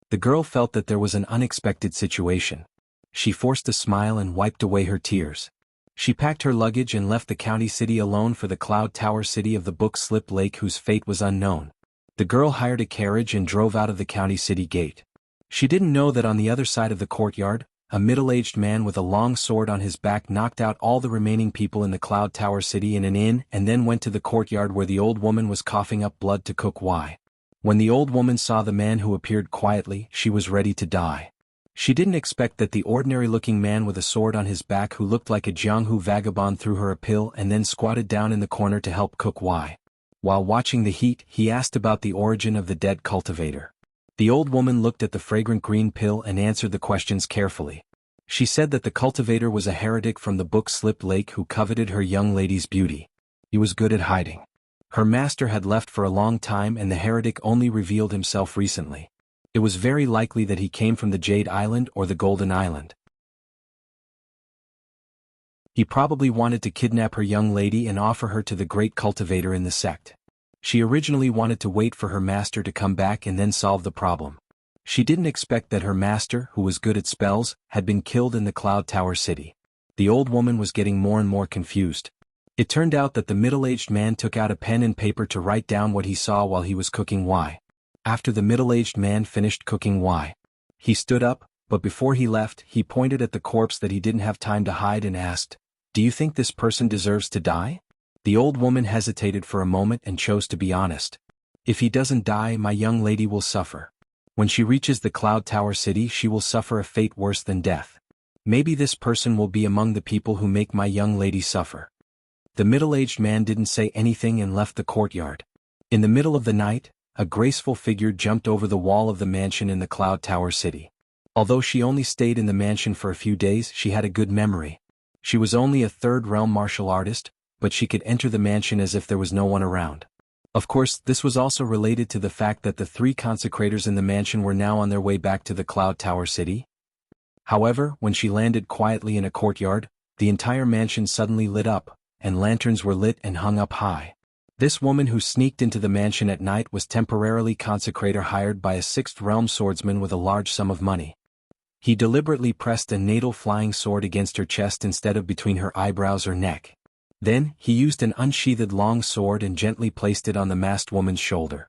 The girl felt that there was an unexpected situation. She forced a smile and wiped away her tears. She packed her luggage and left the county city alone for the Cloud Tower City of the Book Slip Lake, whose fate was unknown. The girl hired a carriage and drove out of the county city gate. She didn't know that on the other side of the courtyard, a middle-aged man with a long sword on his back knocked out all the remaining people in the Cloud Tower City in an inn and then went to the courtyard where the old woman was coughing up blood to cook why. When the old woman saw the man who appeared quietly, she was ready to die. She didn't expect that the ordinary-looking man with a sword on his back who looked like a Jianghu vagabond threw her a pill and then squatted down in the corner to help cook why. While watching the heat, he asked about the origin of the dead cultivator. The old woman looked at the fragrant green pill and answered the questions carefully. She said that the cultivator was a heretic from the Book Slip Lake who coveted her young lady's beauty. He was good at hiding. Her master had left for a long time and the heretic only revealed himself recently. It was very likely that he came from the Jade Island or the Golden Island. He probably wanted to kidnap her young lady and offer her to the great cultivator in the sect. She originally wanted to wait for her master to come back and then solve the problem. She didn't expect that her master, who was good at spells, had been killed in the Cloud Tower City. The old woman was getting more and more confused. It turned out that the middle-aged man took out a pen and paper to write down what he saw while he was cooking why. After the middle-aged man finished cooking why, he stood up, but before he left, he pointed at the corpse that he didn't have time to hide and asked, "Do you think this person deserves to die?" The old woman hesitated for a moment and chose to be honest. "If he doesn't die, my young lady will suffer. When she reaches the Cloud Tower City, she will suffer a fate worse than death. Maybe this person will be among the people who make my young lady suffer." The middle-aged man didn't say anything and left the courtyard. In the middle of the night, a graceful figure jumped over the wall of the mansion in the Cloud Tower City. Although she only stayed in the mansion for a few days, she had a good memory. She was only a third-realm martial artist, but she could enter the mansion as if there was no one around. Of course, this was also related to the fact that the three consecrators in the mansion were now on their way back to the Cloud Tower City. However, when she landed quietly in a courtyard, the entire mansion suddenly lit up, and lanterns were lit and hung up high. This woman who sneaked into the mansion at night was temporarily consecrator hired by a sixth realm swordsman with a large sum of money. He deliberately pressed a natal flying sword against her chest instead of between her eyebrows or neck. Then, he used an unsheathed long sword and gently placed it on the masked woman's shoulder.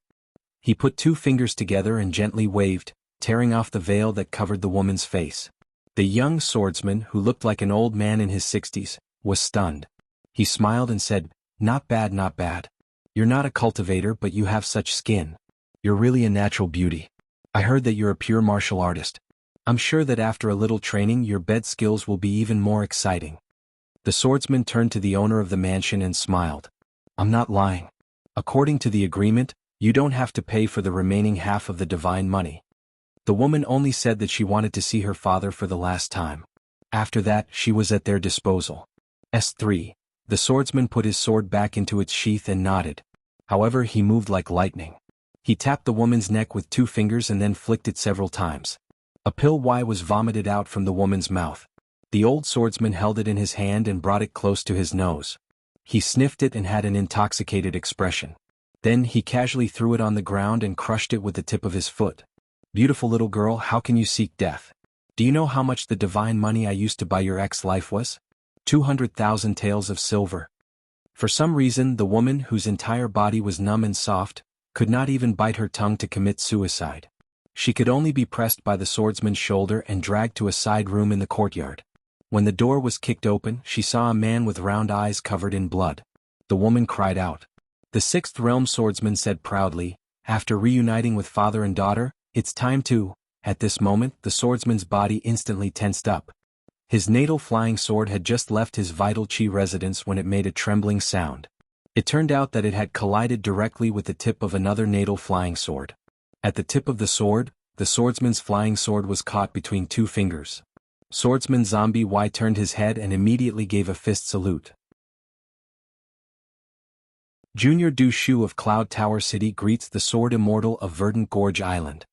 He put 2 fingers together and gently waved, tearing off the veil that covered the woman's face. The young swordsman, who looked like an old man in his 60s, was stunned. He smiled and said, "Not bad, not bad. You're not a cultivator, but you have such skin. You're really a natural beauty. I heard that you're a pure martial artist. I'm sure that after a little training your bed skills will be even more exciting." The swordsman turned to the owner of the mansion and smiled. "I'm not lying. According to the agreement, you don't have to pay for the remaining half of the divine money." The woman only said that she wanted to see her father for the last time. After that, she was at their disposal. S3. The swordsman put his sword back into its sheath and nodded. However, he moved like lightning. He tapped the woman's neck with 2 fingers and then flicked it several times. A pill Y was vomited out from the woman's mouth. The old swordsman held it in his hand and brought it close to his nose. He sniffed it and had an intoxicated expression. Then he casually threw it on the ground and crushed it with the tip of his foot. "Beautiful little girl, how can you seek death? Do you know how much the divine money I used to buy your ex-life was? 200,000 taels of silver." For some reason, the woman, whose entire body was numb and soft, could not even bite her tongue to commit suicide. She could only be pressed by the swordsman's shoulder and dragged to a side room in the courtyard. When the door was kicked open, she saw a man with round eyes covered in blood. The woman cried out. The sixth realm swordsman said proudly, after reuniting with father and daughter, "It's time to." At this moment, the swordsman's body instantly tensed up. His natal flying sword had just left his vital chi residence when it made a trembling sound. It turned out that it had collided directly with the tip of another natal flying sword. At the tip of the sword, the swordsman's flying sword was caught between 2 fingers. Swordsman Zombie Y turned his head and immediately gave a fist salute. Junior Du Shu of Cloud Tower City greets the Sword Immortal of Verdant Gorge Island.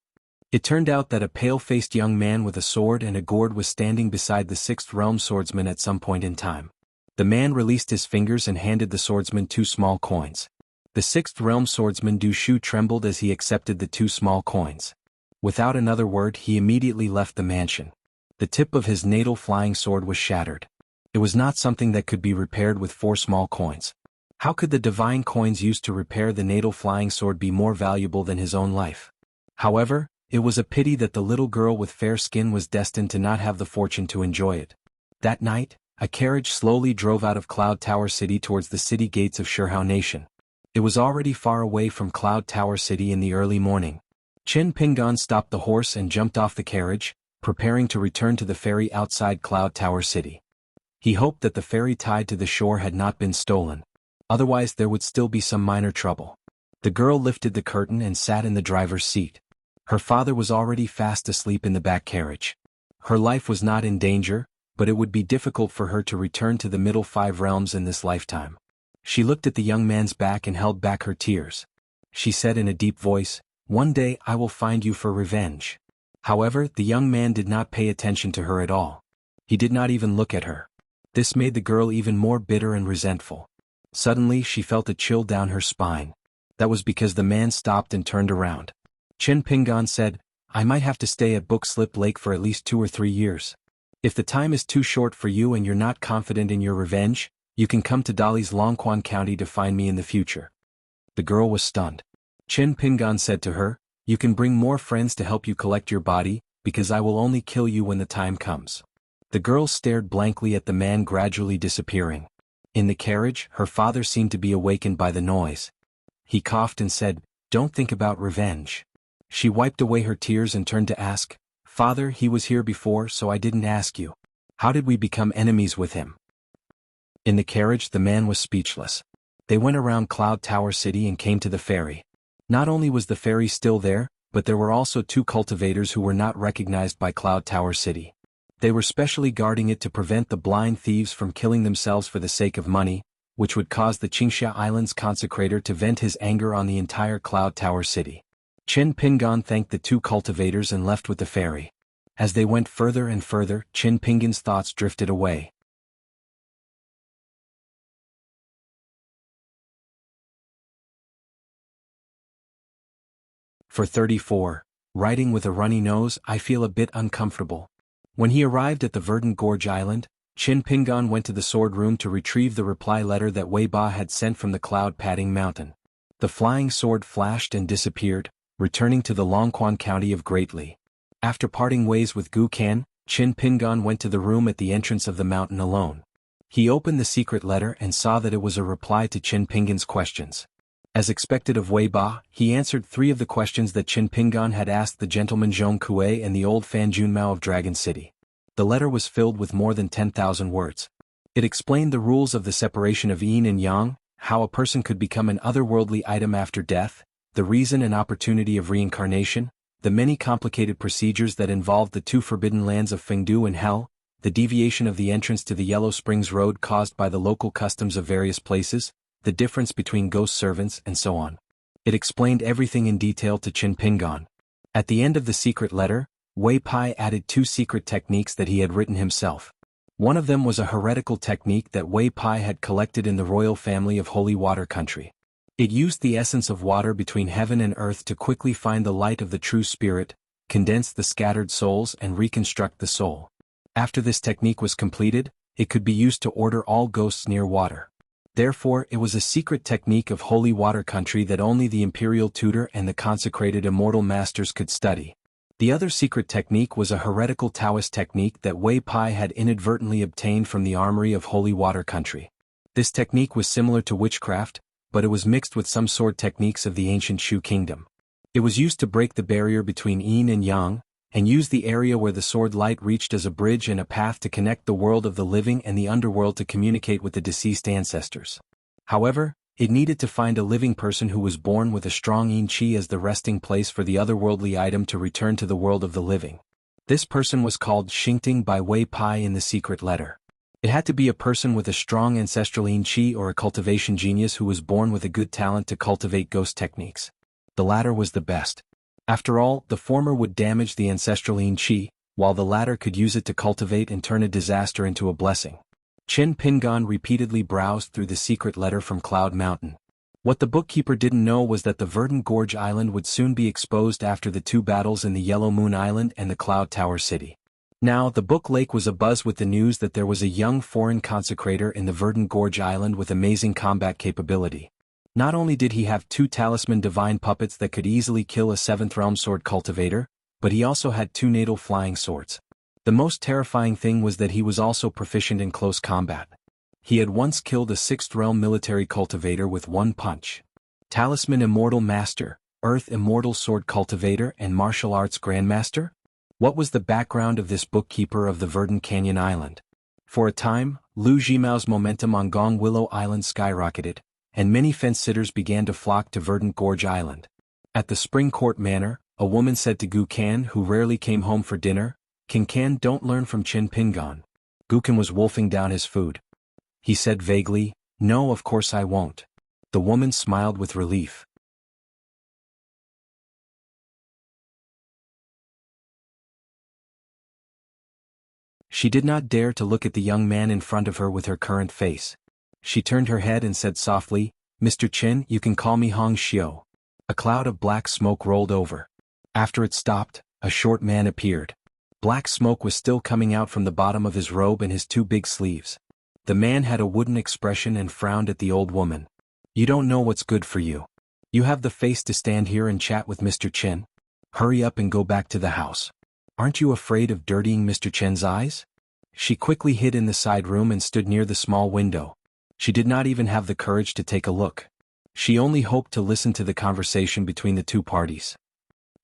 It turned out that a pale-faced young man with a sword and a gourd was standing beside the sixth realm swordsman at some point in time. The man released his fingers and handed the swordsman 2 small coins. The sixth realm swordsman Du Shu trembled as he accepted the 2 small coins. Without another word, he immediately left the mansion. The tip of his natal flying sword was shattered. It was not something that could be repaired with 4 small coins. How could the divine coins used to repair the natal flying sword be more valuable than his own life? However, it was a pity that the little girl with fair skin was destined to not have the fortune to enjoy it. That night, a carriage slowly drove out of Cloud Tower City towards the city gates of Shurhao Nation. It was already far away from Cloud Tower City in the early morning. Chen Pingon stopped the horse and jumped off the carriage, preparing to return to the ferry outside Cloud Tower City. He hoped that the ferry tied to the shore had not been stolen. Otherwise there would still be some minor trouble. The girl lifted the curtain and sat in the driver's seat. Her father was already fast asleep in the back carriage. Her life was not in danger, but it would be difficult for her to return to the middle 5 realms in this lifetime. She looked at the young man's back and held back her tears. She said in a deep voice, "One day I will find you for revenge." However, the young man did not pay attention to her at all. He did not even look at her. This made the girl even more bitter and resentful. Suddenly she felt a chill down her spine. That was because the man stopped and turned around. Chen Pingon said, "I might have to stay at Bookslip Lake for at least 2 or 3 years. If the time is too short for you and you're not confident in your revenge, you can come to Dali's Longquan County to find me in the future." The girl was stunned. Chen Pingon said to her, "You can bring more friends to help you collect your body, because I will only kill you when the time comes." The girl stared blankly at the man gradually disappearing. In the carriage, her father seemed to be awakened by the noise. He coughed and said, "Don't think about revenge." She wiped away her tears and turned to ask, "Father, he was here before, so I didn't ask you. How did we become enemies with him?" In the carriage, the man was speechless. They went around Cloud Tower City and came to the ferry. Not only was the ferry still there, but there were also 2 cultivators who were not recognized by Cloud Tower City. They were specially guarding it to prevent the blind thieves from killing themselves for the sake of money, which would cause the Qingxia Island's consecrator to vent his anger on the entire Cloud Tower City. Chen Pingon thanked the 2 cultivators and left with the ferry. As they went further and further, Chen Pingon's thoughts drifted away. For 34, writing with a runny nose, I feel a bit uncomfortable. When he arrived at the Verdant Gorge Island, Qin Pingan went to the sword room to retrieve the reply letter that Wei Ba had sent from the cloud-padding mountain. The flying sword flashed and disappeared, returning to the Longquan County of Greatly. After parting ways with Gu Kan, Qin Pingan went to the room at the entrance of the mountain alone. He opened the secret letter and saw that it was a reply to Qin Pingan's questions. As expected of Wei Ba, he answered 3 of the questions that Qin Pingan had asked the gentleman Zhong Kuei and the old Fan Junmao of Dragon City. The letter was filled with more than 10,000 words. It explained the rules of the separation of yin and yang, how a person could become an otherworldly item after death, the reason and opportunity of reincarnation, the many complicated procedures that involved the 2 forbidden lands of Fengdu and Hell, the deviation of the entrance to the Yellow Springs Road caused by the local customs of various places, the difference between ghost servants, and so on. It explained everything in detail to Qin Pingan. At the end of the secret letter, Wei Pai added 2 secret techniques that he had written himself. One of them was a heretical technique that Wei Pai had collected in the royal family of Holy Water Country. It used the essence of water between heaven and earth to quickly find the light of the true spirit, condense the scattered souls and reconstruct the soul. After this technique was completed, it could be used to order all ghosts near water. Therefore, it was a secret technique of Holy Water Country that only the imperial tutor and the consecrated immortal masters could study. The other secret technique was a heretical Taoist technique that Wei Pai had inadvertently obtained from the armory of Holy Water Country. This technique was similar to witchcraft, but it was mixed with some sword techniques of the ancient Shu kingdom. It was used to break the barrier between yin and yang, and use the area where the sword light reached as a bridge and a path to connect the world of the living and the underworld to communicate with the deceased ancestors. However, it needed to find a living person who was born with a strong yin qi as the resting place for the otherworldly item to return to the world of the living. This person was called Xingting by Wei Pai in the secret letter. It had to be a person with a strong ancestral yin qi or a cultivation genius who was born with a good talent to cultivate ghost techniques. The latter was the best. After all, the former would damage the ancestral yin qi, while the latter could use it to cultivate and turn a disaster into a blessing. Qin Pingan repeatedly browsed through the secret letter from Cloud Mountain. What the bookkeeper didn't know was that the Verdant Gorge Island would soon be exposed after the 2 battles in the Yellow Moon Island and the Cloud Tower City. Now, the Book Lake was abuzz with the news that there was a young foreign consecrator in the Verdant Gorge Island with amazing combat capability. Not only did he have 2 talisman divine puppets that could easily kill a 7th realm sword cultivator, but he also had 2 natal flying swords. The most terrifying thing was that he was also proficient in close combat. He had once killed a 6th realm military cultivator with 1 punch. Talisman Immortal Master, Earth Immortal Sword Cultivator and Martial Arts Grandmaster? What was the background of this bookkeeper of the Verdant Canyon Island? For a time, Lu Jimao's momentum on Gong Willow Island skyrocketed, and many fence-sitters began to flock to Verdant Gorge Island. At the Spring Court Manor, a woman said to Gu Kan, who rarely came home for dinner, "King Kan, don't learn from Qin Pingan." Gu Kan was wolfing down his food. He said vaguely, "No, of course I won't." The woman smiled with relief. She did not dare to look at the young man in front of her with her current face. She turned her head and said softly, "Mr. Qin, you can call me Hong Xiu." A cloud of black smoke rolled over. After it stopped, a short man appeared. Black smoke was still coming out from the bottom of his robe and his 2 big sleeves. The man had a wooden expression and frowned at the old woman. "You don't know what's good for you. You have the face to stand here and chat with Mr. Qin? Hurry up and go back to the house. Aren't you afraid of dirtying Mr. Qin's eyes?" She quickly hid in the side room and stood near the small window. She did not even have the courage to take a look. She only hoped to listen to the conversation between the 2 parties.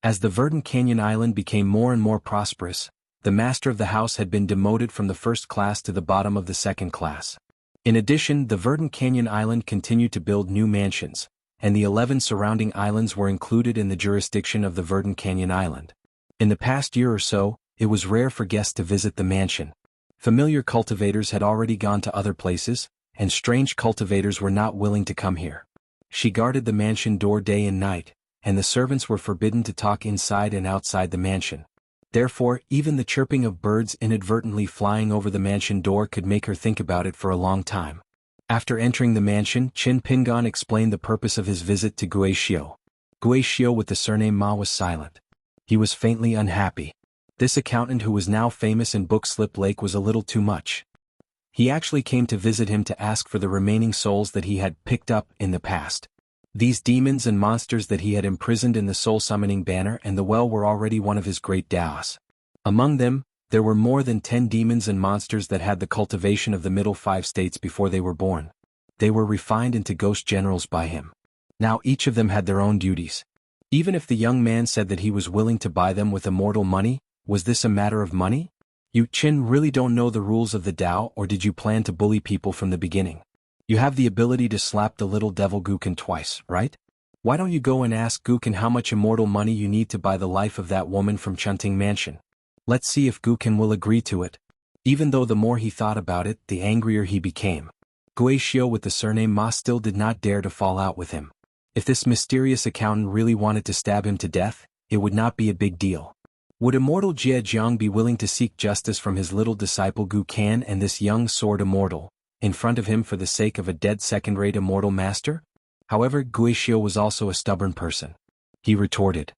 As the Verdant Canyon Island became more and more prosperous, the master of the house had been demoted from the 1st class to the bottom of the 2nd class. In addition, the Verdant Canyon Island continued to build new mansions, and the 11 surrounding islands were included in the jurisdiction of the Verdant Canyon Island. In the past year or so, it was rare for guests to visit the mansion. Familiar cultivators had already gone to other places, and strange cultivators were not willing to come here. She guarded the mansion door day and night, and the servants were forbidden to talk inside and outside the mansion. Therefore, even the chirping of birds inadvertently flying over the mansion door could make her think about it for a long time. After entering the mansion, Qin Pingan explained the purpose of his visit to Guixiu. Guizhou with the surname Ma was silent. He was faintly unhappy. This accountant who was now famous in Bookslip Lake was a little too much. He actually came to visit him to ask for the remaining souls that he had picked up in the past. These demons and monsters that he had imprisoned in the soul-summoning banner and the well were already one of his great daos. Among them, there were more than 10 demons and monsters that had the cultivation of the middle 5 states before they were born. They were refined into ghost generals by him. Now each of them had their own duties. Even if the young man said that he was willing to buy them with immortal money, was this a matter of money? You Qin really don't know the rules of the Tao, or did you plan to bully people from the beginning? You have the ability to slap the little devil Gukin twice, right? Why don't you go and ask Gukin how much immortal money you need to buy the life of that woman from Chunting Mansion? Let's see if Gukin will agree to it. Even though the more he thought about it, the angrier he became. Guizhou with the surname Ma still did not dare to fall out with him. If this mysterious accountant really wanted to stab him to death, it would not be a big deal. Would immortal Jie Jiang be willing to seek justice from his little disciple Gu Kan and this young sword immortal, in front of him for the sake of a dead second-rate immortal master? However, Guizhou was also a stubborn person. He retorted.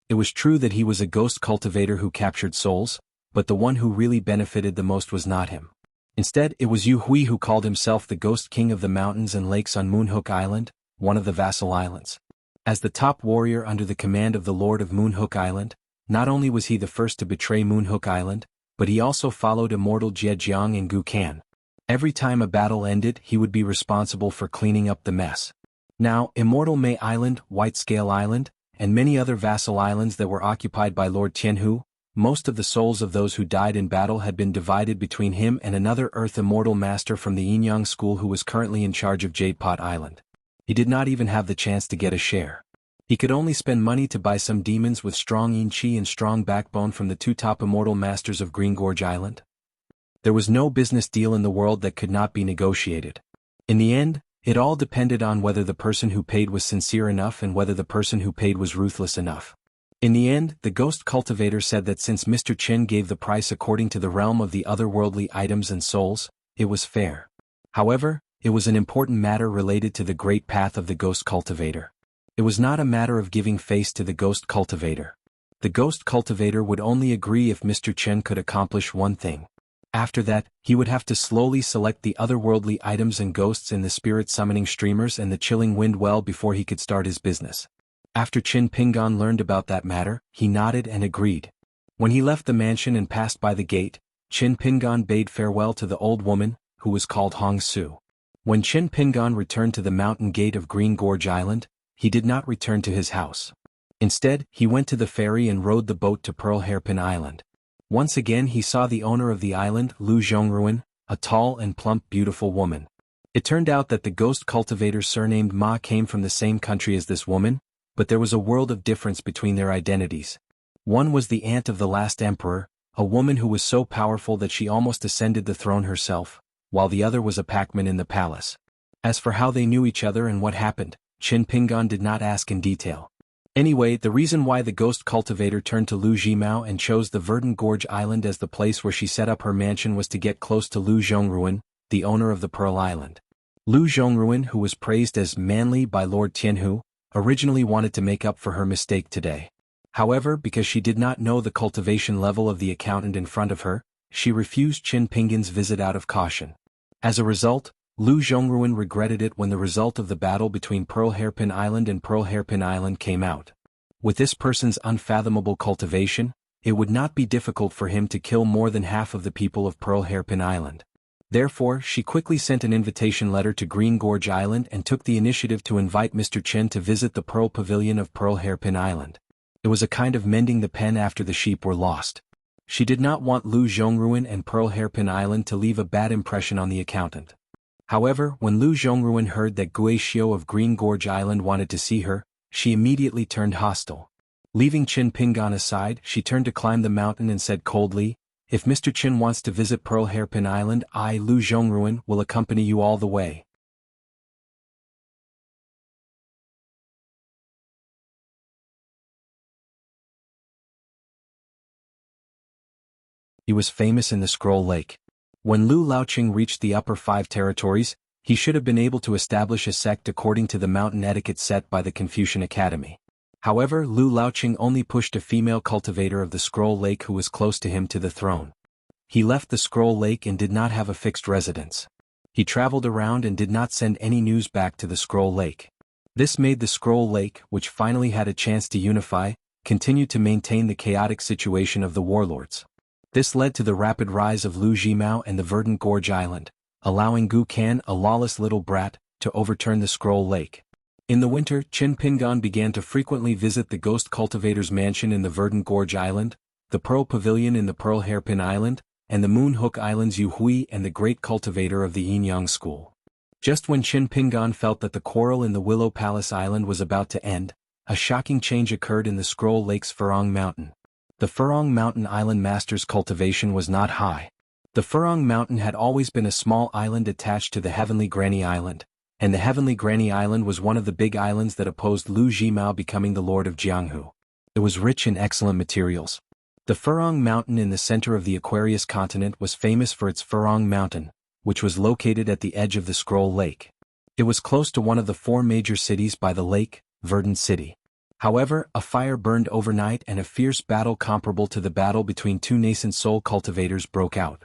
It was true that he was a ghost cultivator who captured souls, but the one who really benefited the most was not him. Instead, it was Yu Hui who called himself the Ghost King of the mountains and lakes on Moonhook Island, one of the vassal islands. As the top warrior under the command of the Lord of Moonhook Island, not only was he the first to betray Moonhook Island, but he also followed immortal Jie Jiang and Gu Kan. Every time a battle ended, he would be responsible for cleaning up the mess. Now, immortal Mei Island, White Scale Island, and many other vassal islands that were occupied by Lord Tianhu, most of the souls of those who died in battle had been divided between him and another Earth Immortal Master from the Yinyang School who was currently in charge of Jade Pot Island. He did not even have the chance to get a share. He could only spend money to buy some demons with strong yin chi and strong backbone from the 2 top Immortal Masters of Green Gorge Island. There was no business deal in the world that could not be negotiated. In the end, it all depended on whether the person who paid was sincere enough and whether the person who paid was ruthless enough. In the end, the ghost cultivator said that since Mr. Chen gave the price according to the realm of the otherworldly items and souls, it was fair. However, it was an important matter related to the great path of the ghost cultivator. It was not a matter of giving face to the ghost cultivator. The ghost cultivator would only agree if Mr. Chen could accomplish one thing. After that, he would have to slowly select the otherworldly items and ghosts in the spirit summoning streamers and the chilling wind well before he could start his business. After Qin Pingan learned about that matter, he nodded and agreed. When he left the mansion and passed by the gate, Qin Pingan bade farewell to the old woman, who was called Hong Su. When Qin Pingan returned to the mountain gate of Green Gorge Island, he did not return to his house. Instead, he went to the ferry and rowed the boat to Pearl Hairpin Island. Once again he saw the owner of the island, Lu Zhongruan, a tall and plump beautiful woman. It turned out that the ghost cultivator surnamed Ma came from the same country as this woman, but there was a world of difference between their identities. One was the aunt of the last emperor, a woman who was so powerful that she almost ascended the throne herself, while the other was a packman in the palace. As for how they knew each other and what happened, Qin Pingan did not ask in detail. Anyway, the reason why the ghost cultivator turned to Lu Jimao and chose the Verdant Gorge Island as the place where she set up her mansion was to get close to Lu Zhongruan, the owner of the Pearl Island. Lu Zhongruan, who was praised as manly by Lord Tianhu, originally wanted to make up for her mistake today. However, because she did not know the cultivation level of the accountant in front of her, she refused Qin Pingan's visit out of caution. As a result, Lu Zhongruan regretted it when the result of the battle between Pearl Hairpin Island and Pearl Hairpin Island came out. With this person's unfathomable cultivation, it would not be difficult for him to kill more than half of the people of Pearl Hairpin Island. Therefore, she quickly sent an invitation letter to Green Gorge Island and took the initiative to invite Mr. Chen to visit the Pearl Pavilion of Pearl Hairpin Island. It was a kind of mending the pen after the sheep were lost. She did not want Lu Zhongruan and Pearl Hairpin Island to leave a bad impression on the accountant. However, when Lu Zhongruan heard that Guizhou of Green Gorge Island wanted to see her, she immediately turned hostile. Leaving Qin Pingan aside, she turned to climb the mountain and said coldly, "If Mr. Chen wants to visit Pearl Hairpin Island, I, Lu Zhongruan, will accompany you all the way." He was famous in the Scroll Lake. When Lu Laoqing reached the upper 5 territories, He should have been able to establish a sect according to the mountain etiquette set by the Confucian Academy. However, Lu Laoqing only pushed a female cultivator of the Scroll Lake who was close to him to the throne. He left the Scroll Lake and did not have a fixed residence. He traveled around and did not send any news back to the Scroll Lake. This made the Scroll Lake, which finally had a chance to unify, continue to maintain the chaotic situation of the warlords. This led to the rapid rise of Lu Jimao and the Verdant Gorge Island, allowing Gu Kan, a lawless little brat, to overturn the Scroll Lake. In the winter, Qin Pingan began to frequently visit the Ghost Cultivator's mansion in the Verdant Gorge Island, the Pearl Pavilion in the Pearl Hairpin Island, and the Moon Hook Islands Yu Hui and the Great Cultivator of the Yin Yang School. Just when Qin Pingan felt that the quarrel in the Willow Palace Island was about to end, a shocking change occurred in the Scroll Lake's Furong Mountain. The Furong Mountain Island Master's cultivation was not high. The Furong Mountain had always been a small island attached to the Heavenly Granny Island, and the Heavenly Granny Island was one of the big islands that opposed Lu Jimao becoming the Lord of Jianghu. It was rich in excellent materials. The Furong Mountain in the center of the Aquarius continent was famous for its Furong Mountain, which was located at the edge of the Scroll Lake. It was close to one of the 4 major cities by the lake, Verdant City. However, a fire burned overnight and a fierce battle comparable to the battle between 2 nascent soul cultivators broke out.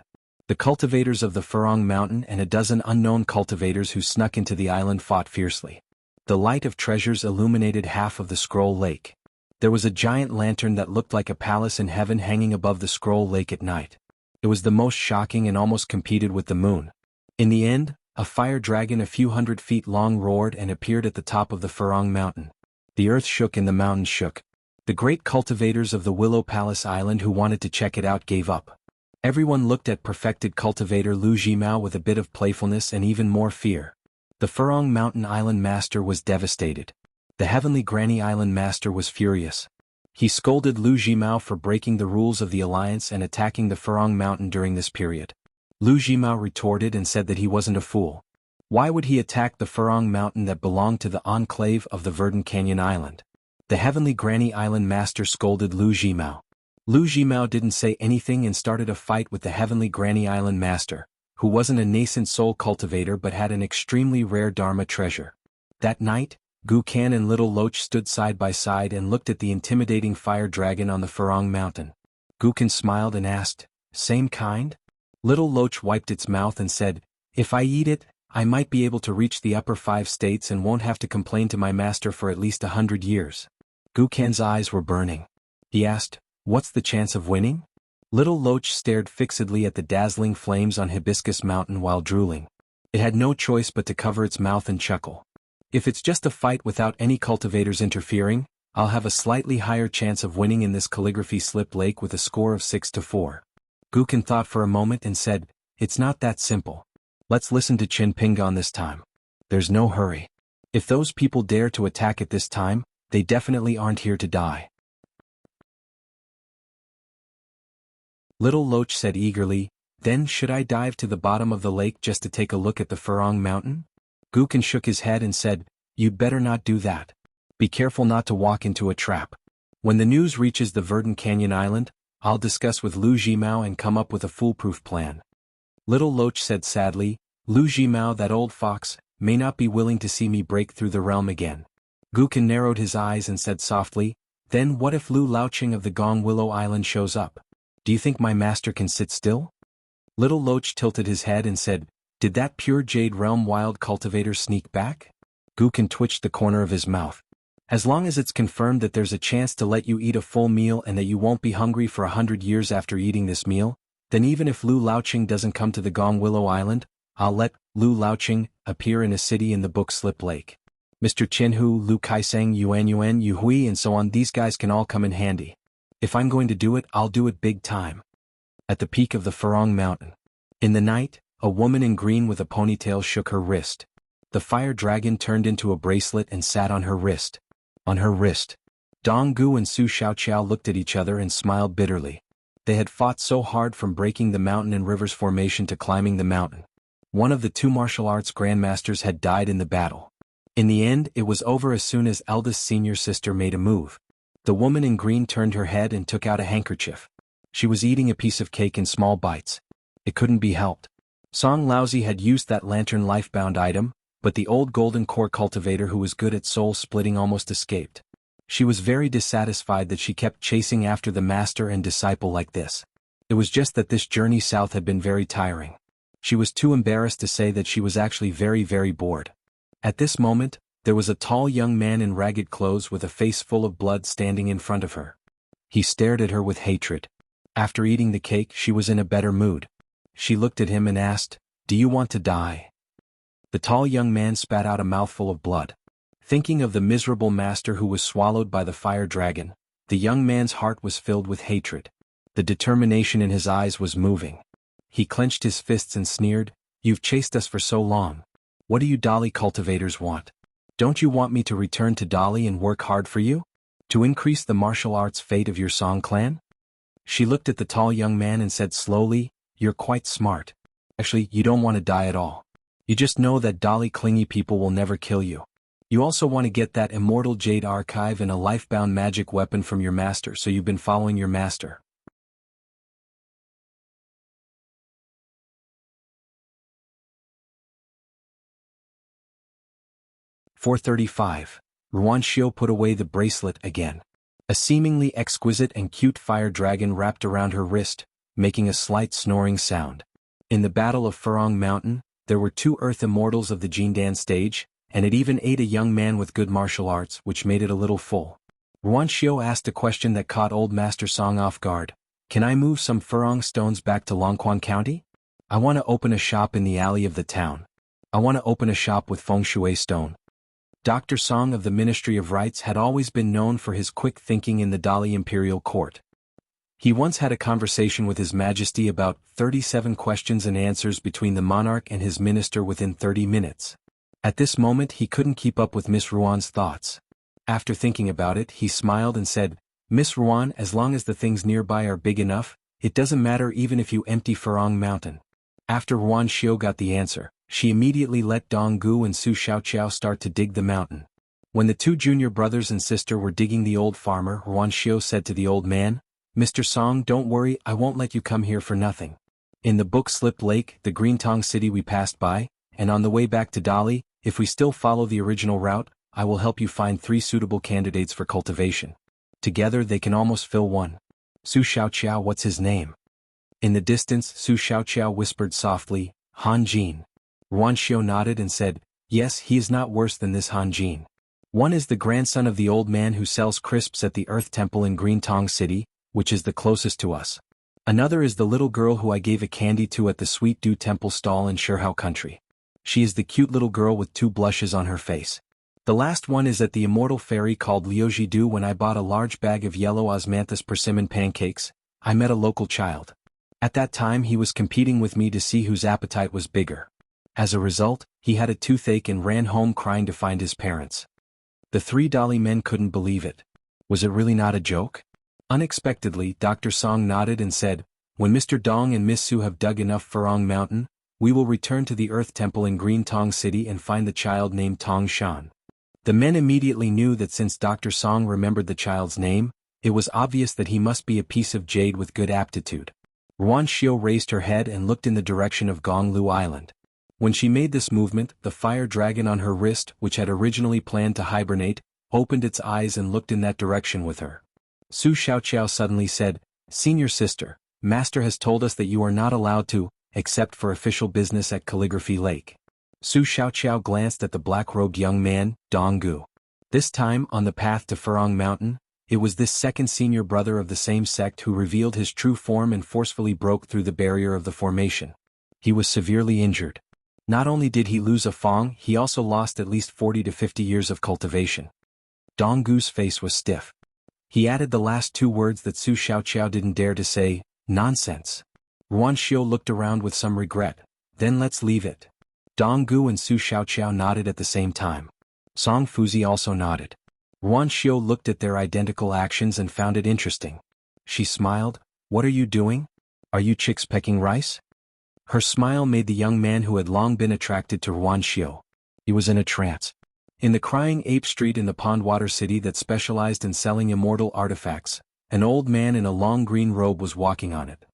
The cultivators of the Furong Mountain and a dozen unknown cultivators who snuck into the island fought fiercely. The light of treasures illuminated half of the Scroll Lake. There was a giant lantern that looked like a palace in heaven hanging above the Scroll Lake at night. It was the most shocking and almost competed with the moon. In the end, a fire dragon a few hundred feet long roared and appeared at the top of the Furong Mountain. The earth shook and the mountains shook. The great cultivators of the Willow Palace Island who wanted to check it out gave up. Everyone looked at perfected cultivator Lu Jimao with a bit of playfulness and even more fear. The Furong Mountain Island Master was devastated. The Heavenly Granny Island Master was furious. He scolded Lu Jimao for breaking the rules of the alliance and attacking the Furong Mountain during this period. Lu Jimao retorted and said that he wasn't a fool. Why would he attack the Furong Mountain that belonged to the enclave of the Verdant Canyon Island? The Heavenly Granny Island Master scolded Lu Jimao. Lu Jimao didn't say anything and started a fight with the Heavenly Granny Island Master, who wasn't a nascent soul cultivator but had an extremely rare Dharma treasure. That night, Gu Kan and Little Loach stood side by side and looked at the intimidating fire dragon on the Furong Mountain. Gu Kan smiled and asked, "Same kind?" Little Loach wiped its mouth and said, "If I eat it, I might be able to reach the upper 5 states and won't have to complain to my master for at least 100 years. Gu Kan's eyes were burning. He asked, "What's the chance of winning?" Little Loach stared fixedly at the dazzling flames on Hibiscus Mountain while drooling. It had no choice but to cover its mouth and chuckle. "If it's just a fight without any cultivators interfering, I'll have a slightly higher chance of winning in this calligraphy slip lake with a score of 6-4. Gu Kan thought for a moment and said, "It's not that simple. Let's listen to Qin Pingan this time. There's no hurry. If those people dare to attack at this time, they definitely aren't here to die." Little Loach said eagerly, "Then should I dive to the bottom of the lake just to take a look at the Furong Mountain?" Gu Kan shook his head and said, "You'd better not do that. Be careful not to walk into a trap. When the news reaches the Verdant Canyon Island, I'll discuss with Lu Jimao and come up with a foolproof plan." Little Loach said sadly, "Lu Jimao, that old fox, may not be willing to see me break through the realm again." Gu Kan narrowed his eyes and said softly, "Then what if Lu Laoqing of the Gong Willow Island shows up? Do you think my master can sit still?" Little Loach tilted his head and said, "Did that pure Jade Realm wild cultivator sneak back?" Gu Kan twitched the corner of his mouth. "As long as it's confirmed that there's a chance to let you eat a full meal and that you won't be hungry for 100 years after eating this meal, then even if Lu Laoqing doesn't come to the Gong Willow Island, I'll let Lu Laoqing appear in a city in the book Slip Lake. Mr. Chinhu, Lu Kaiseng, Yuan Yu Hui and so on, these guys can all come in handy. If I'm going to do it, I'll do it big time." At the peak of the Furong Mountain. In the night, a woman in green with a ponytail shook her wrist. The fire dragon turned into a bracelet and sat on her wrist. On her wrist. Dong Gu and Su Xiaoqiao looked at each other and smiled bitterly. They had fought so hard from breaking the mountain and rivers formation to climbing the mountain. One of the 2 martial arts grandmasters had died in the battle. In the end, it was over as soon as eldest senior sister made a move. The woman in green turned her head and took out a handkerchief. She was eating a piece of cake in small bites. It couldn't be helped. Song Laozi had used that lantern life-bound item, but the old golden core cultivator who was good at soul-splitting almost escaped. She was very dissatisfied that she kept chasing after the master and disciple like this. It was just that this journey south had been very tiring. She was too embarrassed to say that she was actually very, very bored. At this moment, there was a tall young man in ragged clothes with a face full of blood standing in front of her. He stared at her with hatred. After eating the cake, she was in a better mood. She looked at him and asked, "Do you want to die?" The tall young man spat out a mouthful of blood. Thinking of the miserable master who was swallowed by the fire dragon, the young man's heart was filled with hatred. The determination in his eyes was moving. He clenched his fists and sneered, "You've chased us for so long. What do you Dali cultivators want? Don't you want me to return to Dali and work hard for you? To increase the martial arts fate of your Song clan?" She looked at the tall young man and said slowly, "You're quite smart. Actually, you don't want to die at all. You just know that Dali clingy people will never kill you. You also want to get that immortal jade archive and a life-bound magic weapon from your master, so you've been following your master." 435. Ruan Xiao put away the bracelet again. A seemingly exquisite and cute fire dragon wrapped around her wrist, making a slight snoring sound. In the Battle of Furong Mountain, there were 2 Earth Immortals of the Jindan stage, and it even ate a young man with good martial arts, which made it a little full. Ruan Xiao asked a question that caught old Master Song off guard. "Can I move some Furong stones back to Longquan County? I want to open a shop in the alley of the town. I want to open a shop with feng shui stone." Dr. Song of the Ministry of Rites had always been known for his quick thinking in the Dali imperial court. He once had a conversation with His Majesty about 37 questions and answers between the monarch and his minister within 30 minutes. At this moment he couldn't keep up with Miss Ruan's thoughts. After thinking about it, he smiled and said, "Miss Ruan, as long as the things nearby are big enough, it doesn't matter even if you empty Furong Mountain." After Ruan Xiao got the answer, she immediately let Dong Gu and Su Xiaoqiao start to dig the mountain. When the 2 junior brothers and sister were digging the old farmer, Ruan Xiao said to the old man, "Mr. Song, don't worry, I won't let you come here for nothing. In the book Slip Lake, the Green Tong city we passed by, and on the way back to Dali, if we still follow the original route, I will help you find 3 suitable candidates for cultivation. Together they can almost fill one." "Su Xiaoqiao, what's his name?" In the distance, Su Xiaoqiao whispered softly, "Han Jin." Ruan Xiao nodded and said, "Yes, he is not worse than this Han Jin. One is the grandson of the old man who sells crisps at the Earth Temple in Green Tong City, which is the closest to us. Another is the little girl who I gave a candy to at the Sweet Dew Temple stall in Shihao Country. She is the cute little girl with 2 blushes on her face. The last one is at the immortal fairy called Liujidu. When I bought a large bag of yellow osmanthus persimmon pancakes, I met a local child. At that time he was competing with me to see whose appetite was bigger. As a result, he had a toothache and ran home crying to find his parents." The 3 Dali men couldn't believe it. Was it really not a joke? Unexpectedly, Dr. Song nodded and said, "When Mr. Dong and Miss Su have dug enough Furong Mountain, we will return to the Earth Temple in Green Tong City and find the child named Tong Shan." The men immediately knew that since Dr. Song remembered the child's name, it was obvious that he must be a piece of jade with good aptitude. Ruan Xiao raised her head and looked in the direction of Gonglu Island. When she made this movement, the fire dragon on her wrist, which had originally planned to hibernate, opened its eyes and looked in that direction with her. Su Xiaoqiao suddenly said, "Senior sister, Master has told us that you are not allowed to, except for official business at Calligraphy Lake." Su Xiaoqiao glanced at the black-robed young man, Dong Gu. This time, on the path to Furong Mountain, it was this second senior brother of the same sect who revealed his true form and forcefully broke through the barrier of the formation. He was severely injured. Not only did he lose a fong, he also lost at least 40 to 50 years of cultivation. Dong Gu's face was stiff. He added the last 2 words that Su Xiaoqiao didn't dare to say, "Nonsense." Ruan Xiao looked around with some regret. "Then let's leave it." Dong Gu and Su Xiaoqiao nodded at the same time. Song Fuzi also nodded. Ruan Xiao looked at their identical actions and found it interesting. She smiled. "What are you doing? Are you chicks pecking rice?" Her smile made the young man who had long been attracted to Ruan Xiao. He was in a trance. In the Crying Ape Street in the Pondwater City that specialized in selling immortal artifacts, an old man in a long green robe was walking on it.